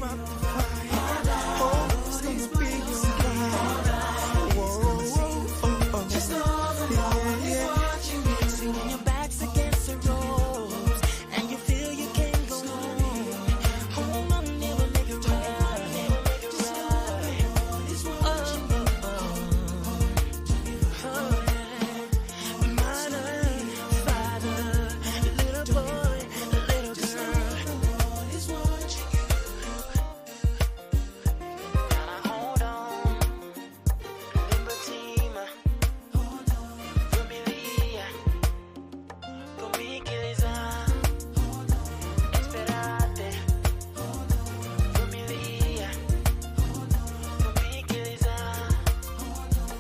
rock the fight. Oh, it's gonna be alright. Whoa, oh, oh. Just know the Lord is watching you. See when your back's against the ropes and you feel you can't go on. Hold on, never make it right. Just know the Lord is watching you. Mother, father, little boy, little girl. The Lord is watching you. Gotta hold on. Libertima. Hold on. Familia. Comiciliza. Hold on. Esperate. Hold on. Familia. Hold on. Comiciliza. Hold on.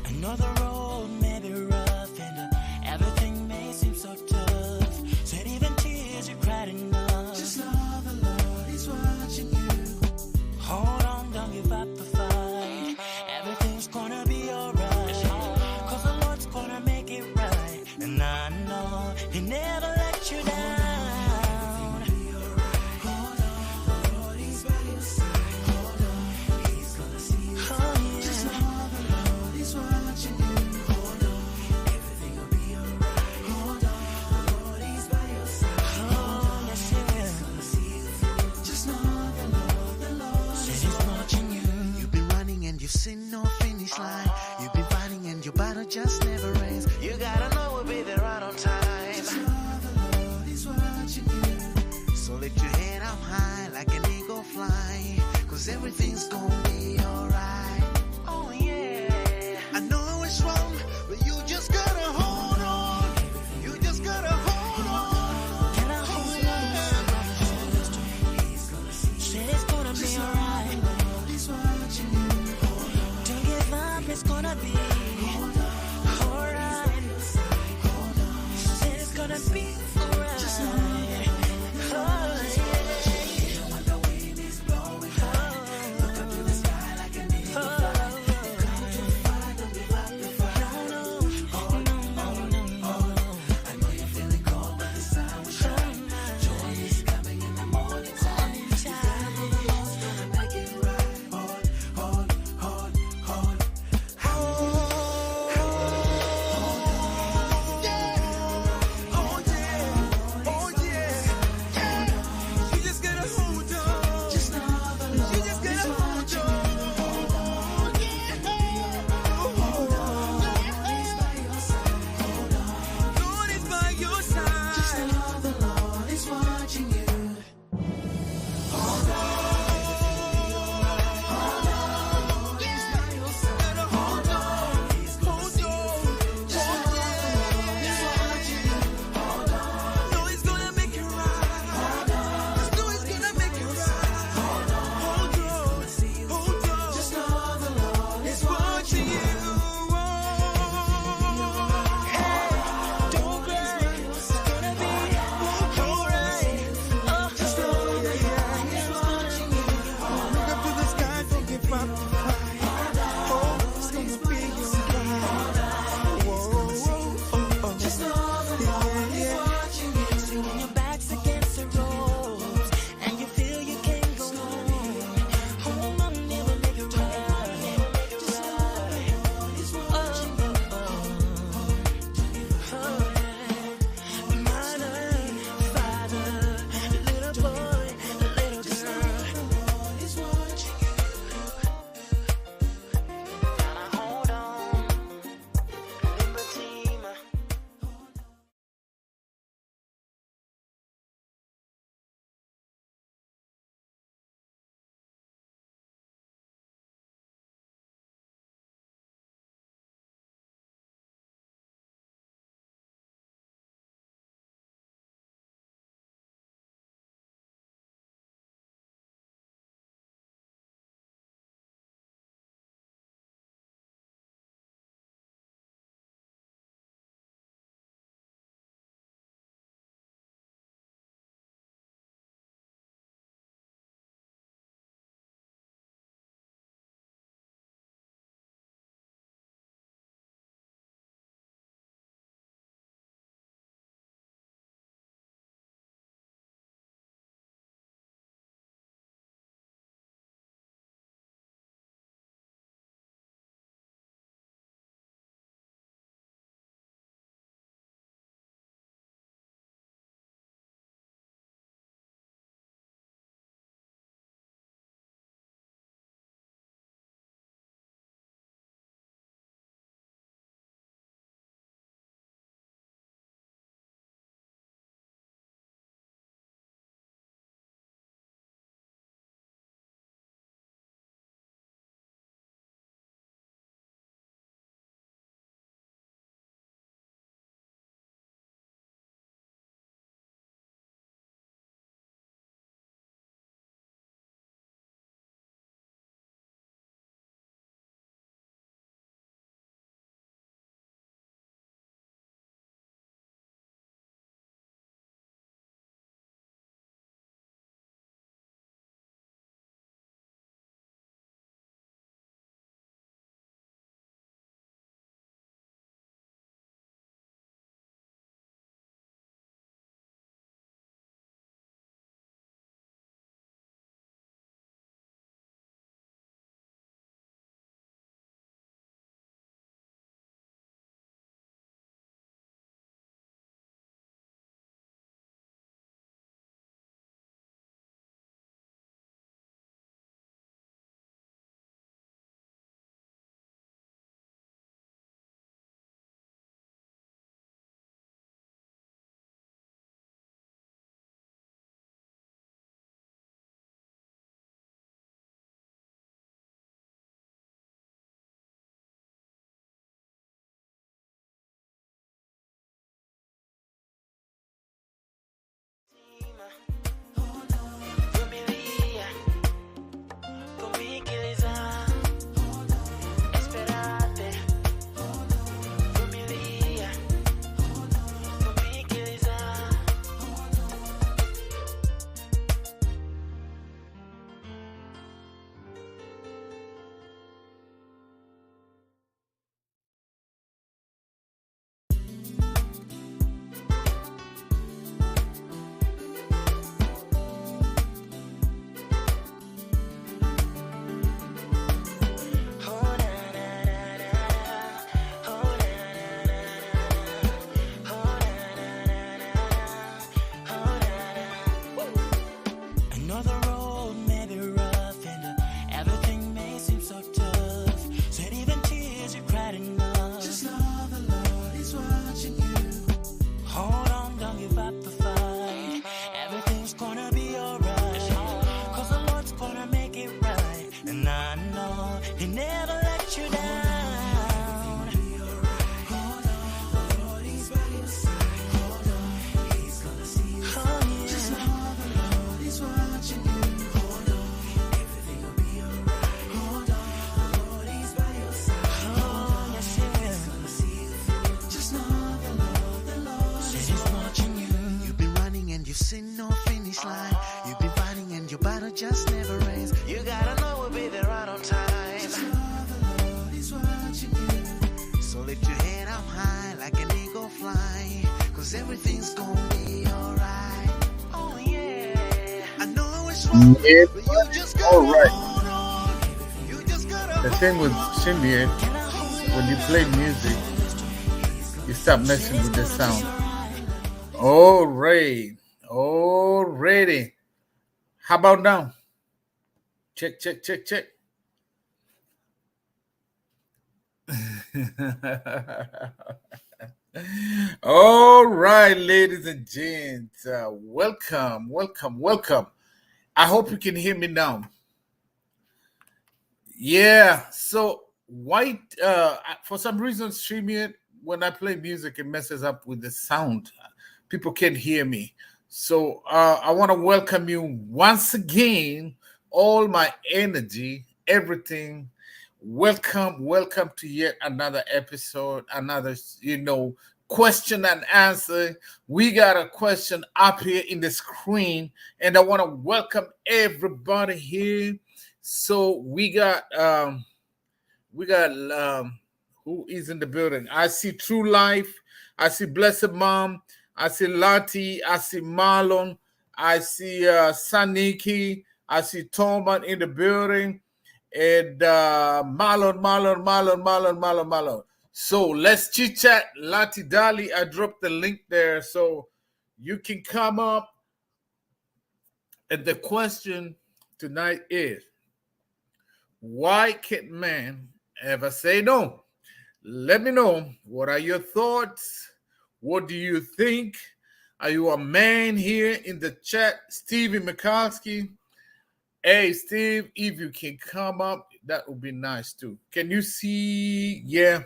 Another road may be rough and everything may seem so tough. Said even tears you cried enough. Just know the Lord is watching you. Hold on, don't give up the fight. Everything's gonna be alright. Cause the Lord's gonna make it right. And I know He never let you down. Hold on, the Lord is by your side. Hold on, He's gonna see you. Oh, yeah. Just know the Lord is watching you. Hold on, everything will be alright. Hold on, the Lord is by your side. Oh, yes, He will. He's gonna see you through. Just know the Lord is watching you. You've been running and you've seen no finish line. You've been fighting and your battle just never ends. You gotta know we'll be there right on time. Just know the Lord is watching you. So lift your head up high like an eagle fly. Cause everything's gonna be alright. Oh yeah. I know it's wrong, but you just gotta hold on. You just gotta hold on. Can I hold on? Said it's gonna be alright. He's watching you. Don't give up, it's gonna be alright. Said it's gonna be alright. Oh, yeah. When the wind is blowing high, look up it just never rains. You gotta know we'll be there right on time. Just know the Lord is watching you. So lift your head up high like an eagle fly, 'cause everything's gonna be alright. Oh yeah. I know it's wrong, Yeah, but you just gotta all right. hold on. You just gotta The thing with Shimie, when you play music, you stop messing with the sound. All right. Already. How about now? Check, check, check, check. All right, ladies and gents. Welcome, welcome, welcome. I hope you can hear me now. Yeah, so white for some reason streaming when I play music it messes up with the sound. People can't hear me. So I want to welcome you once again, all my energy, everything. Welcome, welcome to yet another episode, another, question and answer. We got a question up here in the screen, and I want to welcome everybody here. So we got who is in the building? I see True Life, I see Blessed Mom, I see Lati, I see Marlon, I see Saniki, I see Toman in the building, and Marlon. So let's chit chat. Lati Dali, I dropped the link there so you can come up. And the question tonight is, why can't man ever say no? Let me know. What are your thoughts? What do you think? Are you a man here in the chat? Stevie Mikowski. Hey, Steve, if you can come up, that would be nice too. Can you see? Yeah.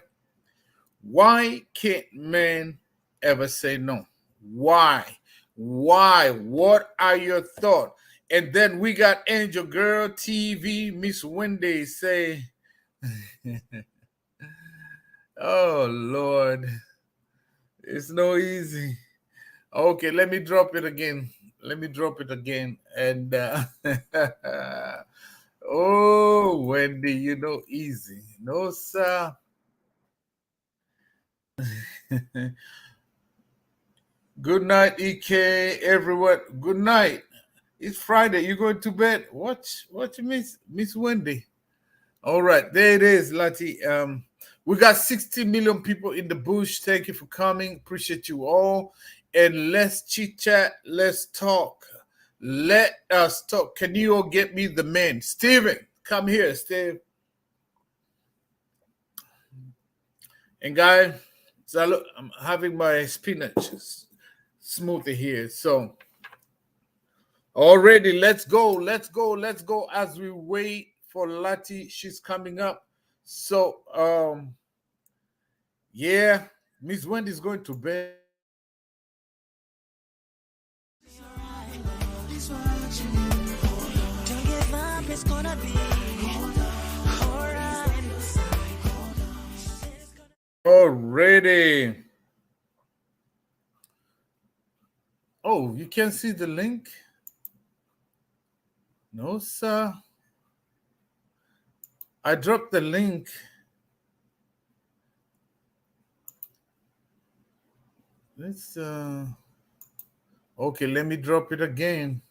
Why can't men ever say no? Why? Why? What are your thoughts? And then we got Angel Girl TV, Miss Wendy say, oh, Lord, it's no easy. Okay, let me drop it again. And, oh, Wendy, easy. No, sir. Good night, EK, everyone. Good night. It's Friday. You going to bed? What you Miss Wendy? All right, there it is, Lati. We got 60 million people in the bush. Thank you for coming. Appreciate you all. And let's chit chat. Let's talk. Let us talk. Can you all get me the men? Steven, come here, Steve. And guys, so I'm having my spinach smoothie here. So already, let's go as we wait for Lati. She's coming up. So yeah, Miss Wendy's going to bed. Don't give up, it's gonna be alright. Already. Oh, you can see the link? No, sir. I dropped the link. Let's okay, let me drop it again.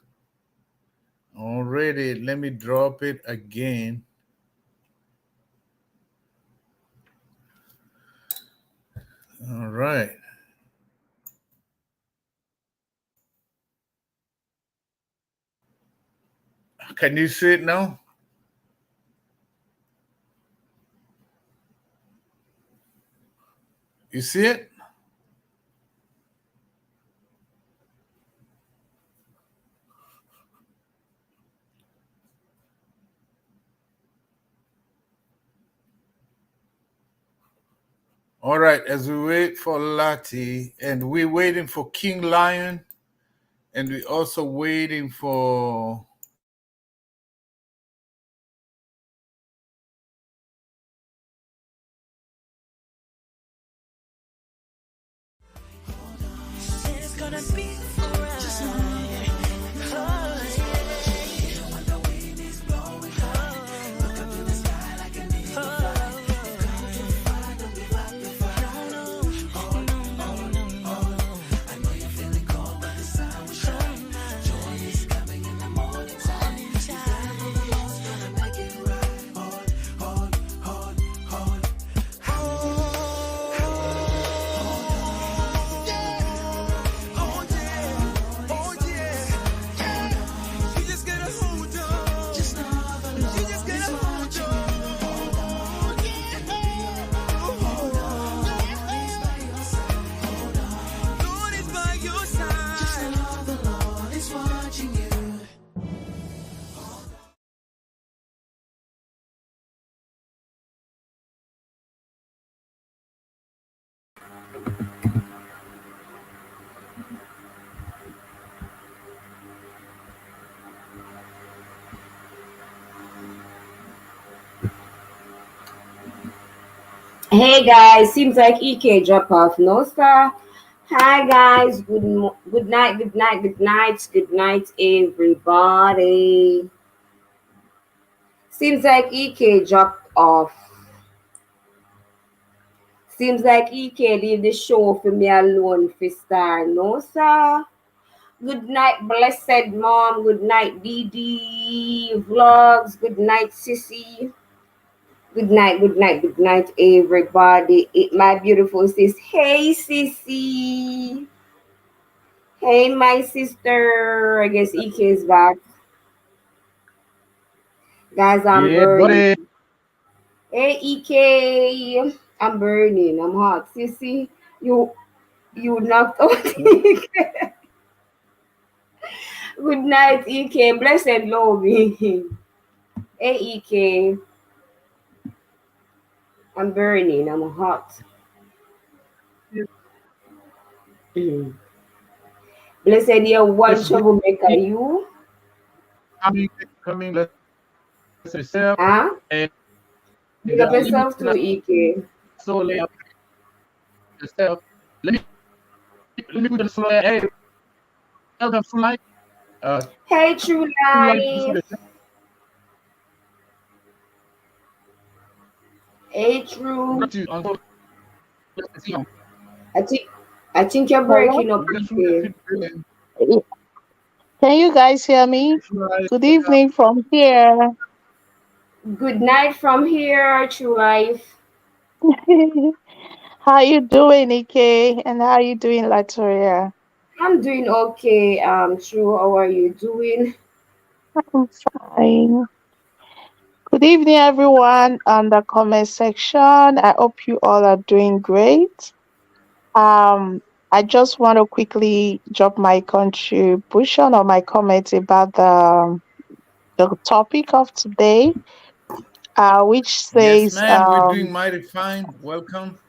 Already, let me drop it again. All right. Can you see it now? You see it? All right, as we wait for Lati, and we're waiting for King Lion, and we're also waiting for It's gonna be alright. Oh, yeah. Hey guys, seems like EK drop off. No sir. Hi guys, good night, good night, good night, good night, everybody. Seems like EK dropped off. Seems like EK leave the show for me alone for star. No sir. Good night, blessed mom. Good night, DD vlogs. Good night, sissy. Good night, good night, good night, everybody. My beautiful sis. Hey, sissy. Hey, my sister. I guess EK is back. Guys, I'm Yeah, burning. buddy. Hey, EK. I'm burning. I'm hot. Sissy, you knocked out EK. Good night, EK. Blessed Lord. Hey, EK. I'm burning. I'm hot. Mhm. Blessed, you're one Let's go. troublemaker. You? Coming. Let's yourself Huh? and Big up let me yourself too, EK. so lay up yourself. Let me put it slow. Hey, welcome to life. Hey, True True life. This is Life. the Hey, True. to on I think I think you're Hello? breaking up, we got true EK. life. Can you guys hear me? True life. Good evening from here. Good night from here, True Life. How you doing, Ike? And how you doing, Latoria? I'm doing okay. True, how are you doing? I'm fine. Good evening, everyone on the comment section. I hope you all are doing great. Um, I just want to quickly drop my contribution or my comment about the topic of today, which Yes, says, ma'am. We're doing mighty fine. Welcome.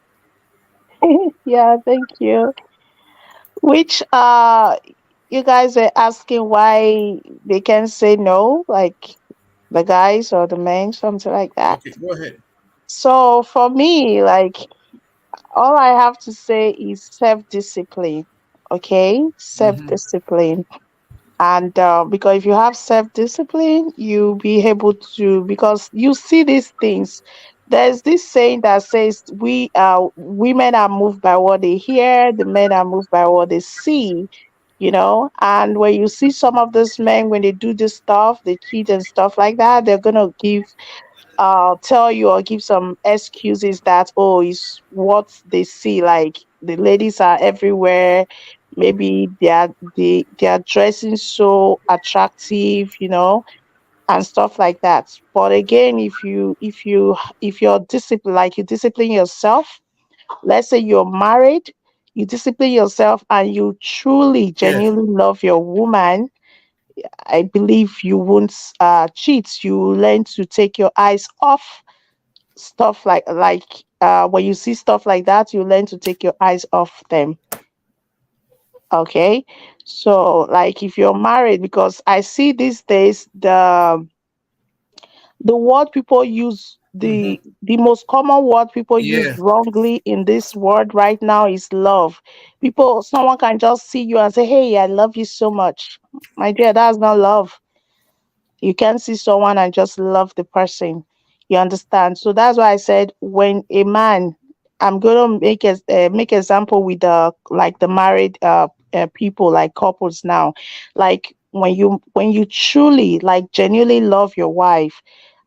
yeah, thank you. Which you guys are asking why they can say no, like the guys or the men, something like that. Okay, go ahead. So for me, like all I have to say is self-discipline. Okay, Mm-hmm. self-discipline. And because if you have self-discipline, you'll be able to, because you see these things. There's this saying that says we women are moved by what they hear, the men are moved by what they see, and when you see some of these men, when they do this stuff, they cheat and stuff like that, they're gonna tell you or give some excuses that, oh, it's what they see, like the ladies are everywhere, maybe they are dressing so attractive, and stuff like that. But again, if you're disciplined, like you discipline yourself, let's say you're married, you discipline yourself and you truly Yes. genuinely love your woman, I believe you won't cheat. You learn to take your eyes off stuff like when you see stuff like that, you learn to take your eyes off them. Okay, so like if you're married, because I see these days the word people use, Mm-hmm. the most common word people use Yes. wrongly in this world right now is love. Someone can just see you and say, hey, I love you so much. My dear, that's not love. You can't see someone and just love the person. You understand? So that's why I said when a man, I'm gonna make example with the like the married people, like couples now. Like when you truly like genuinely love your wife,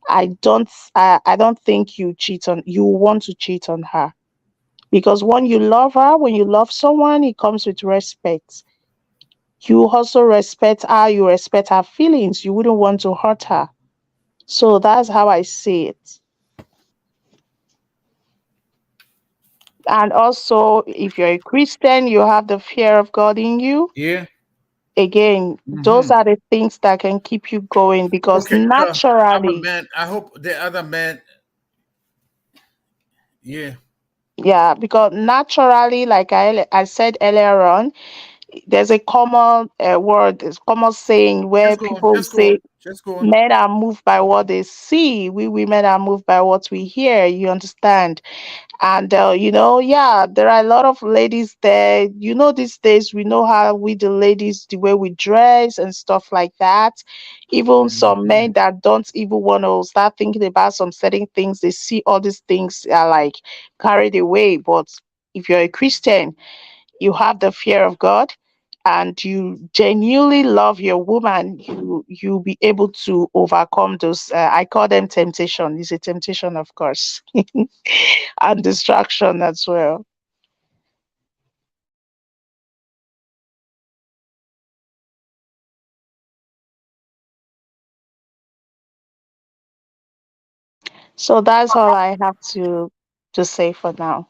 I don't think you want to cheat on her, because when you love her, when you love someone, it comes with respect. You also respect her, you respect her feelings, you wouldn't want to hurt her. So that's how I see it. And also, if you're a Christian, you have the fear of God in you. Yeah. Again, those Mm-hmm. are the things that can keep you going, because Okay. I'm a naturally, man. I hope the other man. Yeah. yeah, because naturally, like I said earlier on, there's a common word, there's common saying where Just go on, people just go say on, just go on. men are moved by what they see. We women are moved by what we hear. You understand? And yeah, there are a lot of ladies there. These days we know how we the ladies, the way we dress and stuff like that. Even some Mhm. men that don't even want to start thinking about some certain things, they see all these things are like carried away. But if you're a Christian, you have the fear of God, and you genuinely love your woman, you'll be able to overcome those. I call them temptation. It's a temptation, of course, and distraction as well. So that's all I have to say for now.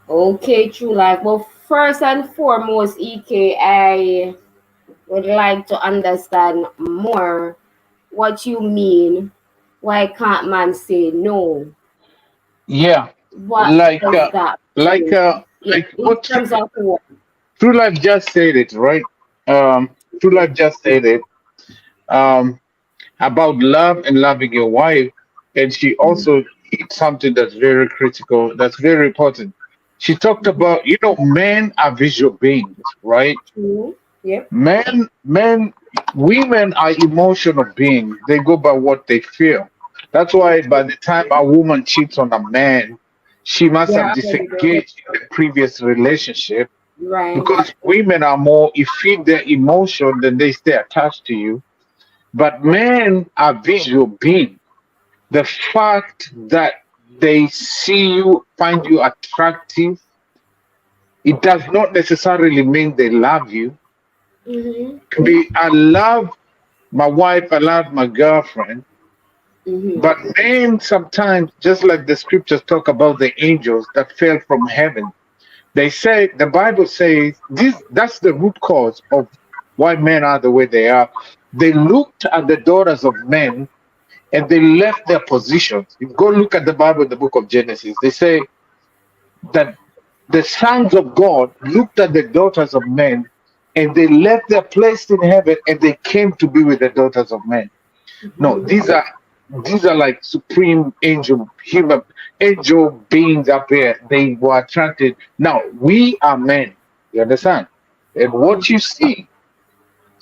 Okay, true. Like, well, first and foremost, EK, I would like to understand more what you mean. Why can't man say no? Yeah, What like does uh, that like mean? uh, Yeah, like in what terms of what? True Life just said it, right? True Life just said it. Um, about love and loving your wife, and she also hit something that's very critical, that's very important. She talked about, men are visual beings, right? True. Yep. Men, women are emotional beings. They go by what they feel. That's why by the time a woman cheats on a man, she must Yeah, have already there. disengaged in the previous relationship, Right. because women are more, you feed their emotion, then they stay attached to you. But men are visual beings. The fact that they see you, find you attractive, it does not necessarily mean they love you. Mm-hmm. Could be, I love my wife, I love my girlfriend, Mm-hmm. but men sometimes, just like the scriptures talk about the angels that fell from heaven, they say, the Bible says that's the root cause of why men are the way they are. They looked at the daughters of men and they left their positions. You go look at the Bible in the book of Genesis. They say that the sons of God looked at the daughters of men and they left their place in heaven and they came to be with the daughters of men. No, these are like supreme angel beings up here. They were attracted. Now we are men. You understand? And what you see,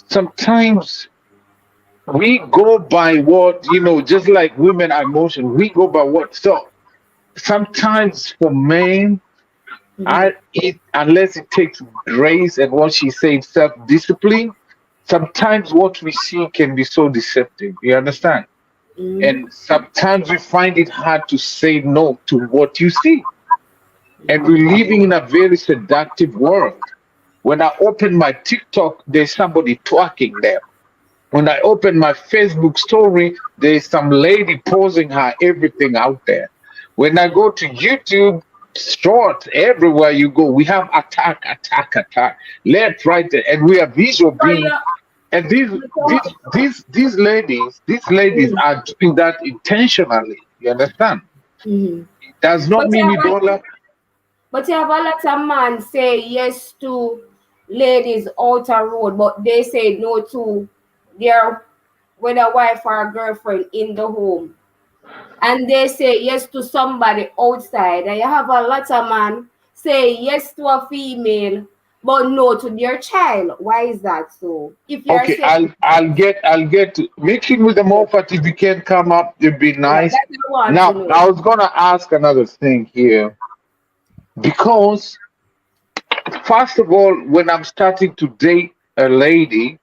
sometimes we go by what, just like women are emotion, we go by what. So sometimes for men, unless it takes grace and what she said, self-discipline, sometimes what we see can be so deceptive. You understand? Mm-hmm. And sometimes we find it hard to say no to what you see. And we're living in a very seductive world. When I open my TikTok, there's somebody twerking there. When I open my Facebook story, there's some lady posing her everything out there. When I go to YouTube, short, everywhere you go, we have attack, attack, attack, left, right, and we are visual So beings. yeah. And these ladies Mm-hmm. are doing that intentionally. You understand? Mm-hmm. It does not But you mean you have don't love. But you have a lot of man say yes to ladies outer road, but they say no to their whether wife or girlfriend in the home. And they say yes to somebody outside. And you have a lot of man say yes to a female, but no to their child. Why is that so? If you're Okay, saying I'll get to mixing with the Moffat. If you can come up, it'd be yeah, nice. that's what I want to Now, know. I was gonna ask another thing here, because first of all, when I'm starting to date a lady,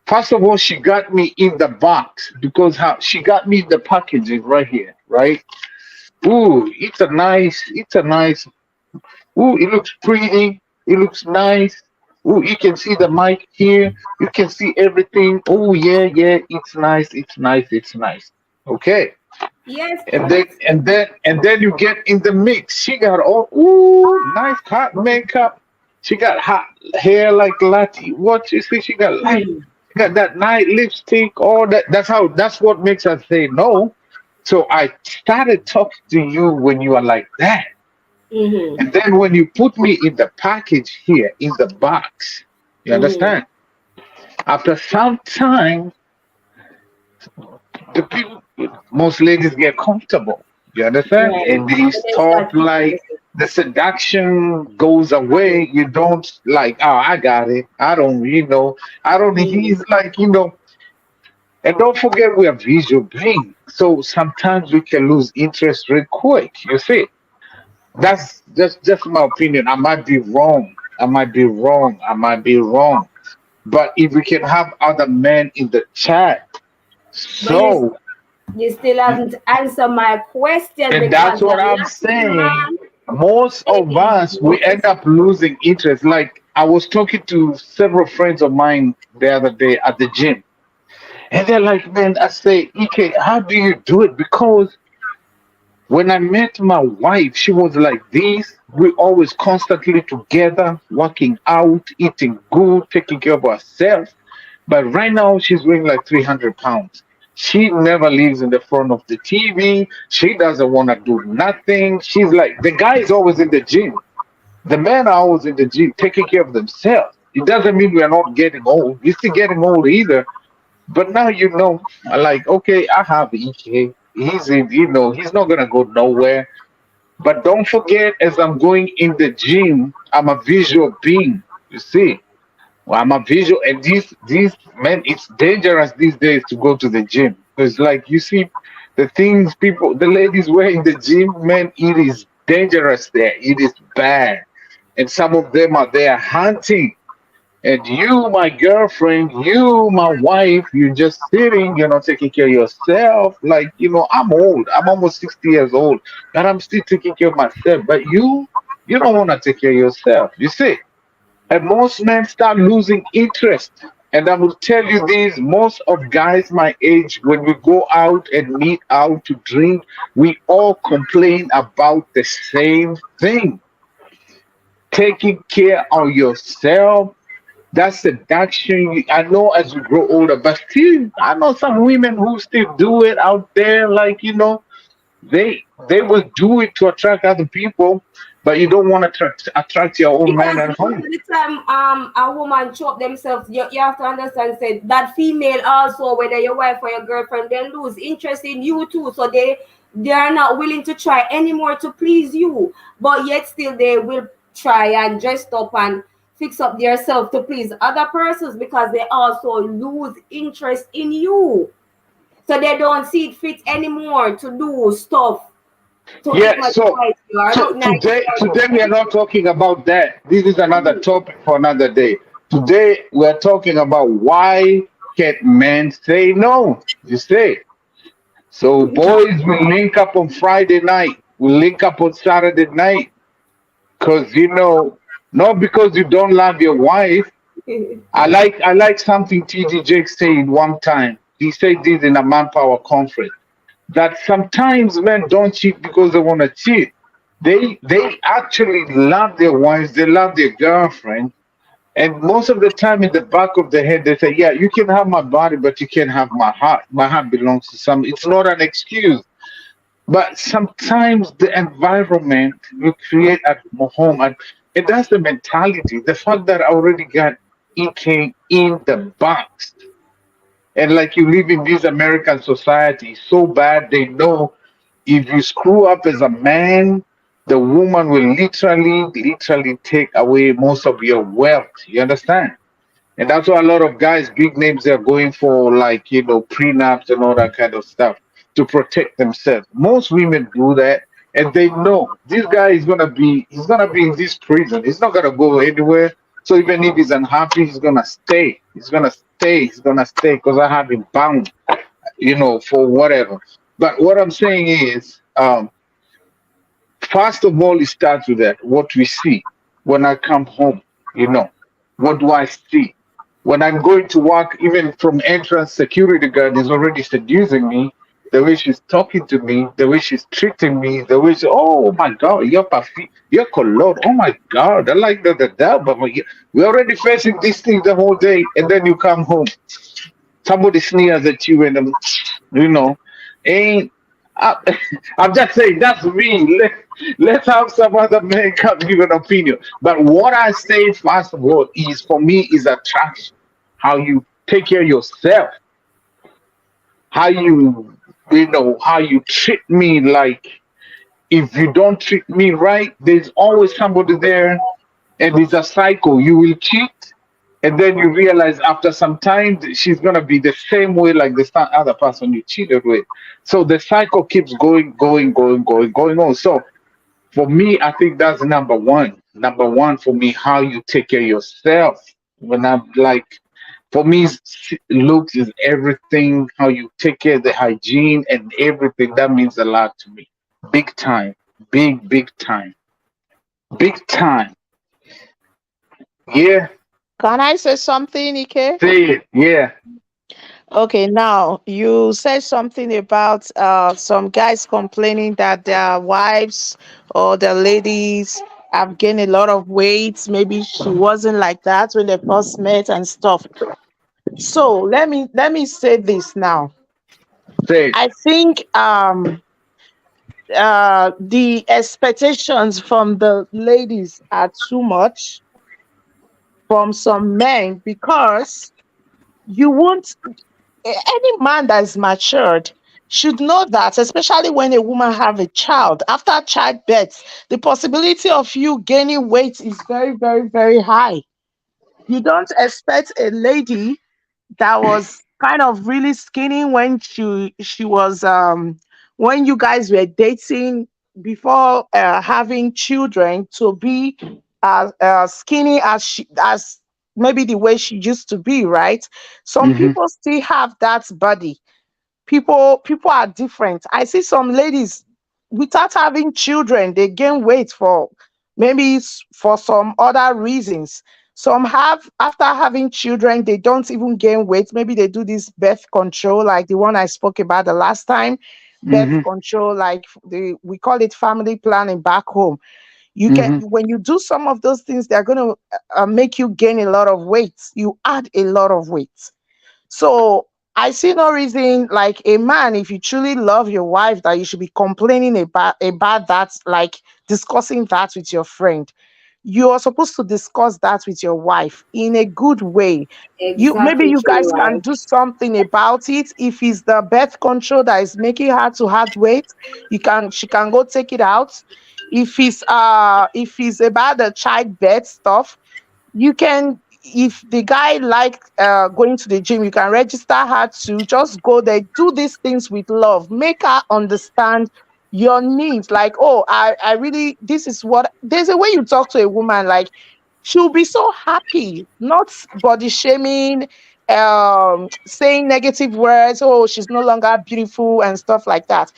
first of all, she got me in the box, because how she got me the packaging right here, right? Ooh, it's a nice. Ooh, it looks pretty. It looks nice. Ooh, you can see the mic here. You can see everything. Oh yeah, yeah. It's nice. It's nice. It's nice. Okay. Yes, And then you get in the mix. She got all nice hot makeup. She got hot hair like Lati. What you see? She got that nice lipstick. All that. That's what makes her say no. So I started talking to you when you are like that. Mm-hmm. And then when you put me in the package here, in the box, you Mm-hmm. understand? After some time, the people, most ladies get comfortable. You understand? Right. And they So they stop start like to the seduction goes away. You don't like, oh, I got it. I don't, I don't, mm-hmm. he's like, and don't forget we are visual beings. So sometimes we can lose interest real quick. You see? That's just my opinion. I might be wrong. I might be wrong. I might be wrong. But if we can have other men in the chat, But so you still haven't answered my question and because that's the what I'm last saying. man Most of is us we end up losing interest. Like I was talking to several friends of mine the other day at the gym, and they're like, "Man," I say, "EK, how do you do it?" Because when I met my wife, she was like this. We always constantly together, working out, eating good, taking care of ourselves. But right now, she's weighing like 300 pounds. She never leaves in the front of the TV. She doesn't want to do nothing. She's like, the guy is always in the gym. The men are always in the gym, taking care of themselves. It doesn't mean we are not getting old. We're still getting old either. But now like, okay, I have EK. He's in, he's not gonna go nowhere. But don't forget, as I'm going in the gym, I'm a visual being. You see, well, I'm a visual, and these men, it's dangerous these days to go to the gym because, like, you see, the things the ladies wear in the gym, man, it is dangerous there. It is bad, and some of them are there hunting. And you, my girlfriend, you, my wife, you're just sitting, taking care of yourself. Like, I'm old. I'm almost 60 years old, and I'm still taking care of myself. But you don't want to take care of yourself. You see? And most men start losing interest. And I will tell you this, most of guys my age, when we go out and meet out to drink, we all complain about the same thing. Taking care of yourself, that's seduction. I know as you grow older, but still, I know some women who still do it out there. Like they will do it to attract other people, but you don't want to attract your own man because at most home. of the time a woman chop themselves, you have to understand say that female also, whether your wife or your girlfriend, they lose interest in you too. So they are not willing to try anymore to please you, but yet still they will try and dress up and fix up themselves to please other persons because they also lose interest in you. So they don't see it fit anymore to do stuff, to Yeah, so hypnotize you or so look nice today for you. today we are not talking about that. This is another topic for another day. Today we are talking about why can men say no? You say. So boys will link up on Friday night. We link up on Saturday night. Cause not because you don't love your wife. I like something TD Jake said one time. He said this in a manpower conference that sometimes men don't cheat because they want to cheat. They actually love their wives, they love their girlfriend, and most of the time in the back of the head they say, "Yeah, you can have my body, but you can't have my heart. My heart belongs to some." It's not an excuse, but sometimes the environment you create at home, and that's the mentality. The fact that I already got EK in the box, and like you live in this American society so bad, they know if you screw up as a man, the woman will literally take away most of your wealth. You understand? And that's why a lot of guys, big names, they're going for like, prenups and all that kind of stuff to protect themselves. Most women do that and they know this guy he's gonna be in this prison. He's not gonna go anywhere. So even if he's unhappy, he's gonna stay. He's gonna stay because I have him bound, for whatever. But what I'm saying is, first of all, it starts with that. What we see when I come home, you know, what do I see? When I'm going to work, even from entrance, security guard is already seducing me. The way she's talking to me, the way she's treating me, the way oh my God, you're perfect, you're cologne. Oh my God, I like that. But we're already facing these things the whole day. And then you come home, somebody sneers at you and, you know, ain't I, I'm just saying that's me. Let's have some other men come give an opinion. But what I say first of all is for me is attraction. How you take care of yourself, how how you treat me. Like if you don't treat me right, there's always somebody there, and it's a cycle. You will cheat, and then you realize after some time she's gonna be the same way like the other person you cheated with. So the cycle keeps going on. So for me, I think that's number one. Number one for me, how you take care of yourself. When I'm like, for me, looks is everything. How you take care of the hygiene and everything. That means a lot to me. Big time. Big time. Big time. Yeah. Can I say something, Ike? Say it. Yeah. Okay, now you said something about some guys complaining that their wives or their ladies have gained a lot of weight. Maybe she wasn't like that when they first met and stuff. So let me say this now. Say it. I think the expectations from the ladies are too much from some men, because you won't any man that is matured should know that, especially when a woman have a child, after childbirth, the possibility of you gaining weight is very, very, very high. You don't expect a lady that was kind of really skinny when she was when you guys were dating before having children to be as skinny as as maybe the way she used to be, right? Some Mm-hmm. people still have that body. People are different. I see some ladies without having children, they gain weight for maybe for some other reasons. Some have, after having children, they don't even gain weight. Maybe they do this birth control, like the one I spoke about the last time. Birth Mm-hmm. control, like we call it family planning back home. You can, Mm-hmm. when you do some of those things, they're going to make you gain a lot of weight. You add a lot of weight. So I see no reason, like a man, if you truly love your wife, that you should be complaining about that, like discussing that with your friend. You are supposed to discuss that with your wife in a good way. Maybe Exactly you true, guys can right? do something about it. If it's the birth control that is making her to add weight, she can go take it out. If it's about the childbirth stuff, you can, if the guy like going to the gym, you can register her to just go there. Do these things with love, make her understand your needs. Like, oh, I really, this is what, there's a way you talk to a woman, like she'll be so happy, not body shaming, saying negative words, oh, she's no longer beautiful and stuff like that.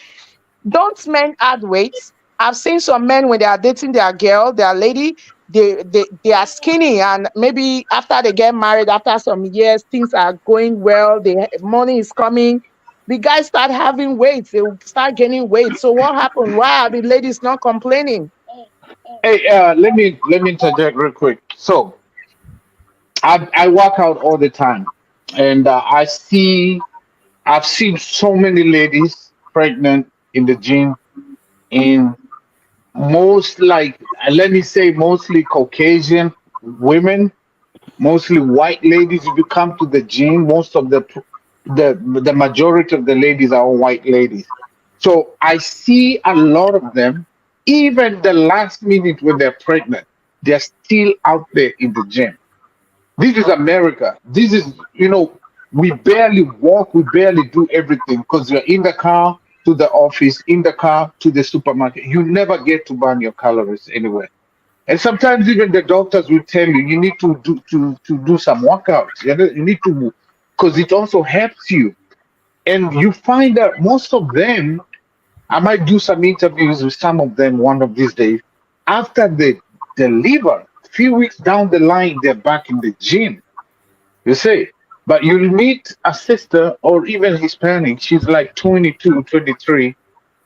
Don't men add weight? I've seen some men when they are dating their girl, their lady, they are skinny, and maybe after they get married, after some years, things are going well, the money is coming. The guys start having weight, they will start gaining weight. So what happened? Why are the ladies not complaining? Hey, let me interject real quick. So I work out all the time, and I've seen so many ladies pregnant in the gym, in most, like, let me say, mostly Caucasian women, mostly white ladies. If you come to the gym, most of the majority of the ladies are all white ladies. So I see a lot of them, even the last minute when they're pregnant, they're still out there in the gym. This is America. This is, we barely walk, we barely do everything because you're in the car to the office, in the car to the supermarket. You never get to burn your calories anywhere. And sometimes even the doctors will tell you you need to do some workouts. You need to, because it also helps you. And you find that most of them, I might do some interviews with some of them one of these days. After they deliver, few weeks down the line, they're back in the gym. You see, but you'll meet a sister or even Hispanic. She's like 22, 23.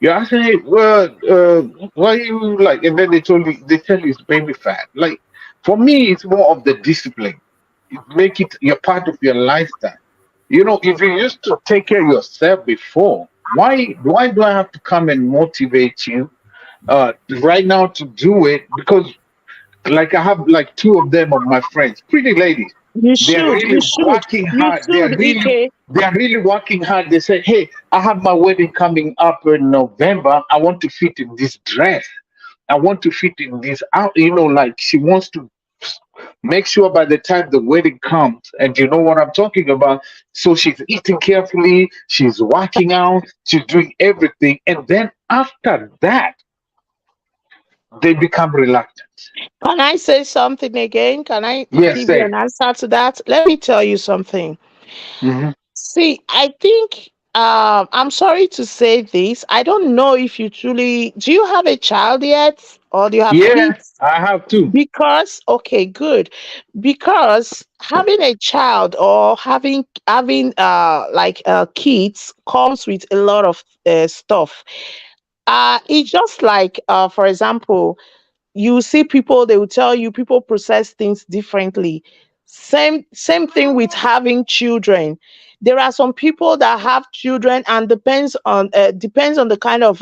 You ask her, hey, well, why you like? And then they tell you it's baby fat. Like, for me, it's more of the discipline. You make it your part of your lifestyle. If you used to take care of yourself before, Why do I have to come and motivate you right now to do it? Because like I have like two of them of my friends, pretty ladies. You They're should. really You should. working You hard. should, Ike. They are really working hard. They say, "Hey, I have my wedding coming up in November. I want to fit in this dress. I want to fit in this out." Like she wants to make sure by the time the wedding comes, and you know what I'm talking about. So she's eating carefully. She's working out. She's doing everything, and then after that, they become reluctant. Can I say something again? Can I Yes, give you say. an answer to that? Let me tell you something. Hmm. See, I think I'm sorry to say this. I don't know if you truly do you have a child yet or do you have Yeah, kids? I have two. Because okay, good. Because having a child or having like kids comes with a lot of stuff. It's just like for example, you see people, they will tell you people process things differently. Same thing with having children. There are some people that have children and depends on the kind of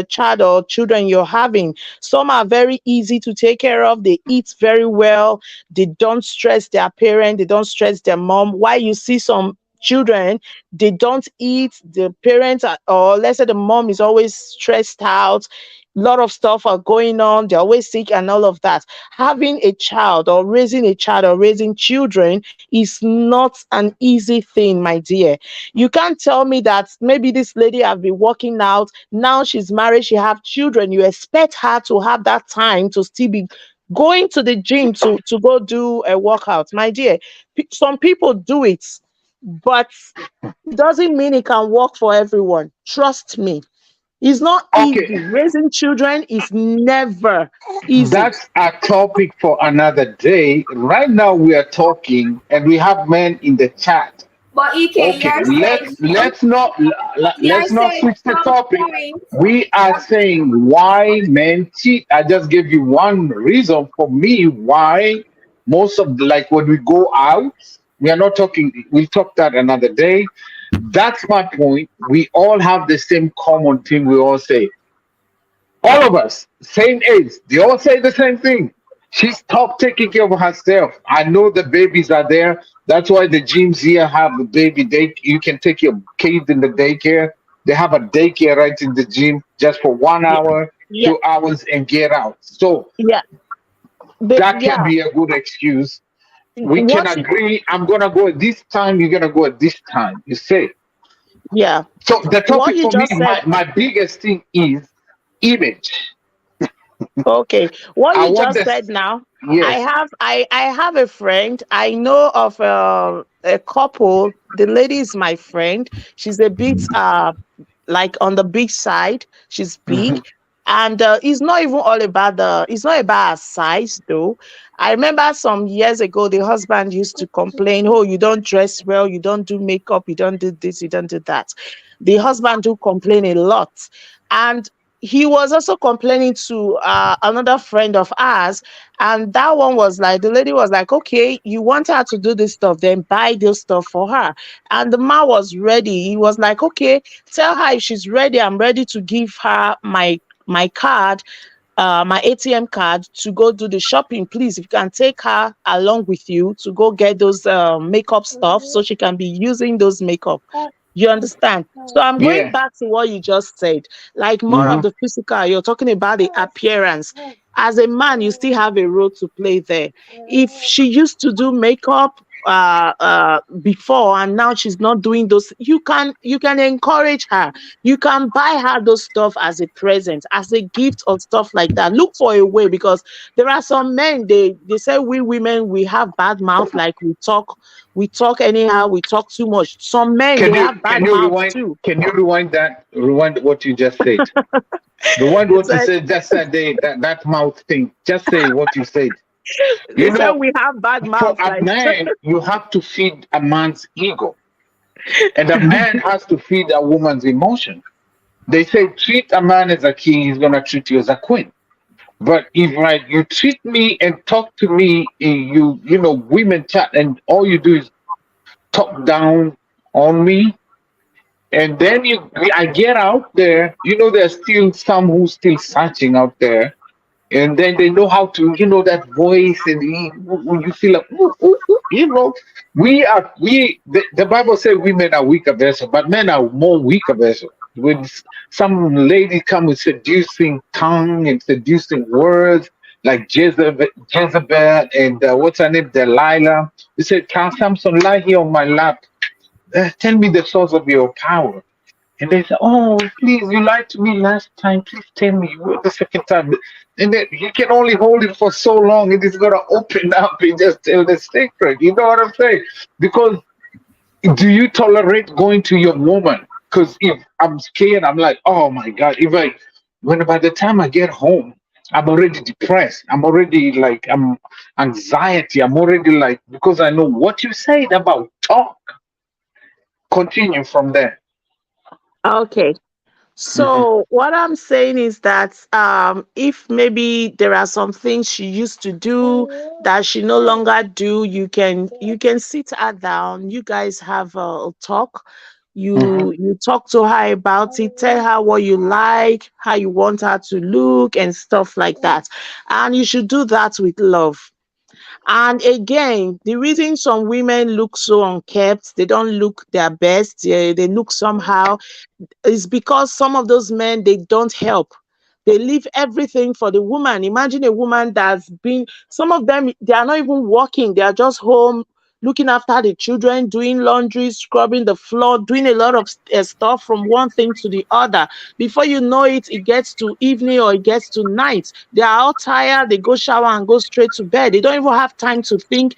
child or children you're having. Some are very easy to take care of, they eat very well, they don't stress their parent, they don't stress their mom. While you see some children, they don't eat, the parents or let's say the mom is always stressed out, lot of stuff are going on, they're always sick and all of that. Having a child or raising a child or raising children is not an easy thing, my dear. You can't tell me that maybe this lady have been working out, now she's married, she have children, you expect her to have that time to still be going to the gym to go do a workout, my dear. Some people do it, but it doesn't mean it can work for everyone. Trust me. It's not Okay, easy. Raising children is never easy. that's a topic for another day. Right now we are talking, and we have men in the chat. But EK, Okay, let's you're not saying switch the some topic. point. We are saying why men cheat. I just gave you one reason for me why most of like when we go out, we are not talking. We'll talk that another day. That's my point. We all have the same common thing. We all say, all of us, same age. They all say the same thing. She stopped taking care of herself. I know the babies are there. That's why the gyms here have the baby day. You can take your kids in the daycare. They have a daycare right in the gym just for one Yeah, hour, yeah, 2 hours, and get out. So yeah. But that can yeah, be a good excuse. We can what you agree. I'm gonna go at this time. You're gonna go at this time. You say. yeah, So the what topic you for me, just said. my biggest thing is image. Okay, what I you want just this. said now. I Yes. have I have a friend. I know of a couple. The lady is my friend. She's a bit like on the big side. She's big. Mhm. And it's not about her size though. I remember some years ago the husband used to complain, oh, you don't dress well, you don't do makeup, you don't do this, you don't do that. The husband do complain a lot. And he was also complaining to another friend of ours, and that one was like, the lady was like, okay, you want her to do this stuff, then buy this stuff for her. And the man was ready. He was like, okay, tell her if she's ready, I'm ready to give her my card, my ATM card to go do the shopping. Please, if you can take her along with you to go get those makeup stuff so she can be using those makeup. You understand? So I'm going Yeah. back to what you just said, like more Hmm. of the physical. You're talking about the appearance. As a man, you still have a role to play there. If she used to do makeup before and now she's not doing those, you can encourage her. You can buy her those stuff as a present, as a gift or stuff like that. Look for a way, because there are some men, they say we women, we have bad mouth, like we talk anyhow, we talk too much. Some men, they Can you have bad can you mouth rewind? too. Can you rewind that? Rewind what you just said. Rewind It's what you like said just that day. That mouth thing. Just say what you said. they You say know, we have bad for mouth, a like man, you have to feed a man's ego, and a man has to feed a woman's emotion. They say treat a man as a king, he's gonna treat you as a queen. But if like you treat me and talk to me, women chat, and all you do is talk down on me, And then I get out there. There's still some who still searching out there, and then they know how to, that voice, and when you feel like, ooh, ooh, ooh, the Bible says women are weaker vessels, but men are more weaker vessels. When some lady come with seducing tongue and seducing words, like Jezebel and what's her name, Delilah, he said, "Can Samson lie here on my lap? Tell me the source of your power." And they say, "Oh, please, you lied to me last time. Please tell me the second time." And then you can only hold it for so long. It is going to open up and just tell the secret. You know what I'm saying? Because do you tolerate going to your woman? Because if I'm scared, I'm like, oh my God. When by the time I get home, I'm already depressed. I'm already like, I'm anxiety. I'm already like, because I know what you said about talk. Continue from there. Okay. Mhm. So what I'm saying is that if maybe there are some things she used to do that she no longer do, you can sit her down. You guys have a talk. Mhm. You talk to her about it. Tell her what you like, how you want her to look, and stuff like that. And you should do that with love. And again, the reason some women look so unkept, they don't look their best, they look somehow, is because some of those men, they don't help. They leave everything for the woman. Imagine a woman that's been, some of them, they are not even working, they are just home looking after the children, doing laundry, scrubbing the floor, doing a lot of stuff from one thing to the other. Before you know it, it gets to evening or it gets to night. They are all tired, they go shower and go straight to bed. They don't even have time to think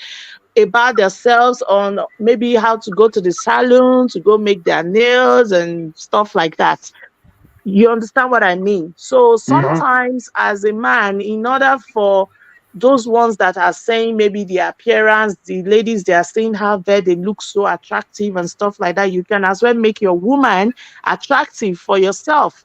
about themselves on maybe how to go to the salon to go make their nails and stuff like that. You understand what I mean? So Mhm. sometimes as a man, in order for those ones that are saying maybe the appearance, the ladies, they are saying how they look so attractive and stuff like that, you can as well make your woman attractive for yourself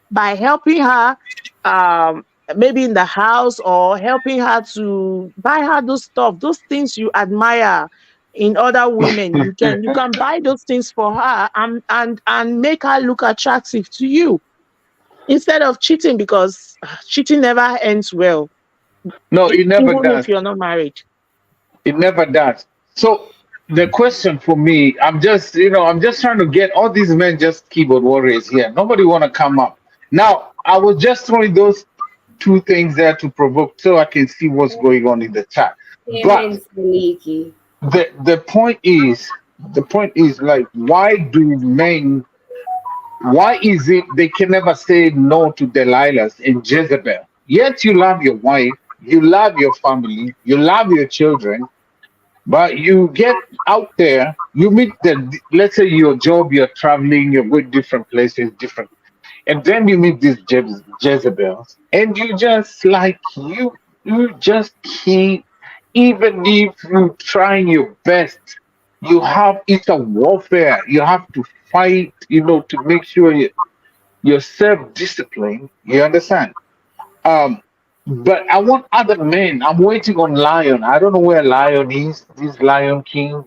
by helping her, um maybe in the house, or helping her to buy her those stuff, those things you admire in other women. You can buy those things for her, and make her look attractive to you instead of cheating, because cheating never ends well, No, it never even if does. you're not married. It never does. So the question for me, I'm just trying to get all these men just keyboard warriors here. Nobody want to come up. Now, I was just throwing those two things there to provoke so I can see what's going on in the chat. But Amen, Sneaky. the point is like, why is it they can never say no to Delilahs and Jezebel? Yet you love your wife, you love your family, you love your children, but you get out there, you meet let's say your job, you're traveling, you're going different places, different, and then you meet these Jezebels, and you just like, you just can't, even if you trying your best, it's a warfare. You have to fight, to make sure you're self-disciplined. You understand? Um, but I want other men. I'm waiting on Lion. I don't know where Lion is. This Lion King.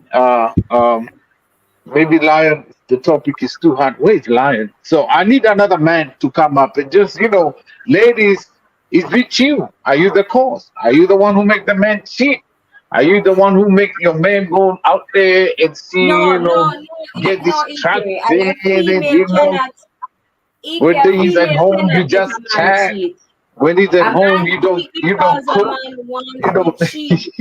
Maybe Lion. The topic is too hard. Where's Lion? So I need another man to come up and just, ladies, is it you? Are you the cause? Are you the one who make the man cheat? Are you the one who make your man go out there and see, No, no, no, get no, Ike. A distracted and female cannot. Ike, when a he's at female home you cannot make just a man chat. cheat. When he's at A home, man you don't cheat you don't because a cook. man You want to don't. cheat.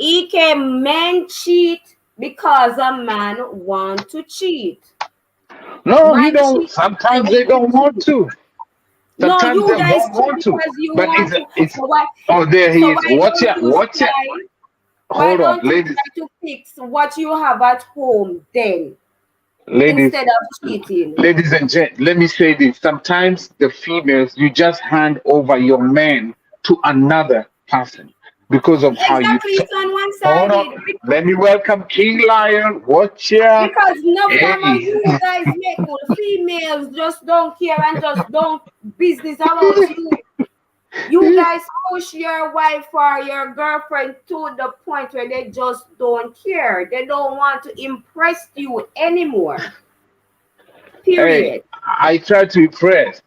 Ike, men cheat because a man want to cheat. No, he Man don't. cheat Sometimes because they he don't want cheat. to. No, Sometimes you they guys don't cheat want to. because you But want to. it's. So why? Oh, there So he is. why Watch don't it. you Watch it. try? Why Hold on, don't you ladies. try to fix what you have at home then Ladies. instead of cheating? Ladies and gents, let me say this. Sometimes the females, you just hand over your man to another person because of how you Exactly, talk. it's on one Hold on. sided Let me welcome King Lion. Watch ya. because enough time of Hey. you guys make females just don't care and just don't business about you. You guys push your wife or your girlfriend to the point where they just don't care. They don't want to impress you anymore. Hey, Period. I try to impress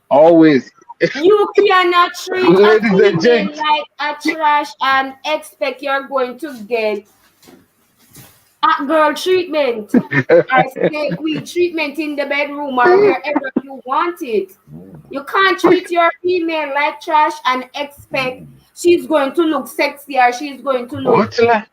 always. You cannot treat a Ladies and female gents, like a trash and expect you're going to get a girl treatment or stay queen treatment in the bedroom or wherever you want it. You can't treat your female like trash and expect she's going to look sexy or she's going to look what's like?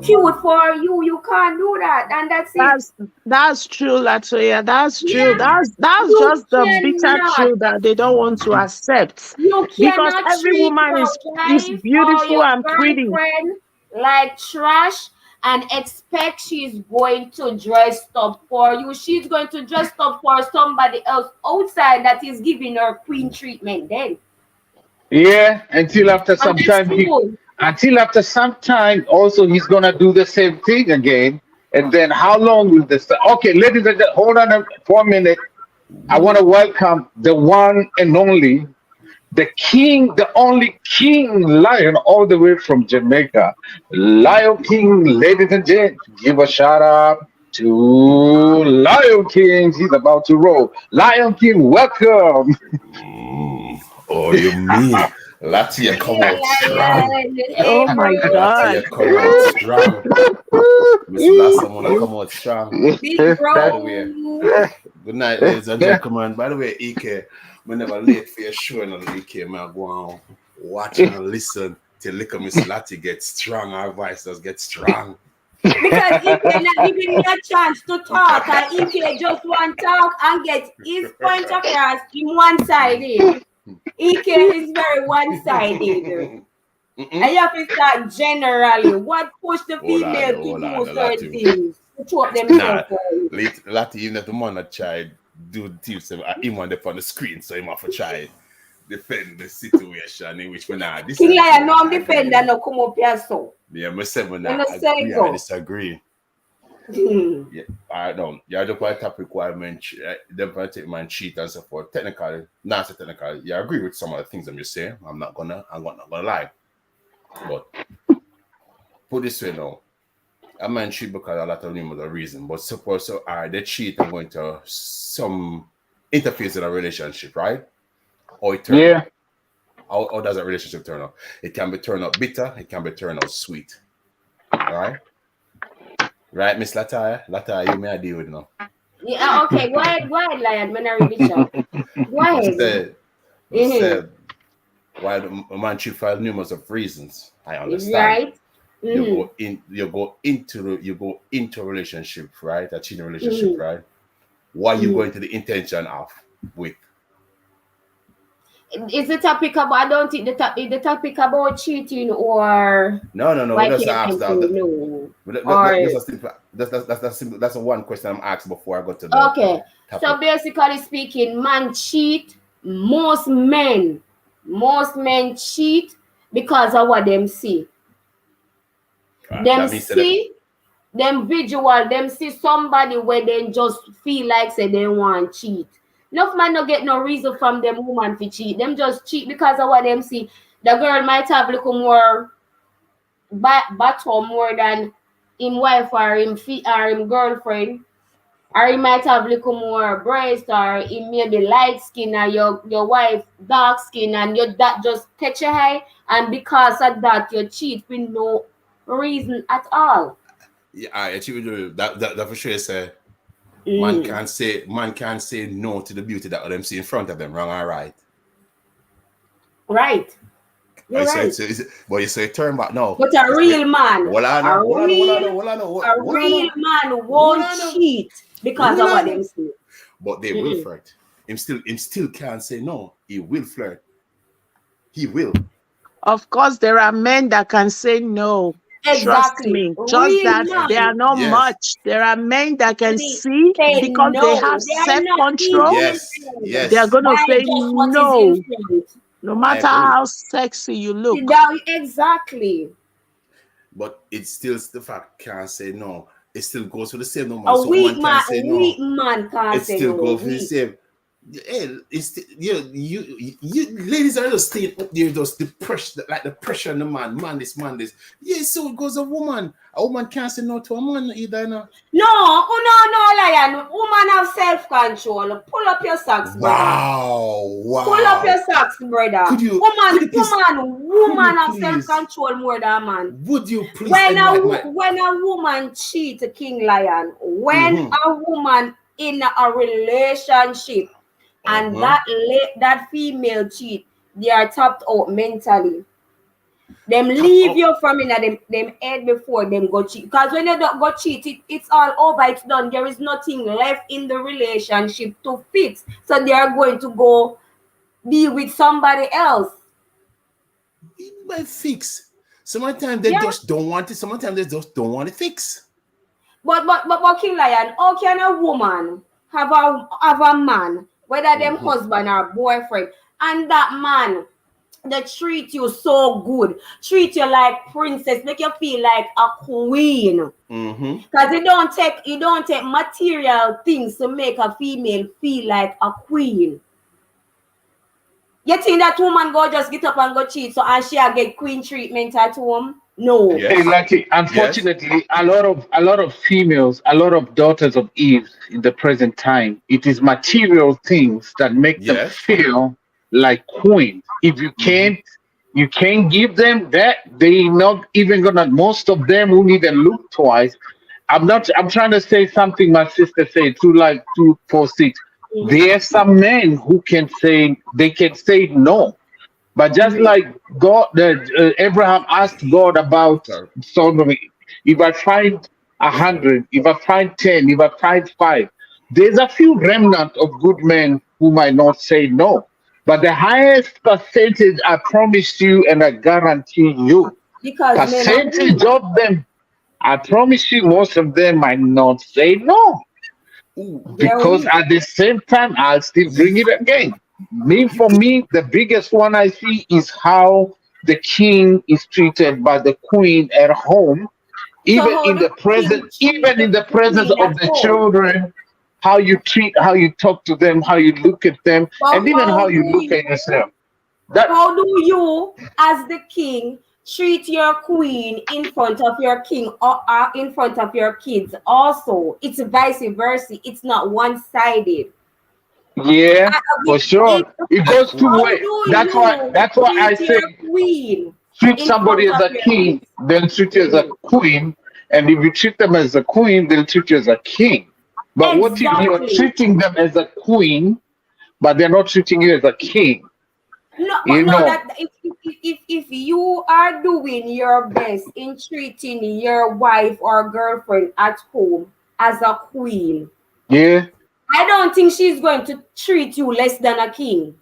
cute for you. You can't do that, and that's it. That's true, Latoya. That's true. Yeah, That's you just the bitter cannot. truth that they don't want to accept. You Because cannot every treat woman your is wife or beautiful your and pretty. girlfriend like trash and expect she's going to dress up for you. She's going to dress up for somebody else outside that is giving her queen treatment then. Yeah, until after And some that's time true. until after some time also he's gonna do the same thing again. And then how long will this? Okay, ladies and gentlemen, hold on for a minute. I want to welcome the one and only, the king, the only king lion all the way from Jamaica. Lion King, ladies and gents, give a shout out to Lion King. He's about to roll. Lion King, welcome. Oh, you mean Latia come out strong. Lion, hey Oh my bro, God. Latia come out strong. Miss Lassa wanna come out strong. big By the way, bro. good night, ladies and gentlemen. By the way, EK, we never late for your show and EK, man. Go on, watch and listen till little Miss Lati gets strong. Our voice does get strong. Because if you're not giving me a chance to talk, and if you just want to talk and get his point across in one-sided, EK is very one-sided. Mm-mm. And you have to start generally. What push the Hold on, female to hold do on, certain Lati. things? To show up Nah, themselves for you. Lati, even if the man a try do the tips, him on the on the screen, so him have to try defend the situation in which we nah this. King Lion, no, I'm defender, no come up here, so. Yeah, me say we You nah know, say agree go. or disagree. Hmm. Yeah, I don't. Yeah, the quite topic requirement. Them gonna take man cheat and so forth. Technically, not so technically. Yeah, I agree with some of the things I'm just saying. I'm not gonna lie. But put this way now, a man cheat because a lot of them was a reason. But suppose so, they cheat and going to some interface in a relationship, right? Or it turn Yeah. out. How does a relationship turn out? It can be turned out bitter. It can be turned out sweet. All right. Right, Miss Lataya? Lataya, you may I deal with now. Yeah, okay, go ahead, Lion, when I read the chat. Go ahead. Said, Mhm. said, why a man cheat for numerous of reasons. I understand. Right? You Mhm. go into a relationship, right? A cheating relationship, Mhm. right? Why you Mhm. going to the intention of with? Is the topic about, I don't think the topic about cheating or No. why We just can't ask people that. know? That's Or a simple. That's simple. That's a one question I'm asked before I go to the okay. So topic. basically speaking, man cheat. Most men cheat because of what them see. Them That means that see them visual, them see somebody where they just feel like say they want cheat. Enough man no get no reason from them woman to cheat. Them just cheat because of what them see. The girl might have little more battle more than him wife or him or him girlfriend. Or he might have little more breast, or he may be light skin, or your wife dark skin, and your that just catch your eye, and because of that you cheat with no reason at all. yeah, I achieve that for sure. Say man Mm. can't say no to the beauty that them see in front of them. Wrong or right? Right. You're I said, right. but you say turn back. No, But a real man, Hold on, a hold on, hold on, real, hold on, hold a on, real man hold won't on, cheat because hold of what on. them see. But they will Mm-mm. flirt. Him still can't say no. He will flirt. He will. Of course, there are men that can say no. Trust Exactly. me. Just Real that they are man not Yes. much. There are men that can they see say because they no. have They are not self-control. Yes. interested They are Yes. going to by say just what is in no, front. no I matter agree. how sexy you look. Exactly. But it's still the fact can't say no. It still goes for the same no man. A So woman weak can say no. man can't It say still no. goes for the Weak. same. Hey, you ladies are just staying up there, just the pressure, like the pressure on the man this. Yeah, so it goes a woman. A woman can't say no to a man either. No, No, Lion. Woman have self-control. Pull up your socks, brother. Wow. Pull up your socks, brother. Could you Woman have please- self-control more than man. Would you please? When enlighten my- a woman cheat, King Lion, when a woman in a relationship and that female cheat, they are tapped out mentally. Them leave you from in them head before them go cheat. Because when you don't go cheat, it's all over, it's done. There is nothing left in the relationship to fix. So they are going to go be with somebody else. It might fix. Sometimes they just don't want it. Sometimes they just don't want to fix. But King Lion, how can a woman have a man, whether them husband or boyfriend, and that man they treat you so good, treat you like princess, make you feel like a queen? Because you don't take material things to make a female feel like a queen. You think that woman go just get up and go cheat so and she get queen treatment at home? No. Hey, Lucky, unfortunately, a lot of females, a lot of daughters of Eve in the present time, it is material things that make them feel like queens. If you can't give them that, they not even gonna. Most of them won't even look twice. I'm trying to say something my sister said 246. There's some men who can say no. But just like God, Abraham asked God about Sodom, if I find 100, if I find 10, if I find 5, there's a few remnant of good men who might not say no. But the highest percentage, I promise you and I guarantee you, percentage of them, I promise you, most of them might not say no. Because at the same time, I'll still bring it again. For me, the biggest one I see is how the king is treated by the queen at home, even in the presence of the children. How you talk to them, how you look at them, and even how you look at yourself. How do you, as the king, treat your queen in front of your king or in front of your kids? Also, it's vice versa. It's not one-sided. Yeah, for sure. It goes two ways. That's why I say treat somebody as a king, then treat you as a queen. And if you treat them as a queen, they'll treat you as a king. But what if you're treating them as a queen, but they're not treating you as a king? That if you are doing your best in treating your wife or girlfriend at home as a queen, yeah, I don't think she's going to treat you less than a king.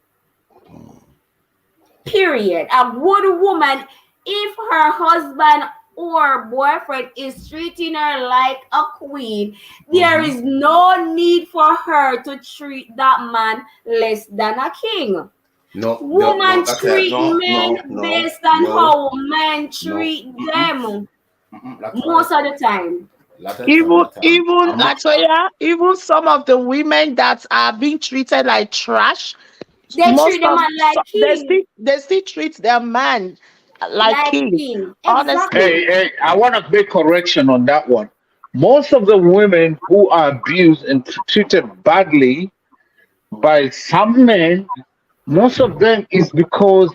Period. A good woman, if her husband or boyfriend is treating her like a queen, there is no need for her to treat that man less than a king. Women treat men based on how men treat them most of the time. Even some of the women that are being treated like trash, they treat them like king. They still treat their man like king. Honestly. Hey, I want to make correction on that one. Most of the women who are abused and treated badly by some men, most of them is because,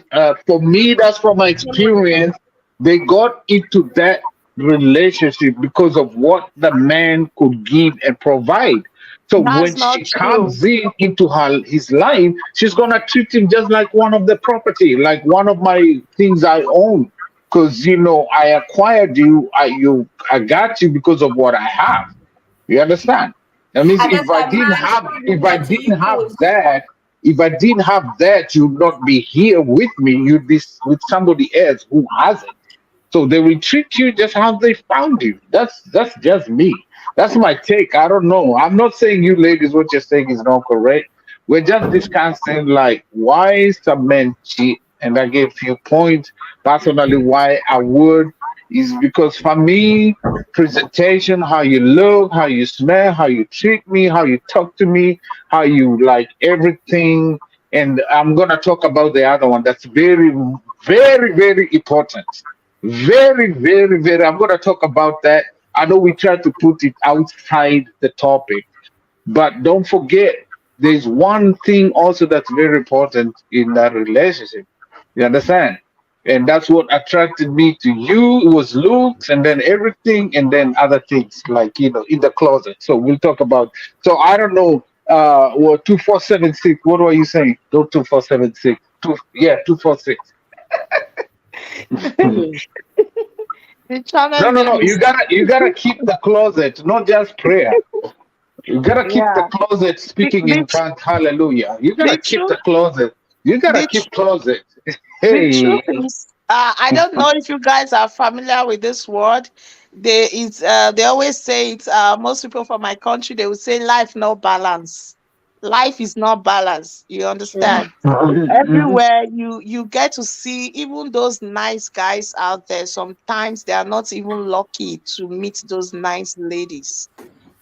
for me, that's from my experience, they got into that relationship because of what the man could give and provide. So when she comes into his life, she's gonna treat him just like one of the property, like one of my things I own. Because I acquired you, I got you because of what I have. You understand? That means if I didn't have that, you'd not be here with me. You'd be with somebody else who has it. So they will treat you just how they found you. That's just me. That's my take. I don't know. I'm not saying you ladies what you're saying is not correct. We're just discussing like why some men cheat, and I gave a few points personally why I would. is because for me, presentation, how you look, how you smell, how you treat me, how you talk to me, how you like everything. And I'm gonna talk about the other one that's very, very, very important. Very, very, very. I'm gonna talk about that. I know we try to put it outside the topic, but don't forget, there's one thing also that's very important in that relationship. You understand? And that's what attracted me to you. It was looks and then everything and then other things like, in the closet. So we'll talk about. So I don't know. What 2476? What were you saying? Go 2476. Yeah, 246. The channel No, no, name no. is You gotta keep the closet, not just prayer. You gotta keep the yeah. closet The, speaking the, in tongues. Hallelujah. You the gotta keep truth the closet. You gotta the, keep tr- closet. the Hey. truth is, I don't know if you guys are familiar with this word. They always say it. Most people from my country, they would say life no balance. Life is not balance. You True. understand? Mhm. Everywhere you get to see even those nice guys out there, sometimes they are not even lucky to meet those nice ladies.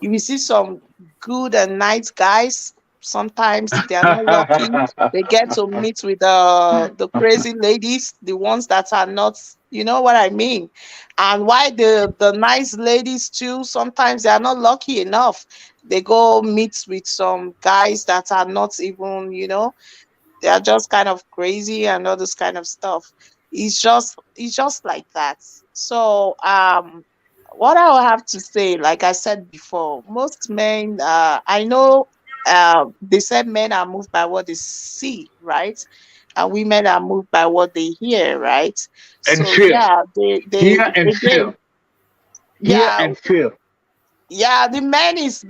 You will see some good and nice guys, sometimes they are not lucky. They get to meet with the crazy ladies, the ones that are not, you know what I mean. And why the nice ladies too, sometimes they are not lucky enough. They go meet with some guys that are not even, they are just kind of crazy and all this kind of stuff. It's just like that. So what I will have to say, like I said before, most men, I know, they said men are moved by what they see, right? And women are moved by what they hear, right? And So fear. yeah, they Hear and again, feel. Hear yeah, and feel. yeah, the men is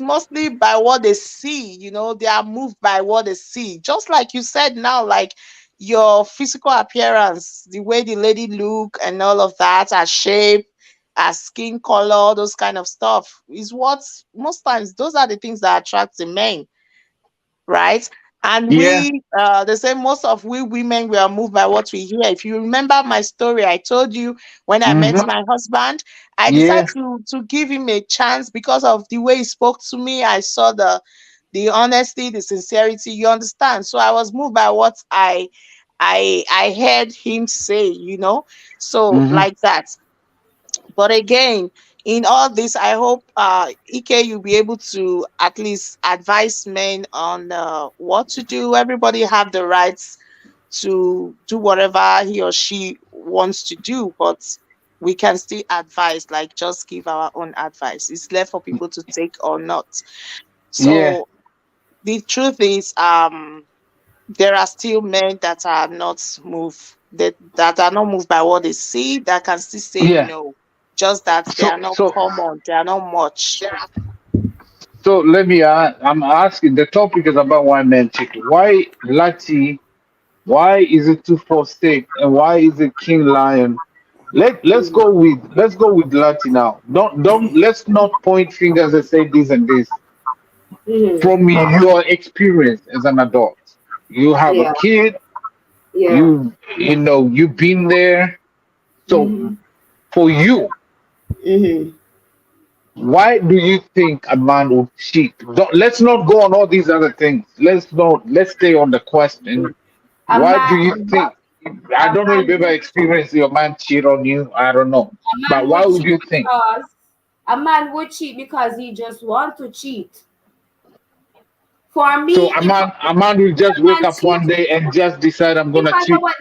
mostly by what they see, they are moved by what they see. Just like you said now, like your physical appearance, the way the lady look and all of that, her shape, her skin color, those kind of stuff is what most times those are the things that attract the men, right? And Yeah. they say most of we women we are moved by what we hear. If you remember my story, I told you when I met Mm-hmm. my husband, I Yeah. decided to give him a chance because of the way he spoke to me. I saw the honesty, the sincerity. You understand? So I was moved by what I heard him say. So Mm-hmm. like that. But again, in all this, I hope, Ike, you'll be able to at least advise men on what to do. Everybody have the rights to do whatever he or she wants to do, but we can still advise, like just give our own advice. It's left for people to take or not. Yeah. So the truth is, there are still men that are not moved, that are not moved by what they see, that can still say Yeah. no. Just that they So are not so common, they are not much. so let me I'm asking, the topic is about one man chicken. Why Lati? Why is it 246 and why is it King Lion? Let's go with Lati now. Don't let's not point fingers and say this and this. Mm-hmm. From your experience as an adult, you have a Yeah. kid, Yeah. you've been there. So Mm-hmm. for you, Mm-hmm. why do you think a man would cheat? Let's not go on all these other things. Let's stay on the question. A Why do man, you think? I a don't know if man you ever would experienced your man cheat on you. I don't know. a But man why would would cheat you think? because a man would cheat because he just want to cheat. For So me, a if man, a man will a just wake man up one cheat day and just decide I'm gonna because of cheat. what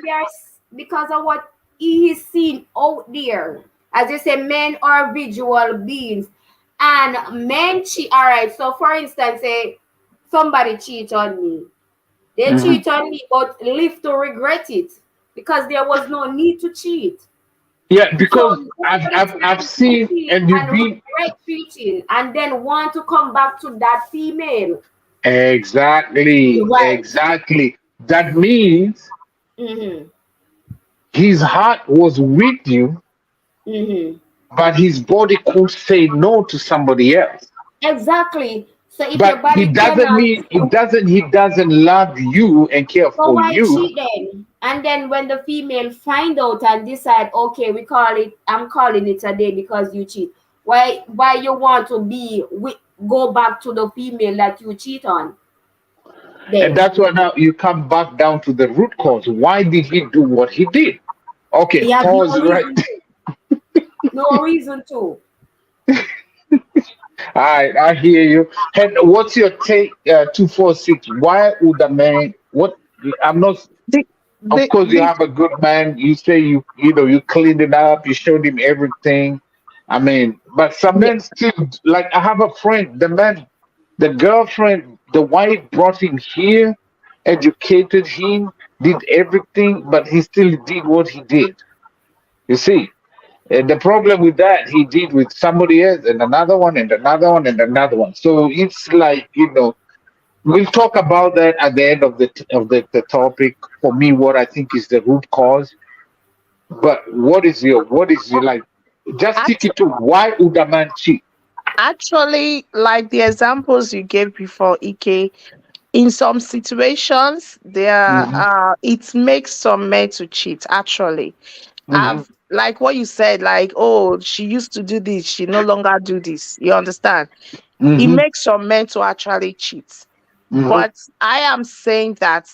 because of what he is seen out there. As you say, men are visual beings, and men cheat. All right. So, for instance, say somebody cheat on me. They Hmm. cheat on me, but live to regret it because there was no need to cheat. Yeah, So because I've nobody I've I've trying to seen cheat and you've and been regret cheating and then want to come back to that female. Right. exactly. That means Mm-hmm. his heart was with you, Mm-hmm. but his body could say no to somebody else. Exactly. So if your But he body doesn't cannot, mean he doesn't love you and care so for why you. cheat then? And then when the female find out and decide, okay, we call it, I'm calling it a day because you cheat. Why you want to be with, go back to the female that you cheat on? And Then that's why now you come back down to the root cause. Why did he do what he did? Okay, he has pause no right. reason to. No reason to. Alright, I hear you. And what's your take, 246? Why would a man, what, I'm not, The, of the, course, you the, have a good man. You say you cleaned it up, you showed him everything. I mean, but some yeah, men still, like, I have a friend, the man, the girlfriend, the wife brought him here, educated him, did everything, but he still did what he did. You see? And the problem with that, he did with somebody else and another one and another one and another one. So it's like, we'll talk about that at the end of the topic. For me, what I think is the root cause. But what is your like? Just stick act, it to why would a man cheat? actually, like the examples you gave before, Ike, in some situations, there Hmm. it makes some men to cheat. Actually, Hmm. I've like what you said, like, oh, she used to do this, she no longer do this. You understand? It Hmm. makes some men to actually cheat. Hmm. But I am saying that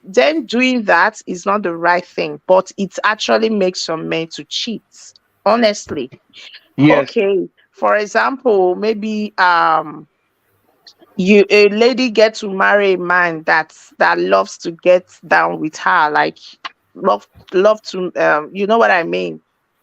them doing that is not the right thing, but it actually makes some men to cheat. Honestly. Yes. Okay. For example, maybe you a lady get to marry a man that loves to get down with her, like love to you know what I mean,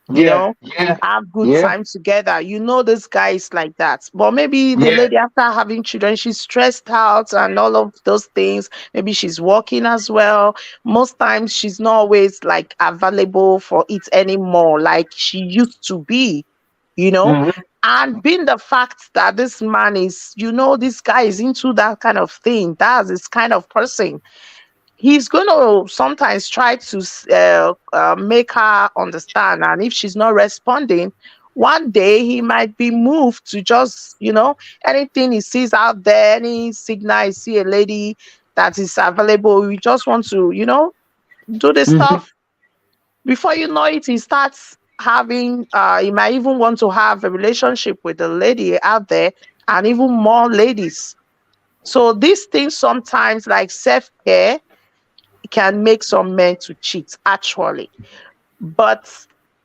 you Yeah. know, Yeah. have good Yeah. time together. You know, this guy is like that. But maybe the Yeah. lady, after having children, she's stressed out and all of those things. Maybe she's working as well. Most times she's not always like available for it anymore, like she used to be, you know. Hmm. And being the fact that this man is, you know, this guy is into that kind of thing, that's this kind of person, he's going to sometimes try to make her understand. And if she's not responding, one day he might be moved to just, you know, anything he sees out there, any signal, he see a lady that is available, we just want to, you know, do this Hmm. stuff. Before you know it, he starts having, he might even want to have a relationship with a lady out there and even more ladies. So these things sometimes, like self-care, can make some men to cheat actually. But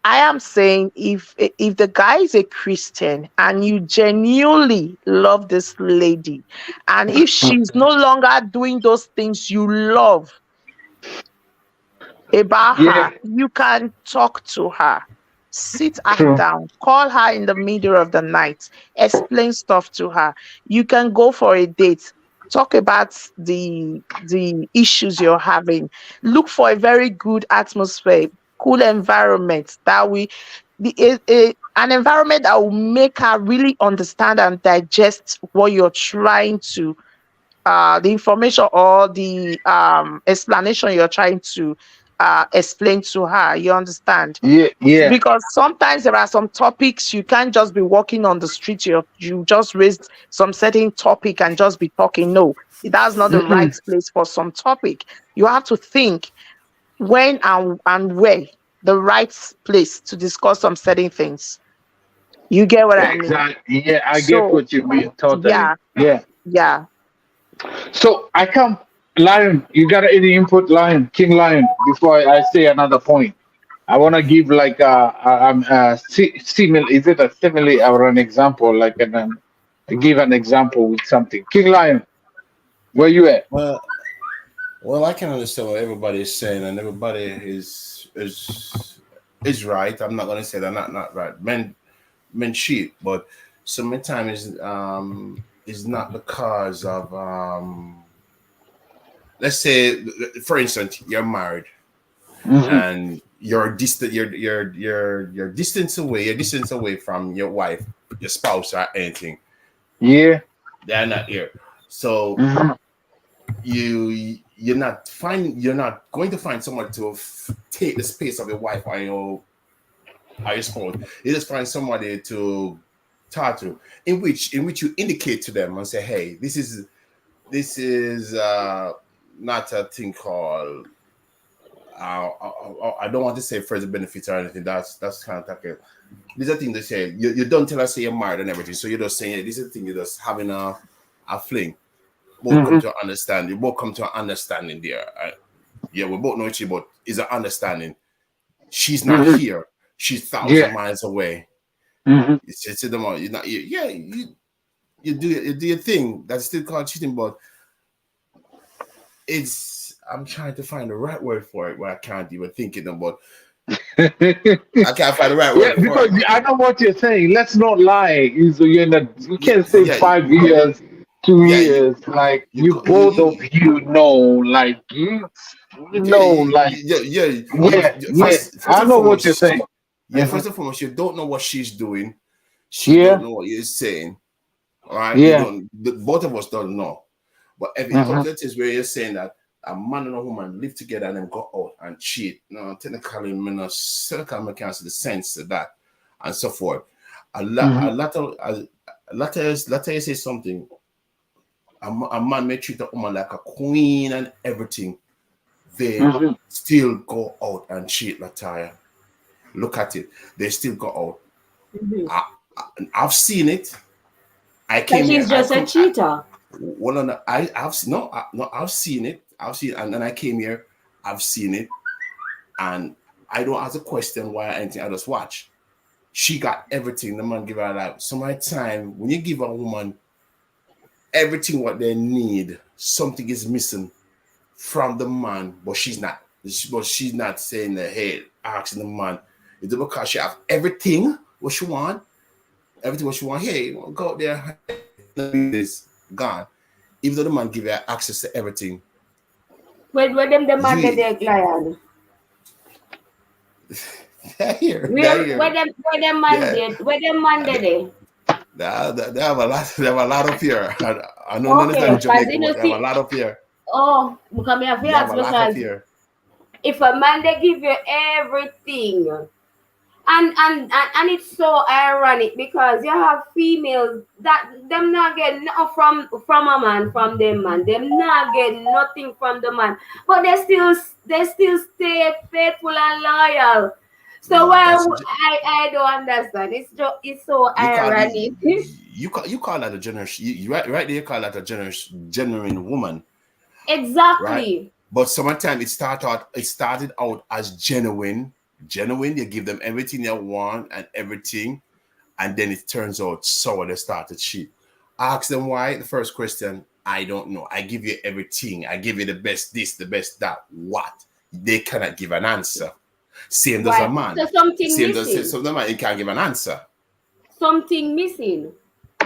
I am saying, if the guy is a Christian and you genuinely love this lady, and if she's no longer doing those things you love about Yeah. her, you can talk to her, sit her True. down, call her in the middle of the night, explain stuff to her. You can go for a date, talk about the issues you're having, look for a very good atmosphere, cool environment that we an environment that will make her really understand and digest what you're trying to the information or the explanation you're trying to explain to her. You understand? Yeah. Yeah. Because sometimes there are some topics you can't just be walking on the street. You just raised some certain topic and just be talking. No, that's not the right Mm-mm. place for some topic. You have to think when and where the right place to discuss some certain things. You get what I mean? Exactly. Yeah, I get So what you mean totally. yeah, Yeah. yeah. So I come, Lion. You got any input, Lion, King Lion? Before I say another point, I want to give like a simile. Is it a simile or an example? Like give an example with something. King Lion, where you at? Well, I can understand what everybody is saying, and everybody is right. I'm not gonna say they're not right. Men cheat, but sometimes is not because of let's say, for instance, you're married Hmm. and you're distant, you're distance away from your wife, your spouse, or anything. Yeah. They're not here, so Hmm. you're not going to find someone to take the space of your wife or your spouse. You just find somebody to talk to, in which you indicate to them and say, hey, this is not a thing called I don't want to say friends with benefits or anything. That's kind of like this is a thing they say. You don't tell us say you're married and everything, so you're just saying, hey, this is a thing, you're just having a fling. Both come to understand. You both come to an understanding there. Yeah, we both know each other, but it's an understanding. She's not here. She's thousands miles away. It's the more you're not. You do your thing. That's still called cheating, but it's. I'm trying to find the right word for it, but I can't even think it. But I can't find the right word. Because I know what you're saying. Let's not lie. You can't say 5 years. 2 years, like you both of you know, like you know, like I know what you're saying. Yeah, first and foremost, you don't know what she's doing. She don't know what you're saying. All right. Yeah. Both of us don't know. But if it comes to this where you're saying that a man and a woman live together and then go out and cheat, no, technically, I can't see the sense of that and so forth. A lot of you say something. A man may treat a woman like a queen and everything. They still go out and cheat, Lataya. Look at it. They still go out. I've seen it. I came. He's just a cheater. I've seen it. And then I came here. I've seen it, and I don't ask a question why or anything. I just watch. She got everything. The man give her life. So my time when you give a woman everything what they need, something is missing from the man, but she's not saying that, hey, asking the man. It's because she have everything what she want, hey, go out there, this gone. Even though the man give her access to everything. When them the man they client. They're here. Where them man they? They have a lot of fear. I don't understand Jamaica, but they have a lot of fear. Oh, because me have because if a man they give you everything, and it's so ironic because you have females that them not get nothing from a man, from them man, them not get nothing from the man, but they still stay faithful and loyal. So I don't understand. It's so ironic. You call that a generous. You right there. You call that a genuine woman. Exactly. Right? But sometimes it started out as genuine. You give them everything they want and everything, and then it turns out sour. They start to cheat. Ask them why. The first question, I don't know. I give you everything. I give you the best this, the best that. What? They cannot give an answer. Same does a man. So something missing. So the man, he can't give an answer. Something missing.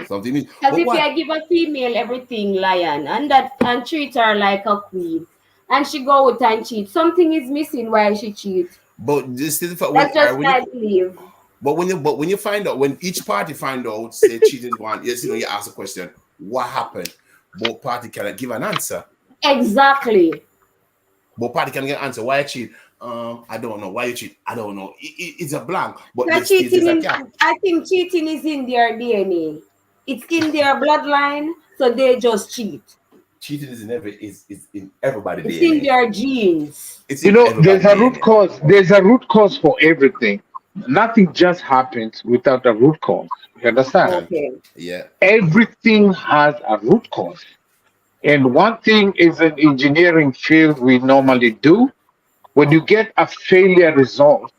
Something missing. Because if I give a female everything, lion, and treat her like a queen, and she go out and cheat, something is missing while she cheats. But this is that's just I believe. But when you find out, when each party find out, say cheating one, yes, you ask the question, what happened? Both party cannot give an answer. Exactly. Both party can get an answer. Why you cheat? I don't know. Why you cheat? I don't know. It's a blank. But I think cheating is in their DNA. It's in their bloodline, so they just cheat. Cheating is in everybody's DNA. It's in their genes. There's a root cause. There's a root cause for everything. Nothing just happens without a root cause. You understand? Okay. Yeah. Everything has a root cause. And one thing is an engineering field we normally do. When you get a failure result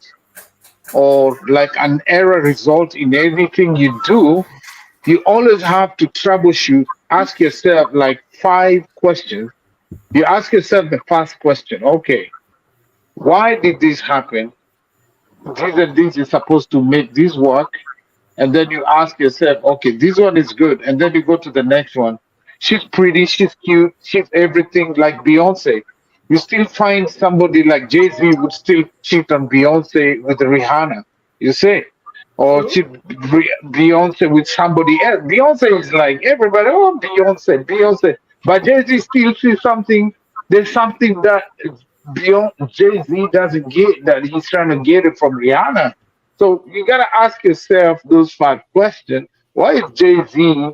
or like an error result in anything you do, you always have to troubleshoot, ask yourself like 5 questions. You ask yourself the first question, okay, why did this happen? These and these is supposed to make this work. And then you ask yourself, okay, this one is good. And then you go to the next one. She's pretty, she's cute, she's everything like Beyonce. You still find somebody like Jay-Z would still cheat on Beyonce with Rihanna, you say? Or cheat Beyonce with somebody else. Beyonce is like everybody, oh, Beyonce. But Jay-Z still sees something, there's something that Jay-Z doesn't get, that he's trying to get it from Rihanna. So you got to ask yourself those 5 questions. Why is Jay-Z,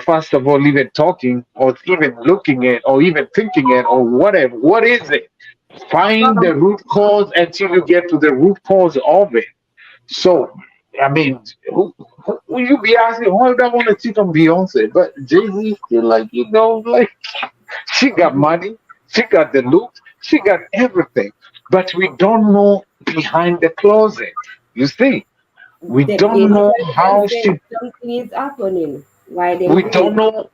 first of all, even talking or even looking at or even thinking at or whatever? What is it? Find the root cause until you get to the root cause of it. So, I mean, who you be asking, why would I want to cheat on Beyonce? But Jay-Z still like, like she got money, she got the looks, she got everything. But we don't know behind the closet. You see, we They don't know tell how she something is happening. Why they we do don't it? know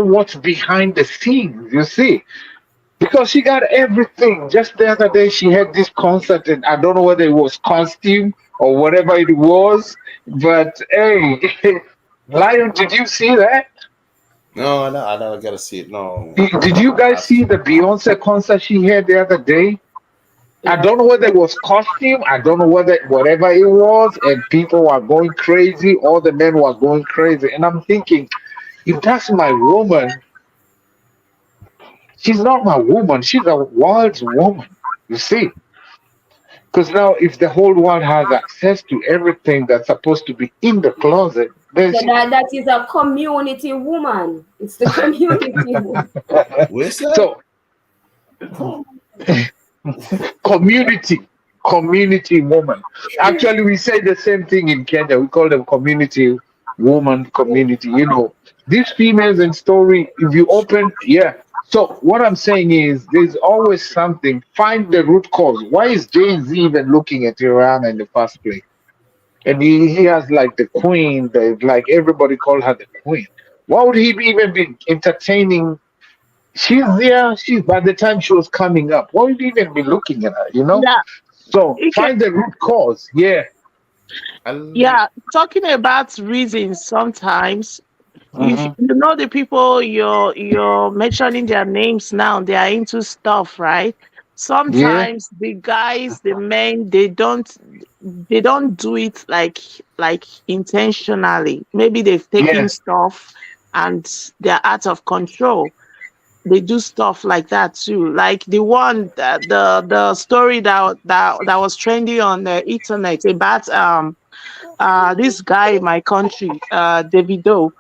what's behind the scenes, you see. Because she got everything. Just the other day she had this concert and I don't know whether it was costume or whatever it was. But hey, Lion, did you see that? No, I don't gotta see it. No. Did you guys see the Beyonce concert she had the other day? I don't know whether it was costume. I don't know whether whatever it was, and people were going crazy. All the men were going crazy, and I'm thinking, if that's my woman, she's not my woman. She's a world's woman. You see, because now if the whole world has access to everything that's supposed to be in the closet, then So she, that is a community woman. It's the community woman. Where's that? so community woman. Actually, we say the same thing in Kenya. We call them community woman, community. These females in story. If you open, yeah. So what I'm saying is, there's always something. Find the root cause. Why is Jay-Z even looking at Iran in the first place? And he has like the queen. Like everybody call her the queen. Why would he even be entertaining? She's there. She's by the time she was coming up. Why would you even be looking at her? Yeah, So it can, find the root cause. Yeah. yeah. Talking about reasons, sometimes if Mhm. you know the people you're mentioning their names now, they are into stuff, right? Yeah. Sometimes the guys, the men, they don't do it like intentionally. Maybe they've taken Yeah. stuff and they're out of control. They do stuff like that too. Like the one that the story that was trending on the internet about this guy in my country, Davido.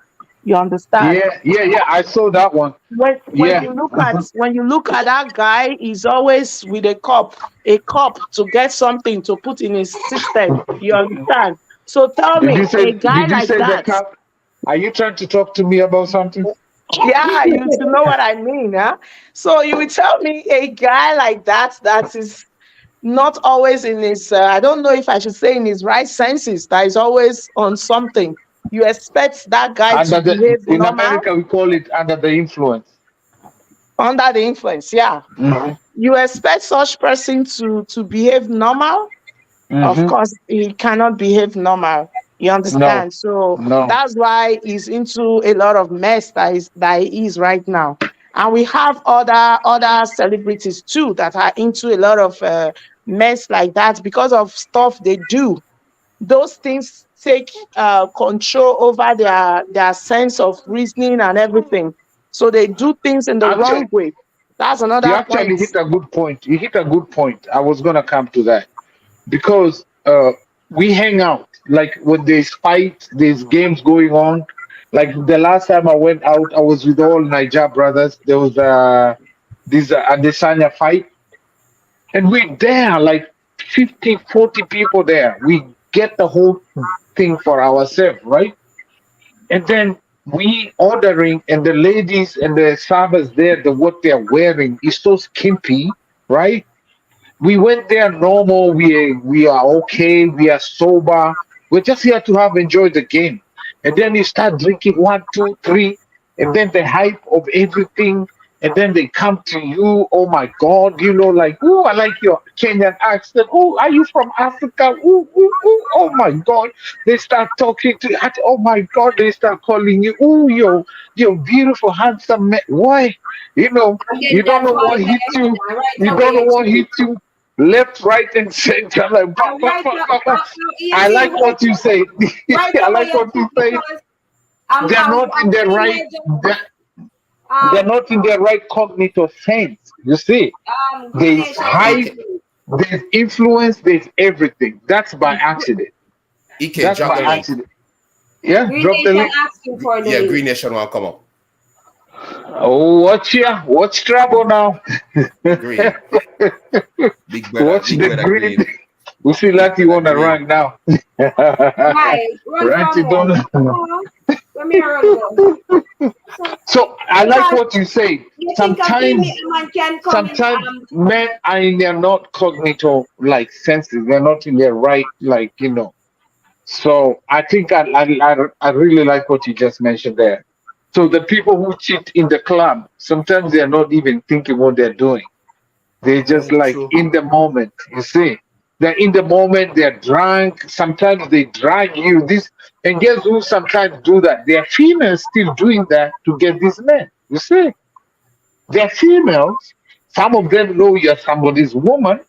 You understand? Yeah. I saw that one. When Yeah. you look at that guy, he's always with a cup to get something to put in his system. You understand? So tell Did you me, say a guy did you like say the that, cap? Are you trying to talk to me about something? yeah, you should know what I mean, huh? So you will tell me a guy like that is not always in his, I don't know if I should say in his right senses, that is always on something. You expect that guy to Under the behave in normal America we call it under the influence. under the influence, yeah. Hmm. You expect such person to behave normal. Of Hmm. course, he cannot behave normal. You No, understand? So no. that's why he's into a lot of mess that he is right now. And we have other celebrities too that are into a lot of mess like that because of stuff they do. Those things take control over their sense of reasoning and everything. So they do things in the Actually, wrong way. That's you another actually point. hit a good point. You hit a good point. I was gonna come to that because we hang out like when there's fights, there's games going on. Like the last time I went out, I was with all Niger brothers. There was this Adesanya fight, and we're there like 50, 40 people there. We get the whole thing for ourselves, right? And then we ordering, and the ladies and the servers there, the what they're wearing is so skimpy, right? We went there normal. We are okay. We are sober. We're just here to have enjoyed the game. And then you start drinking one, two, three, and then the hype of everything. And then they come to you. Oh my God! Like, oh, I like your Kenyan accent. Oh, are you from Africa? Oh my God! They start talking to you. Oh my God! They start calling you. Oh, you're beautiful, handsome man. Why? And then You don't that know call what hit them you. and right You don't know away what too. hit you left, right, and center. Like, And right now, I easy like what you say. right I away like what you say. because They're not in I'm the right. teenager. They're not in the right cognitive sense. You see, there's Ganesh, hype, there's influence, there's everything. That's by accident. EK, That's drop by the link. accident. Yeah, drop the Green link. asking for the Yeah, link. Green Nation want to come up. Oh, watch trouble now. Green. Watch Big the brother green. Green. We see Big Lati brother wanna Green. run now. Why? Run Ranty from don't. what? Let me run go. So, So I like because what you say. you think a Sometimes, female man can come in men are in their not cognitive like senses. They're not in their right, like So I think I really like what you just mentioned there. So the people who cheat in the club, sometimes they're not even thinking what they're doing. They're just like True. in the moment. You see, they're in the moment. They're drunk. Sometimes they drag you. And guess who sometimes do that? They're females still doing that to get these men. You see, they're females. Some of them know you're somebody's woman.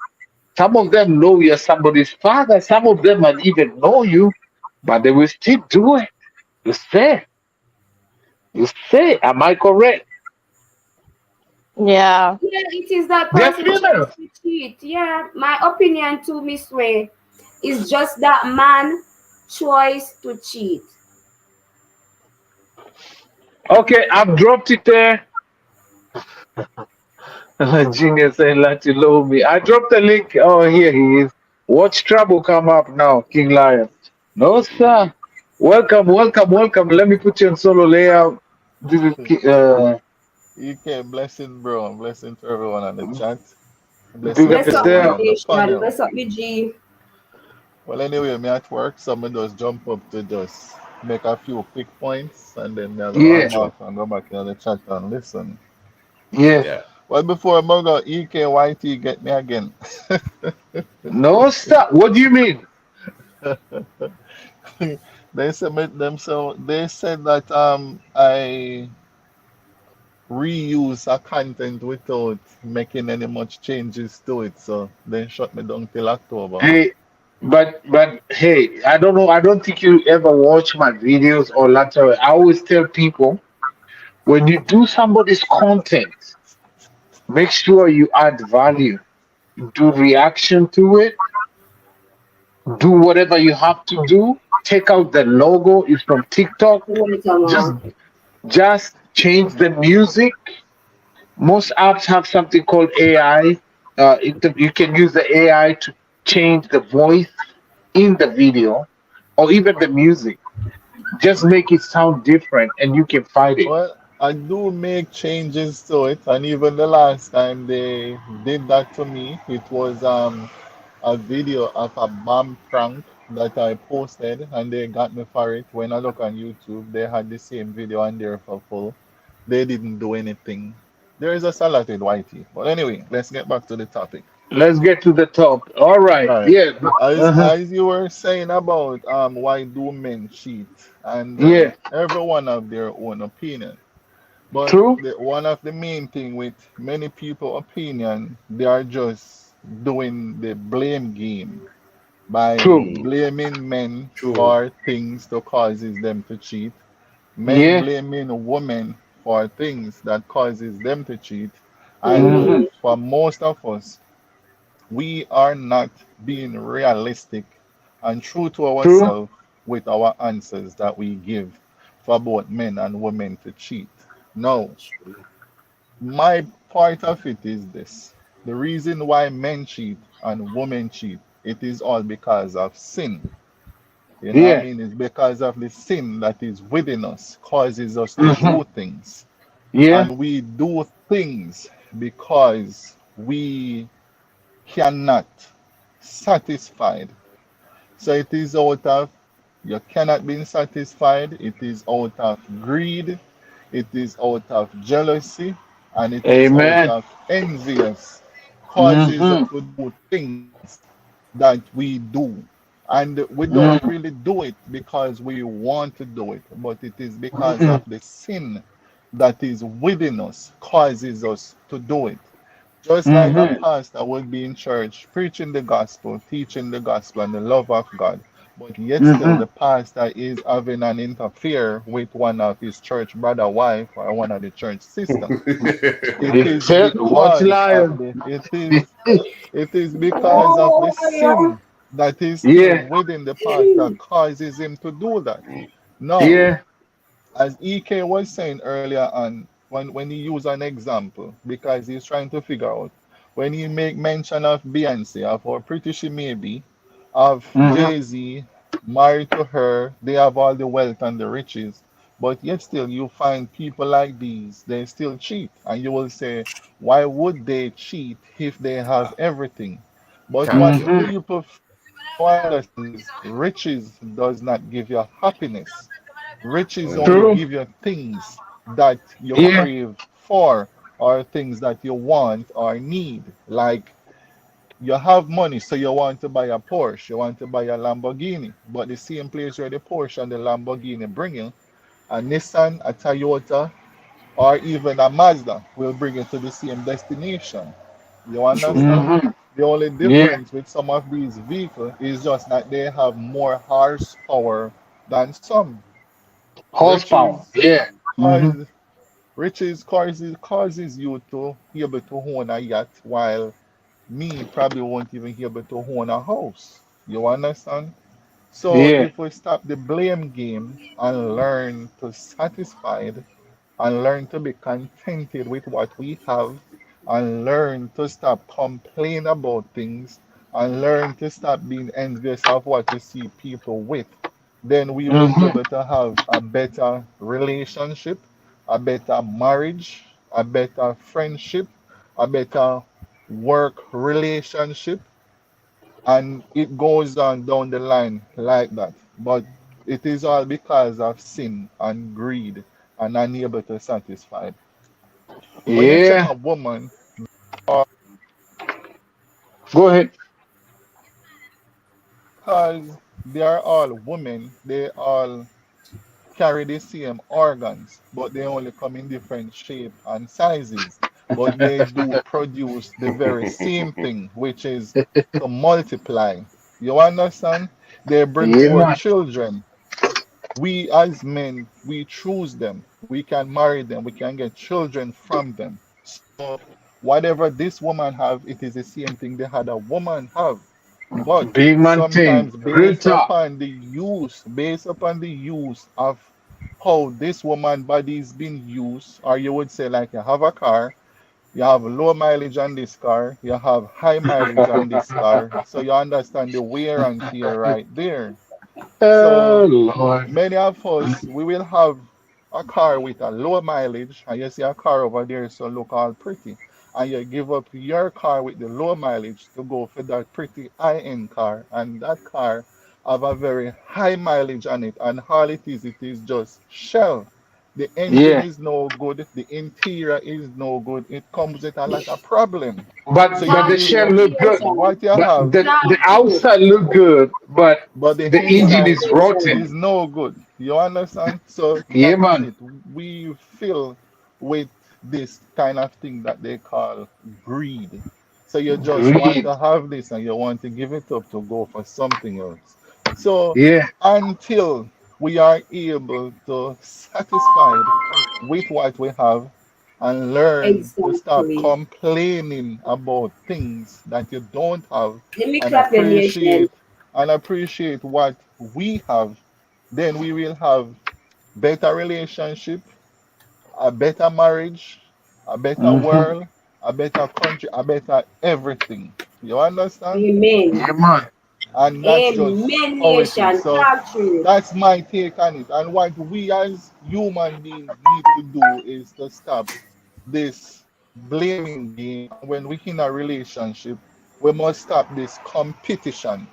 Some of them know you're somebody's father. Some of them might even know you, but they will still do it. You say, am I correct? Yeah. yeah, it is that They're person choice females. to cheat. Yeah, my opinion too, Miss Way, is just that man choice to cheat. Okay, I've dropped it there. Genius ain't like to load me. I dropped the link. Oh, here he is. Watch trouble come up now, King Lion. No, sir. Welcome, welcome, welcome. Let me put you on solo layout. This is EK, blessing, bro. Blessing to everyone on the chat. big Blessing up to Bless up, everyone my yourself. on the nation. panel. Bless up, me G. Well, anyway, me at work, someone just jump up to just make a few quick points and then I'll Ah, Yeah, come true. off and go back in the chat and listen. yes. Yeah. Well, before I go, EKYT get me again. No, sir. What do you mean? They submit them, so they said that I reuse a content without making any much changes to it, so they shut me down till October. Hey, but hey, I don't know. I don't think you ever watch my videos or later. I always tell people when you do somebody's content, make sure you add value. Do reaction to it. Do whatever you have to do. Take out the logo. It's from TikTok. Wait Just a just change the music. Most apps have something called AI. You can use the AI to change the voice in the video or even the music. Just make it sound different and you can fight it. Well, I do make changes to it, and even the last time they did that to me, it was a video of a bomb prank that I posted, and they got me for it. When I look on YouTube, they had the same video on there for full. They didn't do anything. There is a salad with Whitey. But anyway, let's get back to the topic. Let's get to the top. All right. All right. Yeah. Uh-huh. As you were saying about why do men cheat, and Yeah. everyone have their own opinion. But True. one of the main thing with many people opinion, they are just doing the blame game by True. blaming men True. for things that causes them to cheat, men Yeah. blaming women for things that causes them to cheat, and Hmm. Mm-hmm. for most of us, we are not being realistic and true to True. ourselves with our answers that we give for both men and women to cheat. Now, my part of it is this: the reason why men cheat and women cheat, it is all because of sin. You know what I Yeah. mean? It's because of the sin that is within us, causes us to Hmm. do things. Yeah. And we do things because we cannot satisfied. So it is out of you cannot be satisfied, it is out of greed, it is out of jealousy, and it is out Amen. of envious causes Hmm. us to do things that we do. And we don't Hmm. really do it because we want to do it, but it is because of the sin that is within us causes us to do it. Just like a Hmm. pastor will be in church preaching the gospel, teaching the gospel and the love of God, but yet still Hmm. the pastor is having an interfere with one of his church brother wife or one of the church sister. It is Watch because of lion. it is because of the Oh, yeah. sin that is still Yeah. within the pastor causes him to do that. Now, Yeah. as EK was saying earlier on, when he used an example, because he's trying to figure out, when he make mention of Beyonce, of how pretty she may be, of Mm-hmm. Jay-Z, married to her, they have all the wealth and the riches, but yet still you find people like these, they still cheat. And you will say, why would they cheat if they have everything? But Can't what you? Mm-hmm. people fail to understand is riches does not give you happiness. Riches Mm. only True. give you things that you Yeah. crave for or things that you want or need. Like you have money, so you want to buy a Porsche, you want to buy a Lamborghini, but the same place where the Porsche and the Lamborghini bring you, a Nissan, a Toyota, or even a Mazda will bring you to the same destination. You True. understand? Mm-hmm. The only Yeah. difference with some of these vehicles is just that they have more horsepower than some. Horsepower. Riches Yeah. Mm-hmm. cause riches causes you to be able to own a yacht, while me probably won't even be able to own a house. You understand? So Yeah. if we stop the blame game and learn to satisfy and learn to be contented with what we have and learn to stop complaining about things and learn to stop being envious of what we see people with, then we will be Mm-hmm. able to have a better relationship, a better marriage, a better friendship, a better work relationship, and it goes on down the line like that. But it is all because of sin and greed and unable to satisfy. When you check Yeah. a woman, Go ahead. because they are all women, they all carry the same organs, but they only come in different shape and sizes. But they do produce the very same thing, which is to multiply. You understand? They bring Yeah, forth man. children. We as men, we choose them. We can marry them. We can get children from them. So whatever this woman have, it is the same thing they had a woman have. But Big man thing. sometimes Real talk. based upon the use of how this woman body is being used, or you would say like you have a car, you have low mileage on this car, you have high mileage on this car, so you understand the wear and tear right there. Oh So Lord. many of us, we will have a car with a low mileage, and you see a car over there, so look all pretty. And you give up your car with the low mileage to go for that pretty high-end car, and that car have a very high mileage on it, and all it is just shell. The engine Yeah. is no good, the interior is no good, it comes with a lot of problem. So But you the give shell up look good. Transportation. what you But have, the Transport. outside look good, but but the the engine inside is Transportation. is rotten. no good. You understand? So Yeah, that is man. it. We fill with this kind of thing that they call greed. So you just want Greed. to have this and you want to give it up to go for something else. So Yeah. until we are able to satisfied with what we have and learn to stop Exactly. complaining about things that you don't have Let me and clap your nation. appreciate what we have, then we will have better relationship, a better marriage, a better Mm-hmm. world, a better country, a better everything. You understand? Amen. Yeah, man. And that's just Amen, how it is. nation. So Talk through it. that's my take on it. And what we as human beings need to do is to stop this blaming game. And when we're in a relationship, we must stop this competition.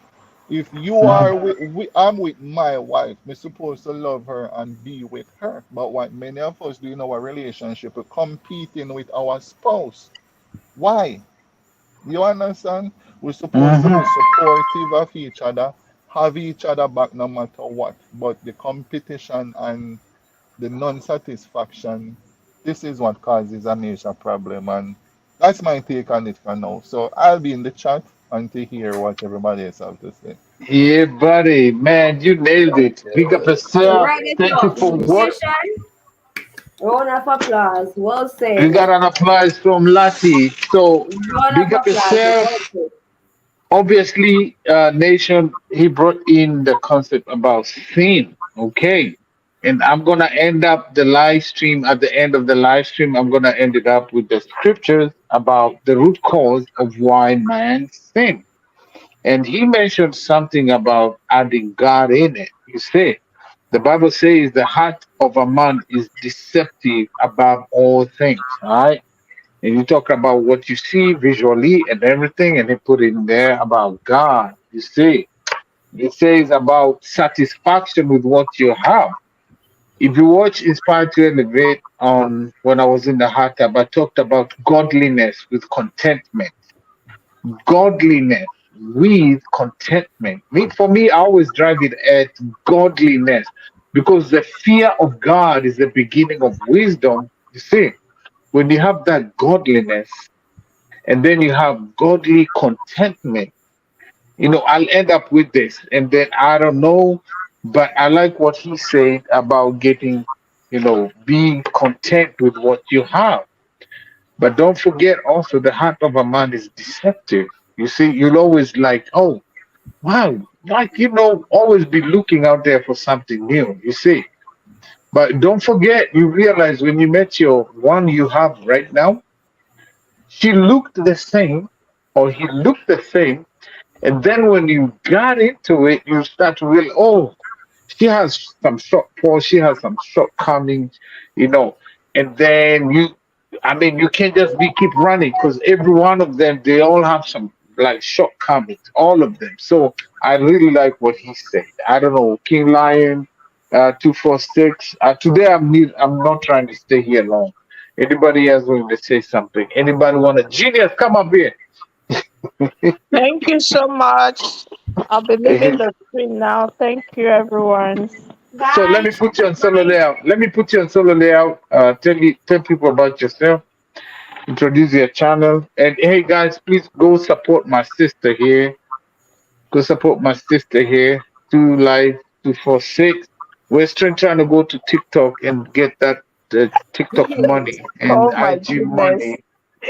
If you are Mm-hmm. I'm with my wife, we're supposed to love her and be with her. But what many of us do in our relationship, we're competing with our spouse. Why? You understand? We're supposed to Mm-hmm. be supportive of each other, have each other back no matter what. But the competition and the non-satisfaction, this is what causes a major problem. And that's my take on it for now. So I'll be in the chat and to hear what everybody else have to say. Yeah, buddy. Man, you nailed it. Big up yourself. Right it Thank you up. for what Nation, round of applause. Well we said. got an applause from Lati. So Round big of up applause. yourself. Well said. Obviously, Nation, he brought in the concept about sin. Okay. And I'm gonna end up the live stream at the end of the live stream. I'm gonna end it up with the scriptures about the root cause of why man sin. And he mentioned something about adding God in it. You see, the Bible says the heart of a man is deceptive above all things. All right. And you talk about what you see visually and everything, and they put in there about God. You see, it says about satisfaction with what you have. If you watch Inspired to Elevate on when I was in the hot tub, I talked about godliness with contentment. Godliness with contentment. For me, I always drive it at godliness because the fear of God is the beginning of wisdom. You see, when you have that godliness and then you have godly contentment, I'll end up with this. And then I don't know, but I like what he said about getting, being content with what you have. But don't forget also the heart of a man is deceptive. You see, you'll always like, oh, wow, like, always be looking out there for something new, you see. But don't forget, you realize when you met your one you have right now, she looked the same or he looked the same. And then when you got into it, you start to realize, oh, she has some shortfalls, she has some shortcomings, and then you can't just keep running because every one of them, they all have some like shortcomings, all of them. So I really like what he said. I don't know, King Lion, 246. Today I'm not trying to stay here long. Anybody else want to say something? Anybody want to genius? Come up here. Thank you so much. I'll be leaving the screen now. Thank you, everyone. So let me put you on solo layout. Tell people about yourself. Introduce your channel. And hey guys, please go support my sister here. Go support my sister here. 2Live246. We're still trying to go to TikTok and get that TikTok money and Oh my IG goodness. money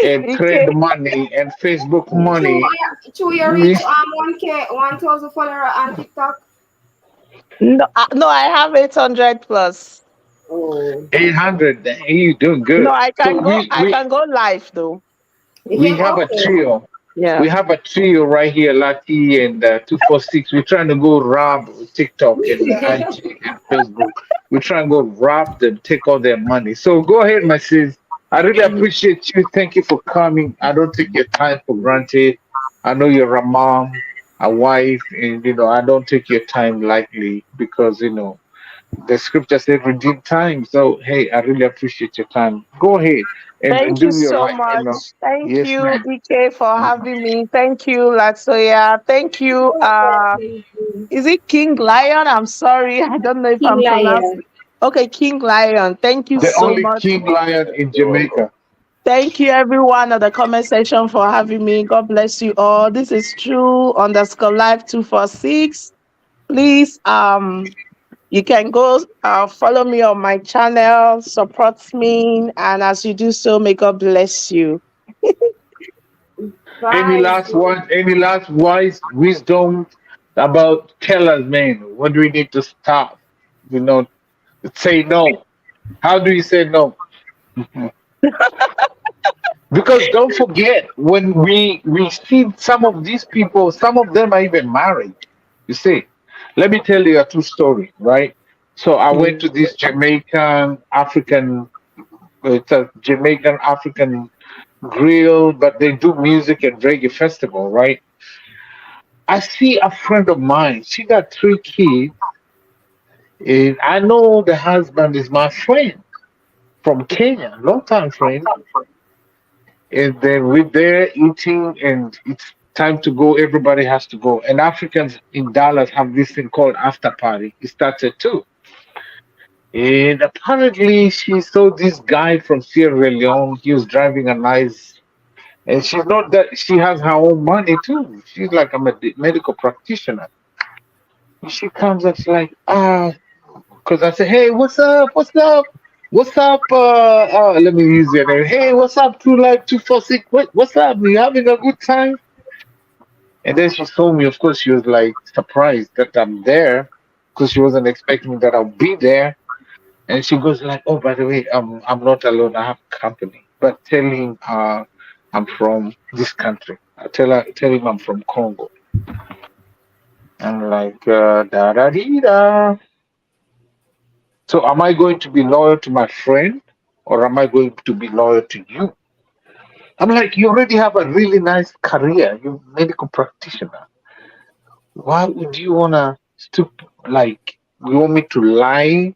and trade money and Facebook money. True, you reach 1,000 followers on TikTok. No, I have 800 plus. 800. Hey, you doing good. No, I can So go. I can go live though. we have a trio. Yeah. We have a trio right here, Lati and 246. We're trying to go rob TikTok and IG and Facebook. We're trying to go rob them, take all their money. So go ahead, my sis. I really appreciate you. Thank you for coming. I don't take your time for granted. I know you're a mom, a wife, and I don't take your time lightly because the scripture said redeem time. So hey, I really appreciate your time. Go ahead and Thank do you your so right. much. Thank Yes, you, ma'am. Ike, for having me. Thank you, Latoya. Thank you. Is it King Lion? I'm sorry. I don't know if King I'm pronouncing. Lion. Okay, King Lion. Thank you The so only much. King Lion in Jamaica. Thank you, everyone at the comment section for having me. God bless you all. This is True_Life246. Please, you can go follow me on my channel, support me, and as you do so, may God bless you. Any last words? Any last wise wisdom about tell us, man? What do we need to stop? Say no. How do you say no? Because don't forget, when we see some of these people, some of them are even married. You see, let me tell you a true story, right? So I went to this it's a Jamaican African grill, but they do music and reggae festival, right? I see a friend of mine. She got 3 kids, and I know the husband is my friend from Kenya, long time friend. And then we're there eating, and it's time to go. Everybody has to go. And Africans in Dallas have this thing called after party. It starts at 2. And apparently, she saw this guy from Sierra Leone. He was driving a nice, and she's not that she has her own money too. She's like a medical practitioner. And she comes and she's like, because I say, hey, what's up? What's up? What's up? Let me use your name. Hey, what's up? 2Live246. What's up? You having a good time? And then she told me, of course, she was like surprised that I'm there because she wasn't expecting that I'll be there. And she goes like, "Oh, by the way, I'm not alone. I have company. But tell him I'm from this country. Tell him I'm from Congo." I'm like, da da dee da. So am I going to be loyal to my friend, or am I going to be loyal to you? I'm like, you already have a really nice career. You're a medical practitioner. Why would you wanna like you want me to lie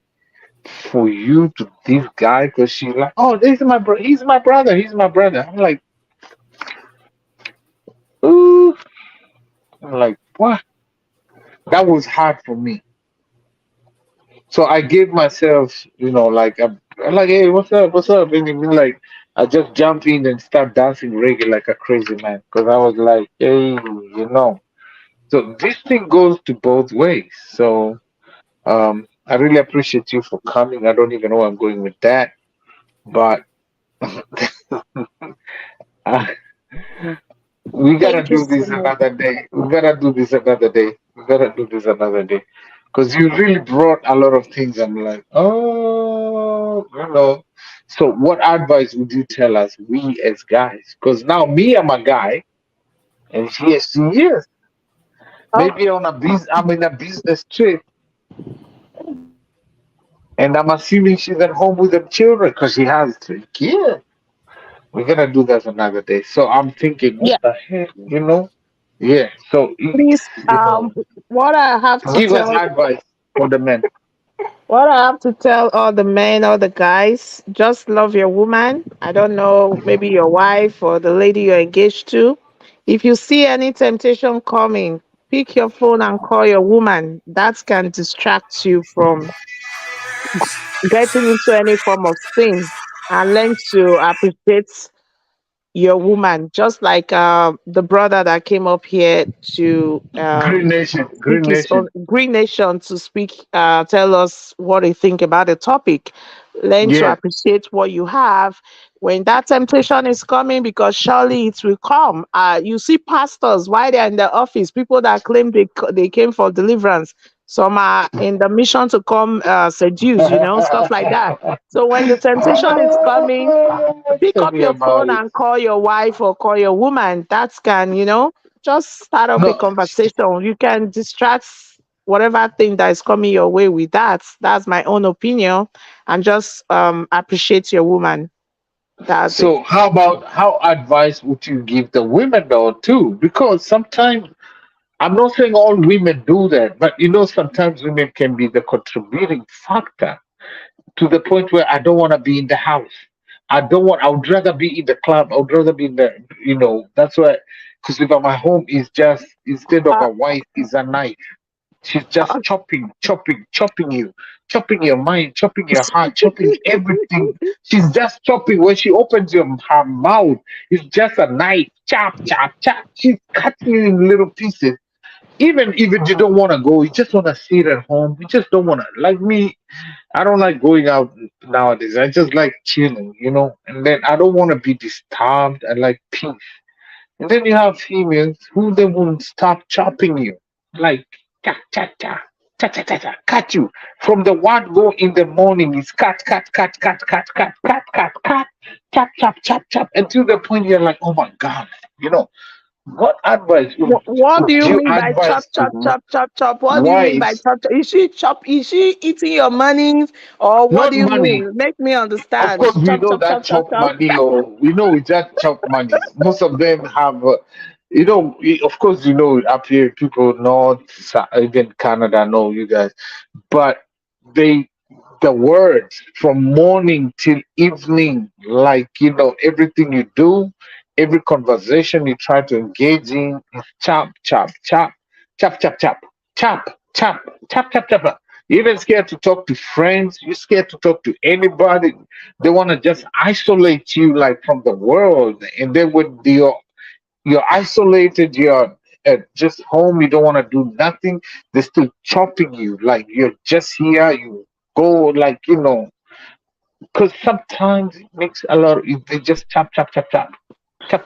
for you to this guy? Because she's like, oh, this is my he's my brother. He's my brother. I'm like, ooh. I'm like, what? That was hard for me. So I gave myself, like I'm like, hey, what's up? What's up? And then, like I just jump in and start dancing reggae like a crazy man. Because I was like, hey, So this thing goes to both ways. So I really appreciate you for coming. I don't even know where I'm going with that. But uh, we gotta Thank you do so this much. another day. We gotta do this another day. We gotta do this another day. Because you really brought a lot of things. I'm like, oh. So what advice would you tell us, we as guys? Because now me, I'm a guy, and she is. Maybe I'm in a business trip, and I'm assuming she's at home with the children because she has 3 kids. We're gonna do that another day. So I'm thinking, what Yeah, the heck, Yeah. So please. What I have to give us tell advice for the men. What I have to tell all the men, all the guys, just love your woman. I don't know, maybe your wife or the lady you're engaged to. If you see any temptation coming, pick your phone and call your woman. That can distract you from getting into any form of sin, and learn to appreciate your woman, just like the brother that came up here to Green Nation, speak Green his own Nation. Green Nation to speak, tell us what he think about the topic. Learn to Yeah. appreciate what you have when that temptation is coming, because surely it will come. You see pastors while they're in the office, people that claim they came for deliverance. Some are in the mission to come seduce, stuff like that. So when the temptation is coming, pick Tell up me your about phone it. and call your wife or call your woman. That can, just start up a No, conversation. You can distract whatever thing that is coming your way with that. That's my own opinion. And just appreciate your woman. That's it. so how advice would you give the women though too? Because sometimes I'm not saying all women do that, but sometimes women can be the contributing factor to the point where I don't want to be in the house. I would rather be in the club. I would rather be in that's why, because if I'm at home, it's just, instead of Uh, a wife, is a knife. She's just uh, chopping you, chopping your mind, chopping your heart, chopping everything. She's just chopping. When she opens her mouth, it's just a knife. Chop, chop, chop. She's cutting you in little pieces. Even if you don't want to go, you just want to sit at home. You just don't want to. Like me, I don't like going out nowadays. I just like chilling. And then I don't want to be disturbed. I like peace. And then you have females who they won't stop chopping you. Like, cha, cha, cha, cha, cha, cha, cha, cut you. From the word go in the morning, it's cut, cut, cut, cut, cut, cut, cut, cut, cut, chop, chop, chop, chop, until the point you're like, oh my God, what advice what do would you you mean by chop, advise chop, to chop, chop, chop? What do you mean by wives? chop, chop? Is she eating your money, or what Not do you money. mean? Make me Of understand. course, we Chop, know chop, that chop, chop, chop chop. money, or we know it's that chop money. Most of them have, of course, up here, people, North, even Canada, know you guys, but they, the words from morning till evening, like, everything you do, every conversation you try to engage in is chop, chop, chop, chop, chop, chop, chop, chop, chop, chop, chop. You're even scared to talk to friends. You're scared to talk to anybody. They want to just isolate you, like, from the world. And then when you're isolated, you're just home, you don't want to do nothing, they're still chopping you. Like, you're just here, you go, like, because sometimes it makes a lot they just chop, chop, chop, chop, chop, chop,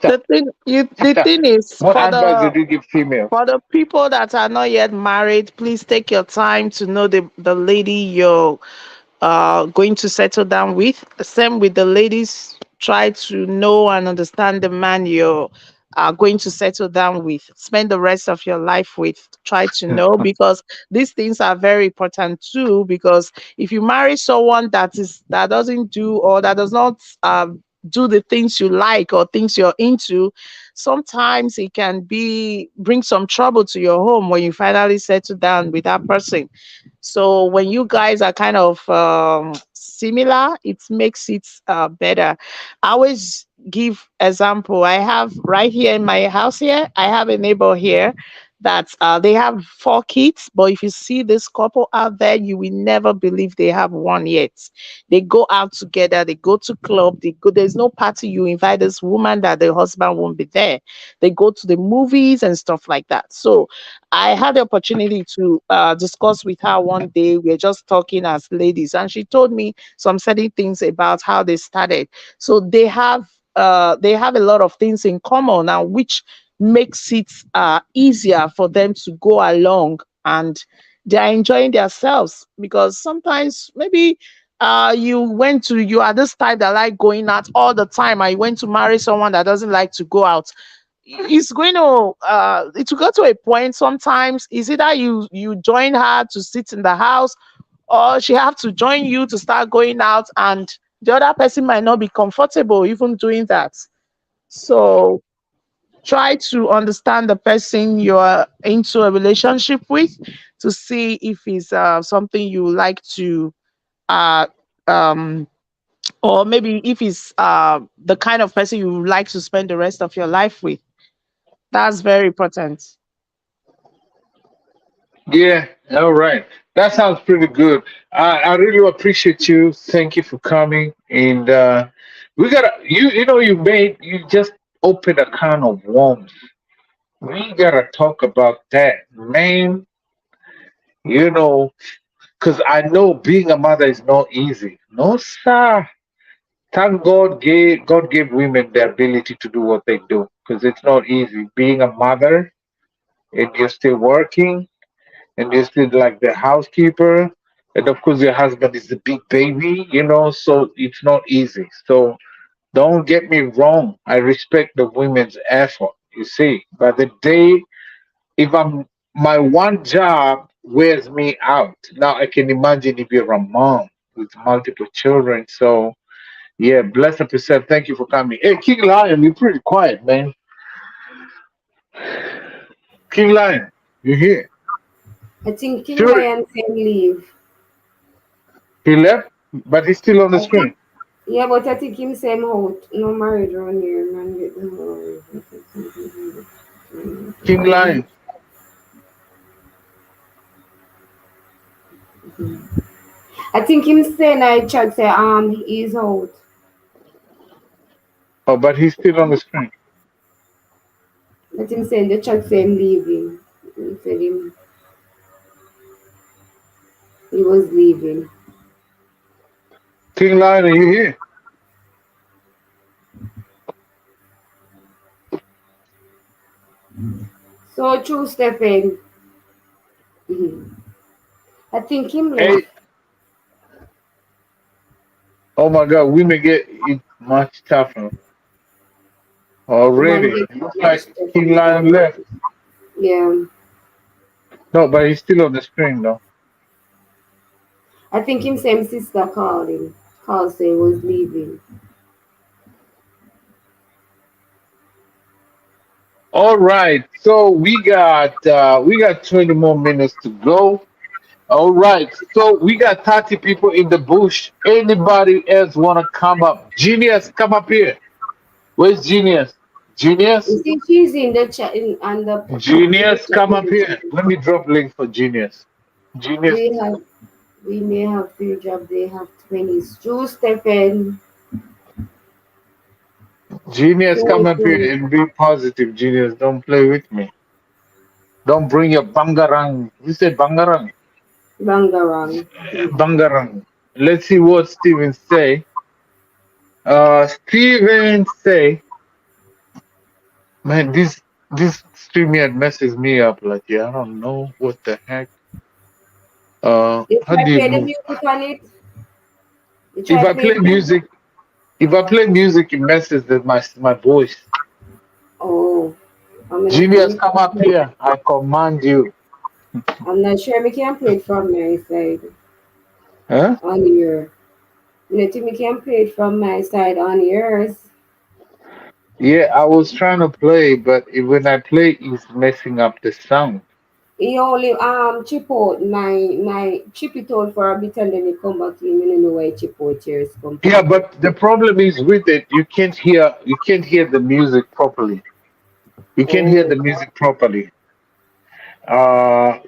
chop, The chop. thing is, What advice did you give females? for the people that are not yet married, please take your time to know the lady going to settle down with. Same with the ladies. Try to know and understand the man you're going to settle down with. Spend the rest of your life with. Try to know, because these things are very important too. Because if you marry someone that doesn't do, or that does not do the things you like or things you're into, sometimes it can bring some trouble to your home when you finally settle down with that person. So when you guys are kind of similar, it makes it better. I always give example. I have right here in my house here, I have a neighbor here that they have 4 kids, but if you see this couple out there, you will never believe they have one yet. They go out together, they go to club, they go, there's no party you invite this woman that the husband won't be there. They go to the movies and stuff like that. So I had the opportunity to discuss with her one day. We were just talking as ladies, and she told me some certain things about how they started. So they have a lot of things in common now, which makes it easier for them to go along, and they're enjoying themselves. Because sometimes maybe you are this type that like going out all the time, and you went to marry someone that doesn't like to go out. It's going to it will go to a point. Sometimes is either you join her to sit in the house, or she have to join you to start going out, and the other person might not be comfortable even doing that. So try to understand the person you're into a relationship with, to see if it's something you like to uh um or maybe if it's the kind of person you would like to spend the rest of your life with. That's very important. Yeah, all right. That sounds pretty good. I really appreciate you. Thank you for coming. And we gotta you just opened a can of worms. We gotta talk about that, man. You know, because I know being a mother is not easy. No, sir. Thank God gave women the ability to do what they do, because it's not easy being a mother and you're still working and you're still like the housekeeper, and of course your husband is the big baby, so it's not easy. So don't get me wrong, I respect the women's effort, you see, but the day if I'm my one job wears me out. Now I can imagine if you're a mom with multiple children. So yeah, bless up yourself. Thank you for coming. Hey, King Lion, you're pretty quiet, man. King Lion, you're here. I think King Sure, Lion can leave. he left, but he's still on the I think, screen. yeah, but I think him same out. No married around here, man. Get them King Lion. I think him saying I chat say he's out. Oh, but he's still on the screen. But him saying the chat say him leaving. He said he was leaving. King Lion, are you here? So true, Stephen. I think him Hey, left. oh my God, women get it much tougher Man already. get Looks much like King Lion left. Yeah. No, but he's still on the screen though. I think him same sister called him. Called say he was leaving. All right, so we got 20 more minutes to go. All right, so we got 30 people in the bush. Anybody else wanna come up? Genius, come up here. Where's Genius? Genius? You see she's in the chat on the Genius, chat come up room. here. Let me drop link for Genius. Genius, We may have few jobs, they have 20s. True, Stephen. Genius, So come up true. here and be positive. Genius, don't play with me. Don't bring your bangarang. You said bangarang. Bangarang. Bangarang. Let's see what Steven say. Steven say, man, this StreamYard messes me up. Like, yeah, I don't know what the heck. You How try do you play the move? music on it? You If try I play play music, it messes with my voice. Oh, I'm gonna Genius, play. come up here. I command you. I'm not sure we can play it from my side Huh? on your. You think we can play it from my side on yours? Yeah, I was trying to play, but when I play, it's messing up the sound. He only chip out my chip it out for a bit and then he come back in. I don't know why chip out here is Yeah, completely. but the problem is with it, you can't hear the music properly. You can't hear Oh, the music properly.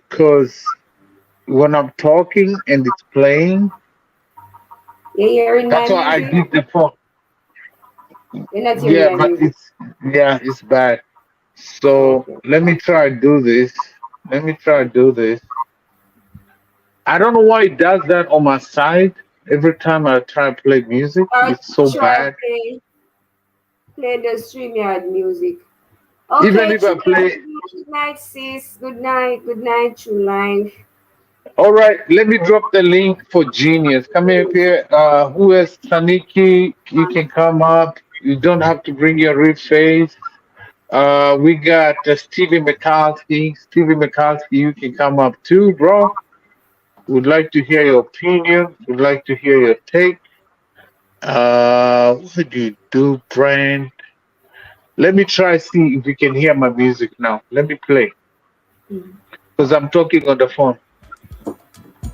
Cause when I'm talking and it's playing, you're hearing my that's why I music? did the phone. You're not hearing Yeah, my but music. it's bad. So Okay. let me try to do this. Let me try to do this. I don't know why it does that on my side. Every time I try to play music, Or it's so try bad. play the StreamYard music. Even Okay, if I True play, Life. Good night, sis. Good night, True Life. all right, let me drop the link for Genius. Come up here. Who is Taniki? You can come up. You don't have to bring your real face. We got Stevie McCarthy. Stevie McCarthy, you can come up too, bro. Would like to hear your opinion. Would like to hear your take. What do you do, Brand? Let me try see if you can hear my music now. Let me play because I'm talking on the phone.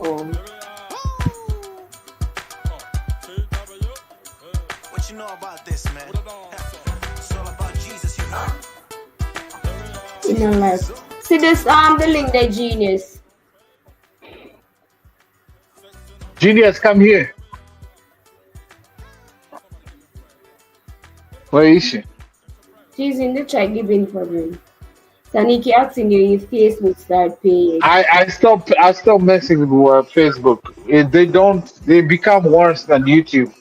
Oh, What you know about this, man? It's all about Jesus, you know. in my life. See this the link there, Genius. Genius, come here. Where is she? She's in the chat giving for me. Saniki asking you if Facebook start paying. I stopped messing with Facebook. They become worse than YouTube.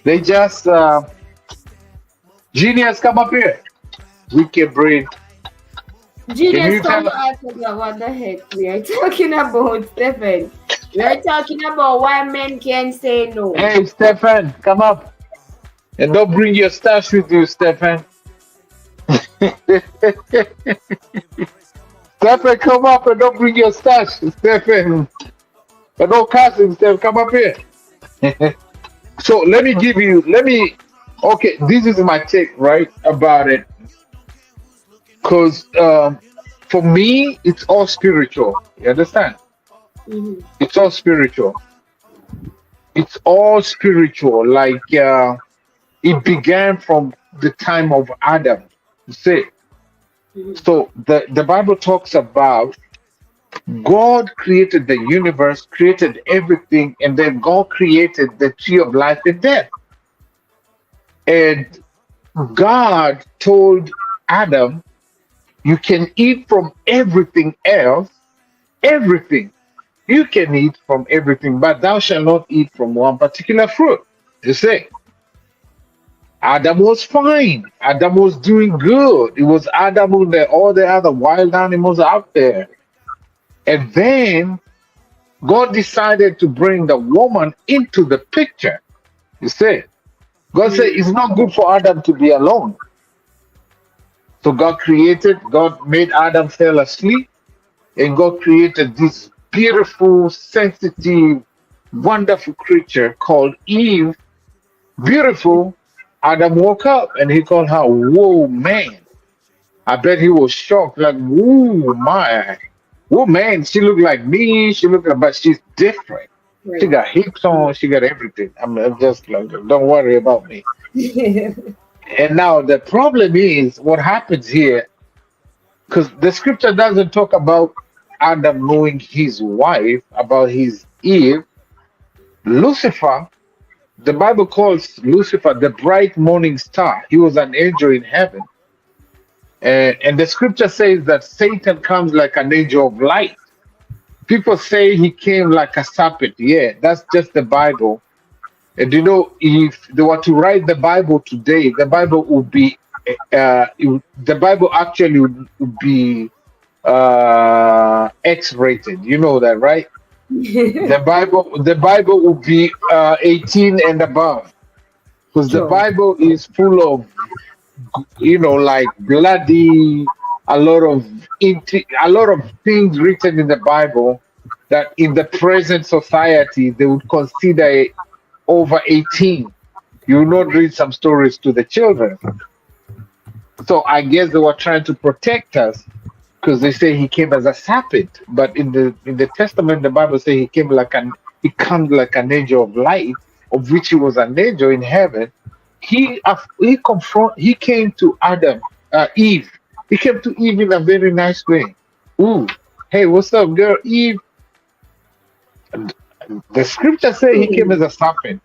They just Genius, come up here. Wicked brain. Can Genius you come tell? to ask about what the heck we are talking about, Stephen. We are talking about why men can say no. Hey, Stefan, come up. And don't bring your stash with you, Stefan. Stefan, come up and don't bring your stash, Stefan. And don't cast him, Stefan. Come up here. So okay, this is my take, right, about it. Because for me, it's all spiritual. You understand? Mhm. It's all spiritual. It's all spiritual. Like it began from the time of Adam. You see? So the Bible talks about God created the universe, created everything, and then God created the tree of life and death. And God told Adam, you can eat from everything else, everything. You can eat from everything, but thou shalt not eat from one particular fruit. You see? Adam was fine. Adam was doing good. It was Adam and all the other wild animals out there. And then God decided to bring the woman into the picture. You see? God said it's not good for Adam to be alone. So God made Adam fell asleep, and God created this beautiful, sensitive, wonderful creature called Eve. Beautiful. Adam woke up and he called her, whoa, man. I bet he was shocked, like, whoa, my. Whoa, man, she looked like me. But she's different. She Right. got hips on, she got everything. I'm just like, don't worry about me. And now the problem is what happens here, because the scripture doesn't talk about Adam knowing his wife, about his Eve. Lucifer, the Bible calls Lucifer the bright morning star. He was an angel in heaven. And the scripture says that Satan comes like an angel of light. People say he came like a serpent. Yeah, that's just the Bible. And you know, if they were to write the Bible today, the Bible would be, the Bible actually would be X-rated. You know that, right? The Bible will be 18 and above, because the True. Bible is full of, like bloody, a lot of things written in the Bible that in the present society they would consider over 18. You will not read some stories to the children. So I guess they were trying to protect us, because they say he came as a serpent, but in the Testament, the Bible says he comes like an angel of light, of which he was an angel in heaven. He came to Eve. He came to Eve in a very nice way. Ooh, hey, what's up, girl, Eve? The scripture says he came as a serpent,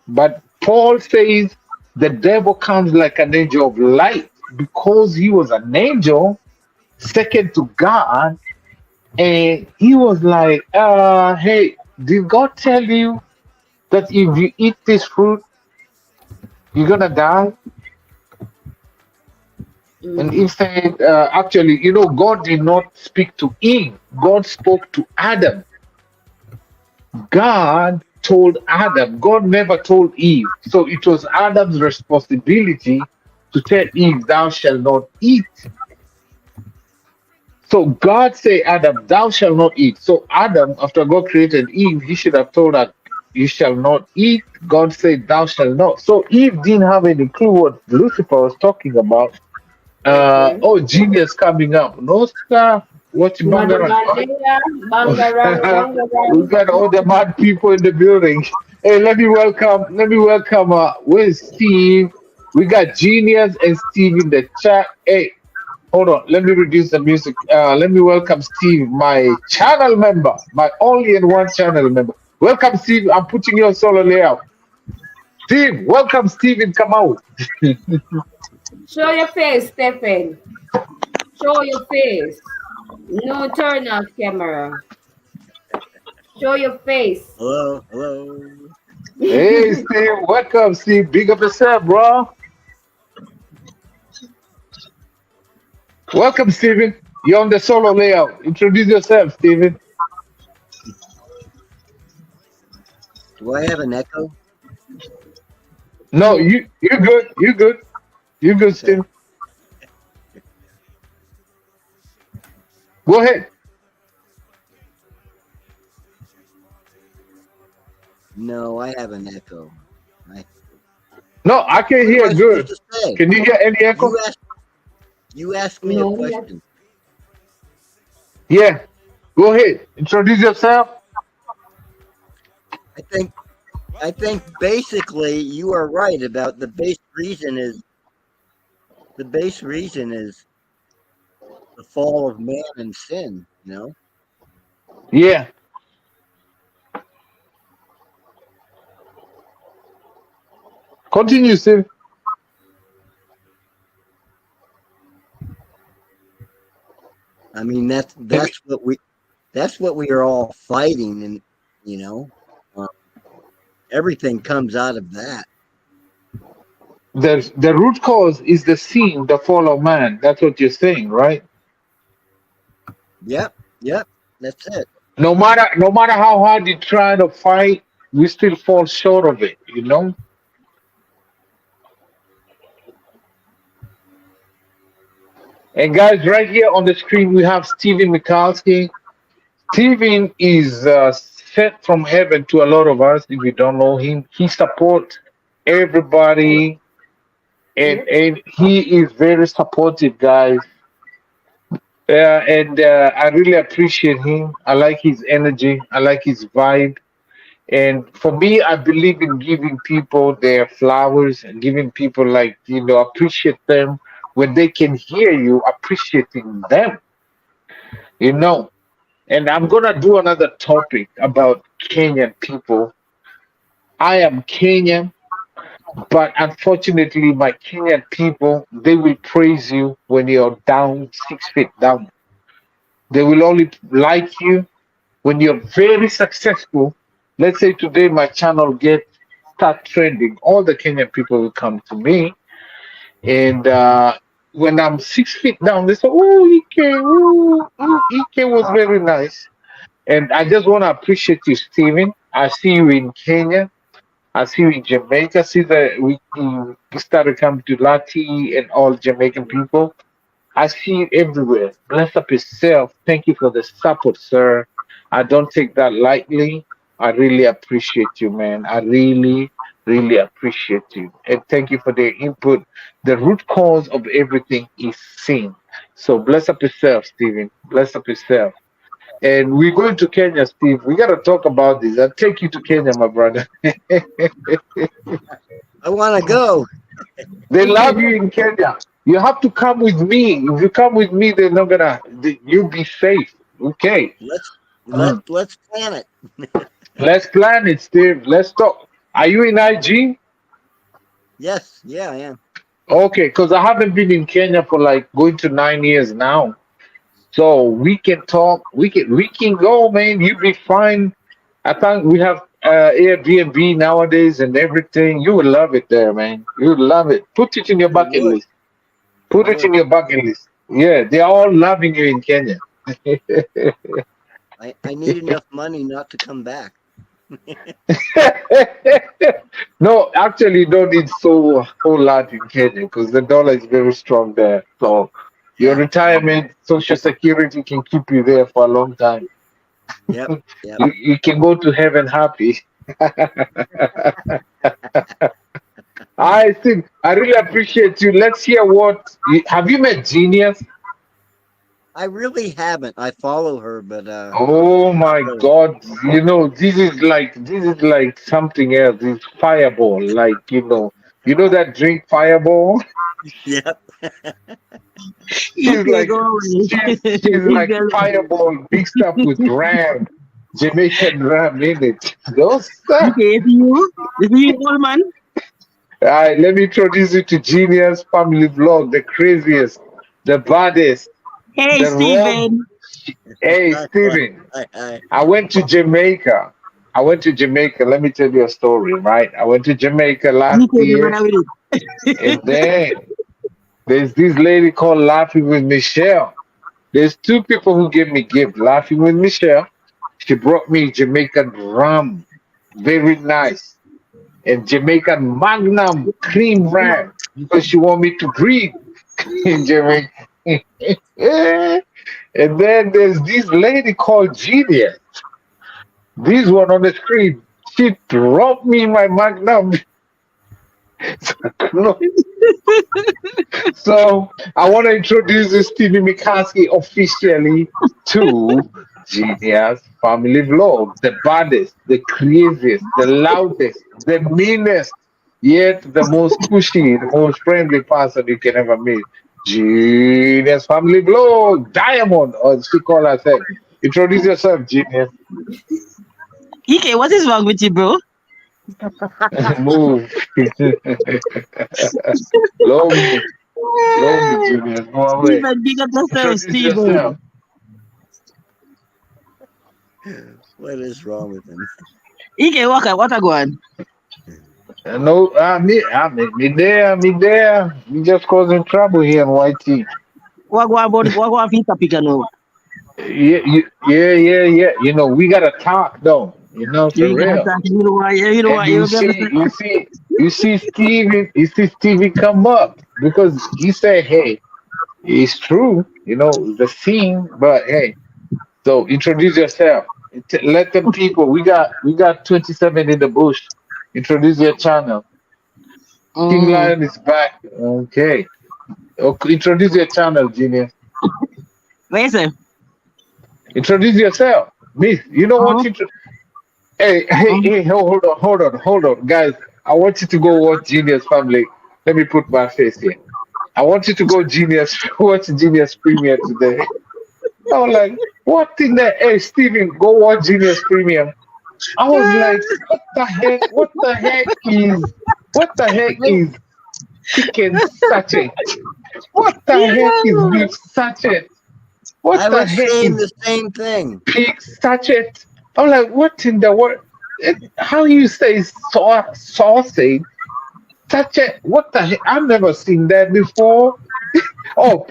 but Paul says the devil comes like an angel of light, because he was an angel second to God, and he was like, hey, did God tell you that if you eat this fruit, you're gonna die? And he said, actually, God did not speak to Eve. God spoke to Adam. God told Adam. God never told Eve. So it was Adam's responsibility to tell Eve, thou shalt not eat. So God said, Adam, thou shalt not eat. So Adam, after God created Eve, he should have told her, you shall not eat. God said, thou shalt not. So Eve didn't have any clue what Lucifer was talking about. Genius coming up. No, sir. What's Bangaran? We got all the mad people in the building. Hey, let me welcome. Where's Steve? We got Genius and Steve in the chat. Hey, hold on. Let me reduce the music. Let me welcome Steve, my channel member, my only and one channel member. Welcome, Steve. I'm putting you on solo layout. Steve, welcome, Steven. Come out. Show your face, Stephen. Show your face. No turn off camera. Show your face. Hello. Hey, Steve. Welcome, Steve. Big up yourself, bro. Welcome, Steven. You're on the solo layout. Introduce yourself, Steven. Do I have an echo? No, you're good. You're good. You're good, Steve. Go ahead. No, I have an echo. No, I can What am hear I good. supposed to say? Can you hear any echo? You asked me a No, question. Yeah. Go ahead. Introduce yourself. I think basically you are right about the base reason is the fall of man and sin, Yeah. Continue, Steve. I mean that's what we are all fighting, and everything comes out of that. The root cause is the sin, the fall of man. That's what you're saying, right? Yep, that's it. No matter how hard you try to fight, we still fall short of it, And guys, right here on the screen, we have Steven Mikalski. Steven is sent from heaven to a lot of us. If you don't know him, he supports everybody, and he is very supportive, guys. And I really appreciate him. I like his energy. I like his vibe. And for me, I believe in giving people their flowers and giving people, appreciate them when they can hear you appreciating them, And I'm going to do another topic about Kenyan people. I am Kenyan, but unfortunately, my Kenyan people, they will praise you when you're down 6 feet down. They will only like you when you're very successful. Let's say today my channel start trending. All the Kenyan people will come to me, and when I'm 6 feet down, they say, "Oh, Ike, Ike was very nice." And I just want to appreciate you, Stephen. I see you in Kenya. I see you in Jamaica. See that we started coming to Lati and all Jamaican people. I see you everywhere. Bless up yourself. Thank you for the support, sir. I don't take that lightly. I really appreciate you, man. I really, really appreciate you. And thank you for the input. The root cause of everything is sin. So bless up yourself, Stephen. Bless up yourself. And we're going to Kenya, Steve. We got to talk about this. I'll take you to Kenya, my brother. I want to go. They love you in Kenya. You have to come with me. If you come with me, they're not gonna. You'll be safe. Okay. Let's plan it. Let's plan it, Steve. Let's talk. Are you in IG? Yes, yeah, I am. Okay, because I haven't been in Kenya for like going to 9 years now. So we can talk. We can go, man. You'll be fine. I think we have Airbnb nowadays and everything. You will love it there, man. You will love it. Put it in your bucket list. Put it in your bucket list. Yeah, they're all loving you in Kenya. I need enough money not to come back. No, actually, you don't need so whole lot in Kenya because the dollar is very strong there. So your retirement, social security can keep you there for a long time. Yep. You can go to heaven happy. I think I really appreciate you. Let's hear what have you met Genius? I really haven't. I follow her, but Oh my God! You know this is like something else. It's Fireball, like you know that drink Fireball. Yep. She's like Fireball mixed up with Ram, Jamaican Ram in it. Those stuff. If you old man. All right, let me introduce you to Genius Family Vlog, the craziest, the baddest. Hey, the Stephen. Hey, Stephen. Hi. I went to Jamaica. Let me tell you a story, right? I went to Jamaica last year. And then there's this lady called Laughing with Michelle. There's two people who gave me gift. Laughing with Michelle. She brought me Jamaican rum. Very nice. And Jamaican Magnum cream ram because she want me to breathe in Jamaica. And then there's this lady called Genius. This one on the screen. She dropped me my Magnum. So I want to introduce Stevie Mikaski officially to Genius Family Vlog, the baddest, the craziest, the loudest, the meanest, yet the most pushy, the most friendly person you can ever meet. Genius Family Vlog, Diamond, or she call herself. Introduce yourself, Genius. EK, what is wrong with you, bro? Move. Low me, Genius. Go away. Stephen, big up yourself, Introduce Stephen. yourself. What is wrong with him? EK, what a go on? No, me there. We just causing trouble here in YT. What go on for topic now? Yeah. You know, we gotta talk though. You know, for real. You know what? You see Stevie come up because he said, hey, it's true, you know, the scene, but hey, so introduce yourself. Let them people, we got 27 in the bush. Introduce your channel. King Lion is back. Okay. Introduce your channel, Genius. Listen. Introduce yourself. Miss, you know what you Hey, hold on, guys. I want you to go watch Genius Family. Let me put my face here. I want you to go watch Genius Premiere today. I was like, what in the hey Steven, go watch Genius Premium. I was like, what the heck is chicken sachet? What the heck is beef sachet? What I the was heck saying is the same thing. pig sachet? I'm like, what in the world? How you say sausage? Sachet? What the heck? I've never seen that before. Oh,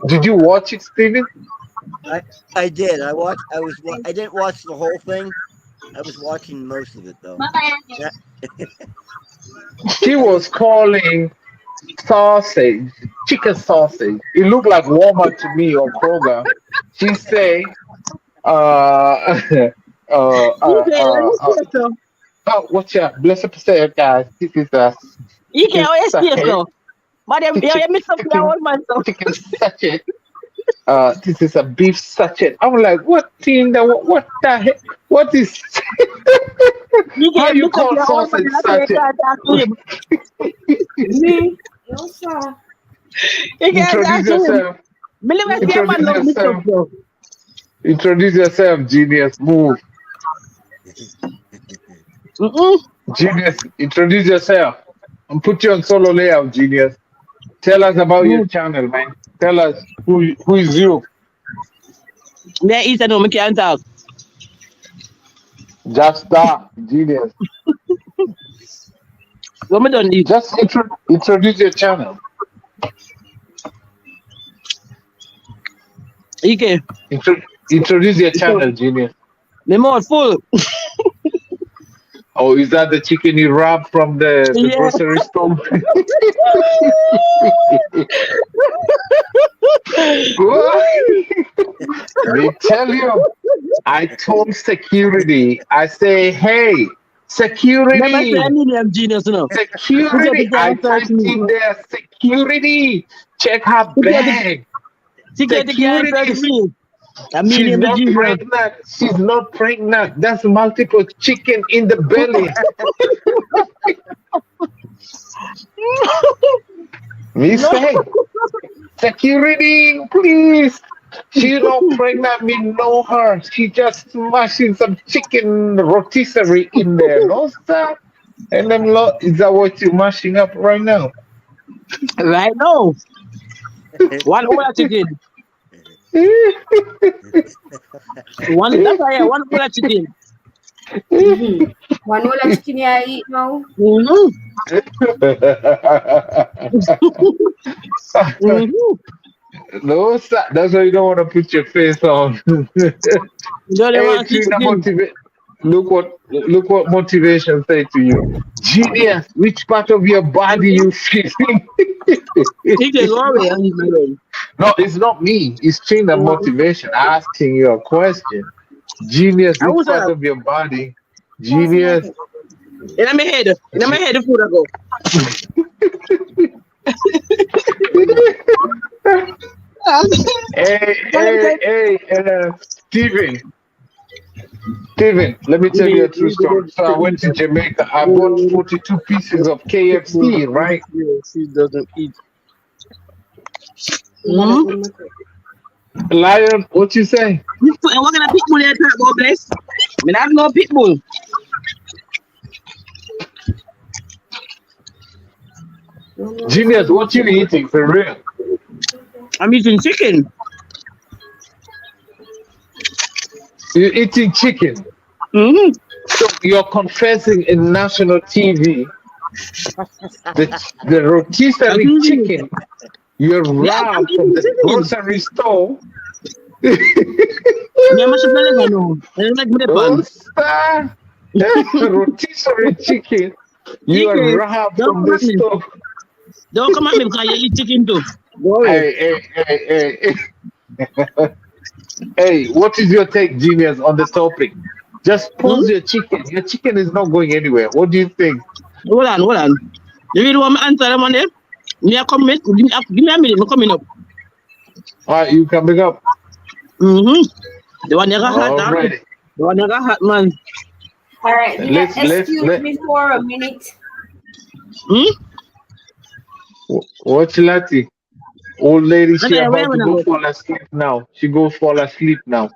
did you watch it, Steven? I did. I didn't watch the whole thing. I was watching most of it though. Yeah. She was calling sausage, chicken sausage. It looked like Walmart to me or Kroger. She say, what's your blessed say, guys? This is a Ike, chicken how you stay sachet. so? Madam, you mix up your old man so. Chicken sachet. This is a beef sachet. I'm like, what the heck? What is how you call sausage sachet? Me? No, sir. Introduce yourself. Introduce yourself, genius. Move. Genius, introduce yourself. And put you on solo layout, genius. Tell us about your channel, man. Tell us who is you. Me eat and no, can't talk. Just that, genius. What me done eat? Just introduce your channel. Ike. Introduce your channel, genius. My mouth full. Oh, is that the chicken you robbed from the Yeah. grocery store? They tell you, I told security, I say, hey, security. Never say any name, genius, no. Security. I typed in there, security. Check her bag. Security. She's not pregnant. She's not pregnant. That's multiple chicken in the belly. Me say, security, please. She's not pregnant. We know her. She just smashing some chicken rotisserie in there. No, sir. And then, is that what you're mashing up right now? Right now. One whole chicken. One whole chicken. One whole chicken you eat now. No, sir. That's why you don't want to put your face on. Hey, Trina, look what motivation say to you. Genius, which part of your body you feeling? No, it's not me. It's Trina motivation asking you a question. Genius, which part of your body? Genius. In my head, the food I go. Hey, Steven, let me tell you a true story. So I went to Jamaica. I bought 42 pieces of KFC, right? She doesn't eat. Lion, what you say? What kind of pitbull you talk about, bless? I have no pitbull. Genius, what you eating for real? I'm eating chicken. You're eating chicken? So you're confessing in national TV the rotisserie chicken you robbed from the grocery store. Rotisserie chicken you are robbed from the store. Don't come at me because you eat chicken too. Hey. Hey, what is your take, Genius, on the topic? Just pause your chicken. Your chicken is not going anywhere. What do you think? Hold on. You really want me to answer them on there? Me a comment. Give me a minute. I'm coming up. All right, you coming up? The one you got hot, Alrighty. The one you got hot, man. All right, excuse me for a minute. What's Lati? Old lady, she about to go fall asleep now. She go fall asleep now.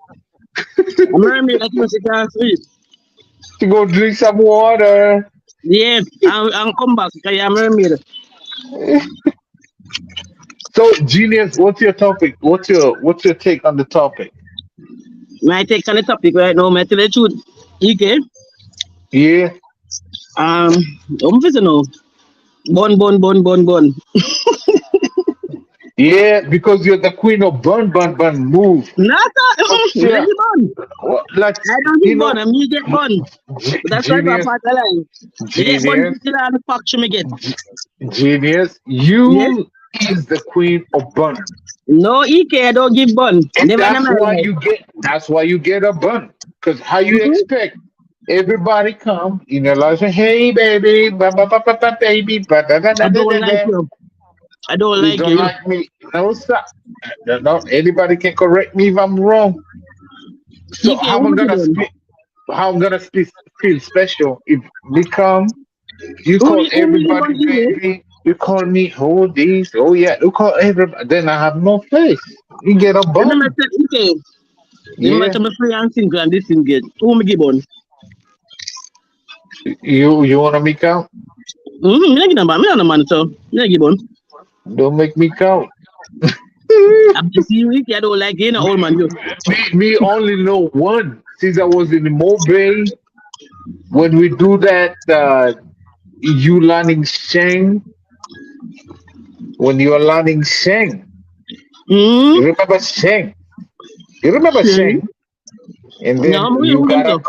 She go drink some water. Yeah, I'll come back because I'm a mermaid. So, Genius, what's your topic? What's your take on the topic? My take on the topic right now, my tell the truth. Okay. Yeah. I'm busy now. Bun. Yeah, because you're the queen of bun. Move. Not Oh, that. yeah. Really bun. What, like, I don't you get bun. know, I me get bun. But that's why I'm genius, part of the line. You get bun genius, till all the faction me get. genius. Yes. You is the queen of bun. No EK, I don't give bun. And Never in that's my why life. you get a bun. Because how you Mm-hmm. expect everybody come, you know, like say, hey baby, baby, I don't like you. I don't You like don't you. like me. No, stop. No, anybody can correct me if I'm wrong. So EK, who me give bun? how I'm gonna feel special if we come, you Who call me give bun everybody EK? baby, you call me oh this, oh yeah, you call everybody, then I have no face. You get a Remember bun. say EK. Remember Yeah. to my free and single and this thing get. Who me give bun? You wanna make out? Mm-hmm. Me not give them bun. Me not a man so. Me not give bun. Don't make me count. I'm just see you EK, I don't like you, no old man you. Me only know one since I was in Mobay when we do that you learning Sheng when you're learning Sheng. Mm-hmm. You remember Sheng? You remember Sheng? Sheng? And No, then who name so?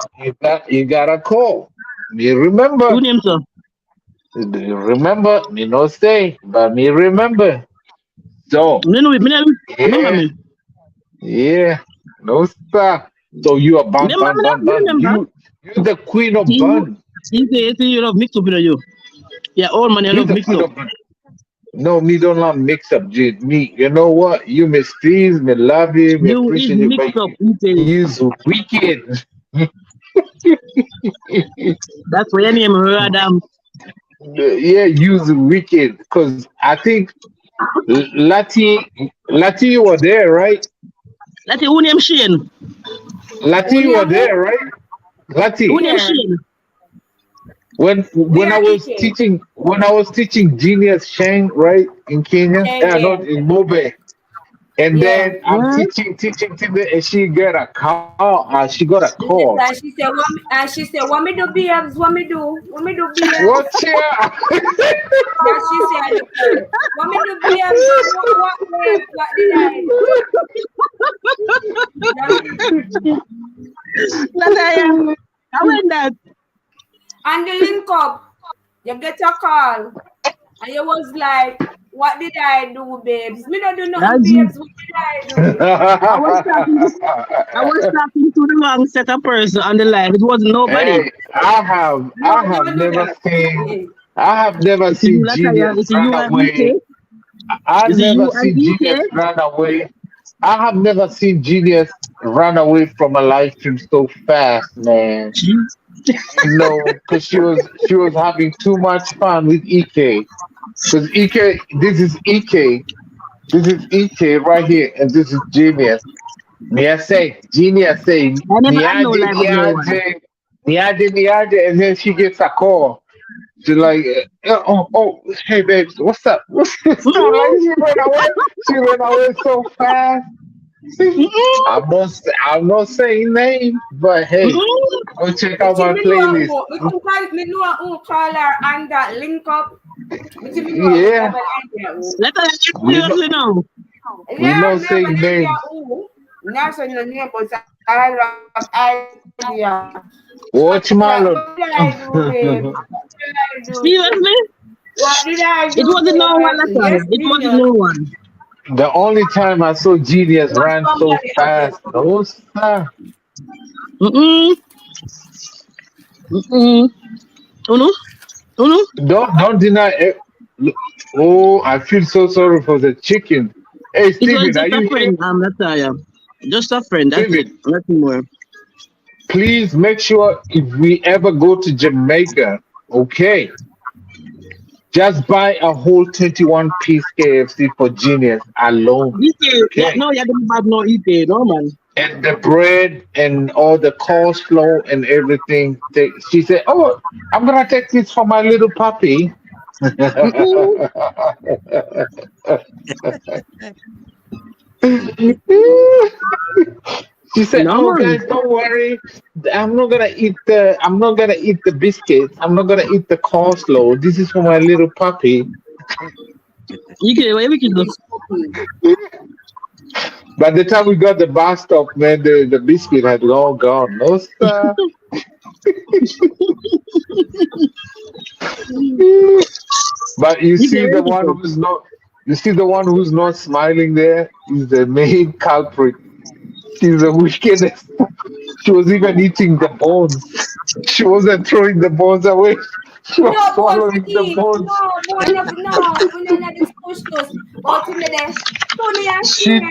you got a call. You remember? Who name so? You remember? Me no say, but me remember. So Me know it. Me not remember yeah, me. yeah, no stop. So you are bun Remember bun me not? bun Me bun. remember. You're the queen of See you. bun. See you love mix up with you. Yeah, old man, you You're love the mix queen up. of bun. No, me don't love mix up, Jid. Me, you know what? You me please, me love you, me You is appreciate you, mix but up, EK. you's wicked. That's why your name Radam. Yeah, you's wicked. Cause I think Lati, you were there, right? That's who name Shane. Lati, you were there, right? Lati, Who name Here. Shane? when Where I was EK? teaching Genius Shang, right, in Kenya, Yeah. not in Mobe. And Yeah. then I'm teaching, and she got a call. She got a call. And she said, what me do, babes? What me do? What me do, babes? What's here? That she said, what me do, babes? What did I do? Lataya. How went that? And the link up, you get a call, and you was like, what did I do, babes? Me don't do nothing, That's it. babes. What did I do? I was talking to the wrong set of person on the line. It wasn't nobody. Hey, I have Don't do never that. seen It's you, Lataya. Genius It's you run and away. EK. I Is it never you and seen Genius EK? run away. I have never seen Genius run away from a live stream so fast, man. No, because she was having too much fun with EK. Because EK, this is EK right here, and this is Genius. Me I say, Genius say, I never had no live with no one. Niaje, and then she gets a call. She's like, hey babes, what's up? What's up? Like she ran away. She ran away so fast. See, I'm not saying names, but hey, go check out my playlist. Me know who call her and that link up. Yeah. Lataya, We seriously now. We not saying names. Not saying the name, but I have idea. Watch What Marlon. did I do, babe? What did I do? Seriously? What did I do? It wasn't no one, Lataya. Yes, It wasn't no one. The only time I saw Genius It was ran so somebody fast, no sir. Mm-mm. Mm-mm. Oh no? Oh no? Don't deny it. Oh, I feel so sorry for the chicken. Hey It was Steven, just are a you here? friend, Lataya. Just a friend, that's it. Steven, Nothing more. please make sure if we ever go to Jamaica, okay, just buy a whole 21-piece KFC for Genius alone. EK, Okay. no, you don't have no EK, no man. And the bread and all the coleslaw and everything. She said, "Oh, I'm gonna take this for my little puppy." Mm-mm. She said, No "Oh, man. guys, don't worry. I'm not gonna eat the biscuits. I'm not gonna eat the coleslaw. This is for my little puppy." You can what you can do. By the time we got the bus stop, man, the biscuit had all gone. No sir. But you You see can the what you one do. who's not. You see the one who's not smiling there is the main culprit. She's the wickedest. She was even eating the bones. She wasn't throwing the bones away. She was No, boy, swallowing the eat. bones. No, boy, no. We don't let this push this. But in there, Tony and She Shane.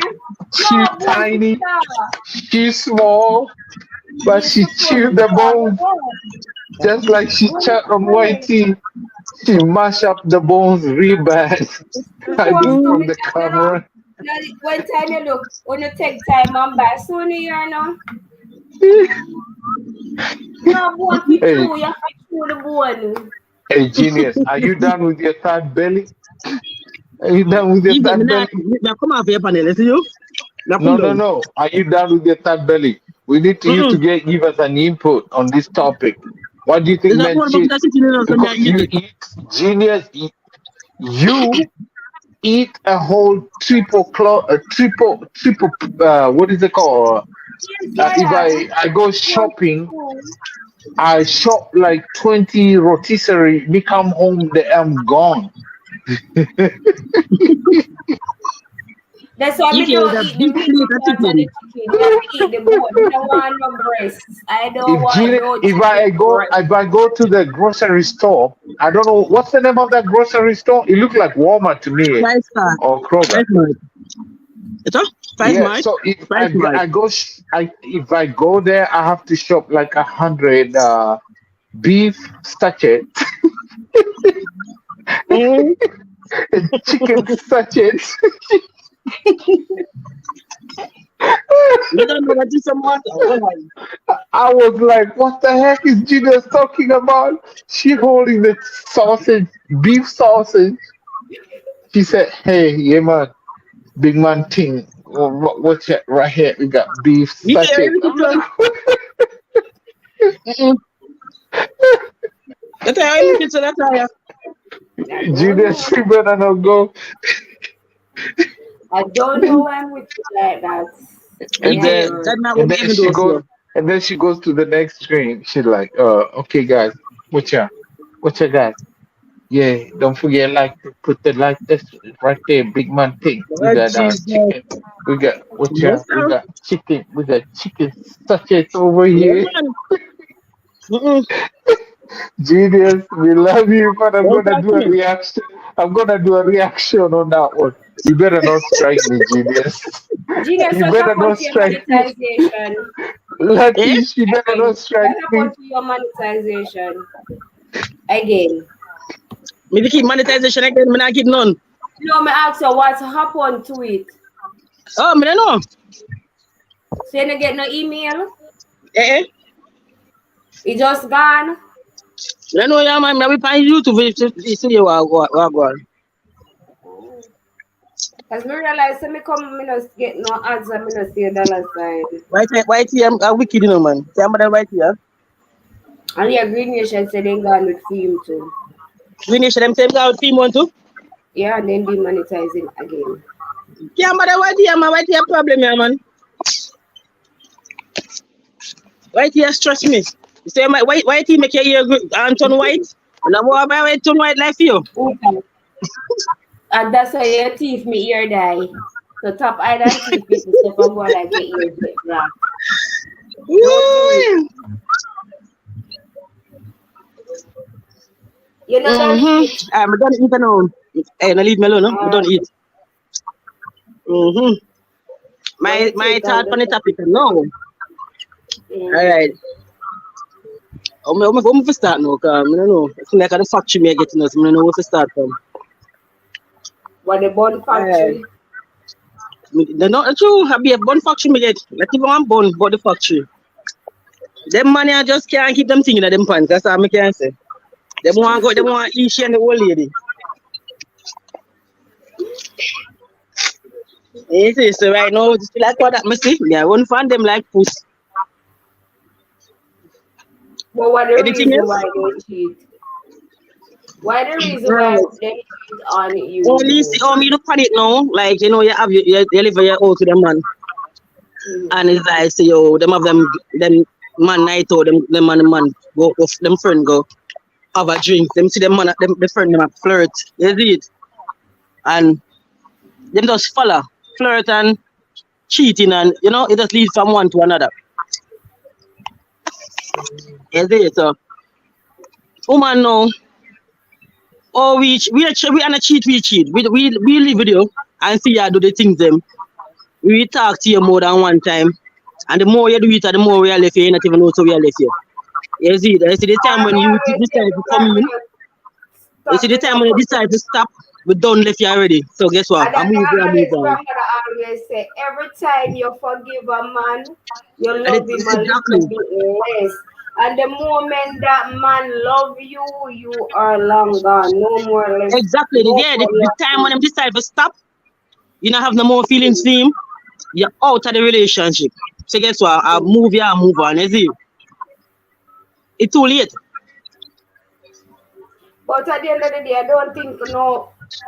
she's No, boy, tiny, sister. she's small, but Yes, she of course. chewed the bones just like she When chat on when Whitey. She mash up the bones real bad, hiding so from me the you know, camera. when time you look, when you take time and buy Sony, you know. No, boy, for Hey, chew, you have to chew the bone. hey, genius, are you done with your third belly? Are you done with your You can third now belly? come off your panel, see you? Now No, come no, down. no. Are you done with your third belly? We need to you to give us an input on this topic. What do you think There's a men phone cheat? box that's sitting in us, Because you you eat it. eat genius, you eat a whole triple what is it called? Yes, If yeah. I go shopping, I shop like 20 rotisserie, me come home, I'm gone. That's why You me can don't a eat the big meat plate of part of chicken. the chicken. You have to eat the bone. I don't want no breasts. I don't want no If chicken breast. I go to the grocery store, I don't know what's the name of that grocery store. It looks like Walmart to me, Price card. or Kroger. Price mart. It's all? Price Yeah. mart. So if Price mart. if I go there, I have to shop like 100 beef sachet, Mm. chicken sachet. You don't know what is some water. I was like, what the heck is Gina's talking about? She holding the sausage, beef sausage. She said, hey, yeah, man, big man thing. What's it right here? We got beef You can sachet. everything to That's how I look at that tire. Gina, she better not go. I don't know why I'm with you like that. And You then can that not and what then even she do goes here. and then she goes to the next screen. She's like, okay guys, what ya guys? Yeah, don't forget like to put the like this right there, big man thing. We Oh, got Jesus. chicken. We got Yes, we sir. got chicken. We got chicken sachets over Yeah, here. man. Mm-mm. Genius, we love you, but I'm Don't gonna talk do to a me. reaction. I'm gonna do a reaction on that one. You better not strike me, genius. Genius, You what better happened not to your strike me. monetization? Eh? Lucky, she better Again, not strike what me. happened to your monetization? Again. Me to keep monetization again, me not keep none. No, me ask you what happened to it. Oh, me don't know. So you don't get no email? Eh? It just gone? Me don't know, yeah, man. Me find YouTube to see you what go on. Because me realize when me come, me not get no ads and me not see a dollar sign. White here, I'm wicked, you know, man. See, I'm that white here. And yeah, Green Nation said they gone with film too. We need them same guy with team one too. Yeah, and then demonetizing again. Yeah, but the white here, man. White here problem, yeah, man. White here stress me. You say, white here make your ear turn white. And I'm more about white turn white like you. Okay. And that's why your teeth me ear die. So top eye and teeth people so I'm going like get ear get black. Woo! You know don't eat. I'm done eating now. Hey, no leave me alone, no? We don't eat. My thought on the topic now. Alright. I'm going to start now, because I don't know. I think like the factory me getting us. I don't know where to start from. What the bun factory? They're not true. I be a bun factory me get. Not even one bun, but the factory. Them money I just can't keep them thinking of them pants. That's all I can say. Them want Ishi and the old lady. Yes, so right now, just like what that me see. I won't find them like puss. But what the Anything reason else? why they cheat? Why the reason why Right. they cheat on you Only see, though? me look at it now. Like you know, you live your out with them man, and it's like say yo, them man night out, them man go them friend go have a drink. Them see them man them the friend them a flirt. You see it, and them just follow flirt and cheating, and you know it just leads from one to another. You see it, so woman know. Oh, we are not cheat, we cheat. We live with you and see you do the things them. We talk to you more than one time. And the more you do it, the more we are left you, you not even know so we are left you. You see, the time when you decide to come in, you see the time when you decide to stop, we done left you already. So guess what? I move on. Grandmother always say, every time you forgive a man, you love him a little bit less. And the moment that man love you, you are long gone. No more left. Exactly. The time when them decide to stop, you don't have no more feelings for him, you're out of the relationship. So guess what? I move here and move on. You see? It's too late. But at the end of the day, I don't think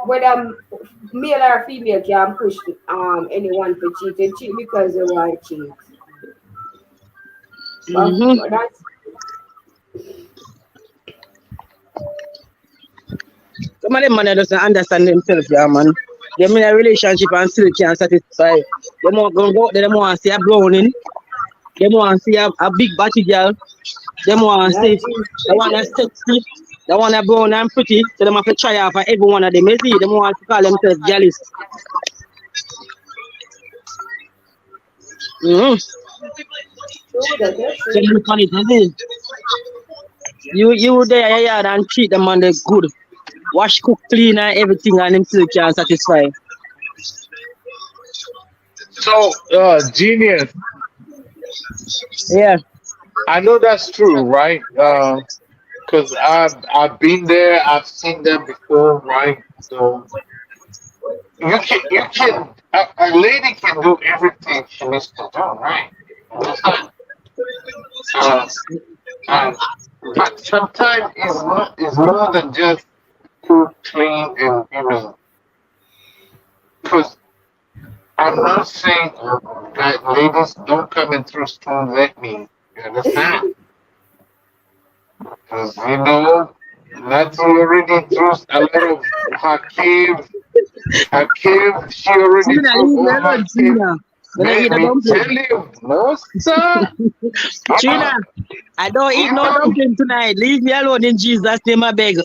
whether male or female can push anyone to cheat. They cheat because they want to cheat. But that's some of them man doesn't understand themselves, yeah, man. They're in a relationship and still can't satisfy. They want to go out there, they want to see a browning. They want to see a big body girl. They want to see, they want a sexy, they want a brown and pretty. So they have to try out for every one of them. You see, they want to call themselves jealous. So you look on it, you see. You there, yeah, and treat them on the good. Wash, cook, clean, and everything, and them still can't satisfy. So, Genius, Yeah. I know that's true, right? Because I've been there, I've seen them before, right? So you can a lady can do everything she needs to do, right? Uh, but sometimes it's more than just cook, clean, and because I'm not saying that ladies don't come in through spoons at me. You understand? Because Natty already threw a lot of her cave. She already Gina, threw leave me all her alone, cave. Gina. When I eat Let a me dumpling. tell you, no, sir. Gina, I don't eat no dumpling tonight. Leave me alone in Jesus' name, I beg.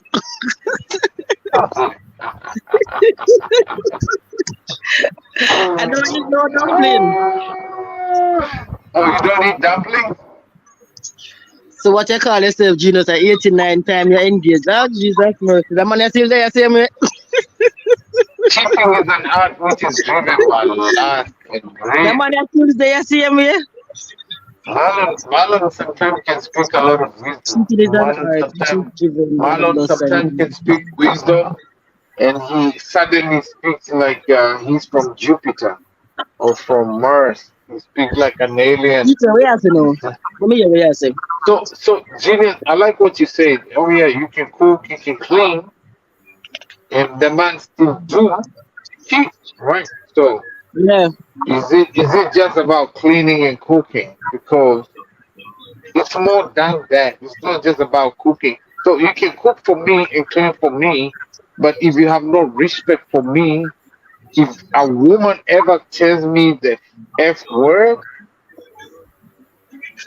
I don't eat no dumpling. Oh, you don't eat dumpling? So what you call yourself, Gina? So 89 time you're engaged. Oh, Jesus mercy. The man is still there, same way. Cheating is an art which is driven by lust and The greed. man is still there, same way. Marlon sometimes can speak a lot of wisdom. Cheating is an art which is driven by Marlon lust and sometimes can speak wisdom, and he suddenly speaks like he's from Jupiter or from Mars. He speaks like an alien. Eat your way, I say no. Let me hear what you say. So Genius, I like what you said. Oh yeah, you can cook, you can clean, and the man still do cheat, right? So Yeah. is it just about cleaning and cooking? Because it's more than that. It's not just about cooking. So you can cook for me and clean for me, but if you have no respect for me, if a woman ever tells me the F word,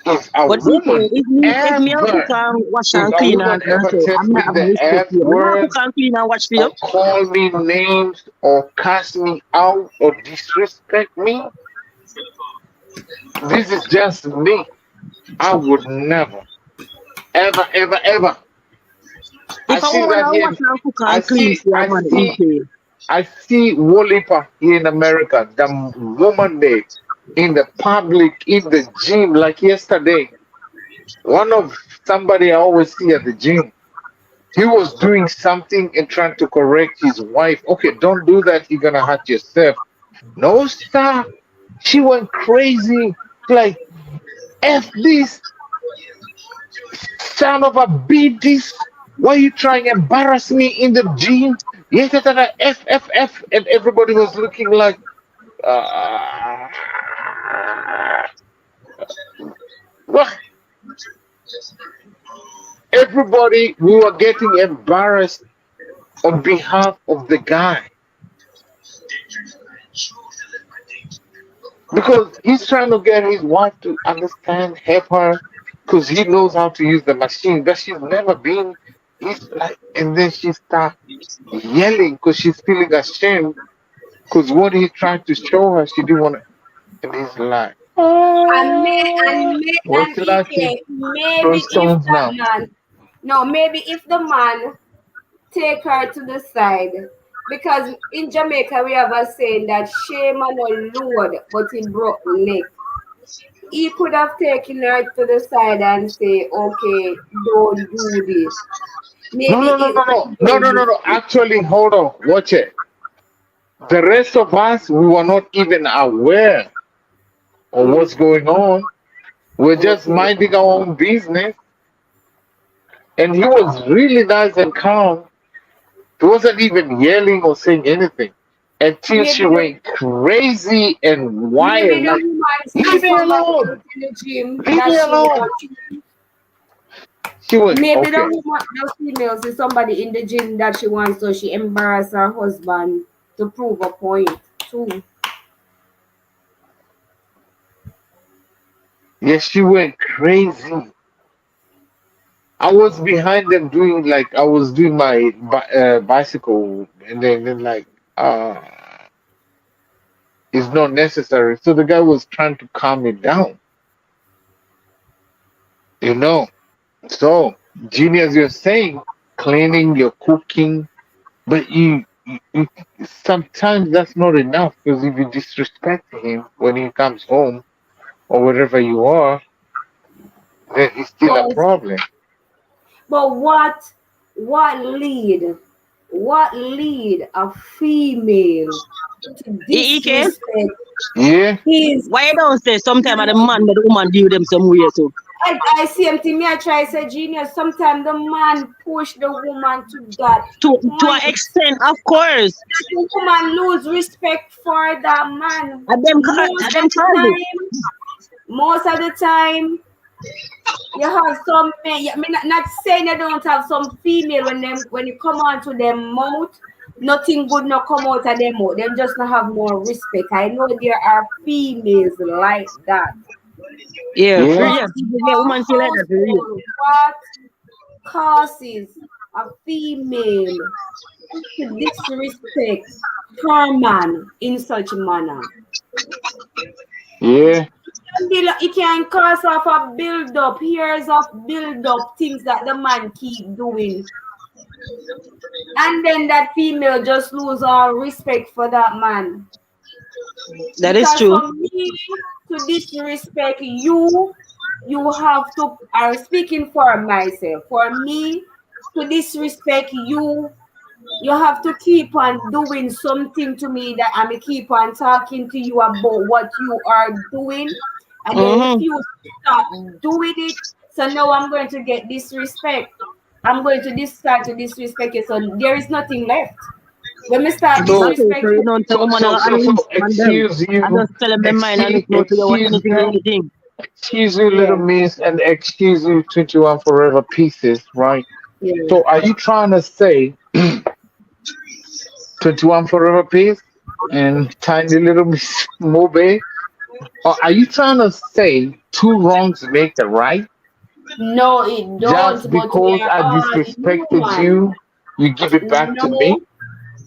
if a But woman if me I cook ever and wash if and a clean woman and ever so tells I'm me not having the respect F for you. Me I word cook and clean and wash for or you. call me names or cast me out or disrespect me, this is just me. I would never, ever. I If a see woman that I here. wash and cook I and clean see, for your I man, see, okay. I see Wolipa here in America. The woman there in the public, in the gym, like yesterday. Somebody I always see at the gym. He was doing something and trying to correct his wife. Okay, don't do that. You're gonna hurt yourself. No, stop. She went crazy. Like, F this, son of a beat this. Why you trying to embarrass me in the gym? Yes, F, and everybody was looking like, uh, what? Everybody, we were getting embarrassed on behalf of the guy because he's trying to get his wife to understand, help her, because he knows how to use the machine, but she's never been. He's like, and then she starts yelling because she's feeling ashamed because what he tried to show her, she didn't want to. And he's like, what should I say? Maybe Throw if stones that now. man, no, maybe if the man take her to the side, because in Jamaica we have a saying that shame on a load, but he broke neck. He could have taken her to the side and say, okay, don't do this. No, Maybe no, no, no, no, no, no, no, no. it, Actually, hold on, watch it. The rest of us, we were not even aware of what's going on. We're just minding our own business. And he was really nice and calm. He wasn't even yelling or saying anything until she maybe the went crazy and wild. maybe the Like, woman leave see me somebody alone. else in the gym Leave that me she alone. wants. She went, Maybe the okay. woman, the female, see somebody in the gym that she wants, so she embarrass her husband to prove a point too. Yes, she went crazy. I was behind them doing like I was doing my bicycle, and then like uh, it's not necessary. So the guy was trying to calm me down, you know. So, genius, you're saying cleaning, you're cooking, but sometimes that's not enough because if you disrespect him when he comes home or wherever you are, then it's still a But problem. what lead a female to Ike, disrespect Yeah. his why you don't say sometime the man but the woman give them some way too? I see him to me, I try to say genius. Sometimes the man push the woman to that To an point extent, of course. that the woman lose respect for that man. And them call it. Most of the time, you have some men. I mean, not saying you don't have some female when you come on to them mouth, nothing good not come out of them mouth. Them just not have more respect. I know there are females like that. Yeah, Yeah. free, yeah, woman feel like that for real. What causes a female to disrespect her man in such a manner? Yeah. It can cause off a build up, years of build up things that the man keep doing. And then that female just lose all respect for that man. That is Because true. for me to disrespect you, you have to, I'm speaking for myself. For me to disrespect you, you have to keep on doing something to me that I may keep on talking to you about what you are doing, and then Mm-hmm. refuse to stop doing it. So now I'm going to get disrespect. I'm going to start to disrespect you. So there is nothing left. When we start Exactly. So disrespecting, you don't tell woman So, and so, release so, on them. excuse I you, just tell them their mind and listen out to you what anything or anything. excuse you, yeah, little miss, and excuse you, 21 Forever Pieces, right? yeah. So, are you trying to say 21 Forever Piece and Tiny Little Miss Mobe? Or are you trying to say two wrongs make a right? No, it Just don't, but we because are I all disrespected human. you, you give it back to me? No,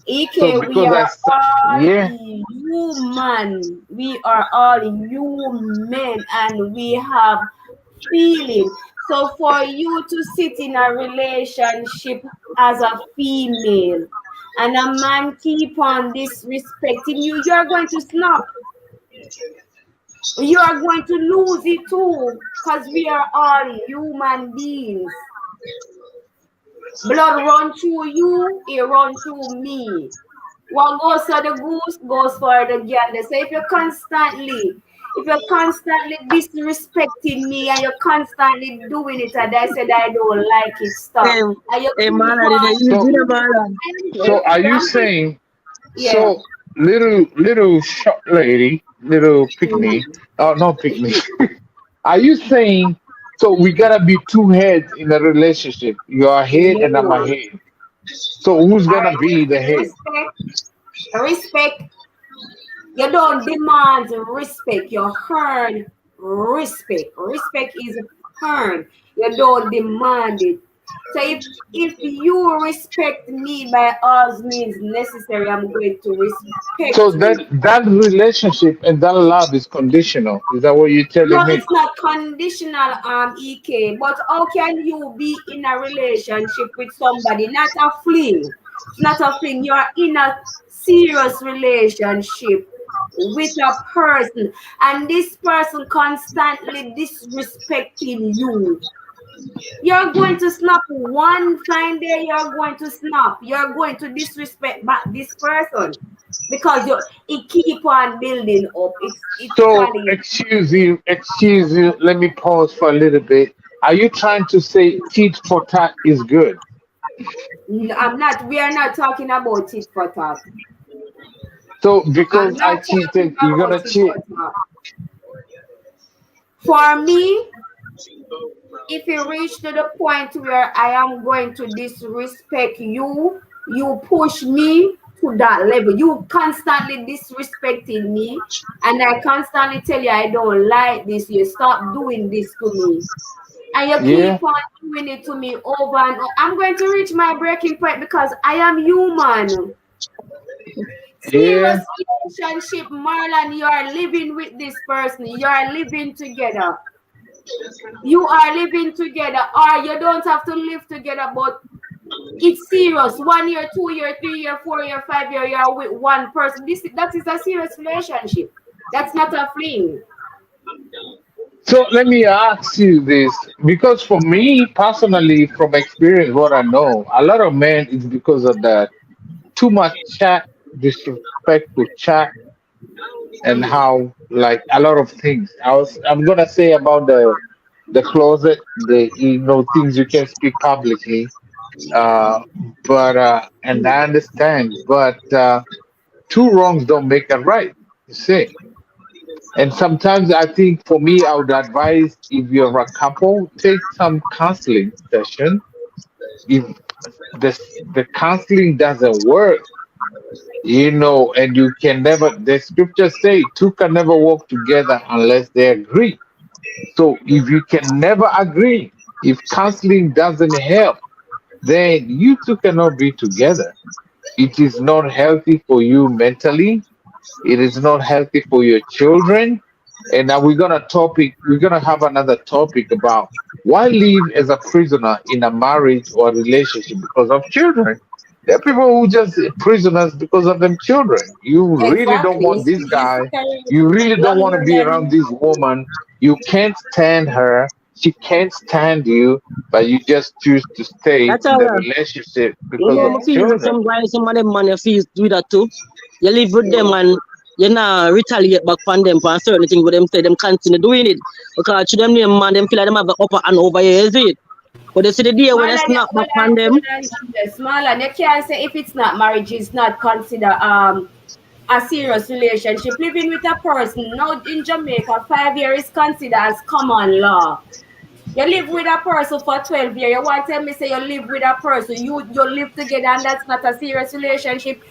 Ike, So, we because are all yeah, human. We are all human and we have feeling. So for you to sit in a relationship as a female and a man keep on disrespecting you, you're going to snap. You are going to lose it too, because we are all human beings. Blood run through you, it run through me. What goes for the goose goes for the gander. So if you constantly If you're constantly disrespecting me and you're constantly doing it, and I said I don't like it, stop. Hey, And you hey, keep man, I didn't on. use So, it, man. so are you I'm saying, yeah. so little short lady, little picnic, oh, not picnic. Are you saying, so we gotta be two heads in a relationship? You're a head and I'm a No. head. So who's All gonna right. be the head? Respect. You don't demand respect. You earn respect. Respect is earned. You don't demand it. So if you respect me by all means necessary, I'm going to respect So you. that relationship and that love is conditional. Is that what you're No, telling me? it's not conditional, EK. But how can you be in a relationship with somebody, not a fling? It's not a fling. You're in a serious relationship with a person, and this person constantly disrespecting you. You're going to snap one fine day. You're going to snap. You're going to disrespect back this person because it keep on building up. It's So solid. excuse you. Let me pause for a little bit. Are you trying to say tit for tat is good? I'm not. We are not talking about it for tat. So I'm because I not talking cheated, you're about gonna it for cheat. tat. For me, if you reach to the point where I am going to disrespect you, you push me to that level. You constantly disrespecting me, and I constantly tell you I don't like this. You stop doing this to me, and you Yeah, keep on doing it to me over and over. I'm going to reach my breaking point because I am human. yeah. Serious relationship, Marlon. You are living with this person. You are living together. You are living together, or you don't have to live together, but it's serious. 1 year, 2 year, 3 year, 4 year, 5 year, you're with one person. That is a serious relationship. That's not a fling. So let me ask you this, because for me personally, from experience, what I know, a lot of men is because of that too much chat, disrespectful chat, and how like a lot of things. I'm gonna say about the closet, the things you can speak publicly. Uh, but and I understand, but two wrongs don't make a right. You see. And sometimes I think for me, I would advise if you're a couple, take some counseling session. If the counseling doesn't work, and you can never, the scriptures say two can never walk together unless they agree. So if you can never agree, if counseling doesn't help, then you two cannot be together. It is not healthy for you mentally. It is not healthy for your children. And now we're gonna have another topic about why live as a prisoner in a marriage or a relationship because of children. There are people who just prisoners because of them children. You really don't Exactly. want this You see, guy. You really don't want to longer be around than this woman. You can't stand her. She can't stand you, but you just choose to stay That's in all the right. relationship You because know, of yeah. I feel that children. some of them man you feel do that too. You live with them and you not retaliate back on them for certain things with them say them continue doing it. Because to them name man them feel like them have the upper hand over you, is it? But they see the day when they snap back on them. Smaller. You can't say if it's not marriage, it's not considered a serious relationship. Living with a person now in Jamaica, 5 years is considered as common law. You live with a person for 12 years. You want to tell me say you live with a person, you live together and that's not a serious relationship.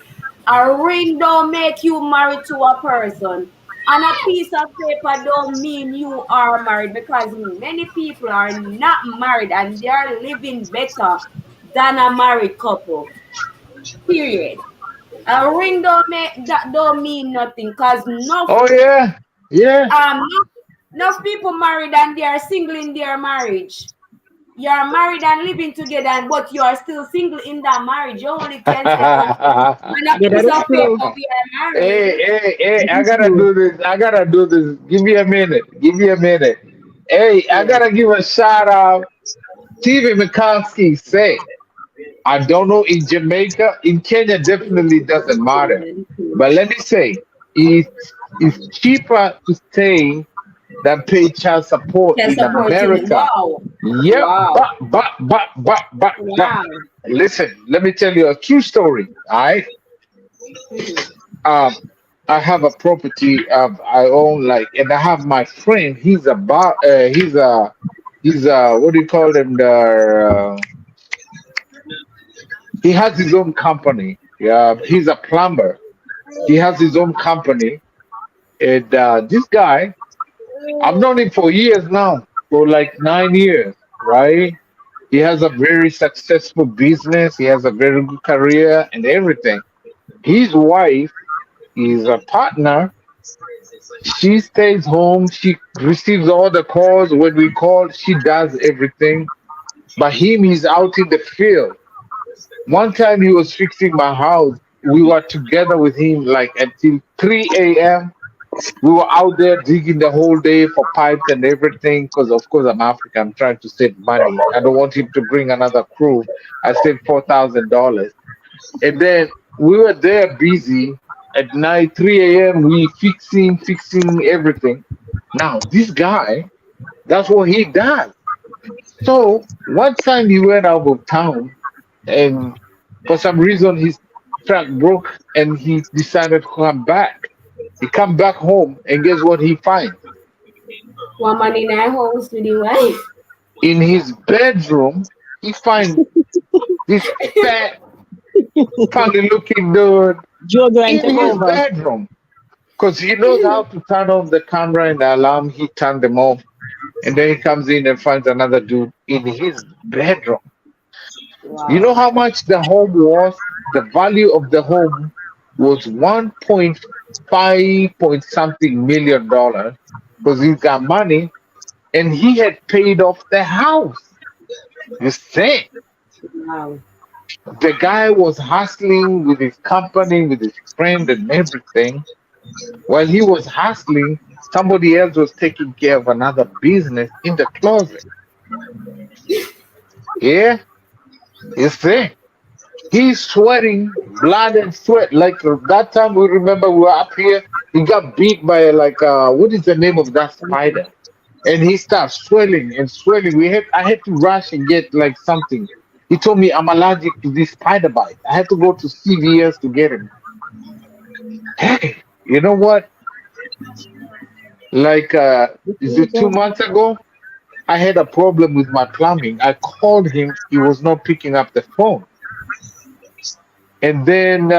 A ring don't make you married to a person. And a piece of paper don't mean you are married because many people are not married and they are living better than a married couple. Period. A ring don't mean nothing because Oh yeah, yeah. enough people married and they are single in their marriage. You are married and living together, but you are still single in that marriage. You only can say, oh, on a Yeah, that piece is of paper, true. we are married. Hey, That I is gotta true. do this. I gotta do this. Give me a minute. Give me a minute. Hey, I Yeah. gotta give a shout out. Stevie McCoskey say, I don't know in Jamaica, in Kenya definitely doesn't matter. But let me say, it's cheaper to stay than pay child support Child in support in America. wow. Yep, Wow. but Wow. listen, let me tell you a true story. All right. Um, I have a property I own, like, and I have my friend. He's a what do you call them? He has his own company. Yeah, he's a plumber. He has his own company, and this guy, I've known him for years now, for like 9 years, right? He has a very successful business. He has a very good career and everything. His wife is a partner. She stays home. She receives all the calls. When we call, she does everything. But him, he's out in the field. One time he was fixing my house. We were together with him like until 3 a.m. We were out there digging the whole day for pipes and everything. Because of course I'm African. I'm trying to save money. I don't want him to bring another crew. I saved $4,000. And then we were there busy at night, 3 a.m. We fixing everything. Now this guy, that's what he does. So one time he went out of town, and for some reason his truck broke, and he decided to come back. He come back home, and guess what he finds? One man in our house with the wife. In his bedroom, he finds this fat, funny-looking dude Joe going to in take his over. bedroom. Because he knows how to turn off the camera and the alarm. He turned them off. And then he comes in and finds another dude in his bedroom. You know how much the home was? The value of the home was 1.5 point something million dollars, because he's got money, and he had paid off the house. You see? Wow. The guy was hustling with his company, with his friend and everything. While he was hustling, somebody else was taking care of another business in the closet. Yeah, you see? He's sweating blood and sweat. Like that time we remember we were up here, he got beat by what is the name of that spider? And he started swelling and swelling. I had to rush and get like something. He told me I'm allergic to this spider bite. I had to go to CVS to get him. Hey, you know what? Like is it 2 months ago? I had a problem with my plumbing. I called him, he was not picking up the phone. And then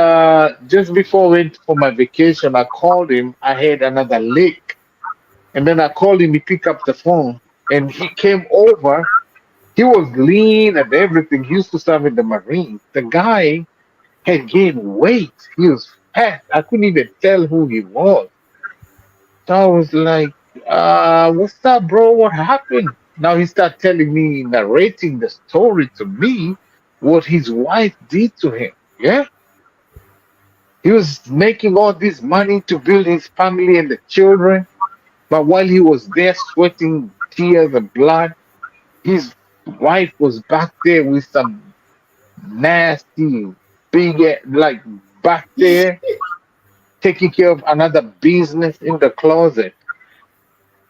just before I went for my vacation, I called him. I had another leak. And then I called him, he picked up the phone. And he came over. He was lean and everything. He used to serve in the Marines. The guy had gained weight. He was fat. I couldn't even tell who he was. So I was like, what's up, bro? What happened? Now he started telling me, narrating the story to me, what his wife did to him. Yeah? He was making all this money to build his family and the children. But while he was there sweating tears and blood, his wife was back there with some nasty, big, like back there, taking care of another business in the closet.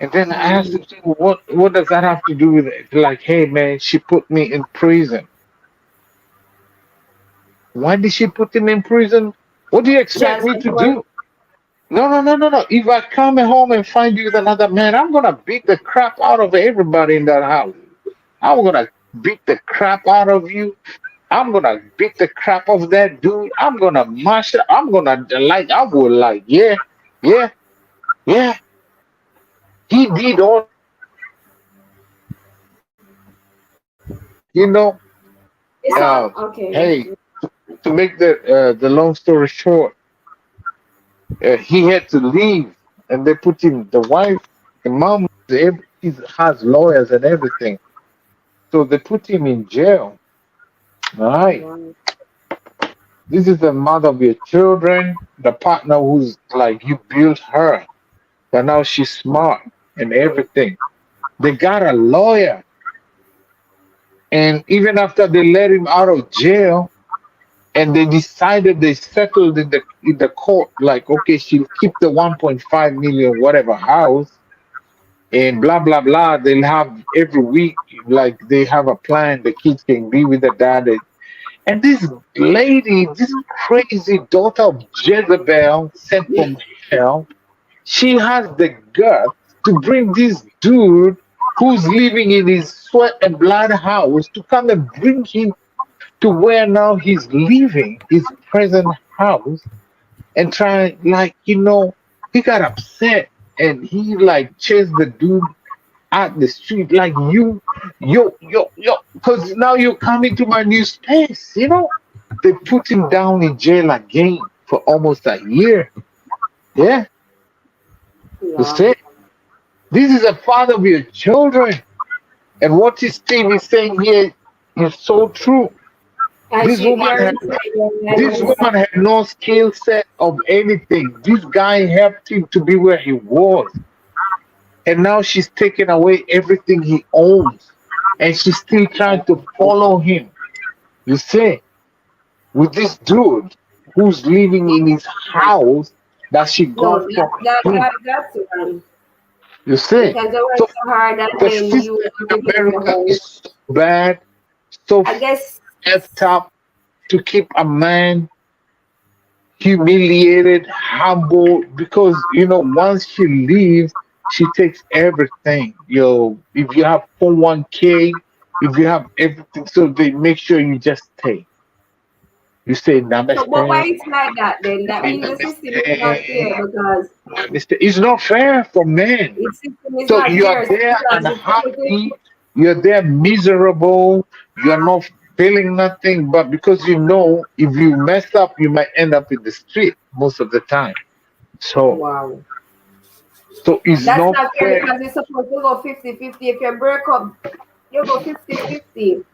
And then I asked him, what does that have to do with it? Like, hey man, she put me in prison. Why did she put him in prison? What do you expect me to do? No. If I come home and find you with another man, I'm gonna beat the crap out of everybody in that house. I'm gonna beat the crap out of you. I'm gonna beat the crap of that dude. I'm gonna mash it. I would like, yeah. He did all, you know. Okay. Hey, to make the long story short, he had to leave, and they put him. The wife, the mom, he has lawyers and everything, so they put him in jail. All right. This is the mother of your children, the partner who's like you built her, but now she's smart and everything. They got a lawyer, and even after they let him out of jail, and they decided they settled in the court, like, okay, she'll keep the 1.5 million whatever house, and blah blah blah. They'll have every week, like they have a plan. The kids can be with the dad, and this lady, this crazy daughter of Jezebel, sent from hell, she has the guts to bring this dude who's living in his sweat and blood house to come and bring him to where now he's leaving his present house and try, like, he got upset and he like chased the dude out the street, like, because now you're coming to my new space. They put him down in jail again for almost a year. Yeah, you Yeah. see, this is a father of your children, and what is Steve is saying here is so true. And This she woman had this hears woman had no skill set of anything. This guy helped him to be where he was. And now she's taken away everything he owns. And she's still trying to follow him. You see, with this dude who's living in his house that she no, got from him. that's one. You see? Because they So work so hard and the then system you in live in your America home. is so bad, so I guess effed up to keep a man humiliated, humble, because once she leaves, she takes everything. If you have 401k, if you have everything, so they make sure you just stay. You say so, but why namaste, it's like that then? That means the system is not fair because namaste. It's not fair for men. the system is So not you are fair there because the unhappy, you're there miserable, you're not feeling nothing, but because if you mess up, you might end up in the street most of the time. So wow. it's That's not not fair fair. because it's supposed to go 50-50. If you break up, you go 50-50.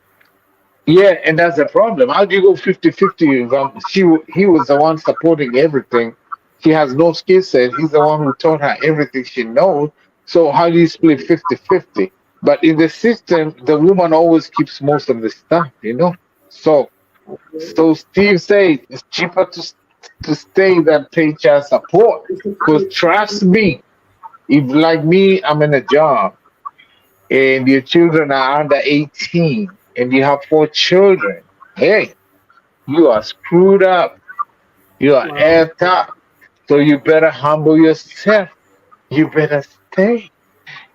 Yeah, and that's the problem. How do you go 50-50 if he was the one supporting everything? She has no skill set. He's the one who taught her everything she knows. So how do you split 50-50? But in the system, the woman always keeps most of the stuff. So Steve said it's cheaper to stay than pay child support. Because trust me, if like me, I'm in a job and your children are under 18 and you have 4 children, hey, you are screwed up. You are Wow. effed up. So you better humble yourself. You better stay.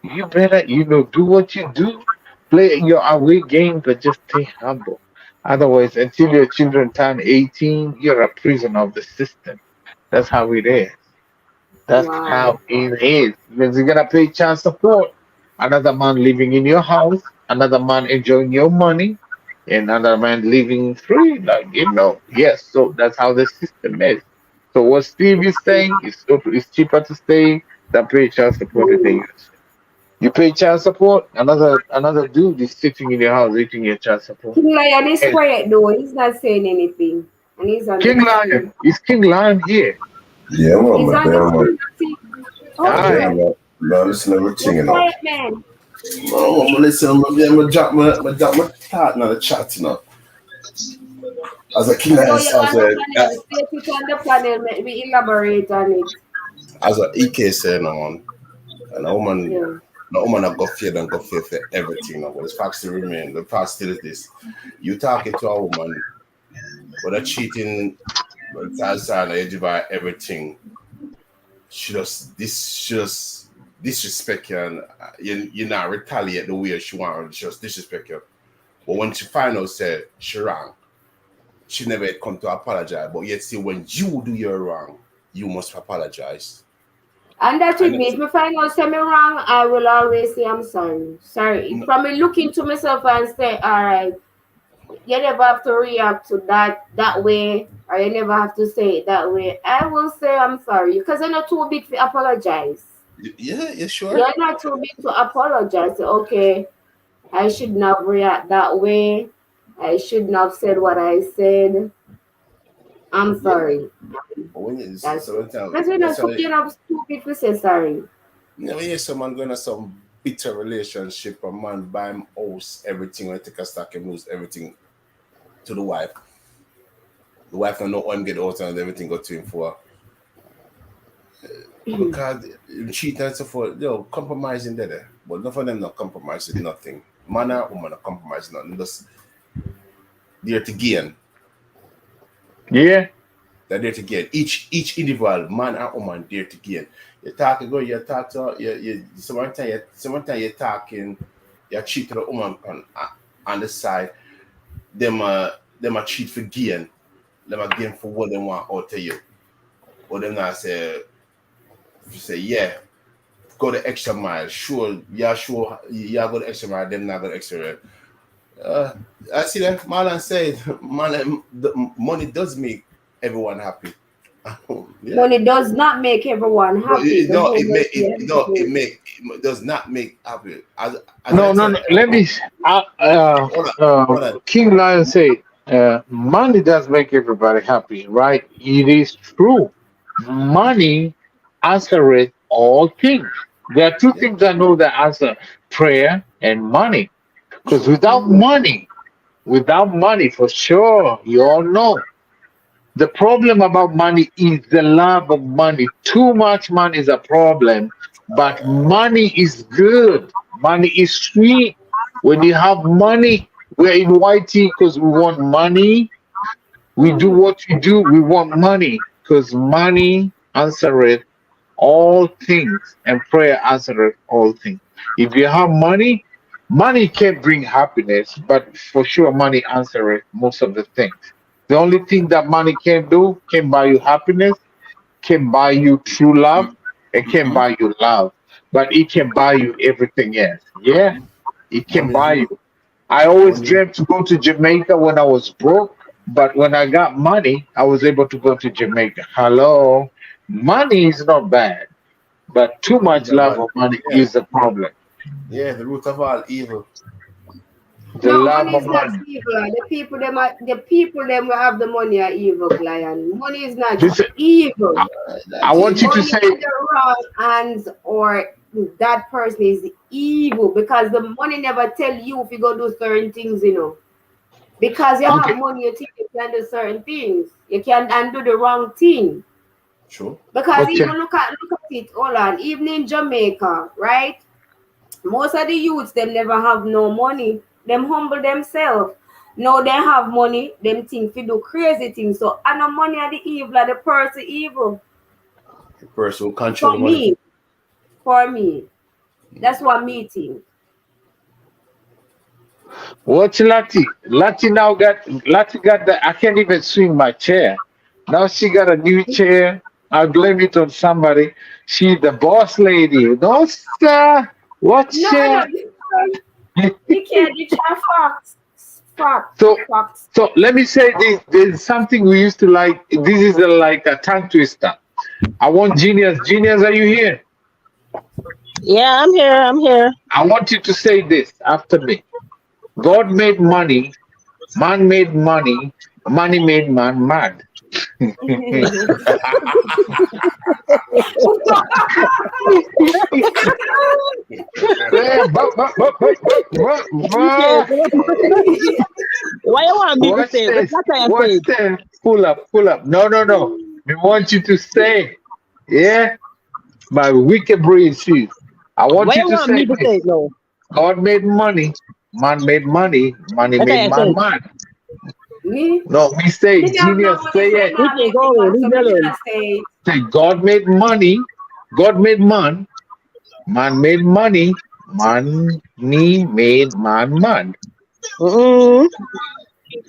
You better, do what you do. Play your away game, but just stay humble. Otherwise, until your children turn 18, you're a prisoner of the system. That's how it is. That's Wow. how it is. Because you're gonna pay child support. Another man living in your house, another man enjoying your money, another man living free. Yes. So that's how the system is. So what Steve is saying is it's cheaper to stay than pay child support in the US. You pay child support, another dude is sitting in your house eating your child support. King Lion is And quiet though. He's not saying anything. And he's on King the Lion, is King Lion here? Yeah, man, he's but on the damn, man. screen. Aye. Yeah, man. No, listen, everything, You're quiet, man. No, I'm listen, I'm drop my partner in the chat, As a king, So as you're on the a, panel. State it on the panel. Let me elaborate on it. as a EK saying, man, and a woman, Yeah. no woman have got fear and got fear for everything. But the fact still remain. The fact still is this: you talking to a woman, whether cheating, but that's how you divide everything. She just disrespect you, and you not retaliate the way she want. She just disrespect you. But when she find out say she wrong, she never come to apologize. But yet still, when you do your wrong, you must apologize. And that's with And me. If you find out something wrong, I will always say I'm sorry. Sorry. From me looking to myself and say, all right, you never have to react to that way, or you never have to say it that way. I will say I'm sorry. Because you're not too big to apologize. Yeah, sure. You're not too big to apologize. Okay, I should not react that way. I shouldn't have said what I said. I'm sorry. When you That's sometimes because you're not stupid to say sorry. when you someone going to some bitter relationship, a man buy him house, everything, when he take a stock and lose everything to the wife. The wife don't know when get out and everything go to him for. Because cheat and so forth, compromising there. But none of them not compromising nothing. Man or woman not compromising nothing. Just there to gain. Yeah. They're there to gain. Each individual, man or woman, there to gain. You talk to you're talking, you cheat to the woman on the side. Them a cheat for gain. Them a gain for what they want out of you. Or them not say, yeah, go the extra mile. Sure, you go the extra mile, them not go the extra mile. I see that Marlon said, the money does make everyone happy. Yeah. Money does not make everyone happy. It does not make happy. No. Let me. King Lion say, money does make everybody happy, right? It is true. Money answereth all things. There are two things I know that answer: prayer and money. Because without money, for sure, you all know. The problem about money is the love of money. Too much money is a problem, but money is good. Money is sweet. When you have money, we're in YT because we want money. We do what we do, we want money because money answereth all things and prayer answereth all things. If you have money, money can't bring happiness, but for sure money answereth most of the things. The only thing that money can do can buy you happiness, can buy you true love, and can buy you love. But it can buy you everything else. Yeah, it can buy you. I always dreamt to go to Jamaica when I was broke, but when I got money, I was able to go to Jamaica. Hello, money is not bad, but too much love of money is a problem. Yeah, the root of all evil. The love money of is not money. evil. The people them who have the money are evil, Lion. Money is not Listen, evil. I want you to Money say, in the wrong hands or that person is evil because the money never tell you if you go do certain things, Because you okay, have money, you think you can do certain things. You can do the wrong thing. Sure. Because okay, even look at it, hold on, even in Jamaica, right? Most of the youths them never have no money. Them humble themselves. Now they have money, them think to do crazy things. So I know money are the evil, are the person evil. The person who control For the money. me. For me. That's what me think. watch Lati. Lati got the, I can't even swing my chair. Now she got a new chair. I blame it on somebody. She's the boss lady. No, sir. Watch No, chair. you can't do facts. So, Facts. so let me say this. There's something we used to like. This is like a tongue twister. I want Genius. Genius, are you here? Yeah, I'm here. I want you to say this after me. God made money, man made money, money made man mad. Why you want me to Watch say it? this. That's what I Watch said. this. Pull up. No. We want you to say, yeah, my wicked brain shoes. I want Why you you to want say me to say this. it now? God made money, man made money, money That's what made I man said. mad. Me? No, we say, Me have no Genius, money, say so it. I'm not Okay, making go man. on. So Leave me it alone. cannot say it. Say, God made money, God made man made money, money made man mad. Mm-mm.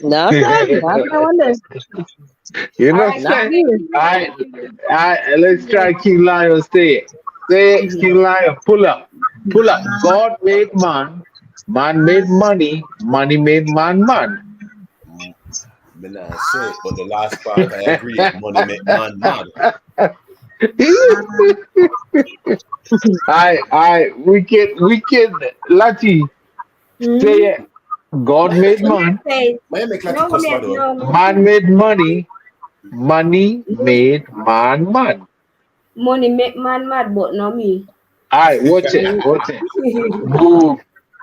No, sir. Not that one there. You All know, right, Not say, me. let's try King Lion, say it. Say it, King Lion, pull up. God made man made money, money made man mad. Me not say it, but the last part I agree. Money make man mad. Wicked, Lati, say it. God made Me man, not say it. Why you make like a No, customer me, though? no. man made money, money made man mad. Money make man mad, but not me. Watch it. Move.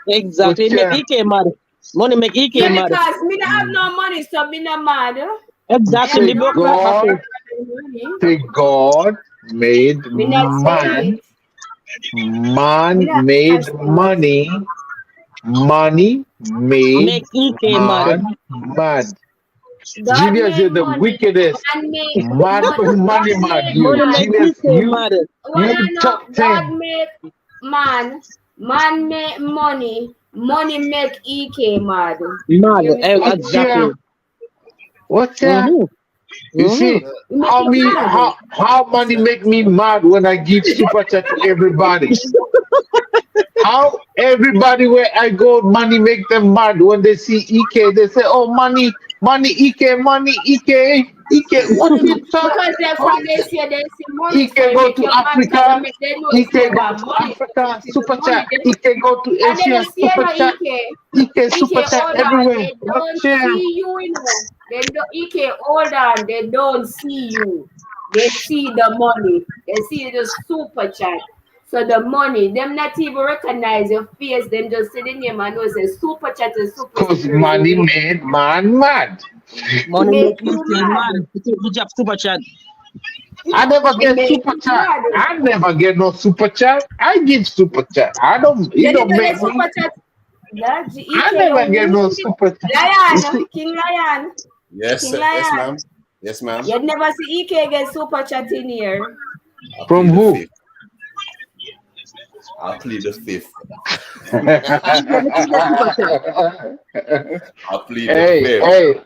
Exactly. Watch Make it. EK mad. Money make EK Yeah, mad. because me don't have no money, so me not mad. Exactly. Say Me broke like God, happy. say God made Me not say man, it. man Me not made say it. money, money made Make EK mad. man mad. God Genius, made you're the money wickedest. and made Mad money God mad, made you. Money make man. Genius, EK mad. What I you know, top God 10. made man. Man make money. Money make EK mad. Mad. You me say? What's Exactly. your, what's your, Mm-hmm. you Mm-hmm. see, You make it mad. how money make me mad when I give super chat to everybody? How everybody where I go, money make them mad when they see EK. They say, "Oh, money, money, EK, money, EK, EK." What you talk? Because they're Oh, from they say they see money, so EK you go make to your man because I Africa. make they know say EK you go have to money. Africa. See the Super money chat. them. EK go to And then Asia. you see Super no chat. EK. EK super EK chat hold on, everywhere. they What don't share? see you, you know. They don't EK hold on, they don't see you. They see the money. They see the super chat. So the money, them not even recognize your face, them just see the name and know say super chat is super Cause secret. money made man mad. Money Make make you EK mad. mad. You job super chat. I never It get make super you chat. mad. I never get no super chat. I give super chat. I don't. You It don't never get make me. super chat. That I EK, never you get no wicked. super chat. You Lion, see, King Lion. Yes, King yes, Lion. ma'am. Yes, ma'am. You'd never see EK get super chat in here. I'll from plead the who? fifth. I'll plead the fifth. I'll plead the Hey, fifth. hey.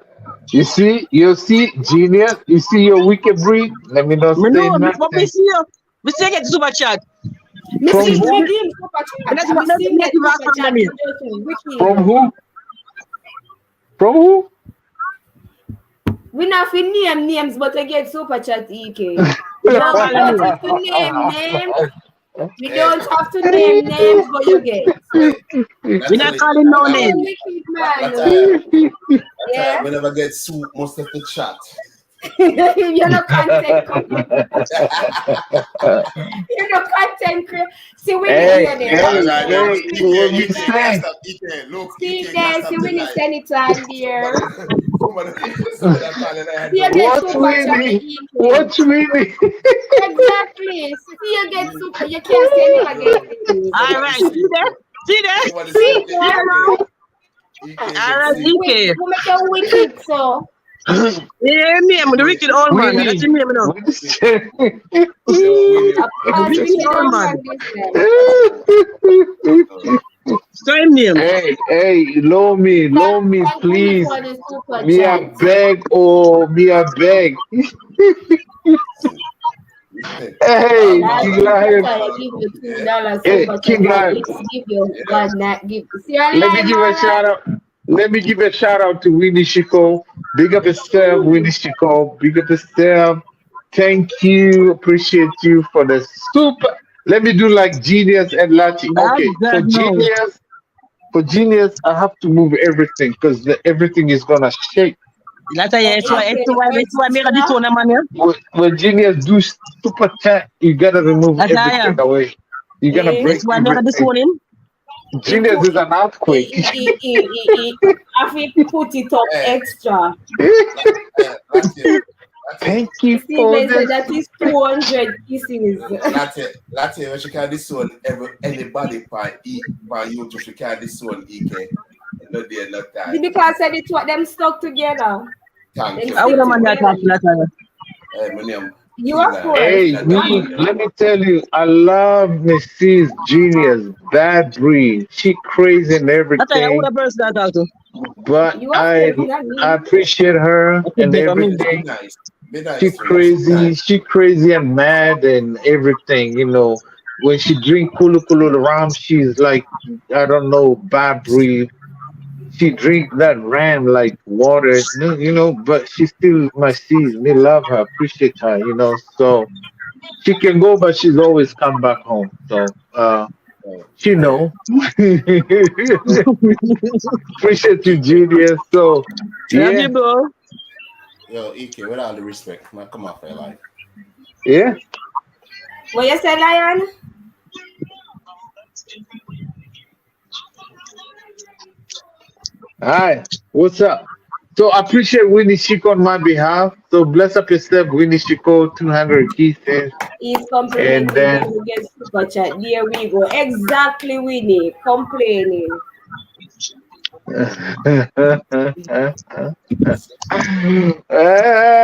You see, genius. You see your wicked breed. Let me not Me say know, but me nothing. see you. Me see you get super chat. Me From see me who? give him super Me chat. not I me see him get even super chat. me. He just From wicked. who? From who? We not fi name names, but I get super chat EK. We We don't don't call him. have to name names. We Hey, don't have to name names, but you get. hey, We not Natalie, calling no You name. wicked man. Natalia, Yeah. we never get sued most of the chat. You're no content creator. You're no content creator. See, we need to Hey, hear this. All hey, right, look, hey. What we EK can't say? stop. EK, look, See EK can't there, see stop the when you light. send it on there. Somebody calling I See you don't. get What super we chat need? EK. What we need? Exactly. See you get super. You can't say never get it. All right. See there? See there? Somebody See said See there there. now? EK All get right, sick. EK. Who make you wicked so? Yeah, me, I'm the wicked old man. That's Winnie. me, you know. What is that? Yo, Willie, I The pass wicked wicked old on man. man this time. Same name. Hey, loan me, Thank you please. for the super Me a chat. beg, oh, me a beg. Hey, Last King super Lion. chat, I give you $2 Hey, super chat. King God, Lion. it's give you God not give. See your Let me line, give a Marla? shout out. Let me give a shout out to Winnie Chico. Big up yourself, Winnie Chico. Big up yourself. Thank you. Appreciate you for the super. Let me do like Genius and Lati. That Okay, God knows. For Genius, I have to move everything because everything is gonna shake. That's why, it's why I made this one, man. When Genius do super chat, you gotta remove That's why, everything away. You're gonna break it's why I made this everything. one in. Genius is an earthquake. I feel put it up Hey, extra. Thank you for Steven said this. that is 200 kisses. Latte, when she can this one, anybody by YouTube, she can this one, EK. No day, no time. Because I said what them stuck together. Thank Them you. I stick wouldn't mind that together. talking. Hey, my name, You King of Lion. course. Hey, me, let me tell you, I love Mrs. Genius, bad breed. She crazy and That's why I would everything, have person that talk to. but You of course, not me. I appreciate her I could and better me. Be everything. nice. Be She nice to her. She's crazy, nice. she crazy and mad and everything, you know. When she drink Kulu Kulu Ram, she's like, I don't know, bad breed. She drink that ram like water, you know, but she still my sis. Me love her, appreciate her, you know. So she can go, but she's always come back home. So Oh, she yeah. know. Appreciate you, Genius. So Love you, yeah, bro. Yo, EK, with all the respect, man, come off your life. yeah. What you say, Lion? Hi, what's up? So I appreciate Winnie Chico on my behalf. So bless up yourself, Winnie Chico, 200 kisses. He's And complimenting then you against super chat. There we go. Exactly, Winnie. Complaining.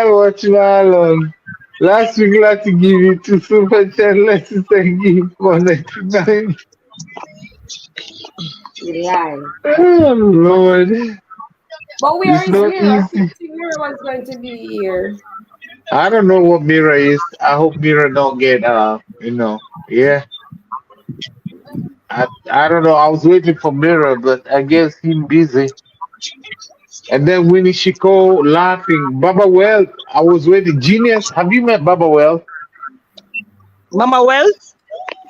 Watch my lord. Last week, let's give you two super chat. Let's say give 199. Yeah. Oh Lord. But where It's is not Mira? I easy. think Mira was going to be here. I don't know what Mira is. I hope Mira don't get yeah. I don't know. I was waiting for Mira, but I guess he's busy. And then Winnie Chico laughing. Baba Well, I was waiting. Genius, have you met Baba Well? Mama Wells?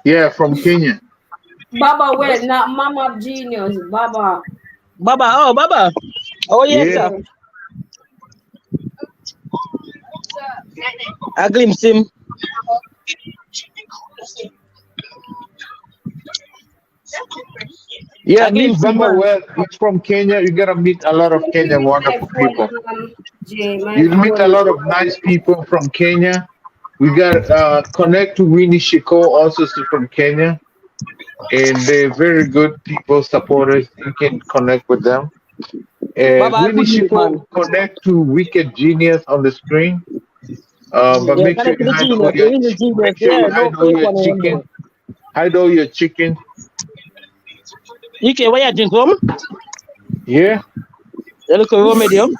Yeah, from Kenya. Baba, well, not Mama Genius. Baba. Baba. Oh, yes, Yeah. sir. I glimpsed him. Yeah, I meet glimpsed him, Baba man. Well. He's from Kenya. You gotta meet a lot of Kenyan My wonderful phone, people. Jay, my You meet a phone. lot of nice people from Kenya. We got connect to Winnie Chico, also from Kenya, and they're very good people, supporters. You can connect with them. Baba, I Winnie good meet, man. Chico, connect to Wicked Genius on the screen. But Yeah, make sure connect to you the hide all genius. your There is a genius. make sure Yeah, you no hide all fake your one anymore. chicken. Hide all your chicken. Okay, where you drink rum? Yeah. You look at rum, medium.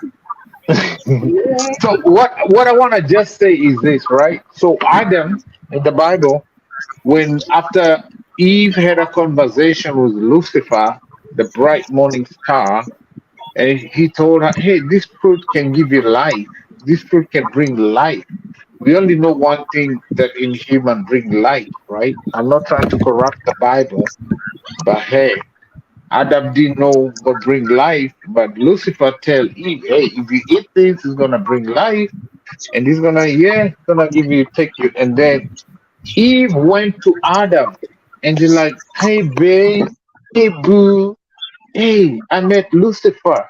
So what I want to just say is this, right? So Adam in the Bible, when after Eve had a conversation with Lucifer, the bright morning star, and he told her, "Hey, this fruit can give you life. This fruit can bring life." We only know one thing that in human bring life, right? I'm not trying to corrupt the Bible, but hey, Adam didn't know what bring life, but Lucifer tell Eve, "Hey, if you eat this, it's gonna bring life, and it's gonna give you, take you." And then Eve went to Adam, and she's like, "Hey, babe, hey, boo, hey, I met Lucifer.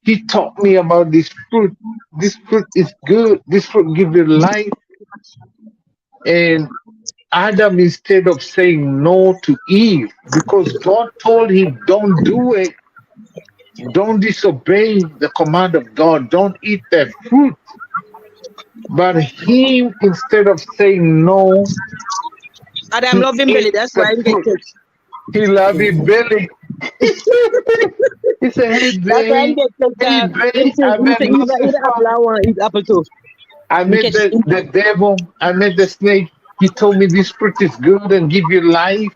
He taught me about this fruit. This fruit is good. This fruit gives you life." And Adam, instead of saying no to Eve, because God told him, "Don't do it. Don't disobey the command of God. Don't eat that fruit." But he, instead of saying no, Adam he love him belly. ate That's the why he get fruit. text. He loved his belly. He said, "Hey, That's why he babe, get text. hey, babe, I He met say, eat the apple, Lucifer. I want to eat apple too. I He met catch the devil. I met the snake. He told me this fruit is good and give you life."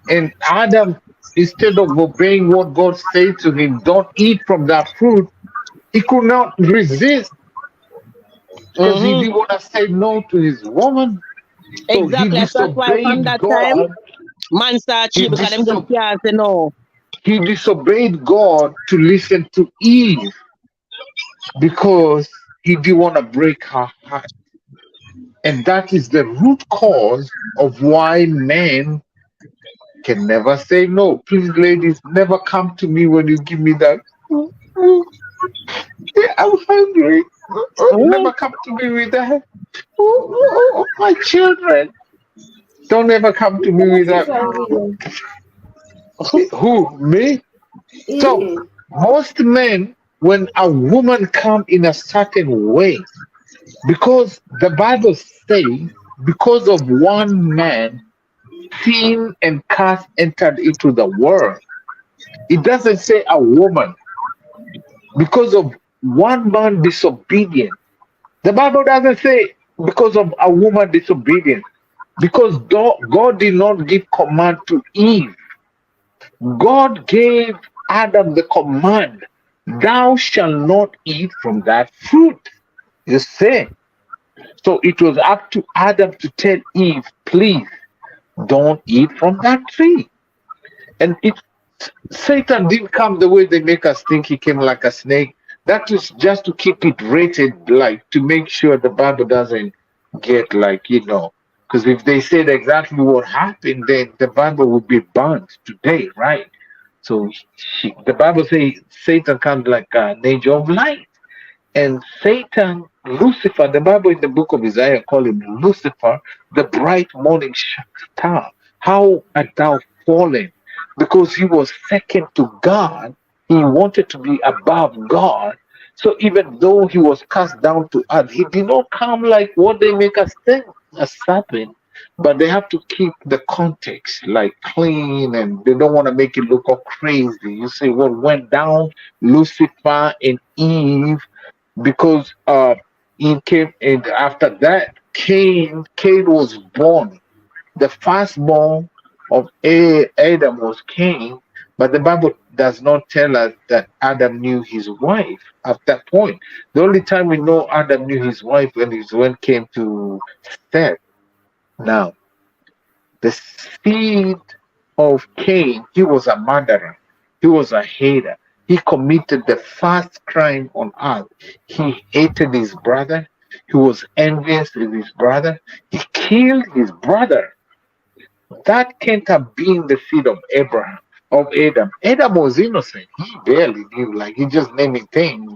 And Adam, instead of obeying what God said to him, "Don't eat from that fruit," he could not resist because he didn't want to say no to his woman. So he Exactly. That's why from disobeyed that time, God. man start He, cheap because them just can't say no. he disobeyed God to listen to Eve because he didn't want to break her heart. And that is the root cause of why men can never say no. Please, ladies, never come to me when you give me that. Yeah, I'm hungry. Never come to me with that. My children. Don't ever come to me with that. Who? Me? So most men, when a woman come in a certain way, because the Bible says, because of one man, sin and curse entered into the world. It doesn't say a woman. Because of one man disobedient. The Bible doesn't say because of a woman disobedient. Because God did not give command to Eve. God gave Adam the command, "Thou shalt not eat from that fruit." You see? So it was up to Adam to tell Eve, "Please don't eat from that tree." And Satan didn't come the way they make us think he came like a snake. That is just to keep it rated, like to make sure the Bible doesn't get because if they said exactly what happened, then the Bible would be burnt today, right? So the Bible says Satan comes like an angel of light. And Satan, Lucifer, the Bible in the book of Isaiah call him Lucifer, the bright morning star. How art thou fallen? Because he was second to God, he wanted to be above God. So even though he was cast down to earth, he did not come like what they make us think, a serpent. But they have to keep the context like clean, and they don't want to make it look all crazy. You see what went down, Lucifer and Eve, because he came, and after that Cain was born. The firstborn of Adam was Cain, but the Bible does not tell us that Adam knew his wife at that point. The only time we know Adam knew his wife when came to Seth. Now, the seed of Cain, he was a murderer, he was a hater. He committed the first crime on earth. He hated his brother. He was envious with his brother. He killed his brother. That can't have been the seed of Abraham, of Adam. Adam was innocent. He barely knew, like he just naming things.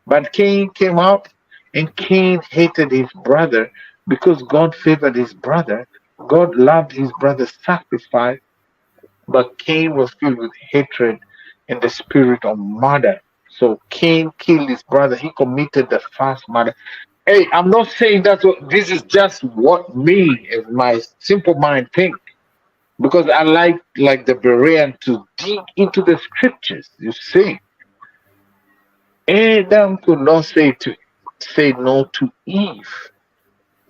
But Cain came out, and Cain hated his brother because God favored his brother. God loved his brother's sacrifice, but Cain was filled with hatred and the spirit of murder. So Cain killed his brother. He committed the first murder. Hey, I'm not saying that's what, this is just what me, as my simple mind, think. Because I like the Berean to dig into the scriptures. You see, Adam could not say no to Eve.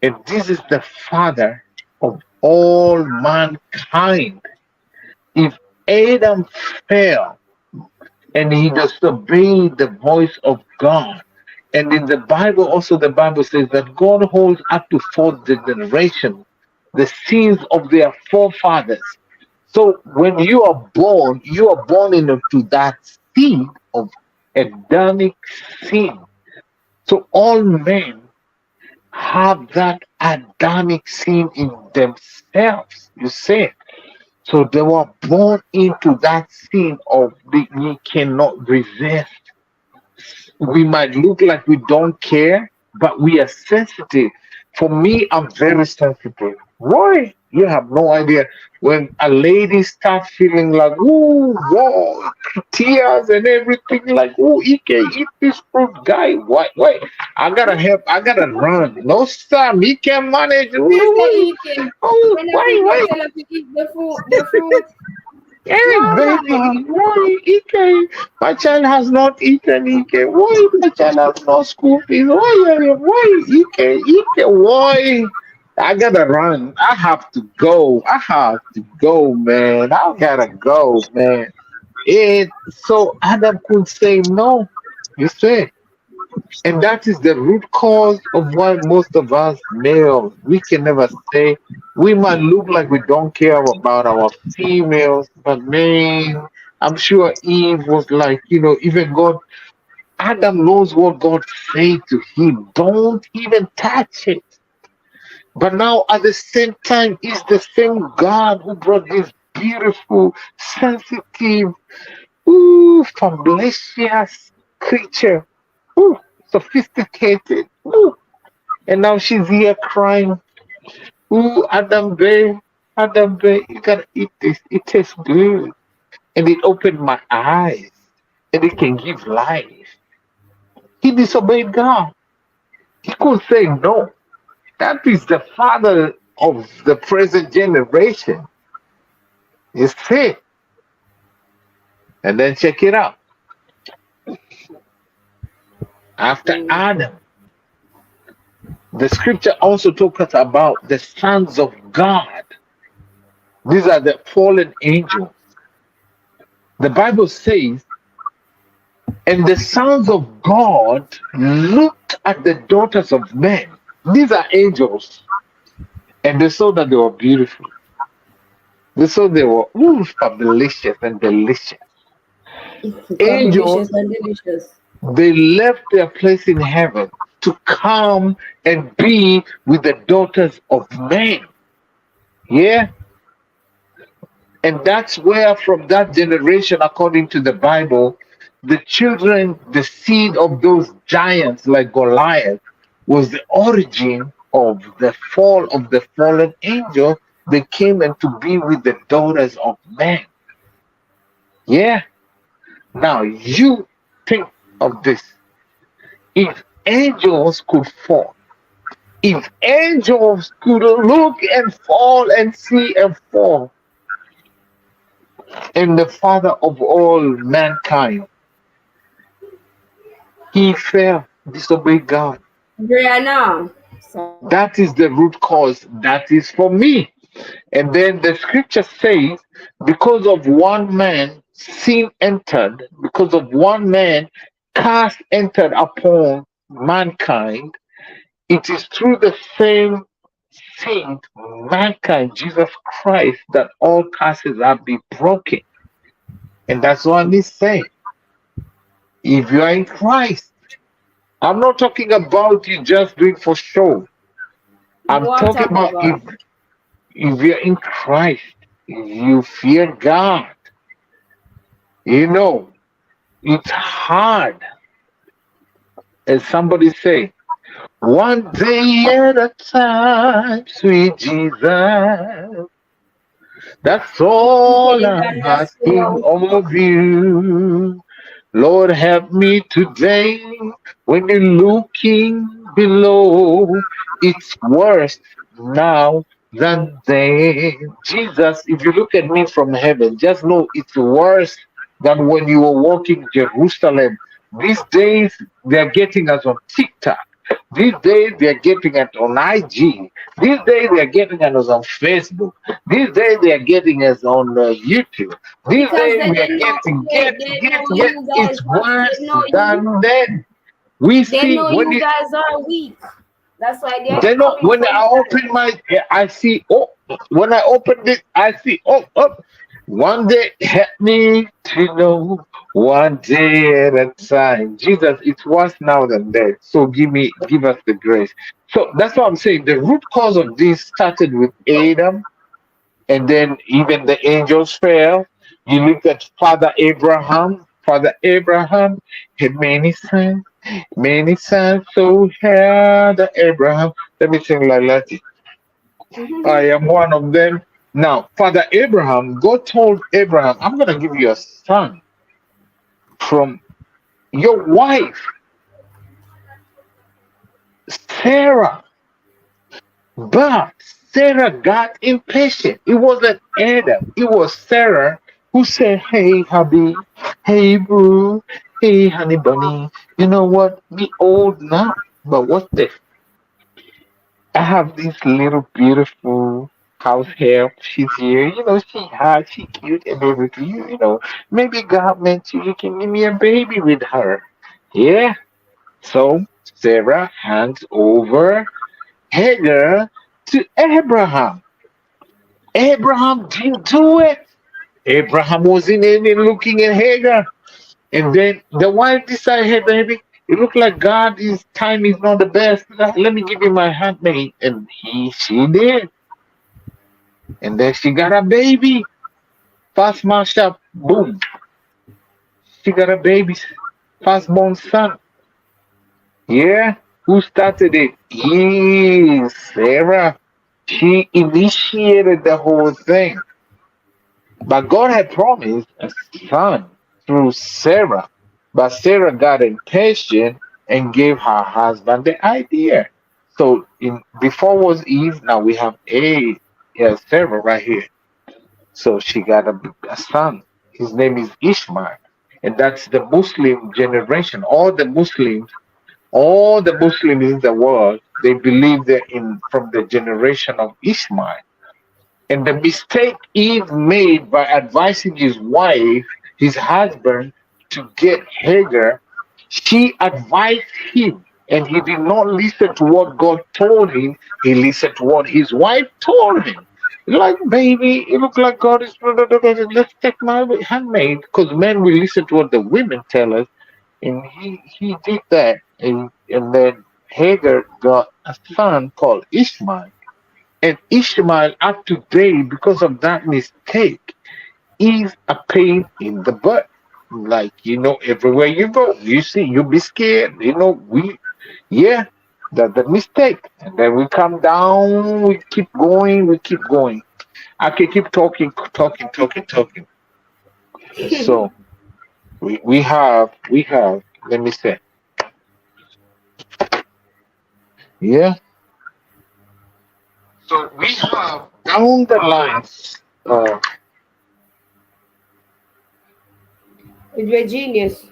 And this is the father of all mankind. If Adam fell and he disobeyed the voice of God, and in the Bible also the Bible says that God holds up to fourth generation the sins of their forefathers. So when you are born into that seed of Adamic sin. So all men have that Adamic sin in themselves, you see. So they were born into that sin of we cannot resist. We might look like we don't care, but we are sensitive. For me, I'm very sensitive. Why? You have no idea. When a lady starts feeling like, ooh, whoa, tears and everything, like, ooh, Ike, eat this fruit, guy. Why? I gotta help. I gotta run. No, sir, he can manage. Ooh, why? Tell her to eat the fruit. Hey, baby, why, Ike? My child has not eaten, Ike. Why my child has no school fees? Why, Ike, why? I gotta run. I have to go, man. I gotta go, man. And so Adam could say no, you see. And that is the root cause of why most of us males, we can never say, we might look like we don't care about our females, but man, I'm sure Eve was like, even God, Adam knows what God said to him. Don't even touch it. But now at the same time, it's the same God who brought this beautiful, sensitive, fabulous creature. Sophisticated. And now she's here crying. Adam Bay, you gotta eat this. It tastes good. And it opened my eyes. And it can give life. He disobeyed God. He couldn't say no. That is the father of the present generation. You see? And then check it out. After Adam, the scripture also talks about the sons of God. These are the fallen angels. The Bible says, and the sons of God looked at the daughters of men. These are angels. And they saw that they were beautiful. They saw they were fabulous and delicious. Angels, they left their place in heaven to come and be with the daughters of men. Yeah? And that's where, from that generation, according to the Bible, the children, the seed of those giants like Goliath, was the origin of the fall of the fallen angel. They came and to be with the daughters of men. Yeah. Now you think of this. If angels could fall, if angels could look and fall and see and fall, and the father of all mankind, he fell, disobeyed God. Brianna. So, That is the root cause. That is for me. And then the scripture says, because of one man, sin entered, because of one man, curse entered upon mankind. It is through the same seed, mankind, Jesus Christ, that all curses have been broken. And that's what he's saying. If you are in Christ, I'm not talking about you just doing for show. I'm what talking about about? if you're in Christ, you fear God. You know, it's hard. As somebody say, one day at a time, sweet Jesus. That's all Please I'm asking understand. of you. Lord, help me today. When you're looking below, it's worse now than then. Jesus, if you look at me from heaven, just know it's worse than when you were walking Jerusalem. These days, they're getting us on TikTok. These days, they're getting us on IG. These days, they're getting us on Facebook. These days, they're getting us on YouTube. These Because days, they we are didn't know getting, they know you guys it's worse they know you than then. We they see know when you it, guys are weak. That's why they're they know coming when for I you open guys. my, I see, oh, when I open it, I see, oh, oh. One day, help me to know, one day at a time. Jesus, it's worse now than then. So give us the grace. So that's what I'm saying. The root cause of this started with Adam, and then even the angels fell. You look at Father Abraham. Father Abraham had many sons, so had Abraham. Let me sing like that. I am one of them. Now, Father Abraham, God told Abraham, I'm going to give you a son from your wife, Sarah. But Sarah got impatient. It wasn't Adam, it was Sarah who said, hey, hubby, hey, boo, hey, honey bunny, you know what? Be old now. But what's this? I have this little beautiful house help. She's here. You know, she hot, she cute and everything. You know, maybe God meant you can give me a baby with her. Yeah. So Sarah hands over Hagar to Abraham. Abraham didn't do it. Abraham was in Eden looking at Hagar. And then the wife decided, hey, baby, it looked like God's time is not the best. Let me give you my handmaid. And she did. And then she got a baby. Fast mashup, boom. She got a baby. Fastborn son. Yeah. Who started it? Sarah. She initiated the whole thing. But God had promised a son through Sarah. But Sarah got impatient and gave her husband the idea. So before was Eve, now we have Sarah right here. So she got a son. His name is Ishmael. And that's the Muslim generation. All the Muslims in the world, they believe they're from the generation of Ishmael. And the mistake Eve made by advising his husband, to get Hagar, she advised him, and he did not listen to what God told him. He listened to what his wife told him. Like, baby, it looks like God is. Let's take my handmaid, because men will listen to what the women tell us. And he did that, and then Hagar got a son called Ishmael. And Ishmael up to date because of that mistake is a pain in the butt. Like, everywhere you go, you see, you be scared. Yeah, that's the mistake. And then we come down, we keep going, we keep going. I can keep talking, talking, talking, talking. So we have, let me say, yeah. So we have down the lines. You're genius.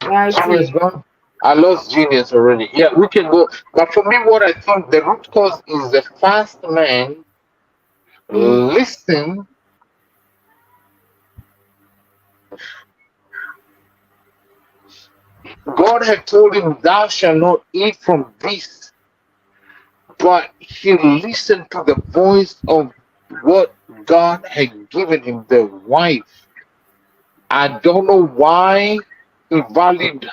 I Someone's see. gone. I lost genius already. Yeah, we can go. But for me, what I think the root cause is the first man listen. God had told him, "Thou shalt not eat from this," but he listened to the voice of what God had given him, the wife. I don't know why he valued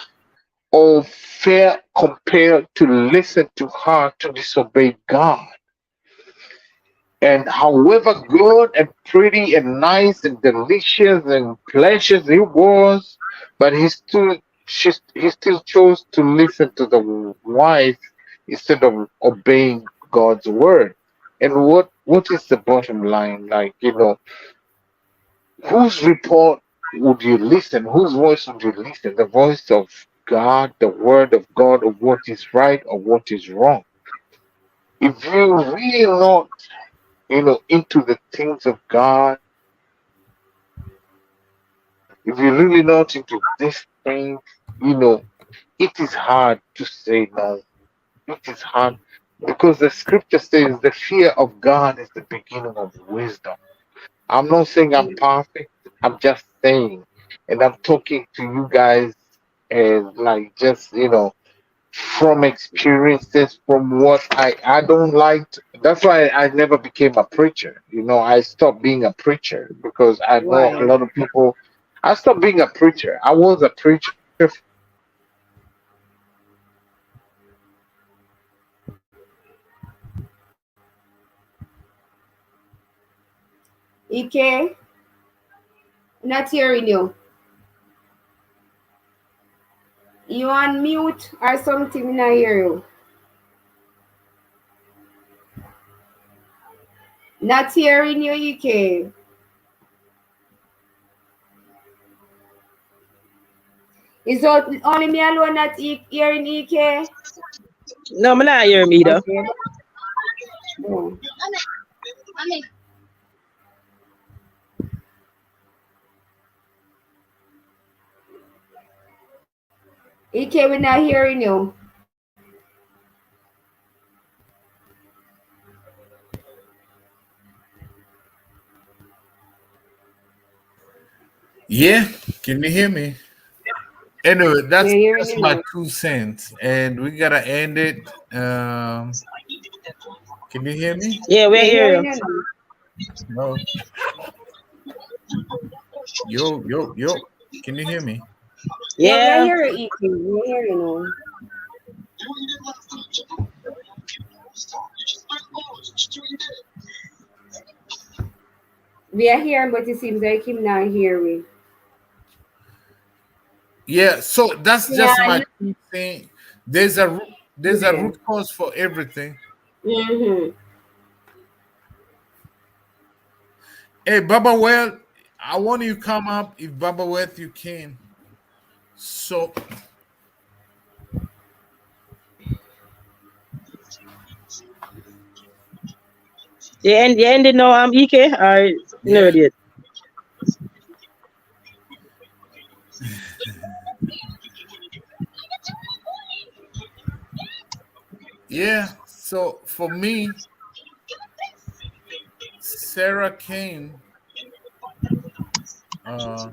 or fair compared to listen to her to disobey God. And however good and pretty and nice and delicious and pleasant it was, but he still chose to listen to the wife instead of obeying God's word. And what is the bottom line? Like, whose report would you listen? Whose voice would you listen? The voice of God, the word of God, of what is right or what is wrong. If you really not, into the things of God, if you're really not into this thing, it is hard to say no. It is hard because the scripture says the fear of God is the beginning of wisdom. I'm not saying I'm perfect. I'm just saying, and I'm talking to you guys as like just from experiences, from what I don't like. That's why I never became a preacher. I stopped being a preacher because I know a Why? lot of people. I stopped being a preacher. I was a preacher. EK, not hearing you. You on mute or something? Not hear you. Not hearing you, EK. Is it only me alone not hearing EK? No, I'm not hearing me either. Okay. No. EK, we're not hearing you. Yeah, can you hear me? Anyway, We're that's hearing that's you my now. 2 cents, and we gotta end it. Can you hear me? Yeah, we're We're hearing hearing you. you now. No. Yo. Can you hear me? Yeah, we're Yeah. hearing EK. We're hearing you. We are hearing, but it seems like him not hearing. Yeah. So that's Yeah, just my thing. There's a yeah. root cause for everything. Mm-hmm. Hey, Baba Well, I want you to come up if Baba Well you can. So You ended now, EK, or no yeah. yet? Yeah. So for me, Sarah came, and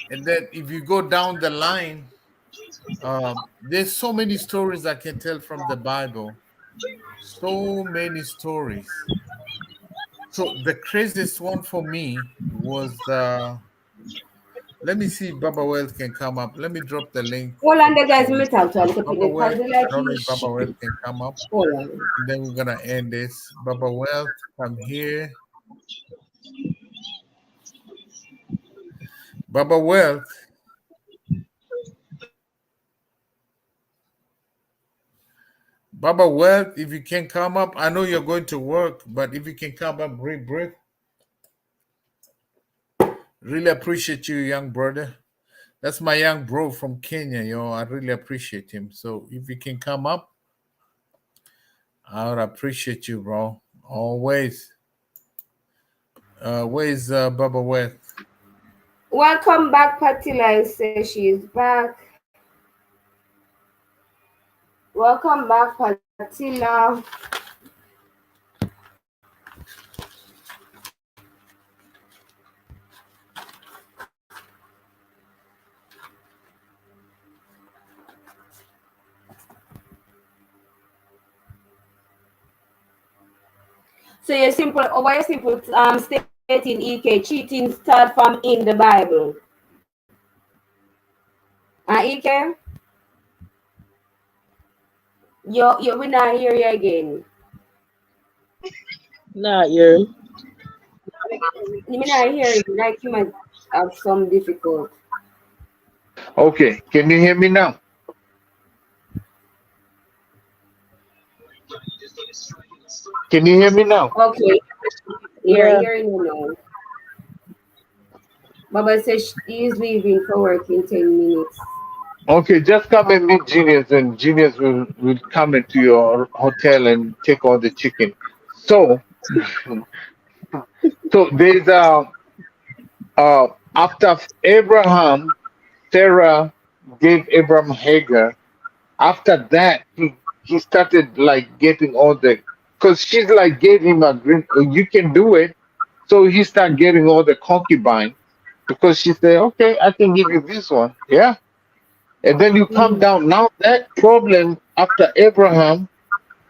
then if you go down the line, there's so many stories I can tell from the Bible. So many stories. So the craziest one for me was Let me see if Baba Wealth can come up. Let me drop the link. Hold on, the guys, me talk to her. Look at Baba the Wealth, puzzle I like don't know he's if Baba Wealth shipping. can come up. Hold on. And then we're gonna end this. Baba Wealth, come here. Baba Wealth. Baba Wealth, if you can come up, I know you're going to work, but if you can come up, brief. Really appreciate you, young brother. That's my young bro from Kenya, yo. I really appreciate him. So if you can come up, I would appreciate you, bro. Always. Where's Baba Wealth? Welcome back, Patila. Says she is back. Welcome back, Patila. So you're simple, why you simple stating EK cheating start from in the Bible. EK? You we not hear you again. Nah, hear him. You may not hear you, like you might have some difficulty. Okay, can you hear me now? Can you hear me now? Okay. Yeah. Hearing you now. Baba says he is leaving for work in 10 minutes. Okay, just come and meet Genius, and Genius will come into your hotel and take all the chicken. So, so there's after Abraham, Sarah gave Abraham Hagar. After that, he started like getting all the, because she's like gave him a green, you can do it. So he started getting all the concubine because she said, okay, I can give you this one, yeah. And then you come down. Now that problem after Abraham,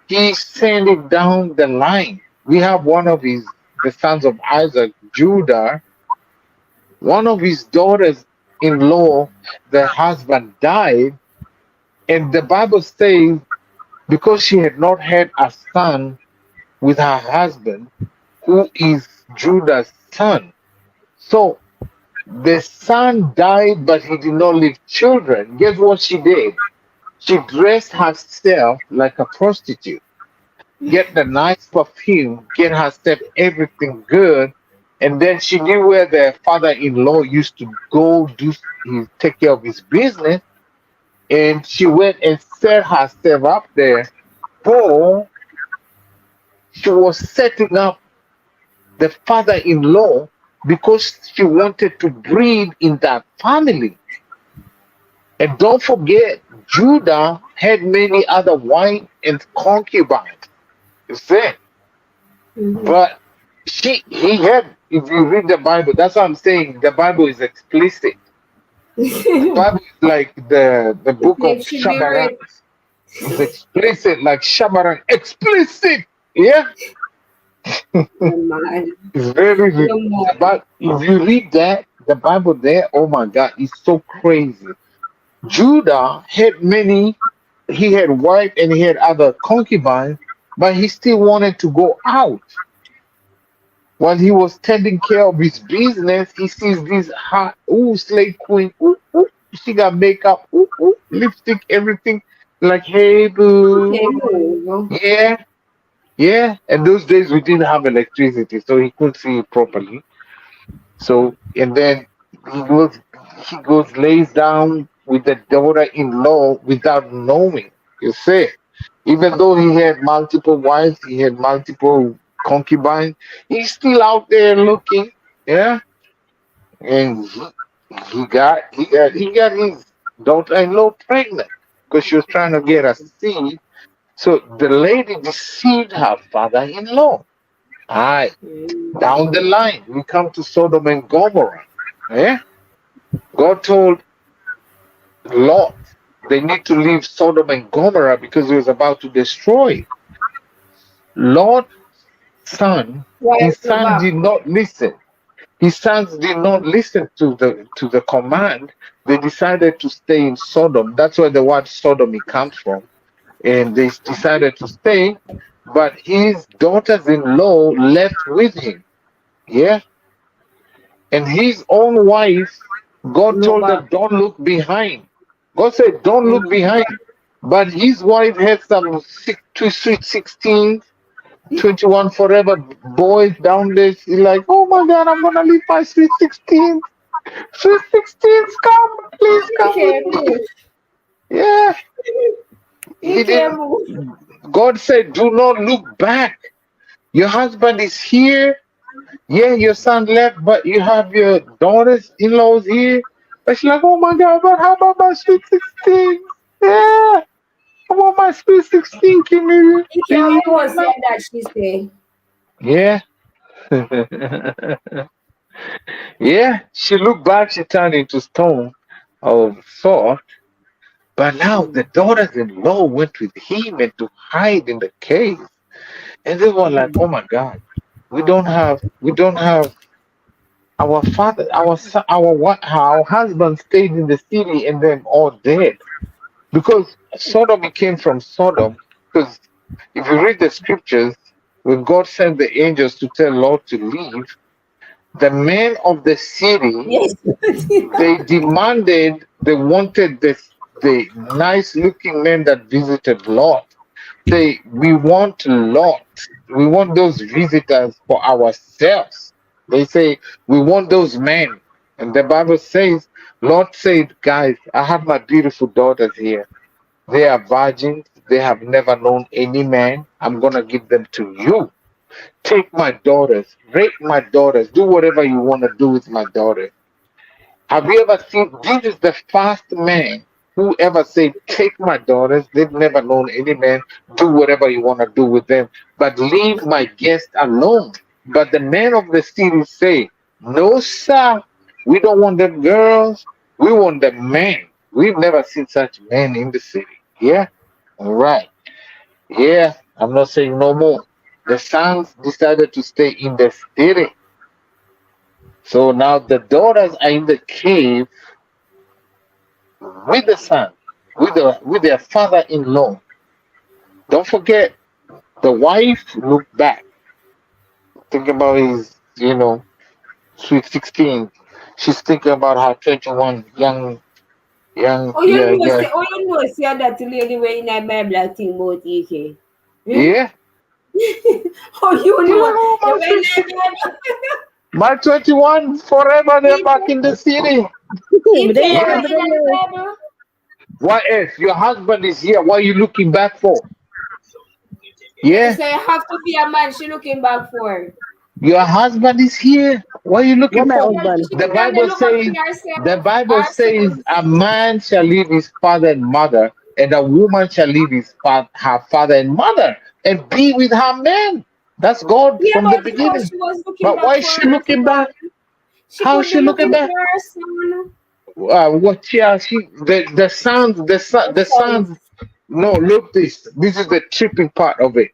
he sent it down the line. We have one of the sons of Isaac, Judah. One of his daughters-in-law, the husband died, and the Bible says because she had not had a son with her husband, who is Judah's son. So the son died, but he did not leave children. Guess what she did? She dressed herself like a prostitute, get the nice perfume, get herself everything good, and then she knew where the father-in-law used to go take care of his business, and she went and set herself up there. For she was setting up the father-in-law because she wanted to breed in that family. And don't forget, Judah had many other wives and concubines. You see? But he had, if you read the Bible, that's what I'm saying, the Bible is explicit. The Bible is like the book of Shamaran. It's explicit, like Shamaran. Explicit! Yeah? It's very, but if you read that, the Bible there, oh my God, it's so crazy. Judah had he had wife and he had other concubines, but he still wanted to go out. While he was taking care of his business, he sees this hot, slave queen, she got makeup, lipstick, everything, like, hey, boo. Yeah. Yeah, and those days we didn't have electricity, so he couldn't see it properly. So, and then he goes, lays down with the daughter-in-law without knowing. You see, even though he had multiple wives, he had multiple concubines, he's still out there looking. Yeah, and he got his daughter-in-law pregnant because she was trying to get a seed. So the lady deceived her father-in-law. Aye. Down the line, we come to Sodom and Gomorrah. Yeah? God told Lot they need to leave Sodom and Gomorrah because he was about to destroy it. Lot's son, his son did not listen. His sons did not listen to the command. They decided to stay in Sodom. That's where the word sodomy comes from. And they decided to stay, but his daughters-in-law left with him. Yeah. And his own wife, God told her, don't look behind. God said, don't look behind. But his wife had some two sweet 16, 21 forever boys down there. She's like, oh my God, I'm going to leave my sweet 16. Sweet 16s, come, please come with me. Yeah. He didn't. God said, do not look back. Your husband is here. Yeah, your son left, but you have your daughters-in-laws here. But she's like, oh my God, but how about my sweet 16? Yeah. I want my sweet 16. Can you? Yeah, I was saying that she said. Yeah. Yeah. She looked back, she turned into stone of salt. But now the daughters-in-law went with him and to hide in the cave. And they were like, oh my God, we don't have our father, our husband stayed in the city and then all dead. Because Sodom came from Sodom. Because if you read the scriptures, when God sent the angels to tell Lot to leave, the men of the city, they wanted the nice looking men that visited Lot. We want Lot. We want those visitors for ourselves. They say, we want those men. And the Bible says, Lot said, guys, I have my beautiful daughters here. They are virgins. They have never known any man. I'm going to give them to you. Take my daughters, rape my daughters, do whatever you want to do with my daughters. Have you ever seen, this is the first man who ever said, take my daughters, they've never known any man, do whatever you want to do with them, but leave my guests alone. But the men of the city say, no sir, we don't want them girls, we want the men. We've never seen such men in the city. Yeah? All right. Yeah, I'm not saying no more. The sons decided to stay in the city. So now the daughters are in the cave with the son, with their father-in-law. Don't forget, the wife looked back. Think about his, sweet 16. She's thinking about her 21 young. Oh, you know, see that lady way in a Bible thing about EK. Yeah. Oh, you know. My 21 forever, they're back in the city. What else? Your husband is here. What are you looking back for? Yeah. So you have to be a man she looking back for. Your husband is here. What are you looking for? The Bible says a man shall leave his father and mother, and a woman shall leave her father and mother and be with her man. That's God from the beginning. But why is she looking back? How is she looking back? The sons. No, look this. This is the tripping part of it.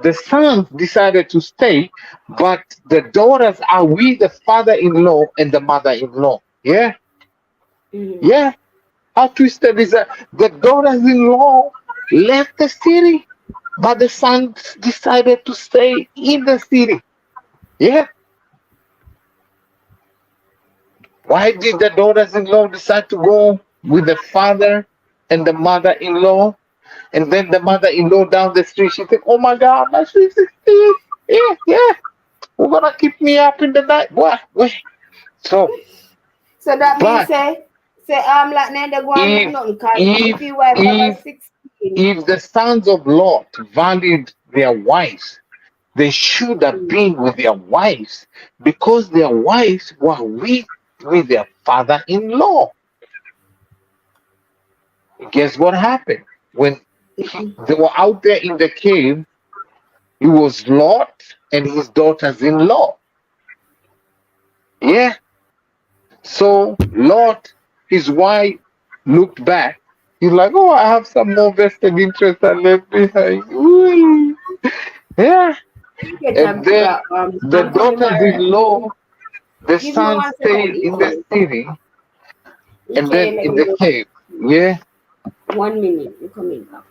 The sons decided to stay, but the daughters are with the father-in-law and the mother-in-law. Yeah? Mm-hmm. Yeah? How twisted is that? The daughters-in-law left the city, but the sons decided to stay in the city. Yeah? Why did the daughters-in-law decide to go with the father and the mother-in-law? And then the mother-in-law down the street, she said, oh my God, my sweet 16. Yeah. We're going to keep me up in the night. What? Wait. So that means say like neither go and nothing because if the sons of Lot valued their wives, they should have been with their wives because their wives were with their father-in-law. Guess what happened? When they were out there in the cave, it was Lot and his daughters-in-law. Yeah. So Lot, his wife, looked back. He's like, oh, I have some more vested interest I left behind. Ooh. Yeah. And then the daughters-in-law The Give me son 1 stayed second, in the EK. city and EK, then let in me the just cave. Yeah. 1 minute. You're coming back.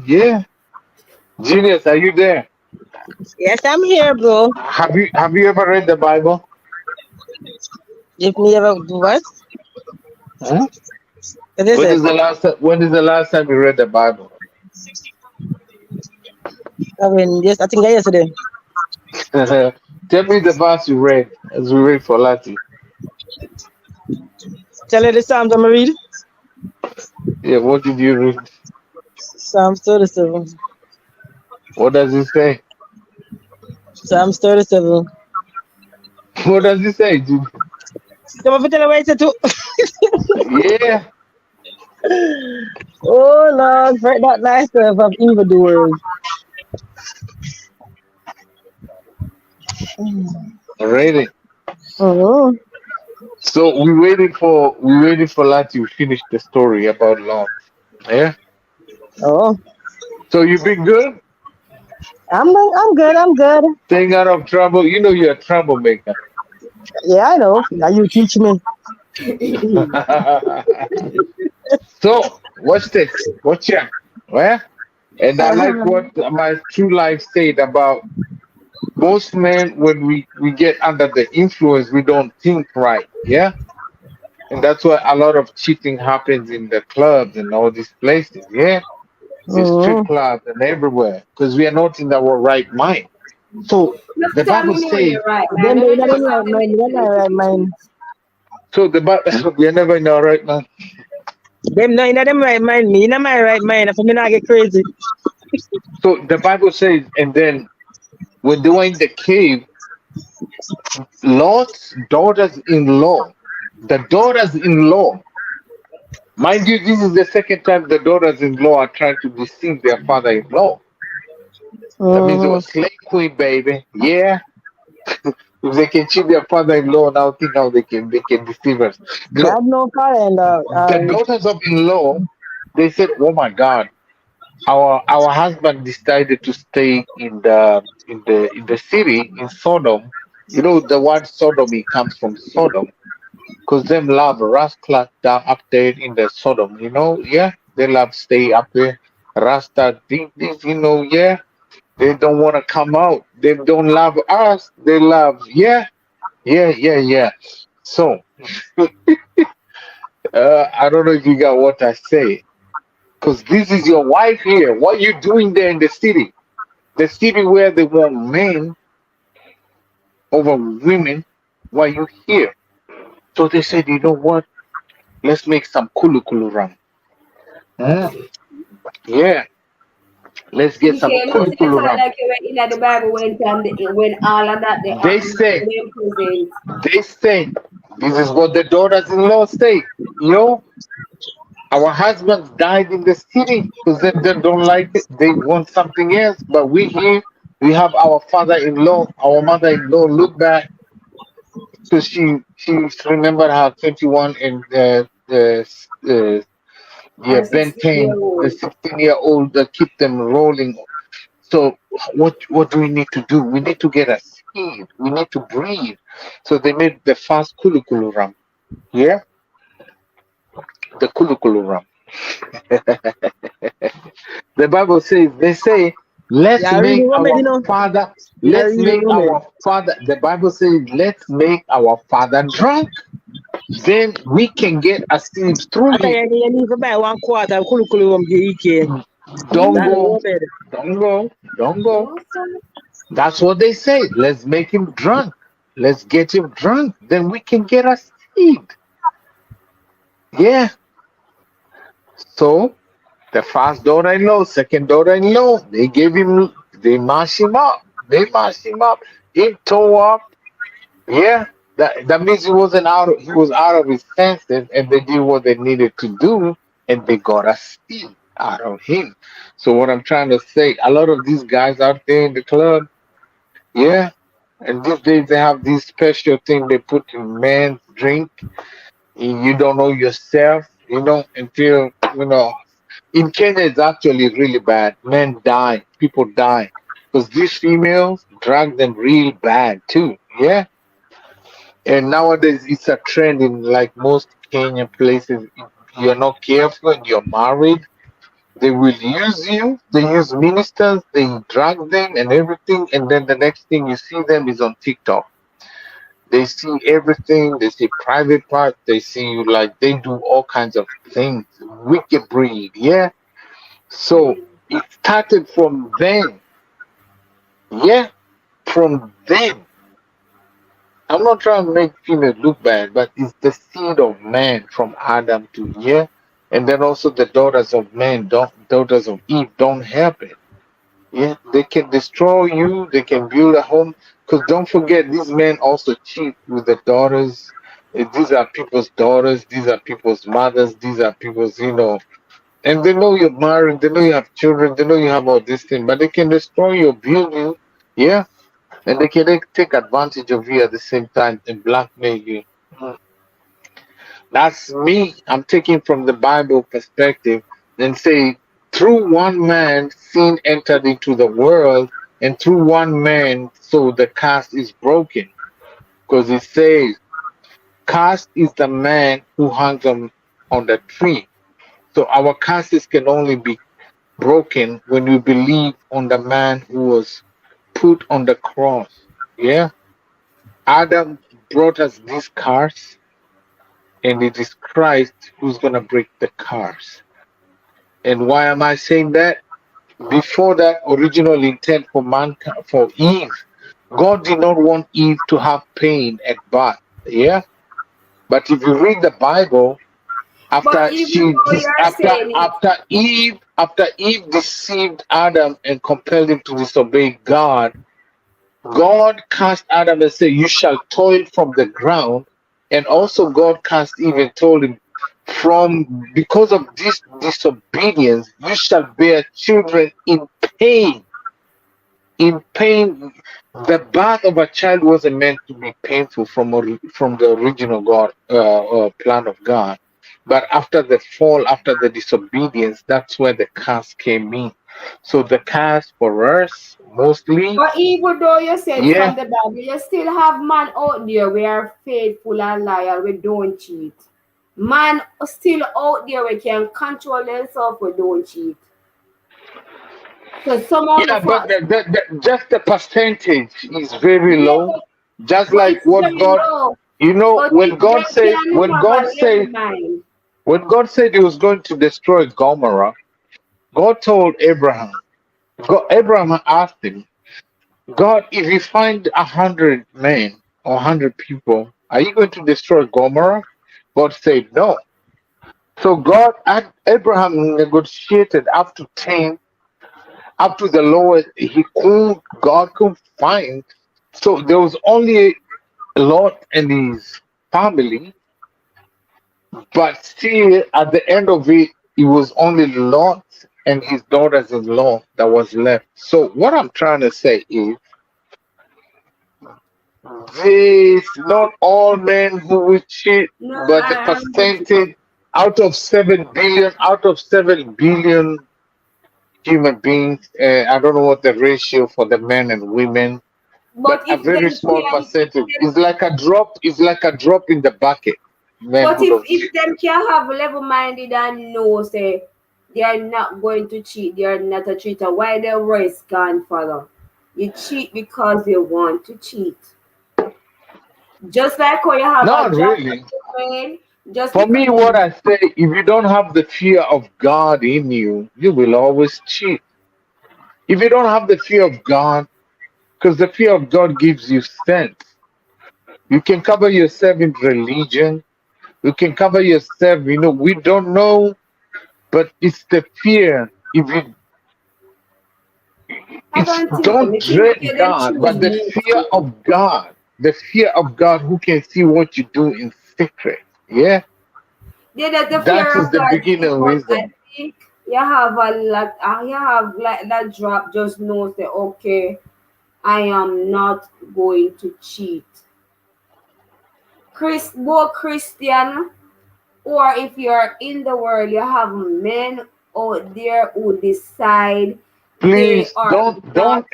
Yeah. Genius, are you there? Yes, I'm here, bro. Have you ever read the Bible? If me ever do what? Huh? What is it? When is the last time you read the Bible? I mean, yes, I think yesterday. Tell me the verse you read as we read for Lati. Tell her the Psalms I'm gonna read. Yeah, what did you read? Psalms 37. What does it say? Psalms 37. What does it say? Come on, tell her what it said too. Yeah. Oh Lord, break that thyself of evildoers. Read it. Oh, So we waited for Lati to finish the story about Lot. Yeah. oh, So you been good? I'm good. I'm good. Staying out of trouble. You know you're a troublemaker. Yeah, I know. Now you teach me. So watch this. Watch ya. Yeah. And I like what my true life said about most men when we get under the influence, we don't think right. Yeah. And that's why a lot of cheating happens in the clubs and all these places. Yeah. The strip Oh, clubs and everywhere. Because we are not in our right mind. So Look, the tell Bible me know says, you're right, man. them Let they me not just in right have them mind. They're not right mind. so the Bible, we are never in our right mind. Them not in them right mind. Me in my right mind. If me not get crazy. So the Bible says, and then when they were in the cave, Lot's daughters-in-law, the daughters-in-law, mind you, this is the second time the daughters-in-law are trying to deceive their father-in-law. That means they were slave queen, baby. Yeah. If they can cheat their father-in-law, now think how they can deceive us. So God no calendar. the daughters-of-in-law, they said, "Oh my God, our husband decided to stay in the city in Sodom. You know, the word sodomy comes from Sodom, because them love Rasta down up there in the Sodom. You know, yeah, they love stay up there. Rasta, this, yeah. They don't want to come out. They don't love us. They love, yeah, yeah, yeah, yeah. So, I don't know if you got what I say, because this is your wife here. What you doing there in the city? The city where they want men over women, why you here? So they said, you know what? Let's make some kulu ram. Yeah, let's get some EK, must it kulu sound ram. like you were in the Bible when all of that they They happened say, when present. this is what the daughters-in-law say. You know, our husbands died in the city because they don't like it. They want something else. But we here, we have our father-in-law, our mother-in-law. Look back. So she remembered how 21 and yeah, Our Ben 16-year 10, the old. 16-year-old that keep them rolling. So what do we need to do? We need to get a seed. We need to breed. So they made the first kulu ram. Yeah, the kulu ram. The Bible says, they say, let's Yeah, make reading woman, our you know. father, Yeah, let's reading make woman. our father, the Bible says, let's make our father drunk. Then we can get a seed through I tell him. you need to buy 1/4 of kulu EK. Don't That go, go bed. don't go. That's what they say. Let's make him drunk. Let's get him drunk. Then we can get a seed. Yeah. So the first daughter-in-law, second daughter-in-law, they mash him up. They mash him up. He tore up. Yeah. That means he was out of his senses, and they did what they needed to do, and they got a seed out of him. So what I'm trying to say, a lot of these guys out there in the club, yeah, and these days they have this special thing they put in men's drink. You don't know yourself, until In Kenya, it's actually really bad. Men die, people die, because these females drag them real bad too. Yeah, and nowadays it's a trend in like most Kenyan places. If you're not careful and you're married, they will use you. They use ministers. They drag them and everything, and then the next thing you see them is on TikTok. They see everything. They see private parts. They see you like they do all kinds of things. Wicked breed, yeah. So it started from them, yeah, from them. I'm not trying to make female look bad, but it's the seed of man from Adam to yeah, and then also the daughters of man, daughters of Eve, don't help it. Yeah, they can destroy you. They can build a home. Because don't forget, these men also cheat with the daughters. These are people's daughters. These are people's mothers. These are people's, and they know you're married. They know you have children. They know you have all this thing. But they can destroy your building. Yeah. And they can take advantage of you at the same time and blackmail you. Mm. That's me. I'm taking from the Bible perspective and say, through one man, sin entered into the world, and through one man, so the cast is broken. Because it says, cast is the man who hangs on the tree. So our casts can only be broken when we believe on the man who was put on the cross. Yeah? Adam brought us these cars, and it is Christ who's going to break the cars. And why am I saying that? Before that original intent for mankind, for Eve, God did not want Eve to have pain at birth. Yeah? But if you read the Bible, after Eve deceived Adam and compelled him to disobey God, God cast Adam and said, "You shall toil from the ground." And also God cast Eve and told him, because of this disobedience, you shall bear children in pain. In pain, the birth of a child wasn't meant to be painful from the original God plan of God. But after the fall, after the disobedience, that's where the curse came in. So the curse for us mostly, But even though you said yeah, from the Bible, you still have man out there we are faithful and loyal, we don't cheat. Man still out there we can control themselves, we don't cheat. So some of yeah, the but just the percentage is very yeah, low. Just but like it's what very God, low. But when if God they said, can have a level mind. when God said He was going to destroy Gomorrah, God told Abraham. Abraham asked him, God, if you find 100 men or 100 people, are you going to destroy Gomorrah? God said no. So Abraham negotiated up to 10, up to the lowest God could find. So there was only Lot and his family, but still at the end of it, it was only Lot and his daughters-in-law that was left. So what I'm trying to say is, this not all men who will cheat, No, but the I'm with you. percentage out of 7 billion human beings. I don't know what the ratio for the men and women, but But a if very them small can, percentage. It's like a drop. It's like a drop in the bucket. Men but who don't cheat. if them can have level minded and know say they are not going to cheat, they are not a cheater, why the rest can't follow? You cheat because you want to cheat. Just like when you have a Not job for really. your brain, just For because me, what I say, if you don't have the fear of God in you, you will always cheat. If you don't have the fear of God, because the fear of God gives you sense. You can cover yourself in religion. You can cover yourself, we don't know, but it's the fear. If you I it's don't think so. don't Me think dread you them God, choose but mercy. the fear of God who can see what you do in secret. Yeah, Yeah, that the that fear is of the God beginning too, of but I wisdom. think you have a lot, you have like that drop just knows that okay, I am not going to cheat. Both Christian or if you're in the world, you have men out there who decide they Please are don't not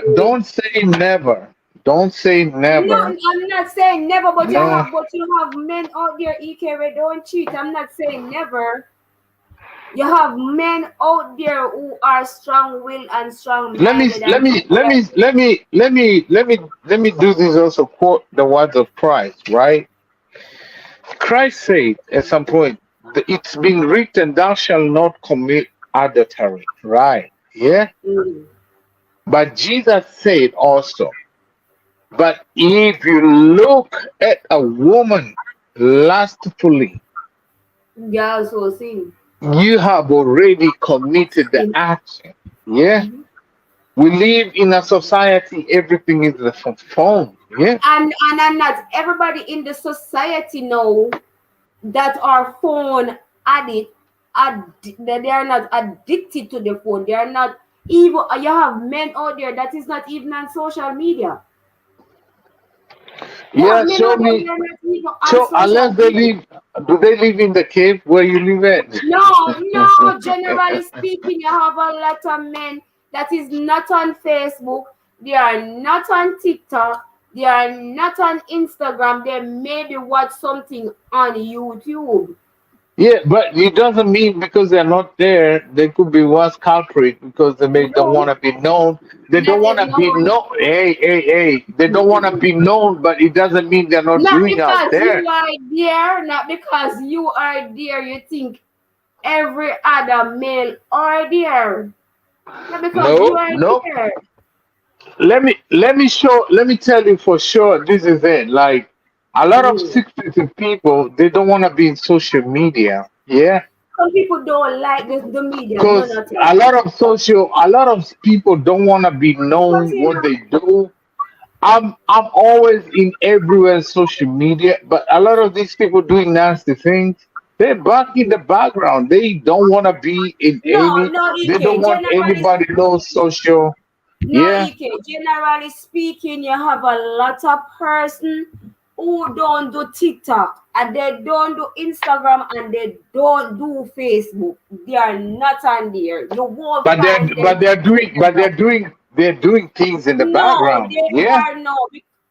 good. don't say never. Don't say No, never. I'm not saying never, but No. you have men out there, EK, who don't cheat. I'm not saying never. You have men out there who are strong-willed and strong-minded and Let me do this also quote the words of Christ, right? Christ said at some point, it's been written, thou shalt not commit adultery, right? Yeah. Mm. But Jesus said also, but if you look at a woman lustfully, Yeah, also sin. you have already committed the Sin. action. Yeah. Mhm. We live in a society, everything is the phone. Yeah. And I'm not everybody in the society now that are phone addict, that they are not addicted to the phone. They are not even. You have men out there that is not even on social media. You have Yeah, men show out there me. that are not even on So social unless they media. live, do they live in the cave where you live at? No. Generally speaking, you have a lot of men that is not on Facebook. They are not on TikTok. They are not on Instagram. They maybe watch something on YouTube. Yeah, but it doesn't mean because they're not there, they could be worse culprit because don't want No, to be known. They don't not want to be known. known. Hey. They don't want to be known, but it doesn't mean they're not Not doing out because you there. are there, not because you are there, you think every other male are there. Not because you No, are no. there. Let me tell you for sure this is it. Like a lot of Mm. secretive people, they don't want to be in social media. Yeah. Some people don't like the media, none Because at all. a lot of people don't want to be known what Continue. they do. I'm always in everywhere social media, but a lot of these people doing nasty things, they're back in the background. They don't want to be in any. No, They don't EK. want Generally anybody know speaking, social. no, Yeah, EK. Generally speaking, you have a lot of person who don't do TikTok and they don't do Instagram and they don't do Facebook. They are not on there. You won't but find them they're doing things in the No, background. they Yeah. are no.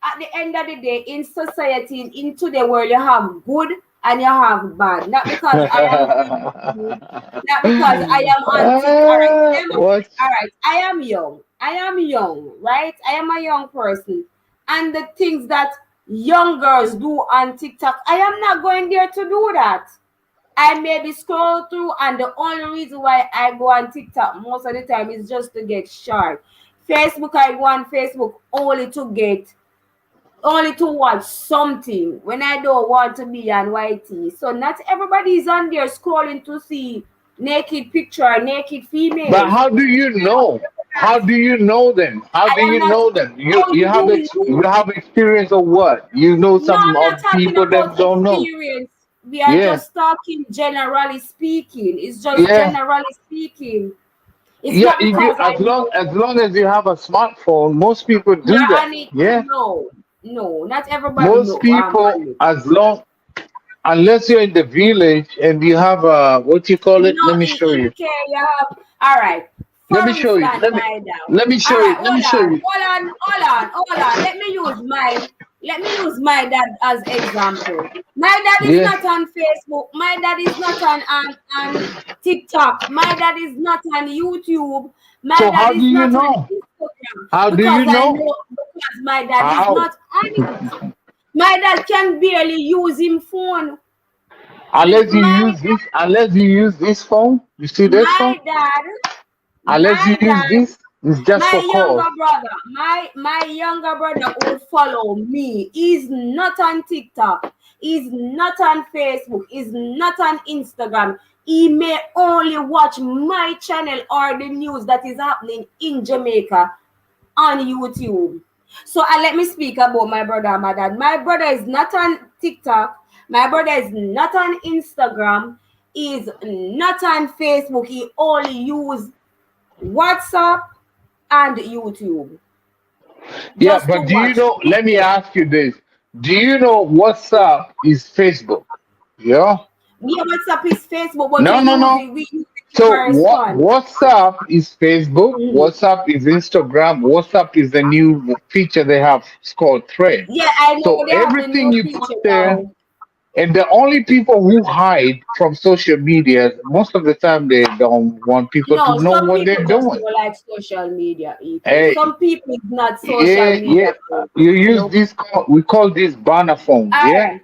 At the end of the day, in society, in today world, you have good and you have bad. Not because I am on YouTube, not because I am on TikTok. What? All right. I am young. Right? I am a young person, and the things that young girls do on TikTok, I am not going there to do that. I maybe scroll through, and the only reason why I go on TikTok most of the time is just to get short. Facebook, I go on Facebook only to watch something when I don't want to be on YT. So not everybody is on there scrolling to see naked picture, naked But females. how do you know? How do you know them? How I do am you not. know them? How do You you? have experience of what? You know No, some I'm not of talking people that about don't know. experience. We are Yeah, just talking generally speaking. It's just yeah, generally speaking. It's yeah. not If you because I know as long as you have a smartphone, most people do you're that. on it. Yeah, No, not everybody most know I'm people on it. as long unless you're in the village and you have a what you call it. No, Let me show you. EK, you have. All right. Let For me show you. instance, my dad. Let me All show you. right, Let me show you. hold on. Let me use my dad as example. My dad is Yeah. not on Facebook. My dad is not on TikTok. My dad is not on YouTube. My So dad how do is you not on know? Instagram How do you because I know? know because my dad is How? not on it. My dad can barely use him phone. My Unless you use this phone, you see this phone? my dad Unless you my use dad this, it's just my for younger calls. brother my younger brother who follow me is not on TikTok, is not on Facebook, is not on Instagram. He may only watch my channel or the news that is happening in Jamaica on YouTube. So let me speak about my brother and my dad. My brother is not on TikTok. My brother is not on Instagram. Is not on Facebook. He only use WhatsApp and YouTube Yeah, just to but do you watch. know? Let me ask you this. Do you know WhatsApp is Facebook? Yeah? Yeah, WhatsApp is Facebook, but No, we no, use no. it. We use it So first what one. WhatsApp is Facebook, WhatsApp is Instagram, WhatsApp is the new feature they have. It's called Thread. Yeah, I know So they have the everything new you put feature there, now. and the only people who hide from social media, most of the time they don't want people to No, know some what people they're just doing. don't like social media, EK. Hey, Some people is not social yeah, media yeah. folks, You you use know. this we call this banner phones, yeah? Alright.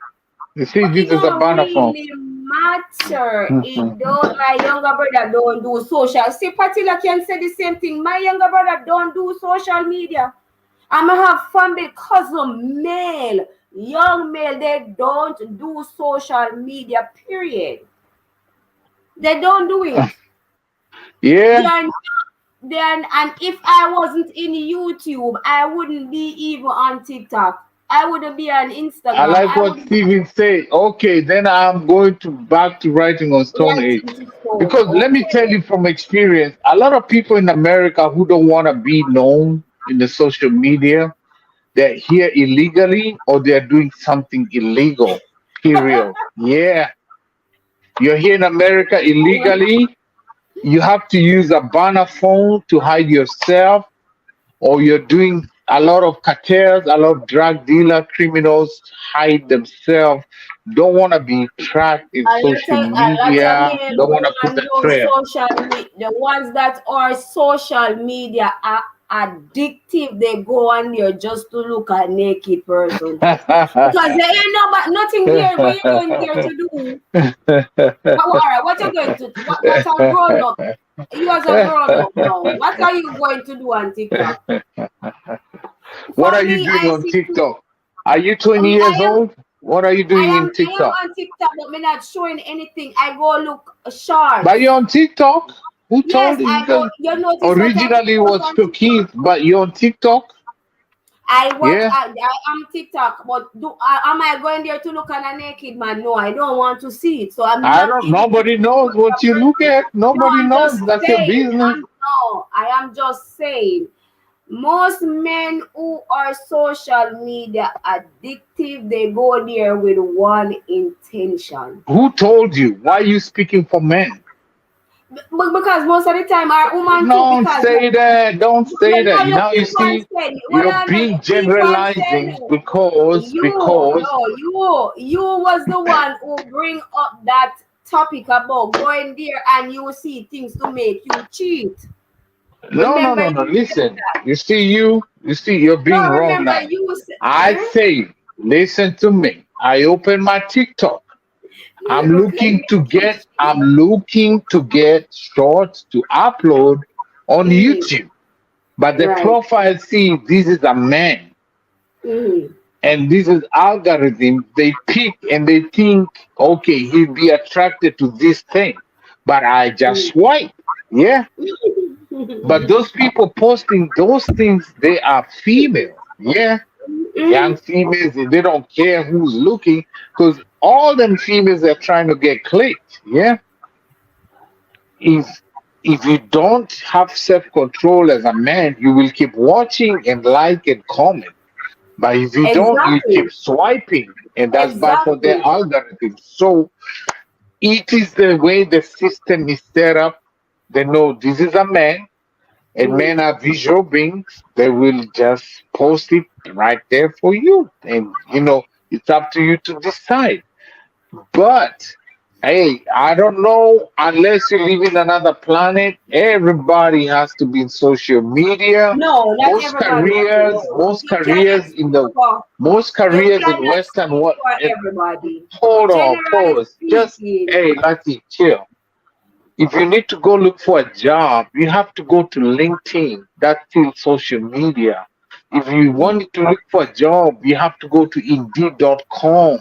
You see, But this it is a don't banner phone. really matter. It Mhm. don't. My younger brother don't do social. See, Patilla can say the same thing. My younger brother don't do social media. I'ma have family cousin male, young male. They don't do social media. Period. They don't do it. They Yeah, are not. They are, and if I wasn't in YouTube, I wouldn't be even on TikTok. I wouldn't be on I Instagram. like I what wouldn't be Steven say. Okay, then I'm going to back to writing on Stone Age. writing to phone. Because let me tell Okay. you from experience, a lot of people in America who don't want to be known in the social media, they're here illegally or they're doing something illegal. Period. Yeah. You're here in America illegally. You have to use a banner phone to hide yourself, or you're doing a lot of cartels, a lot of drug dealer, criminals hide themselves, don't want to be tracked in social A lot of media, men don't go want to put on the those trail. social media. The ones that are social media are addictive. They go on there just to look at naked person because there ain't nothing there. What you going there to do? What you going to? What a grown up? You as a grown up now. What are you going to do on TikTok? What are For you me, doing I on see. TikTok? Are you 20 years old? What are you doing in I am TikTok? on TikTok, but me not showing anything. I go look shorts. But you're on TikTok? Who Yes, told you? I go. Because You notice that I originally it post was on for TikTok. kids, but you're on TikTok? Yeah. I am TikTok, but am I going there to look at a naked man? No, I don't want to see it. So I'm I not don't. even Nobody knows what you look at. no, Nobody I'm knows. just That's your saying. business. I am just saying. Most men who are social media addictive, they go there with one intention. Who told you? Why are you speaking for men? Because most of the time our woman too, Don't because say that. Don't say you know that. you Now you keep on see, saying hold you're on now, you being keep on saying generalizing because you was the one who bring up that topic about going there and you see things to make you cheat. no, Remember no, you no. said Listen, that. you see, you're being No, wrong remember now. you said I say, listen to me. I open my TikTok. look at I'm looking to get shorts to upload on YouTube. But the right. profile see this is a man and this is algorithm. They pick and they think, okay, he'll be attracted to this thing. But I just swipe. Yeah. But those people posting those things, they are female. Yeah. Young females, they don't care who's looking because all them females are trying to get clicked. Yeah. If you don't have self-control as a man, you will keep watching and like and comment. But if you don't, you keep Exactly. swiping, and that's bad for their Exactly. algorithm. So it is the way the system is set up. They know this is a man, and men are visual beings. They will just post it right there for you. And it's up to you to decide. But hey, I don't know, unless you live in another planet, everybody has to be in social media. No, not everybody. No. Most careers in the most You careers in cannot Western speak what for everybody. hold on, Generally pause. Just speaking, hey, Lati, chill. If you need to go look for a job, you have to go to LinkedIn. That's still social media. If you want to look for a job, you have to go to Indeed.com.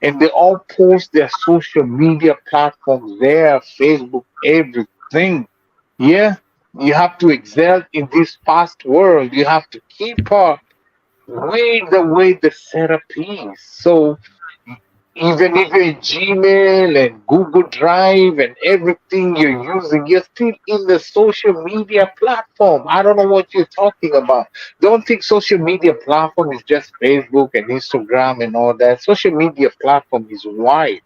And they all post their social media platforms there, Facebook, everything. Yeah. You have to excel in this fast world. You have to keep up with the way the setup is. So even Gmail and Google Drive and everything you're using, you're still in the social media platform. I don't know what you're talking about. Don't think social media platform is just Facebook and Instagram and all that. Social media platform is wide.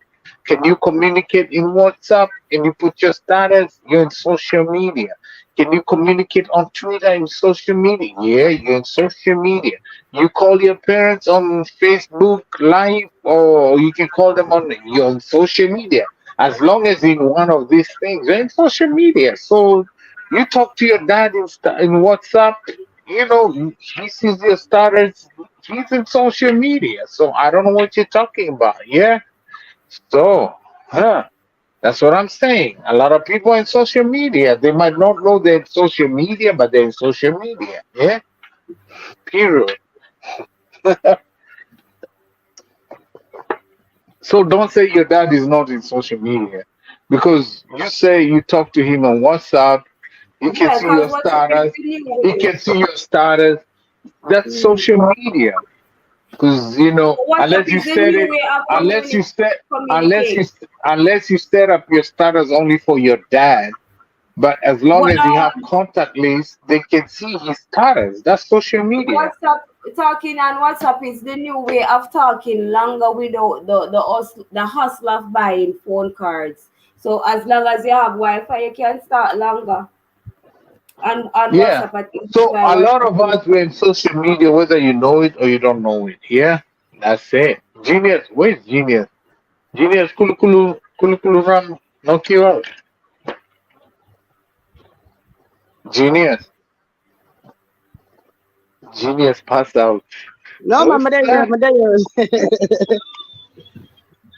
Can you communicate in WhatsApp? Can you put your status? You're in social media. Can you communicate on Twitter in social media? Yeah, you're in social media. You call your parents on Facebook Live, or you can call them on you're on social media. As long as in one of these things, you're in social media. So you talk to your dad in WhatsApp. You know, he sees your status. He's in social media. So I don't know what you're talking about. Yeah. So, that's what I'm saying. A lot of people in social media, they might not know they're in social media, but they're in social media. Yeah. Period. So don't say your dad is not in social media, because you say you talk to him on WhatsApp. He can Yeah, see your because WhatsApp is status. the new He way. can see your status. That's social media. Because WhatsApp unless you is the set new it, way of unless you set, unless you communicate. unless you set up your status only for your dad. But as long But as you have contact list, they can see his status. That's social media. WhatsApp talking on WhatsApp is the new way of talking longer without the hustle of buying phone cards. So as long as you have Wi-Fi, you can start longer on Yeah. WhatsApp. I think that's So why a lot WhatsApp of is us were in social media, whether you know it or you don't know it. Yeah. That's it. Genius. Where's Genius? Genius Kulu Kulu Kulu Kulu Ram knock you out. Genius. Genius pass out. No, Oh, man, sir. I'm there.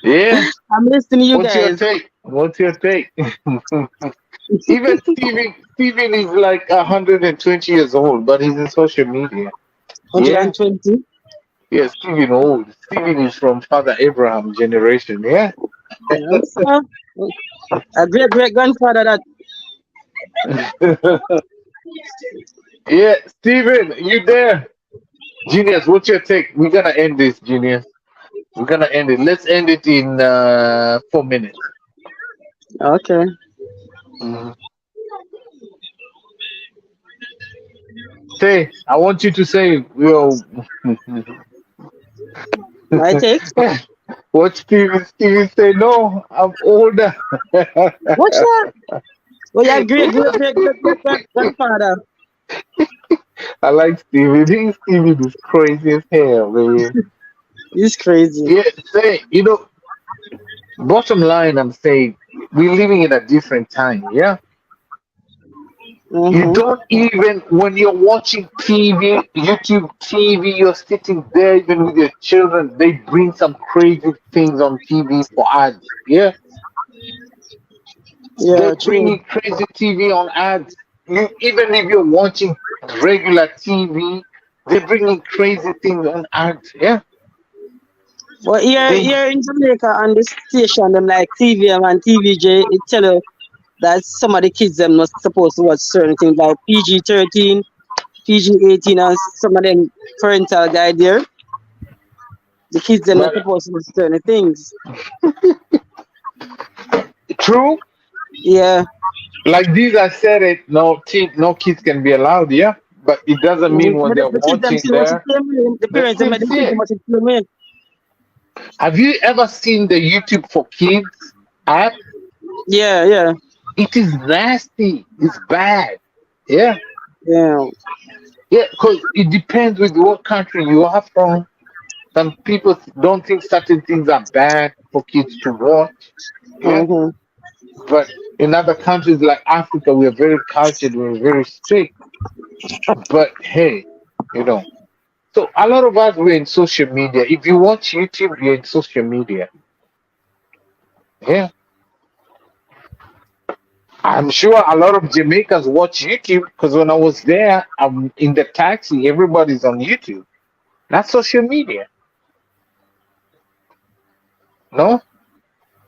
Yeah. I'm listening to you What's your guys. take? What's your take? Even Steven is like 120 years old, but he's in social media. Yeah. 120. Yeah, Steven old. Steven is from Father Abraham generation. Yeah. Yes, sir. A great great grandfather that. Yeah, Steven, you there? Genius, what's your take? We're gonna end this, Genius. We're gonna end it. Let's end it in 4 minutes. Okay. Mhm. Say, I want you to say, My take. what Steven say? No, I'm older. What's that? Oh, yeah, great grandfather. I like Steven. Steven is crazy as hell, man. He's crazy. Yeah, say, bottom line, I'm saying we're living in a different time. Yeah. You don't even, when you're watching TV, YouTube TV, you're sitting there even with your children, they bring some crazy things on TV for ads. Yeah. Yeah, They're true. bringing crazy TV on ads. Even if you're watching regular TV, they're bringing crazy things on ads. Yeah. But here in Jamaica on this station, them like TVM and TVJ, it tell you that some of the kids them not supposed to watch certain things like PG-13, PG-18, and some of them parental guide there. The kids them not But supposed to watch certain things. true. Yeah. Like these, I said it. No kids can be allowed. Yeah. But it doesn't mean when But they're the kids them watching still watch the there, same way. The they parents them still make the see kids it. them watch the same way. Have you ever seen the YouTube for Kids app? Yeah, yeah. It is nasty. It's bad. Yeah. Yeah. Yeah, because it depends with what country you are from. Some people don't think certain things are bad for kids to watch. Yeah. But in other countries like Africa, we are very cultured, we're very strict. But hey, you know. So a lot of us were in social media. If you watch YouTube, you're in social media. Yeah. I'm sure a lot of Jamaicans watch YouTube because when I was there, I'm in the taxi, everybody's on YouTube. That's social media. No?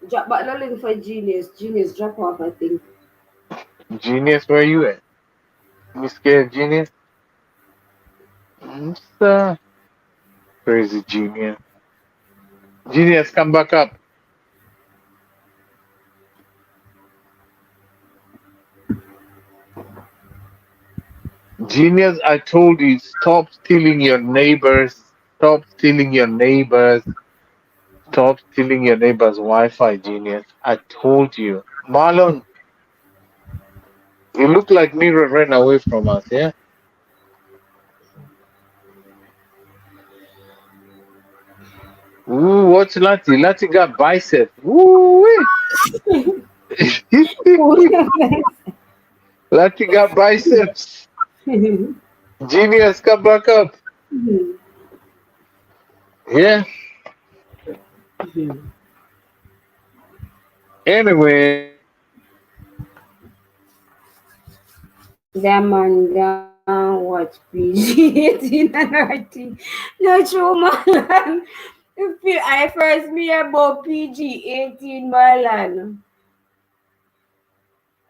Drop back the link for Genius. Genius drop off, I think. Genius, where you at? You scared, Genius? Sir. Crazy Genius. Genius, come back up. Genius, I told you, stop stealing your neighbors. Stop stealing your neighbors. Stop stealing your neighbor's Wi-Fi, genius. I told you. Marlon, you look like Mira ran away from us, yeah? Ooh, what's Lati? Lati got biceps. Woo! Lati got biceps. Genius, come back up. Yeah. Anyway. That man down watch PG-18 and RT. No true, man. I first me about PG-18, Marlon.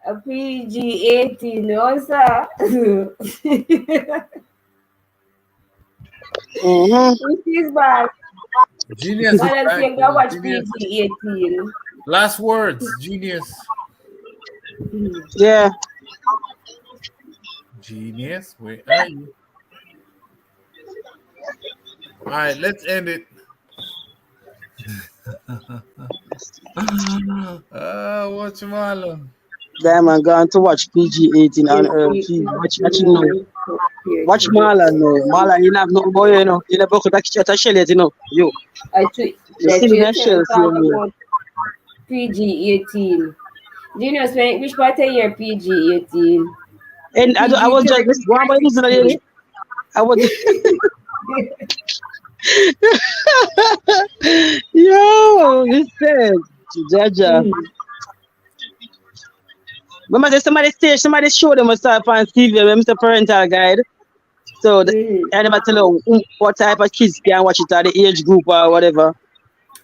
A PG-18, no, sir. Which is bad. Genius. Marlon saying go watch PG-18. Last words, Genius. Yeah. Genius, where are you? All right, let's end it. What's Marlon? Damn, man, going to watch PG-18 on watching now. Watch Marlon, no. Marlon, you have no boy, you know. You never could actually shell it, you know. You. You see me that shell, see PG-18. Genius, which part of your PG-18? And I was just one by losing a I was yo, listen, Jaja. Remember, somebody showed them a stuff on TV, Mr. Parental Guide. So I never tell you what type of kids can watch it at the age group or whatever.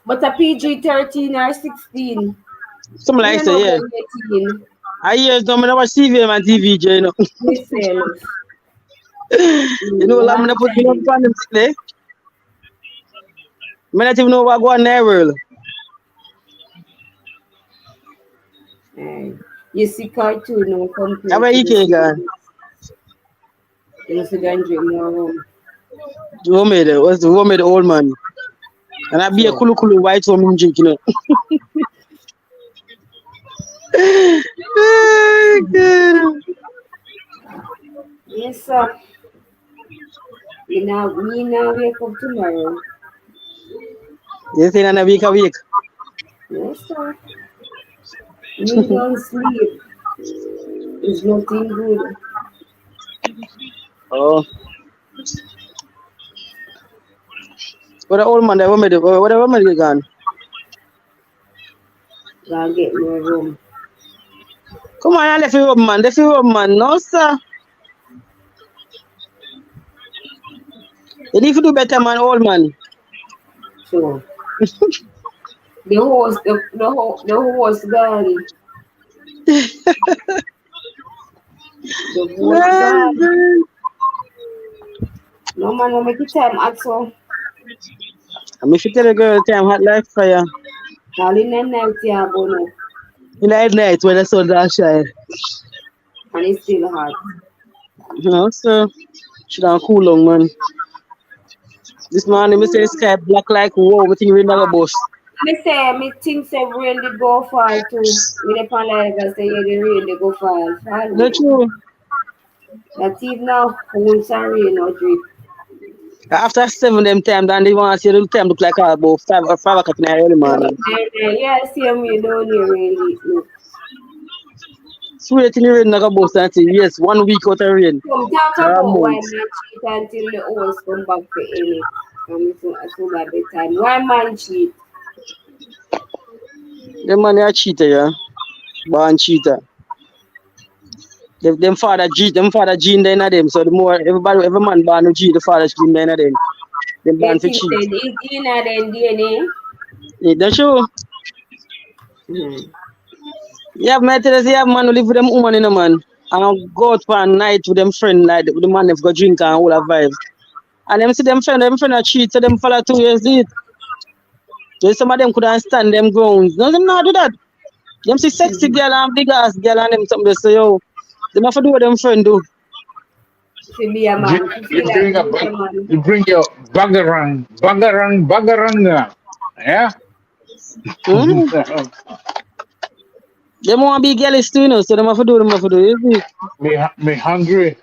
But a PG-13 or 16. Something like that, yeah. I hear some watch TV and TV, you know. Listen. You know, I'm gonna put you on them today. I don't even know what go on in the world. You see cartoon no complete. How about you, Kegan? You see drink more rum. Who made it? Who made the old man? And I be a kulu white woman drink, you know. Yes, sir. We now wake up tomorrow. You think in a week? Yes, sir. We don't sleep. It's nothing good. Oh. What the old man that woman what woman you gone? Gotta get more room. Come on, left you man. Left you man. No, sir. You need to do better, man, old man. Sure. The horse gone. The horse gone. No man, will make it time at so. I'm if you tell a girl time hot like fire. All in the night, yeah, go now. In the night when the sun does shine. And it's still hot. No, sir. She don't cool long, man. This morning, me say sky black like wow, we think we're in the bush. Me think say rain did go fall too. Me dey pan like I say the rain dey go fall. Not true. That even now, once and rain or drip. After 7 them time, then they want to see the time look like about 5 o'clock in the early morning. Yeah, see me down here rain. Sweet in the rain, like a bus and say, yes, 1 week out of rain. Come talk about why man cheat until the horse come back for any. And so by the time. Why man cheat? Them man are cheater, yeah. Born cheater. Them father gene then them. So the more every man born with gene, the father gene then them. Them born for cheat. It's in them DNA. Yeah, that's true. Yeah, man, tell us, yeah, man, who live with them woman in a man. And go out for a night with them friend, like with the man they've got drink and all that vibes. And them see them friend are cheat, so them follow 2 years late. So some of them couldn't stand them grounds. No, them not do that. Them see sexy girl and big ass girl and them something they say, yo, them have to do what them friend do. To be a man. You bring your bagarang. Yeah? Mm. Them want to be girlish too, you know, so them have to do, you see. Me hungry.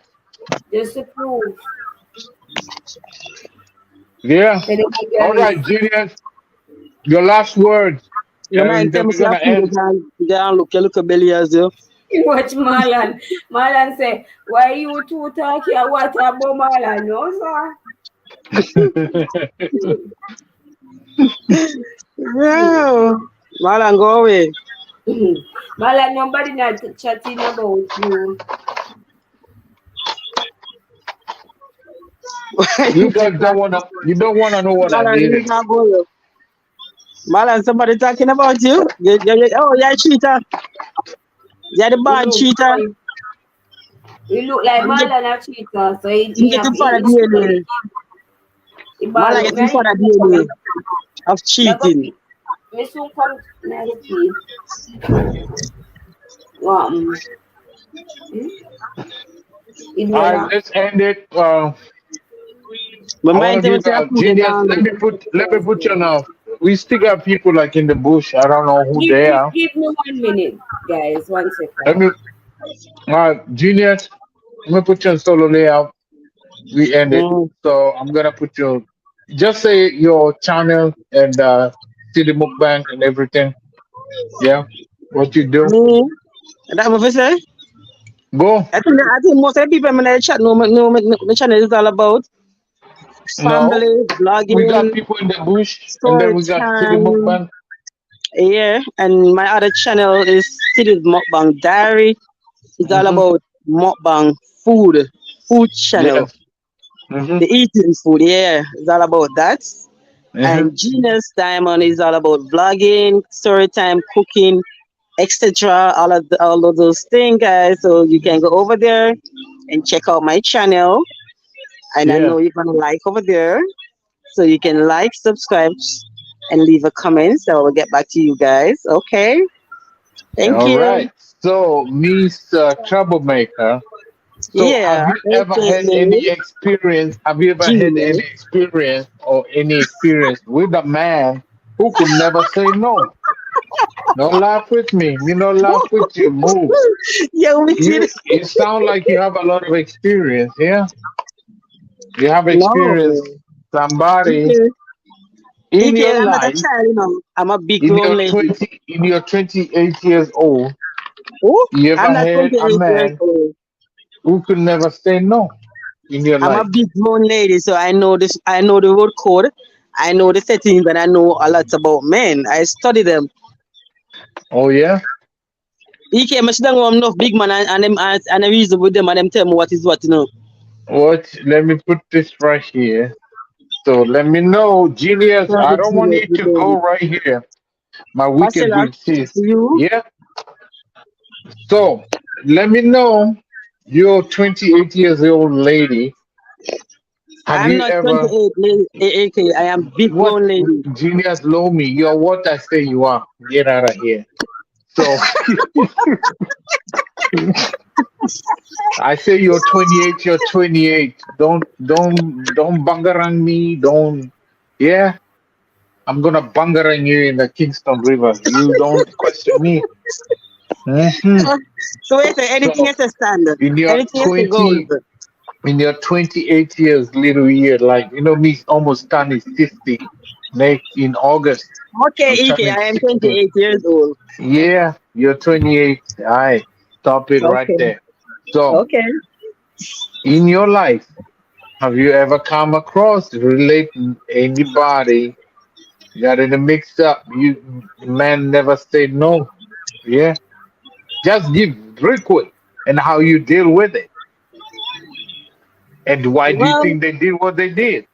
Just to prove. Yeah. Say they be All girlish. right, Genius. Your last words. You mind And tell then me we're say gonna I feel end. you can look a belly as you. Watch Marlon. Marlon say, why you two talking? What about Marlon? No, sir. No. Marlon, go away. Marlon, nobody not chatting about you. You guys don't wanna. You don't wanna know what I Marlon, did. you can't go you. Marlon, somebody talking about you? Oh, you're a cheater. You're the bad cheater. You look like Marlon a cheater, so he getting for the DNA. Marlon getting for the DNA of cheating. Me soon come now the what? All right, let's end it. I But want mind to them give say I put it Genius. down. Let me put you now. We still got people like in the bush. I don't know who they are. Give me 1 minute, guys. 1 Let second. me. Genius. Let me put you on solo layout. We end it. So I'm gonna put you. Just say your channel and see the mukbang and everything. Yeah, what you do. That what I say? Go. I think most of the people in the chat know my channel is all about family, No, blogging, we got people in the bush, and then story we got City time. Mukbang. Yeah, and my other channel is City Mukbang Diary. It's all about mukbang food channel. Yes. The eating food, yeah, it's all about that. And Genius Diamond is all about vlogging, story time, cooking, etc. All of those things, guys. So you can go over there and check out my channel. And I know you're gonna like over there. So you can like, subscribe, and leave a comment. So I'll get back to you guys. Okay. Thank All you. right. So, Miss Troublemaker. So, Yeah. have you ever had any experience? Have you ever had any experience or any experience with a man who could never say no? Don't laugh with me. Me no laugh with you. Move. Yeah, we did. It sounds like you have a lot of experience. Yeah. You have No. experienced somebody in your I'm not a life. child, you know. I'm a big In grown your lady. in your 28 years old, Oh, you ever I'm not had 28 a years man old. who could never say no in your I'm a life? big grown lady, so I know this. I know the road code. I know the settings, and I know a lot about men. I study them. Oh yeah. He came, I don't know enough big man and them and I reason with them and them tell me what is what, you know. What? Let me put this right here. So let me know, Genius. I don't want you to go right here. My wicked Marcella, good sis. you? Yeah. So let me know. You're 28 years old lady. Have I'm you not ever 28, AK. I am big what grown lady. Genius low me? You're what I say you are. Get out of here. So I say you're 28, you're 28. Don't bangarang me. Don't yeah. I'm gonna bangarang you in the Kingston River. You don't question me. So wait, anything is a standard. In your Anything is a gold. in your 28 years, little year, like me almost turning 50 in August. Okay, I'm EK, turning I am 60. 28 years old. Yeah, you're 28. Aye, stop it right there. So, in your life, have you ever come across relating anybody got in a mix up? You man never say no. Yeah, just give real quick and how you deal with it, and why do you Well, think they did what they did?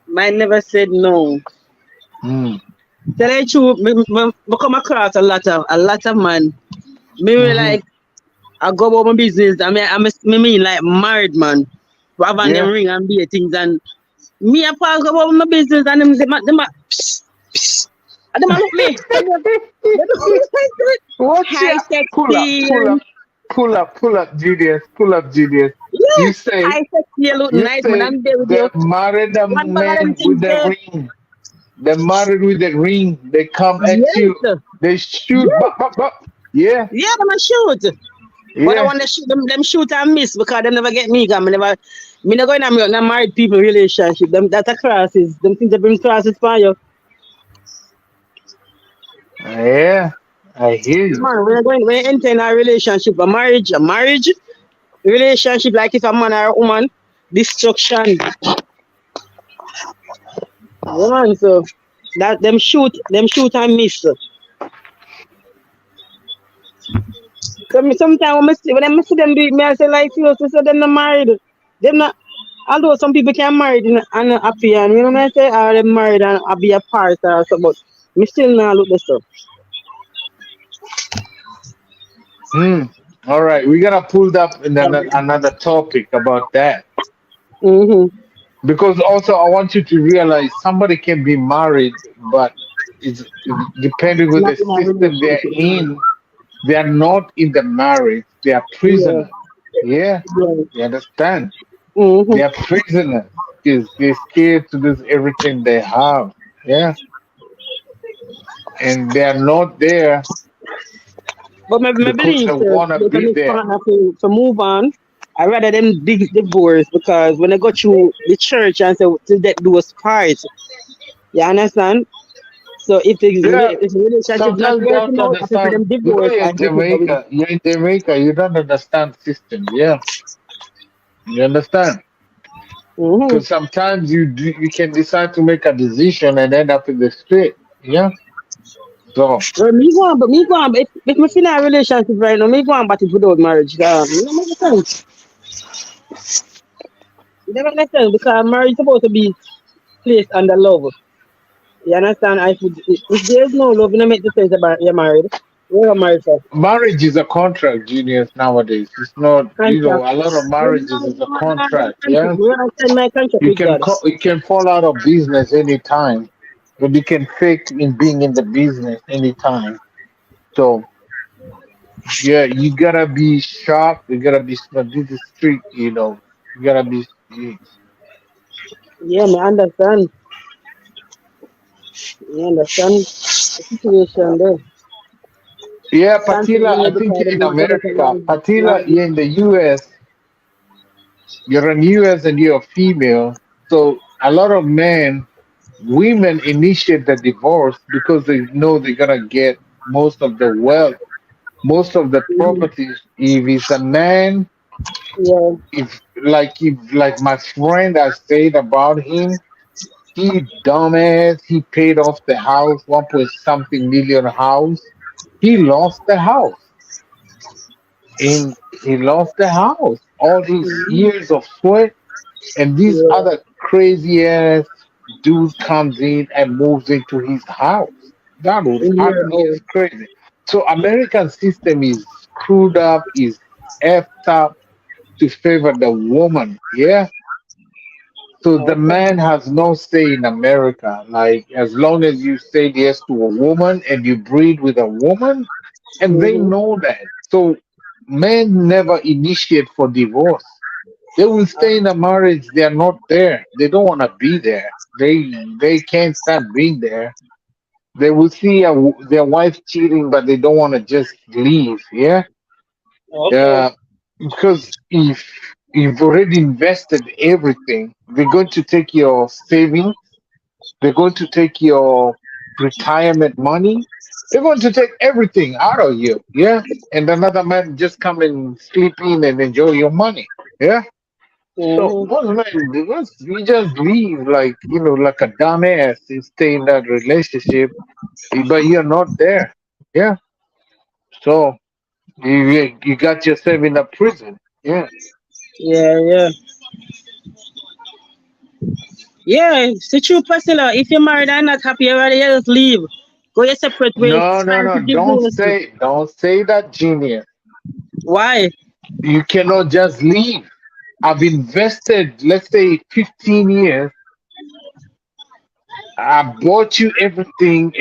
mine never said no. Tell you true, me come across a lot of man. Me like I go about my business. I mean like married man. We have them ring and be things and me I pass go about my business and them look me. What? High Pull up, Julius. Pull up, Julius. Yeah, You say high sexy, you look you nice, man. say I'm there with the you. married One bag of them man things with the there. ring. They're married with a ring. They come at you. Yes. They shoot. Yes. Bop, bop, bop. Yeah, Yeah, them a shoot. But I yeah. want to shoot them shoot and miss because they never get me. Cause me never going in a married people relationship. Them that a crosses. Them things that bring crosses for you. Yeah, I hear you. Man, when you enter in a relationship, a marriage relationship, like if a man or a woman, destruction. Woman, so that them shoot and miss. So sometimes when I see them do it, me I say like seriously, so them not married. Them not. Although some people can married and not happy, and you know what I say, are them married and be apart or so, but me still not look the stuff. Hmm. All right, we're gonna pull up in another topic about that Mm-hmm. because also I want you to realize somebody can be married, but it's depending with Not the in a system they're relationship. in. They are not in the marriage. They are Yeah, prisoners. Yeah, yeah. you understand? Mm-hmm. They are prisoners because they're scared to lose everything they have. Yeah, and they are not there But me because they believe wanna they can be be there. partner to move on. I rather them big divorce because when they go through the church and say to that do us part, you understand? So Yeah, if the relationship not sometimes you have working to out, I prefer understand them because divorce you're in and get over with it. Jamaica. You're in Jamaica. You don't understand system. Yeah, you understand? Mm-hmm. Because sometimes you can decide to make a decision and end up in the street. Yeah. So Well, me go on, if me feel in a relationship right now, me go on but it without marriage. You know make sense. It never make sense because marriage is supposed to be placed under love. You understand? If there's no love, you don't make the sense about you're married. You're married for marriage is a contract, genius. Nowadays, it's not. contract. A lot of Well, marriages is a contract. contract. Yeah. We are sign my contract with God. You can fall out of business anytime, but you can fake in being in the business anytime. So yeah, you gotta be sharp. You gotta be smart. This is street, you know. You gotta be. Yeah, me understand. You understand the situation there. Yeah, Can't say Patila. I no think because in them not better America, than Patila. You're in the U.S. You're in U.S. and you're female. So a lot of men, women initiate the divorce because they know they're gonna get most of the wealth, most of the mm-hmm. properties. If it's a man, Yeah. if my friend I said about him, he dumbass, he paid off the house, 1 point something million house. He lost the house. And he lost the house. All his Mm-hmm. years of sweat, and this Yeah. other crazy ass dude comes in and moves into his house. That would In hurt your me house. as crazy. So American system is screwed up, is effed up to favor the woman. Yeah. So the Okay. man has no say in America. Like as long as you say yes to a woman and you breed with a woman, and they Mm-hmm. know that. So men never initiate for divorce. They will stay in a marriage. They are not there. They don't want to be there. They can't stand being there. They will see their wife cheating, but they don't want to just leave. Yeah, Okay. because if you've already invested everything, they're going to take your savings. They're going to take your retirement money. They're going to take everything out of you. Yeah, and another man just come and sleep in and enjoy your money. Yeah. So Mm-hmm. most men, we just leave like like a dumbass and stay in that relationship, but you're not there. Yeah. So you got yourself in a prison. Yeah. Yeah, yeah. Yeah, it's the true Priscilla. If you're married and not happy, you rather just leave. Go your separate ways. No, no, Find no. to divorce. Don't say that, genius. Why? You cannot just leave. I've invested, let's say, 15 years. I bought you everything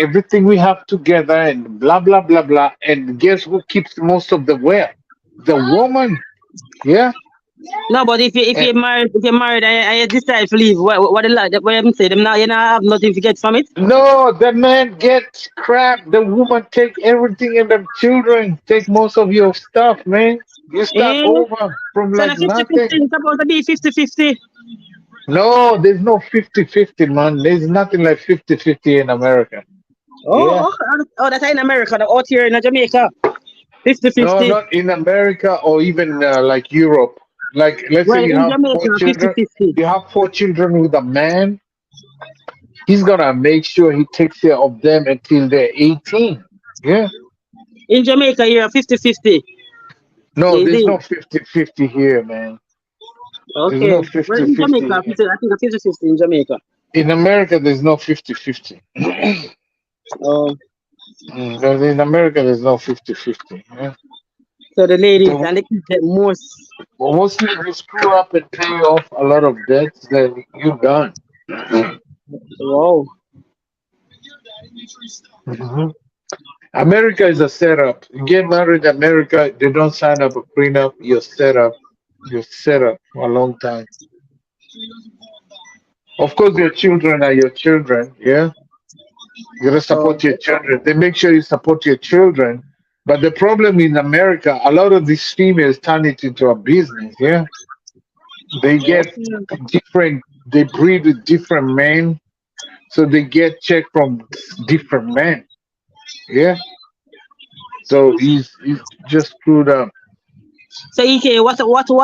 we have together, and blah blah blah blah. And guess who keeps most of the wealth? The woman. Yeah. No, but if And you're married and you decide to leave, what them say? Them now you not have nothing to get from it. no, the man gets crap. The woman take everything and the children take most of your stuff, man. You start Eh? over from So like the 50-50 nothing. is supposed to be 50-50. No, there's no 50-50, man. There's nothing like 50-50 in America. Yeah. That's in America. Out here in Jamaica, No, 50-50. not in America or even like Europe. Like, let's say Well, you in have four Jamaica, children. 50-50. You have four children with a man. He's gonna make sure he takes care of them until they're 18. Yeah. In Jamaica, you're 50-50. No, Is there's it? no 50-50 here, man. There's Okay. no Well, in 50-50 Jamaica, here. I think it's 50-50 in Jamaica. In America, there's no 50-50. Oh, But in America, there's no 50-50. Yeah. so the ladies So and the kids get most. mostly if you screw up and pay off a lot of debts, then you're done. Wow. Mhm. America is a setup. You get married in America, they don't sign up a prenup. You're set up. You're set up for a long time. Of course, your children are your children. Yeah, you gotta Oh, support your children. They make sure you support your children. But the problem in America, a lot of these females turn it into a business. Yeah, they get okay. different. They breed with different men, so they get check from different men. Yeah, so he's just screwed up. So EK, what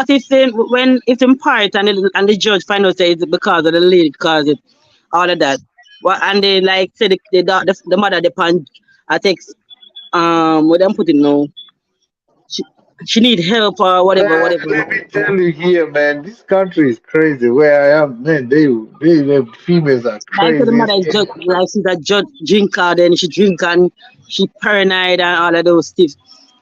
if when if in part and the judge find out say it's because of the lady cause it all of that. What and they like say the mother depend I take what them put it now. She, she need help or Man, whatever. let me tell you here, man, this country is crazy. Where I am, man, the females are Like so the crazy mother as is just hell. like she's a judge drinker, then she drink and she paranoid and all of those stuff.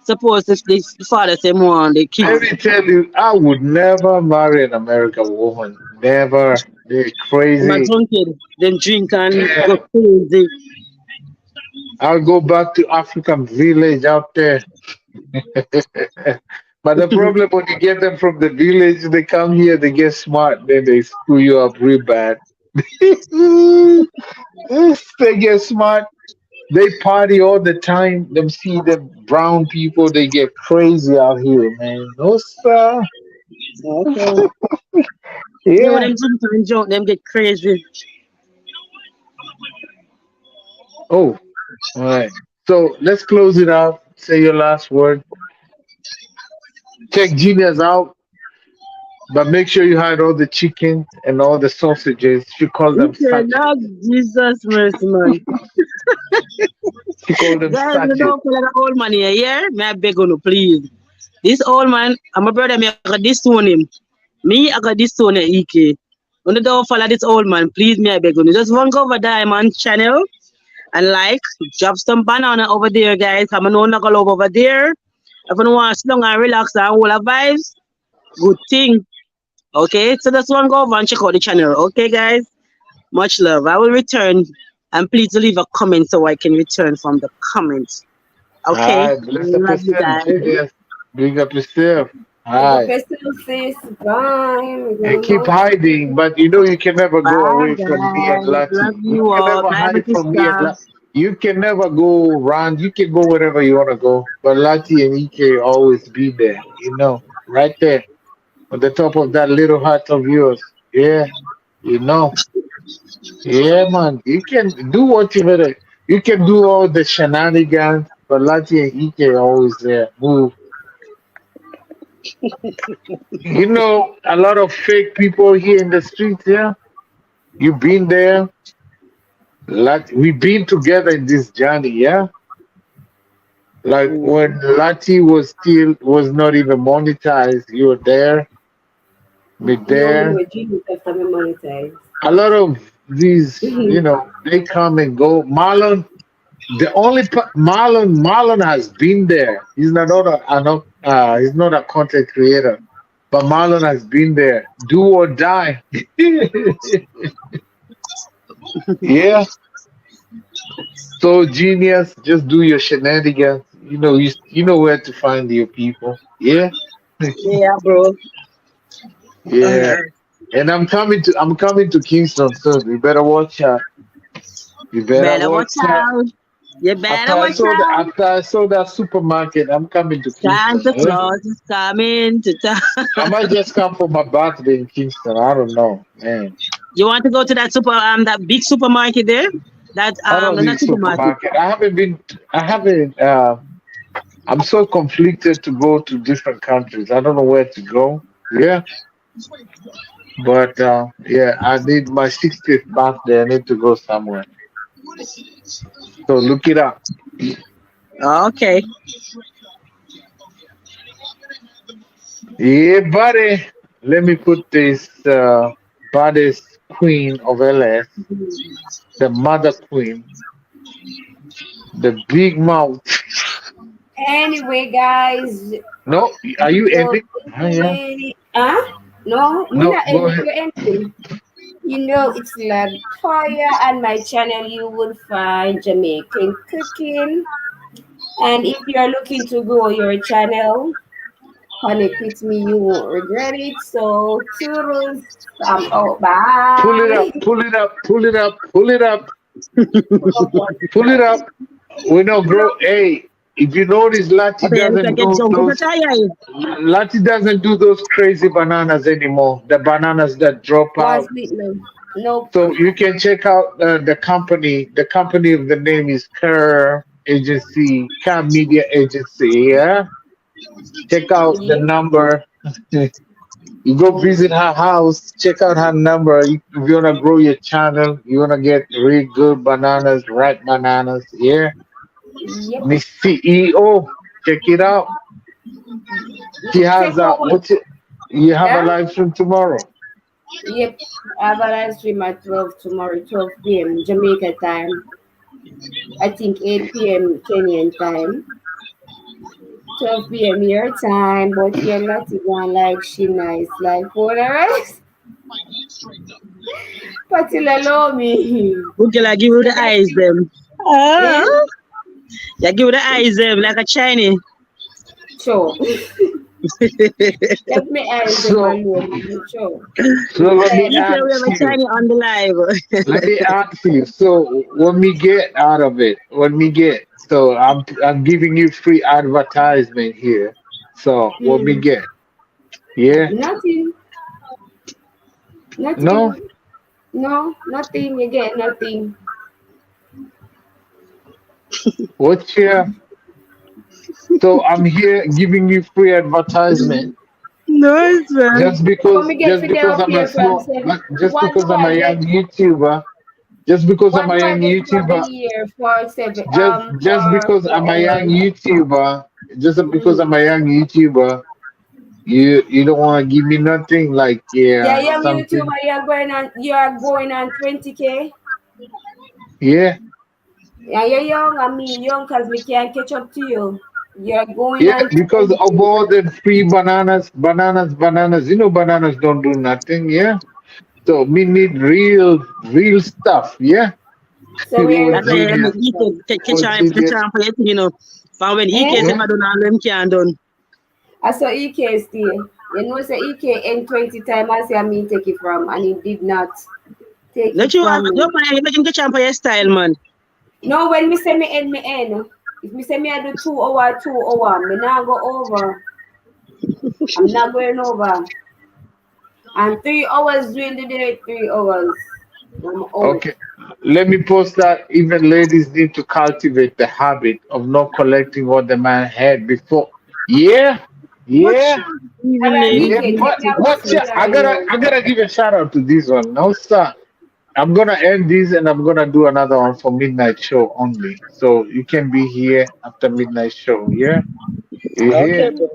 Suppose if the father say more on the Let kids. me tell you, I would never marry an American woman. Never. They're I'm a crazy. drunkard, then drink and Yeah. go crazy. I'll go back to African village out there. But the problem when you get them from the village, they come here, they get smart, then they screw you up real bad. They get smart. They party all the time. Them see the brown people, they get crazy out here, man. No sir. Okay. Yeah, when Yeah. them drink and jump, them get crazy. Oh, all right. So let's close it out. Say your last word. Check Genius out, but make sure you hide all the chicken and all the sausages. She call them Okay, sachets. Lord Jesus mercy, man. She call them Guys, you sachets. don't feel like an old man here, yeah? May I beg you, please. This old man, I'm a brother, me, I got this on him. Me, I got this on EK. When you don't follow this old man, please, me, I beg you. Just one go over Diamond channel and like, drop some banana over there, guys. I'm going to go over there. If you want to sit down and relax and all the vibes, good thing. Okay, so that's one go over and check out the channel. Okay, guys? Much love. I will return. And please leave a comment so I can return from the comments. All Okay? right, bless up Love you yourself, guys. Genius. Big up yourself. Big All up right. yourself, sis. Bye. We're And going keep out. hiding, but you know you can never go Bye, away from me and guys. Love Lati. You you can all. never Bye, my hide from me and sister. Lati. You can never go around. You can go wherever you want to go. But Lati and EK always be there, right there on the top of that little heart of yours. Yeah, you know. Yeah, man. You can do whatever. You can do all the shenanigans, but Lati and EK always there. Move. You know, a lot of fake people here in the streets, yeah? You've been there. We've been together in this journey, yeah? Like when Lati was not even monetized, you were there, me No, me there. know Jesus after me monetize. A lot of these, they come and go. Marlon has been there. He's he's not a content creator, but Marlon has been there. Do or die. Yeah. So Genius, just do your shenanigans. You know where to find your people. Yeah. Yeah, bro. Yeah. And I'm coming to Kingston soon. You better watch out. You better Better watch watch out. out. You better watch out. After I saw that supermarket, I'm coming to Kingston. Santa Yeah? Claus is coming to town. I might just come for my birthday in Kingston. I don't know, man. You want to go to that big supermarket there? That I don't not need supermarket. supermarket. I haven't I'm so conflicted to go to different countries. I don't know where to go. Yeah. But yeah, I need my 60th birthday. I need to go somewhere. So look it up. Okay. Yeah, buddy. Let me put this baddest queen of LS, the mother queen, the big mouth. Anyway, guys, No, are you so ending? Yeah. no, me No, not go ending, ahead. you ending. You know, it's Latoya, and my channel you will find Jamaican cooking. And if you're looking to grow your channel, connect with me, you won't regret it. So, toodles, I'm out. Pull it up, Bye. pull it up, pull it up, pull it up, pull it up. We know grow. Hey, if you notice, Lati Okay, we can doesn't get do some those. Lati doesn't do those crazy bananas anymore. The bananas that drop What's out. with me? Nope. So you can check out the company. The company of the name is Kerr Agency, Kerr Media Agency. Yeah. Check out the number. You go visit her house, check out her number. If you wanna grow your channel, you wanna get really good bananas, ripe bananas. Yeah, Yep. Miss CEO, check it out. She has Check out what? what's it? You have a Yeah? live stream tomorrow. Yep. I have a live stream at 12 tomorrow, 12 p.m. Jamaica time. I think 8 p.m. Kenyan time. 12 p.m. your time, but you're not even like she nice. Like for the rest, but you allow me. Who can I give you the eyes them? Yeah? Yeah, give you the eyes them like a Chinese. Sure. Let me ask them So, alone. Sure. so let me You say we have ask a you. Chinese on the live. Let me ask you. So what me get out of it? What me get? So I'm giving you free advertisement here. So what me get? Yeah. Nothing. Nothing. No. No, nothing. You get nothing. What's your? So I'm here giving you free advertisement Nice man. just because I'm a small, just What because do I'm I a get? young YouTuber, just because I'm What a do I young get for YouTuber, the year for seven? just because I'm a young YouTuber, you don't want to give me nothing like Yeah, young something. YouTuber, you're going on 20K. Yeah, Yeah, you're young. I mean, young because we can't catch up to you. You're going yeah, on because 20K. of all the free bananas. You know, bananas don't do nothing. Yeah, so we need real stuff. Yeah. So we are That's why going you on. catch on for your thing, you know. For when he Eh? can do them can done. I saw EK still. You know, say EK in 20 times I say I mean take it from, and he did not take Let it you from me. you make him catch on for your style, man. No, when me say me end. If me say me I do 2 hour, me not go over. I'm not going over. And 3 hours during the day, 3 hours. I'm out. Okay. Let me post that even ladies need to cultivate the habit of not collecting what the man had before. Yeah, yeah, Even And ladies. yeah. EK, But take me watch out it. I gotta give a shout out to this one. No, sir. I'm gonna end this and I'm gonna do another one for midnight show only. So you can be here after midnight show. Yeah, you Okay, hear? bro.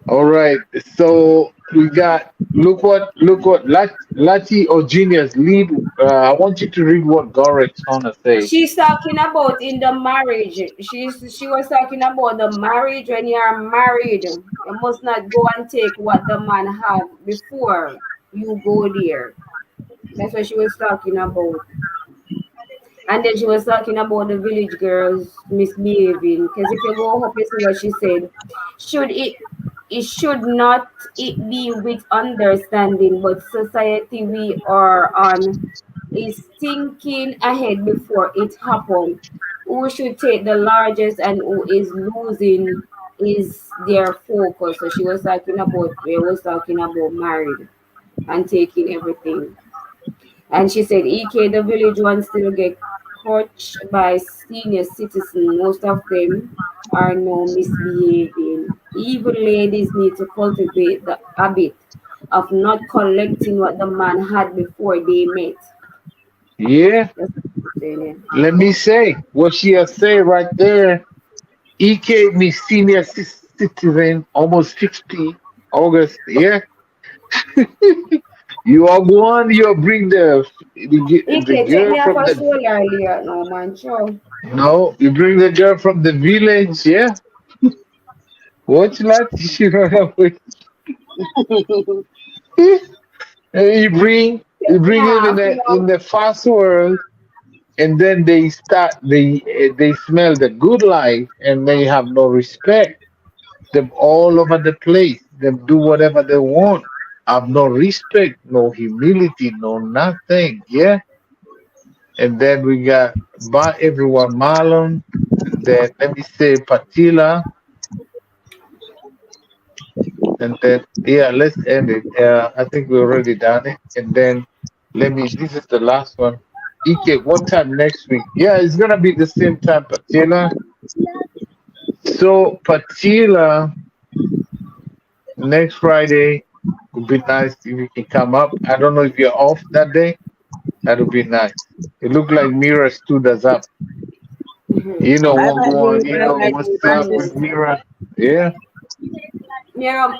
All right. So we got look what Lati or Genius lead. I want you to read what Gorexona say. She's talking about in the marriage. She was talking about the marriage. When you are married, you must not go and take what the man have before you go there. That's what she was talking about. And then she was talking about the village girls misbehaving. Because if you go up, you see what she said. Should it it should not it be with understanding, but society we are on is thinking ahead before it happens. Who should take the largest and who is losing is their focus. So she was talking about we was talking about married and taking everything. And she said, EK, the village ones still get coached by senior citizens. Most of them are now misbehaving. Even ladies need to cultivate the habit of not collecting what the man had before they met. Yeah. That's what she's saying. Let me say what she has said right there. EK me senior citizen, almost 60 August. Yeah. You are one, you bring the EK, take girl me off from a the show earlier. No, man, sure. no, you bring the girl from the village, yeah. What's that? She run away. And you Take me bring them off, you in know. the fast world, and then they smell the good life, and they have no respect. Them all over the place. Them do whatever they want. Have no respect, no humility, no nothing. Yeah. And then we got by everyone Marlon. And then let me say Patila. And then yeah, let's end it. I think we already done it. And then this is the last one. Ike, what time next week? Yeah, it's gonna be the same time, Patila. So Patila, next Friday would be nice if you can come up. I don't know if you're off that day. That would be nice. It looked like Mira stood us up. You know Bye what bye, going, you bye know bye, what's bye up with sister. Mira. Yeah.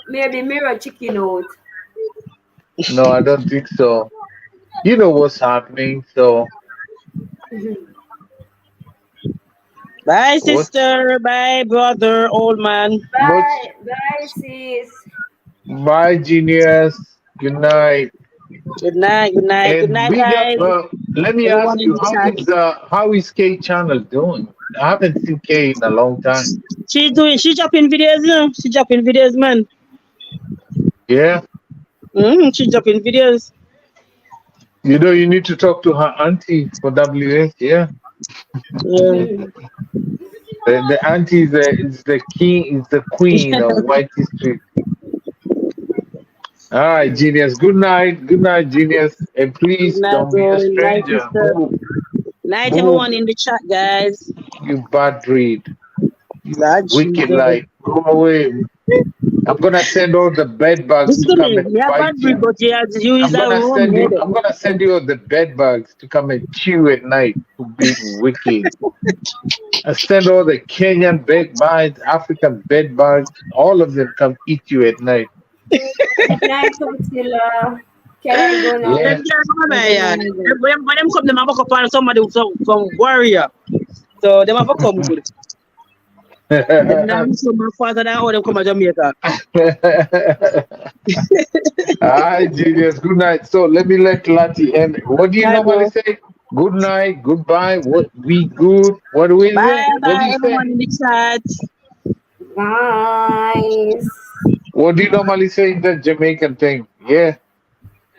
Maybe mirror chicken out. No, I don't think so. You know what's happening. So Bye what sister, bye brother, old man. what's Bye, sis. bye genius. Good night. Good night, good night, good And night, big up guys. let me Everyone ask in you, the chat. how is K channel doing? I haven't seen K in a long time. She dropping videos, you know. She dropping videos, man. Yeah. She dropping videos. You know you need to talk to her auntie for WS, yeah. Yeah. The auntie is the king, is the queen of White History. All right, genius. Good night, genius. And Good please night, don't be a bro. Night, stranger. sister. Night, Move, everyone in the chat, guys. you bad breed. You God, wicked Jesus. life. Go away. I'm gonna send all the bed bugs to Listen to come me. and Yeah, bite bad breed, you. but you is a rum head. I'm gonna send you all the bed bugs to come and chew at night for being wicked. I send all the Kenyan bed bugs, African bed bugs, all of them come eat you at night. Good night, Priscilla. Can I go now? Yeah. Them girls come Good here, yeah. night. When them come, them have to come upon somebody, some warrior. So them have to come good. Them not so my father that how them come to Jamaica. Hi, genius. Good night. So let me let Lati end. What do you Bye, normally bro. say? Good night, goodbye. What we good? What do we say? Bye, What do bye, you say? everyone in the chat. Nice. What do you normally say in the Jamaican thing? Yeah,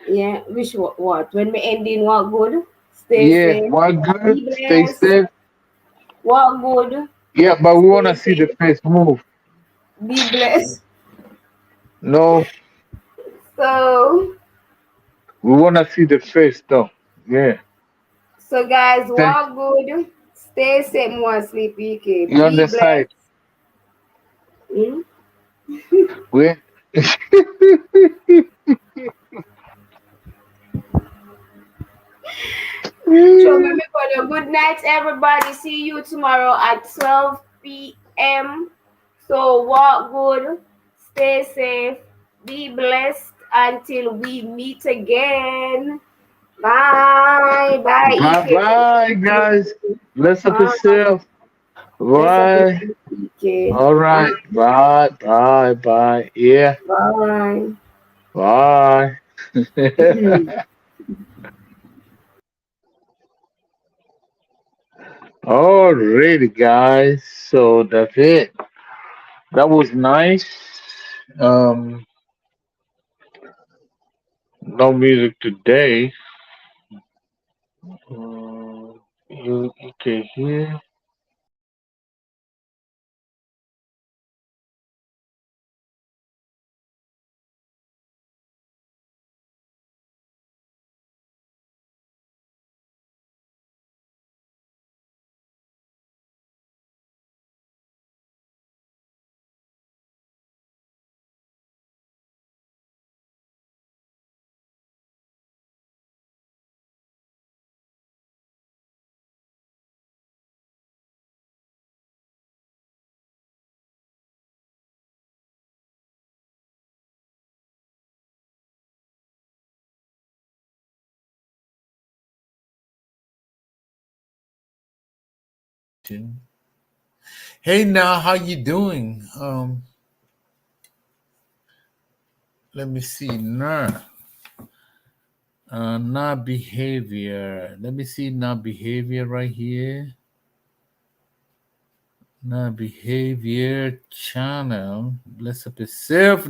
Yeah, wish what? When we ending, what good? Stay yeah. safe. What good? Be Stay blessed. safe. What good? Yeah, but we wanna Stay see the safe. face move. Be blessed. No, So, we wanna see the face though. Yeah. guys, Thank what good? Stay safe, more sleepy. Okay. you on Be the side. blessed. Hmm? We So, maybe for the good night, everybody. See you tomorrow at 12 p.m. So, walk good, stay safe, be blessed until we meet again. Bye. Bye, bye EK. bye guys. Bless up Bye. yourself. Bless up Bye. yourself, EK. All Bye. right. Bye. Bye. Bye. Yeah. Bye. Bye. Alrighty, guys. So that's it. That was nice. Um, no music today. You can hear. Hey now, how you doing? Let me see. Not behavior. Let me see not behavior right here. Not behavior channel. Bless up yourself,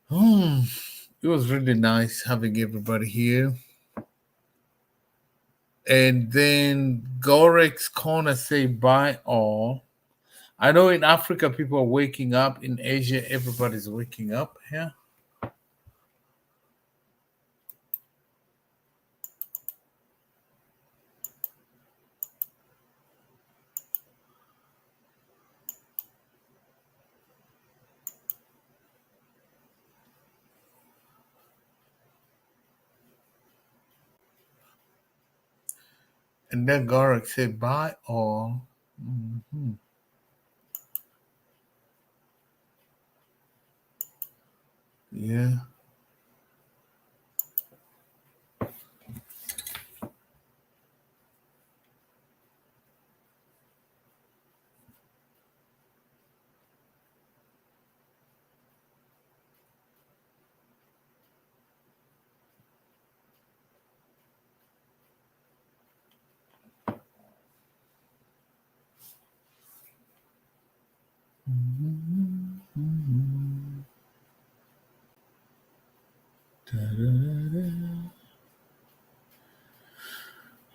It was really nice having everybody here. And then Gorex Corner say bye all. I know in Africa people are waking up. In Asia, everybody's waking up here. And then Gorex said bye all. Yeah.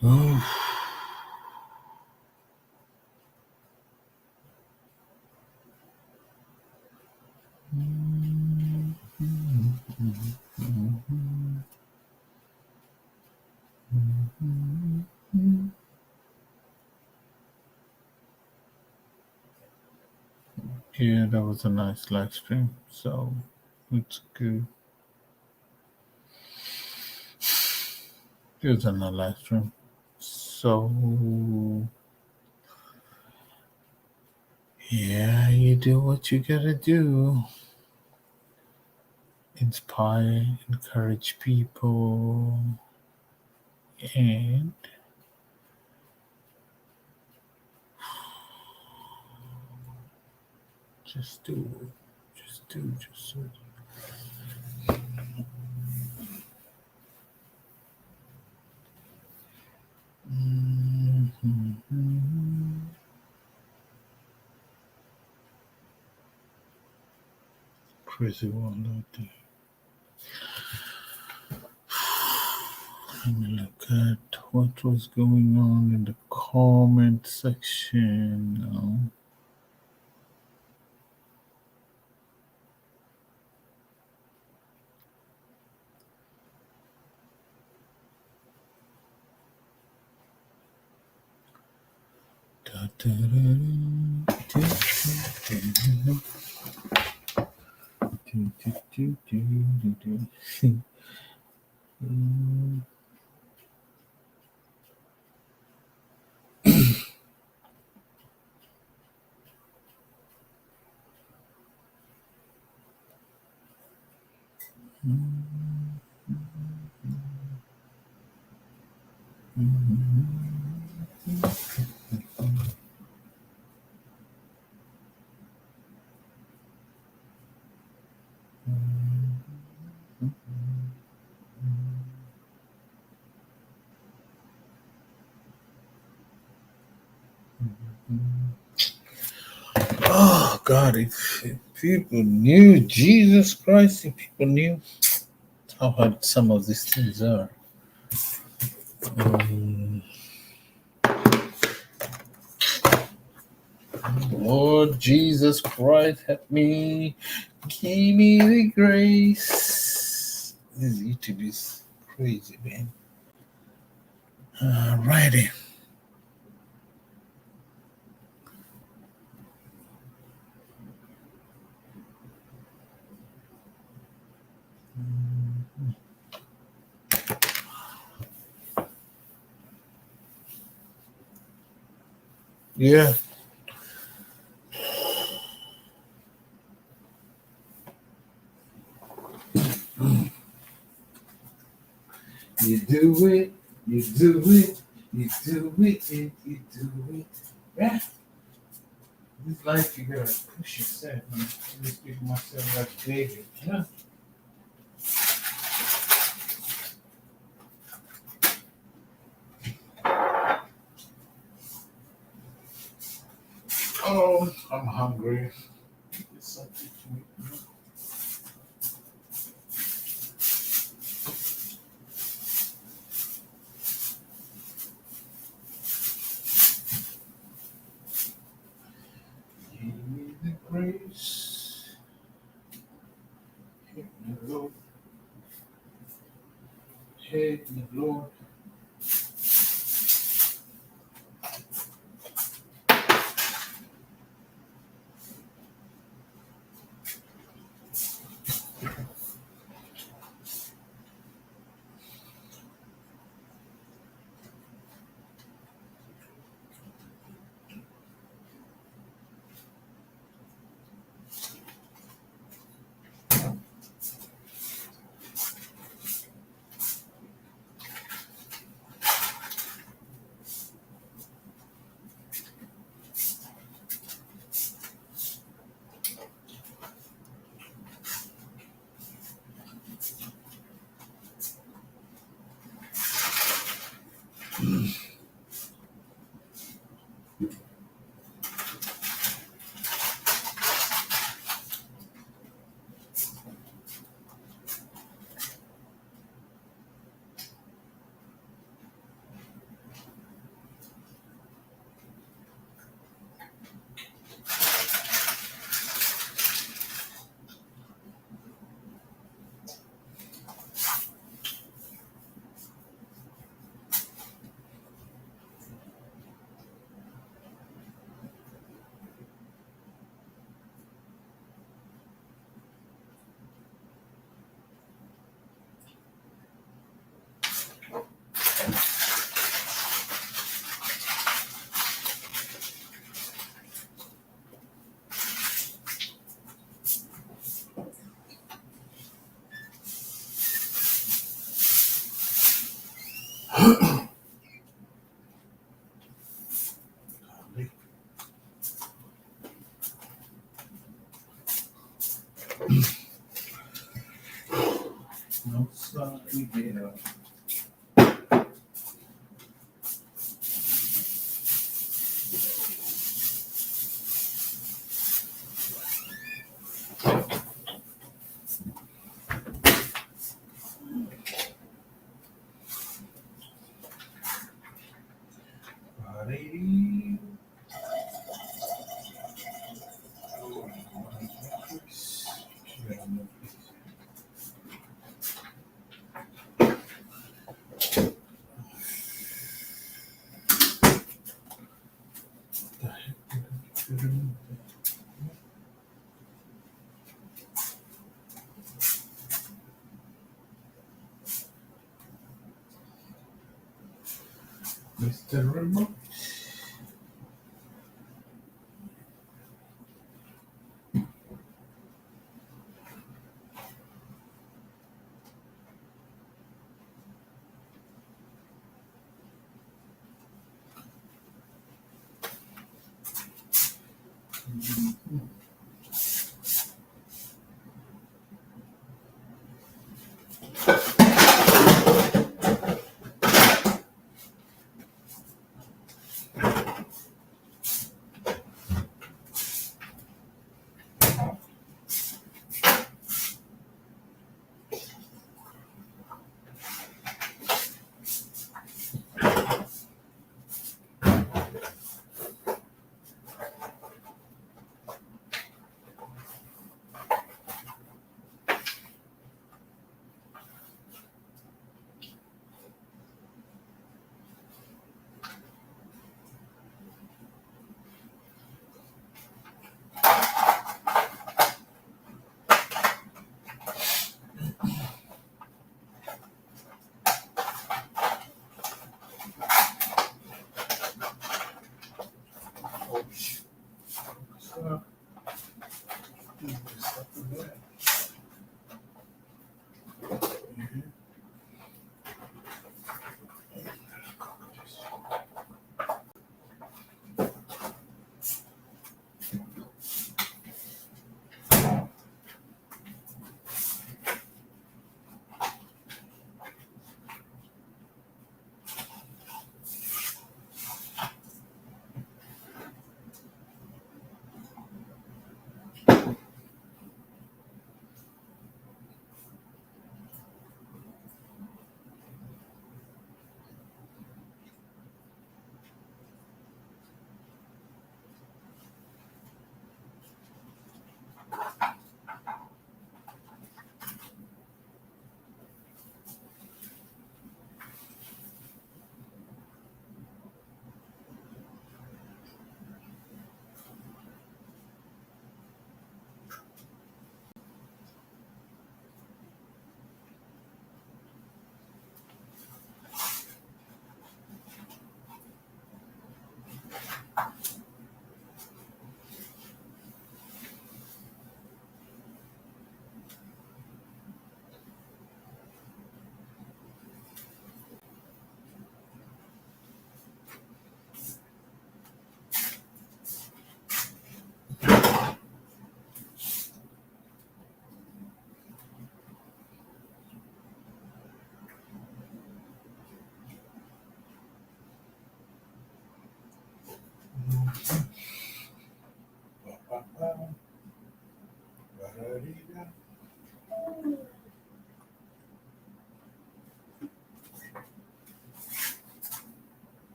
Oh. Yeah, that was a nice live stream. So it's good. It was a nice live stream. So yeah, you do what you gotta do. Inspire, encourage people, and just do it. Just do it. Crazy one out there. Let me look at what was going on in the comment section now. Oh God, if people knew Jesus Christ, if people knew how hard some of these things are. Lord Jesus Christ, help me. Give me the grace. This YouTube is crazy, man. Alrighty. Yeah. You do it, you do it, you do it, and you do it. Yeah. This life, you gotta push yourself, man. I just speak myself like David. Yeah. Oh, I'm hungry. Get something to eat. Give me the grace. Help me, Lord. Help me, Lord. No, sorry, yeah. Body. Mr. Remote.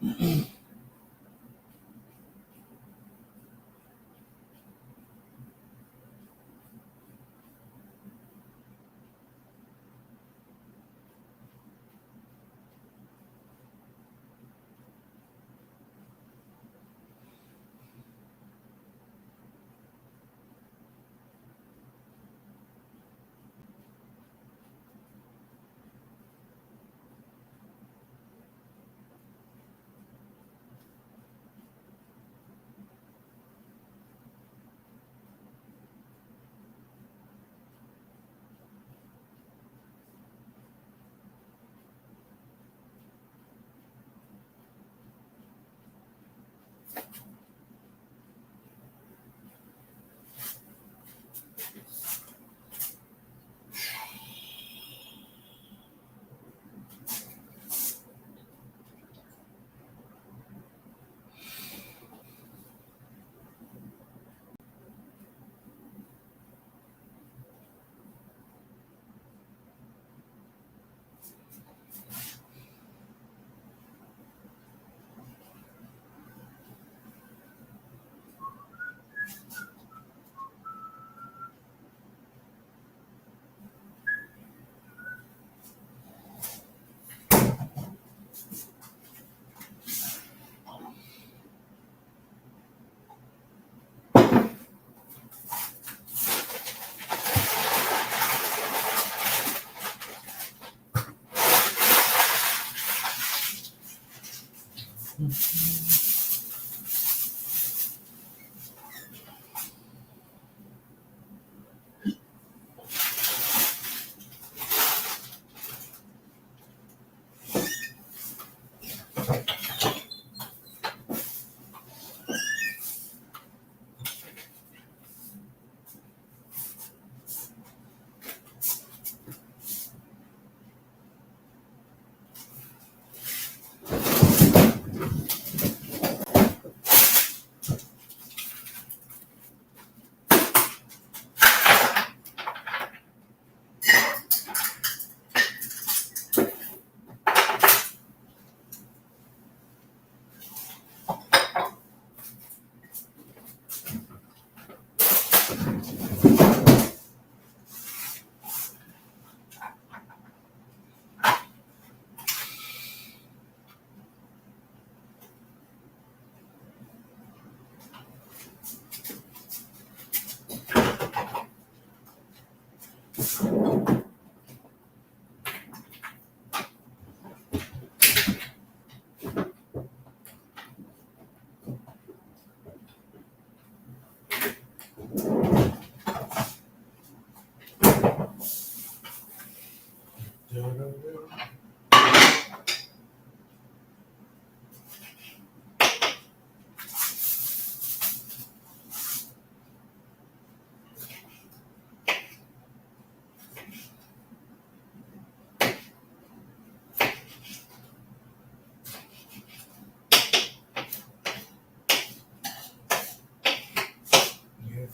Yeah,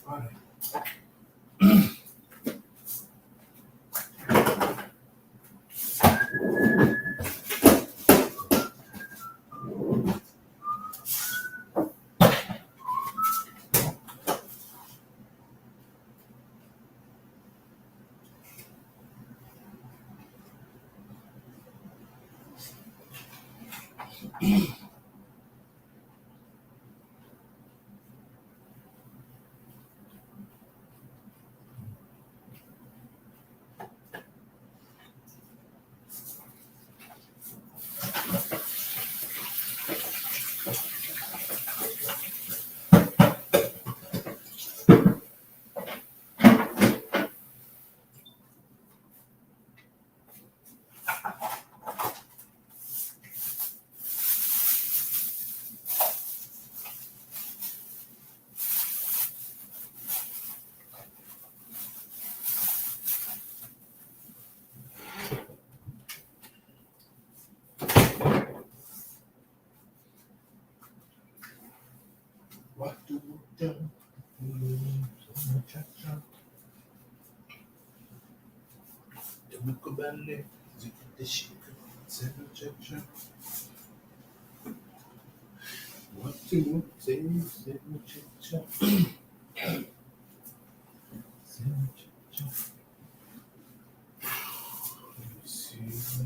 funny. What do you do? One, two, three, seven, cha, cha. Seven, cha, cha. Let me see.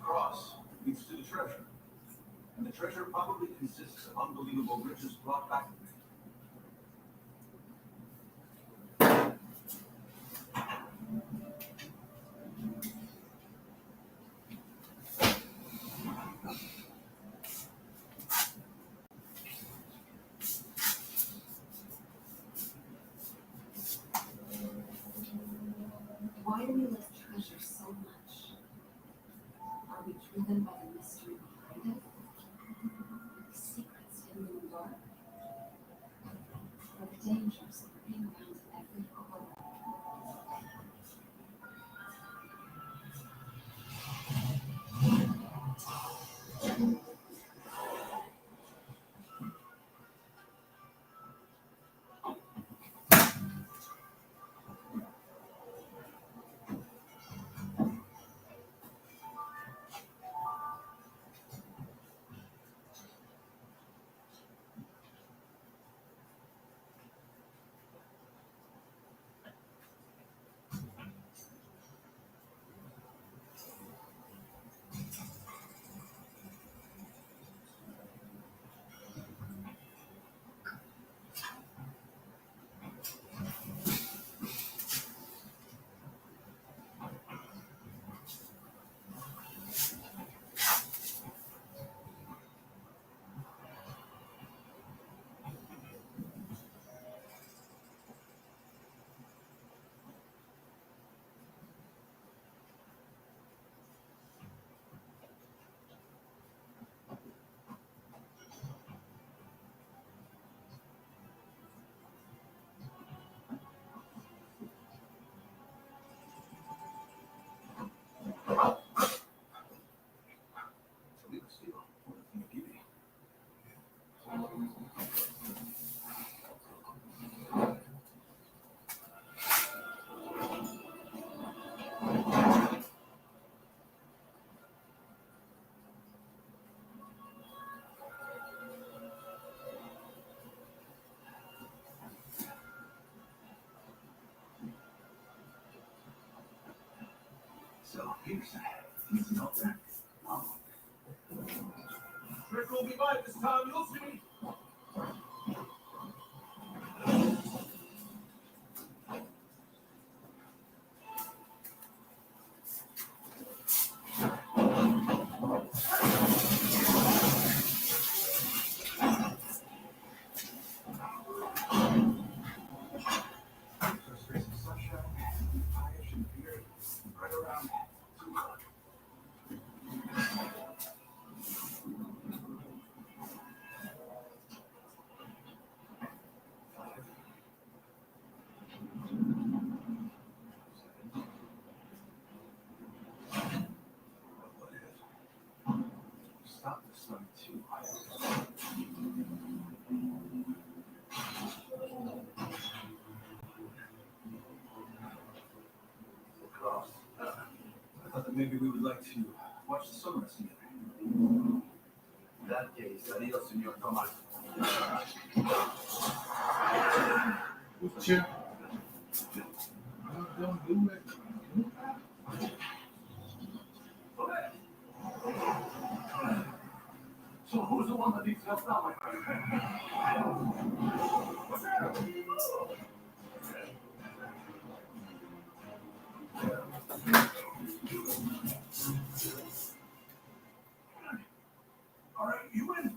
Cross leads to the treasure, and the treasure probably consists of unbelievable riches brought back. Why do we love treasure so much? Are we driven by the mystery behind it? The secrets hidden in the dark? Or the dangers lurking around every corner? So here's easy out there. Trick will be by this time, you'll see. First rays of sunshine, fire should appear right around 2 o'clock. Stop the sun too high. Cross. I thought that maybe we would like to watch the sunrise together. In that case, adios, Senor Tomás. Who's chair? Don't do it. So who's the one that needs help now, my friend? What's that? All right, you win.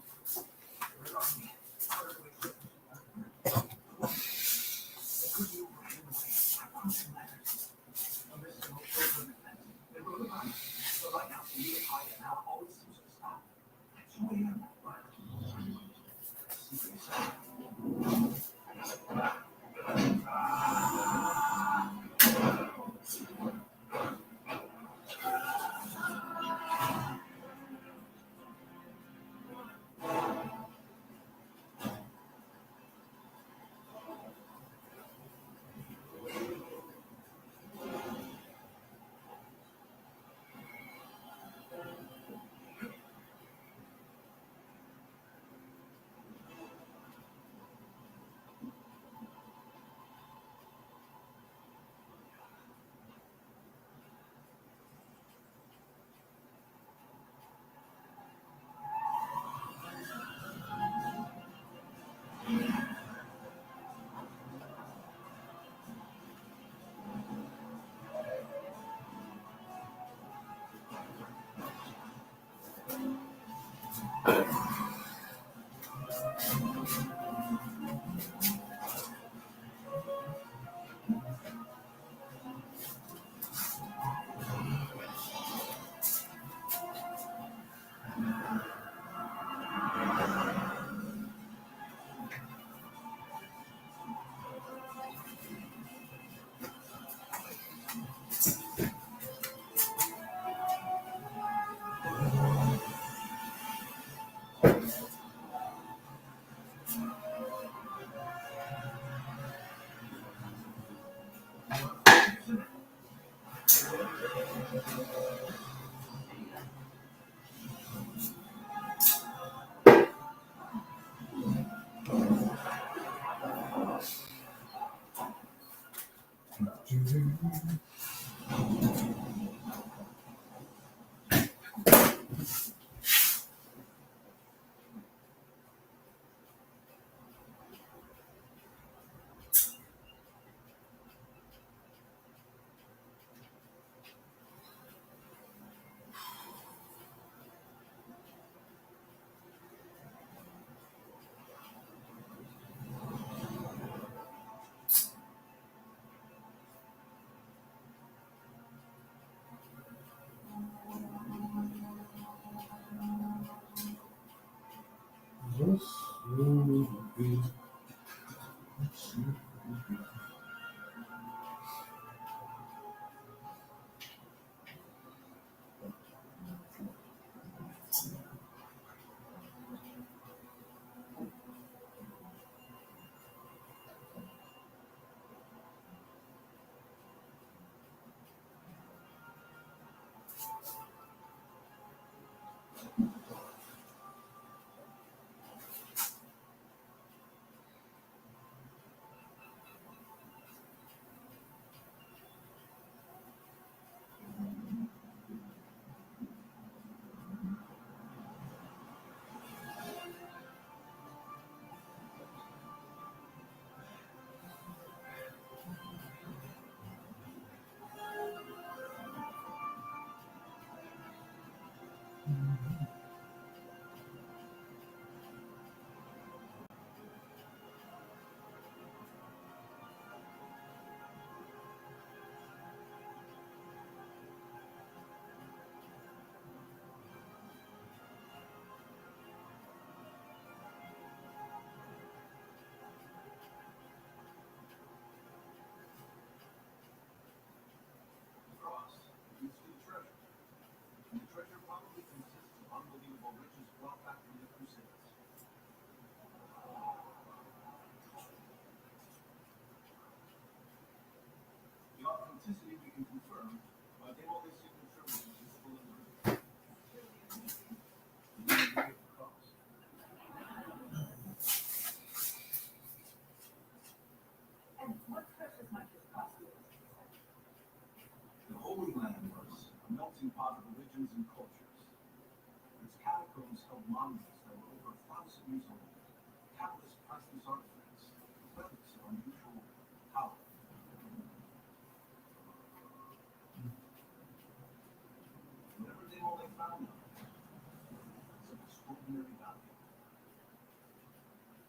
extraordinary value.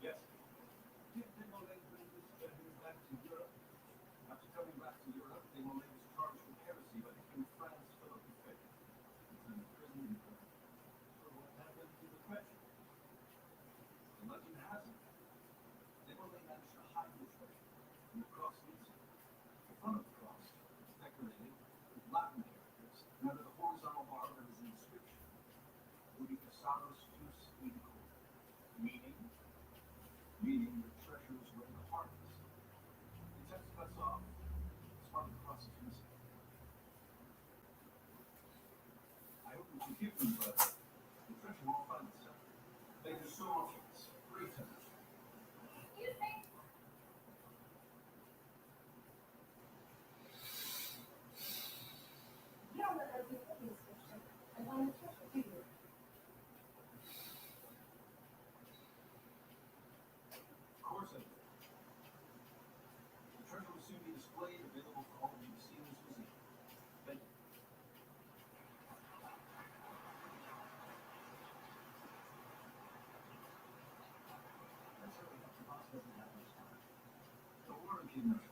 Yes. Demolet brings him back to Europe. After coming back to Europe, Demolet was charged with heresy by the King of France, Philip V. He's in prison in Rome. So what happened to the treasure? The legend has it. Demolet managed to hide the treasure in the cross pieces. The front of the cross is decorated with Latin characters, and under the horizontal bar there is an inscription, Ubi Casaros Tus Medico, meaning the treasure is where the heart is. The text cuts off. It's part of the cross is missing. I hope you forgive me, but the treasure won't find itself. Thank you so much for this. Great time. Excuse me. You don't know how to do cooking description. I want to treasure, do you? Of course I do. The treasure will soon be displayed, available for all of you to see in this museum. Thank you. That's all right. The boss doesn't have much time. Don't worry, kid nurse.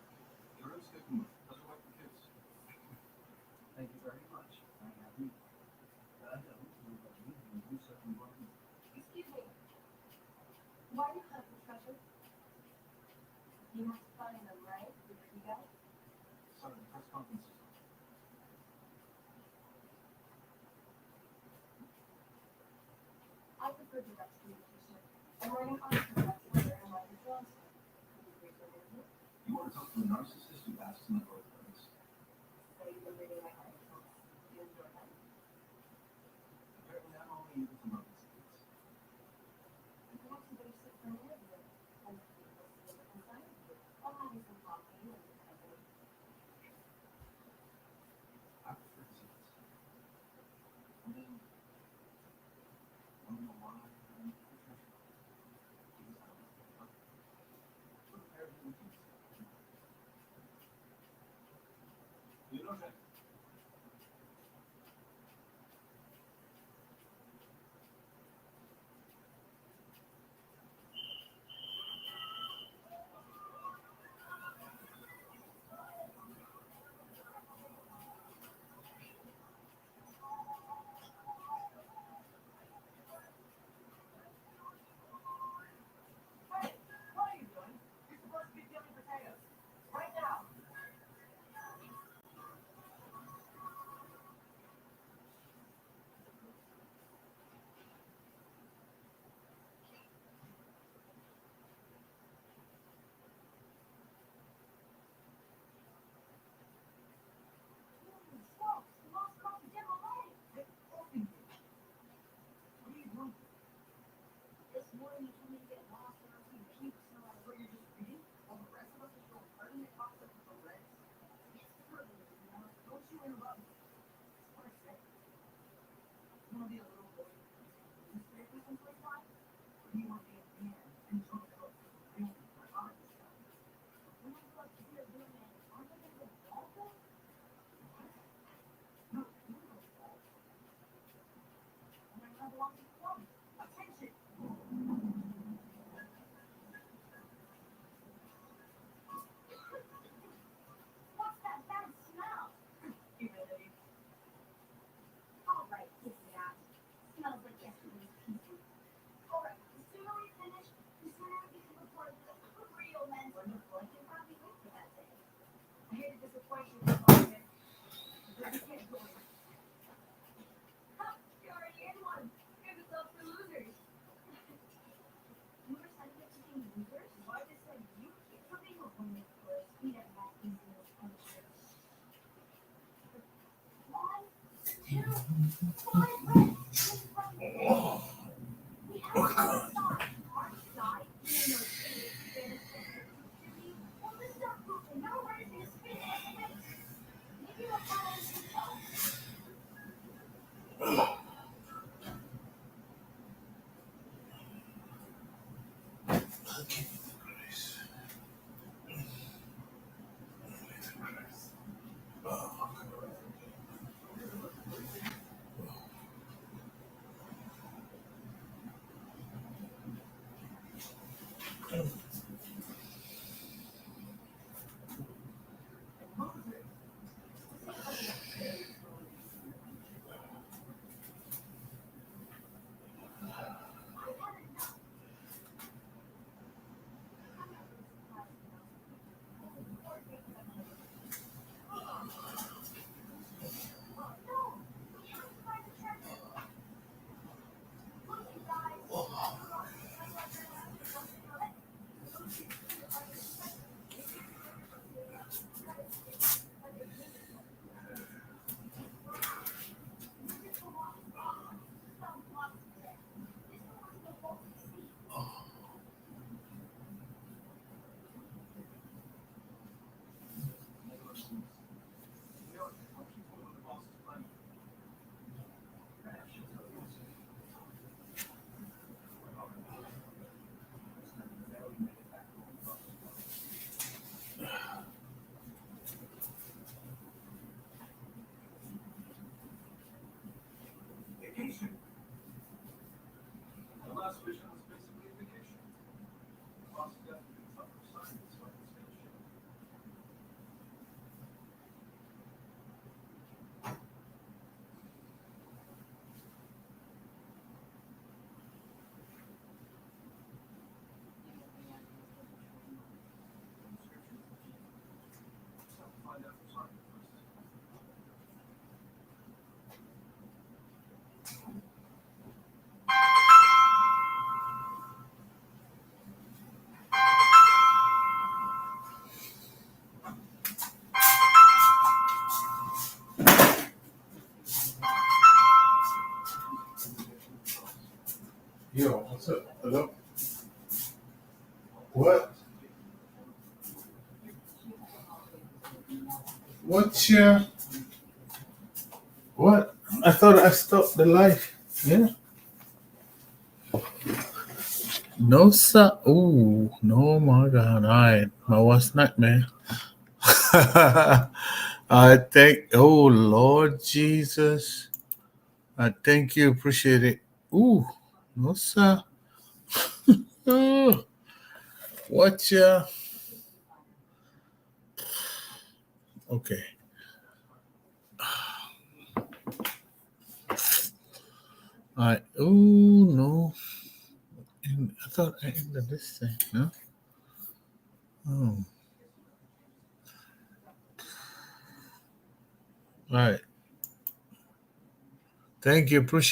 Your room's good enough. Doesn't work for kids. Thank you very much. I have you. I don't. You certainly want me. Excuse me. Why do you have the treasure? You have to find them, right? You got it? Sorry, the press conference is on. I prefer direct communication. I'm writing on a direct letter and write it down. Would you agree to an interview? You want to talk to a narcissist who asks in the first place? So you've been reading my articles. You enjoy them? Apparently, I'm only able to notice things. And perhaps you better sit for an interview. And people see it inside of you. I'll have you some coffee and some company. I prefer seats. I mean, want to know why I need the treasure? Because I don't know. What a pair of human beings. You know that. Hey, what are you doing? You're supposed to be peeling potatoes. Right now. Stop. The boss called the demo light. What are you doing? This morning you told me to get lost and I was going to keep so I what you're just reading while the rest of us are still learning it off of the reds. It's further, you know. Don't you interrupt me. That's what I said. You want to be a little boy and stay with some place like? Or do you want to be a man and join the club for real like I was stuff? When I go up to here doing that, aren't they going to go ball though? What? No, you don't go ball. And I belong to the club. Attention! What's that bad smell? Humidity. All right, give me that. Smells like yesterday's pieces. All right, the sooner we finish, the sooner we can report to the real men's wonderful. I can hardly wait for that day. I hate to disappoint you, Department, but you can't join. Huh, you're already in one. Give yourself for losers. You were sending it to being losers? Why just said you keep for being a woman first? We never had easy as punishment. 1, 2, 5 red. We have to stop. Our side, you know, well, this stuff moving. Now we're in his face. Maybe we'll follow his Vacation. The last mission was basically a vacation. Boss definitely tough for science, like the spaceship. Have to find out from Sergeant first. Yo, what's up? Hello? What? What's your... What? I thought I stopped the live. Yeah. No, sir. Ooh, no, my God. All right. My worst nightmare. I thank... Oh, Lord Jesus. I thank you. Appreciate it. Ooh, no, sir. Oh, what your... Okay. All right. Ooh, no. And I thought I ended this thing. No? Oh. All right. Thank you. Appreciate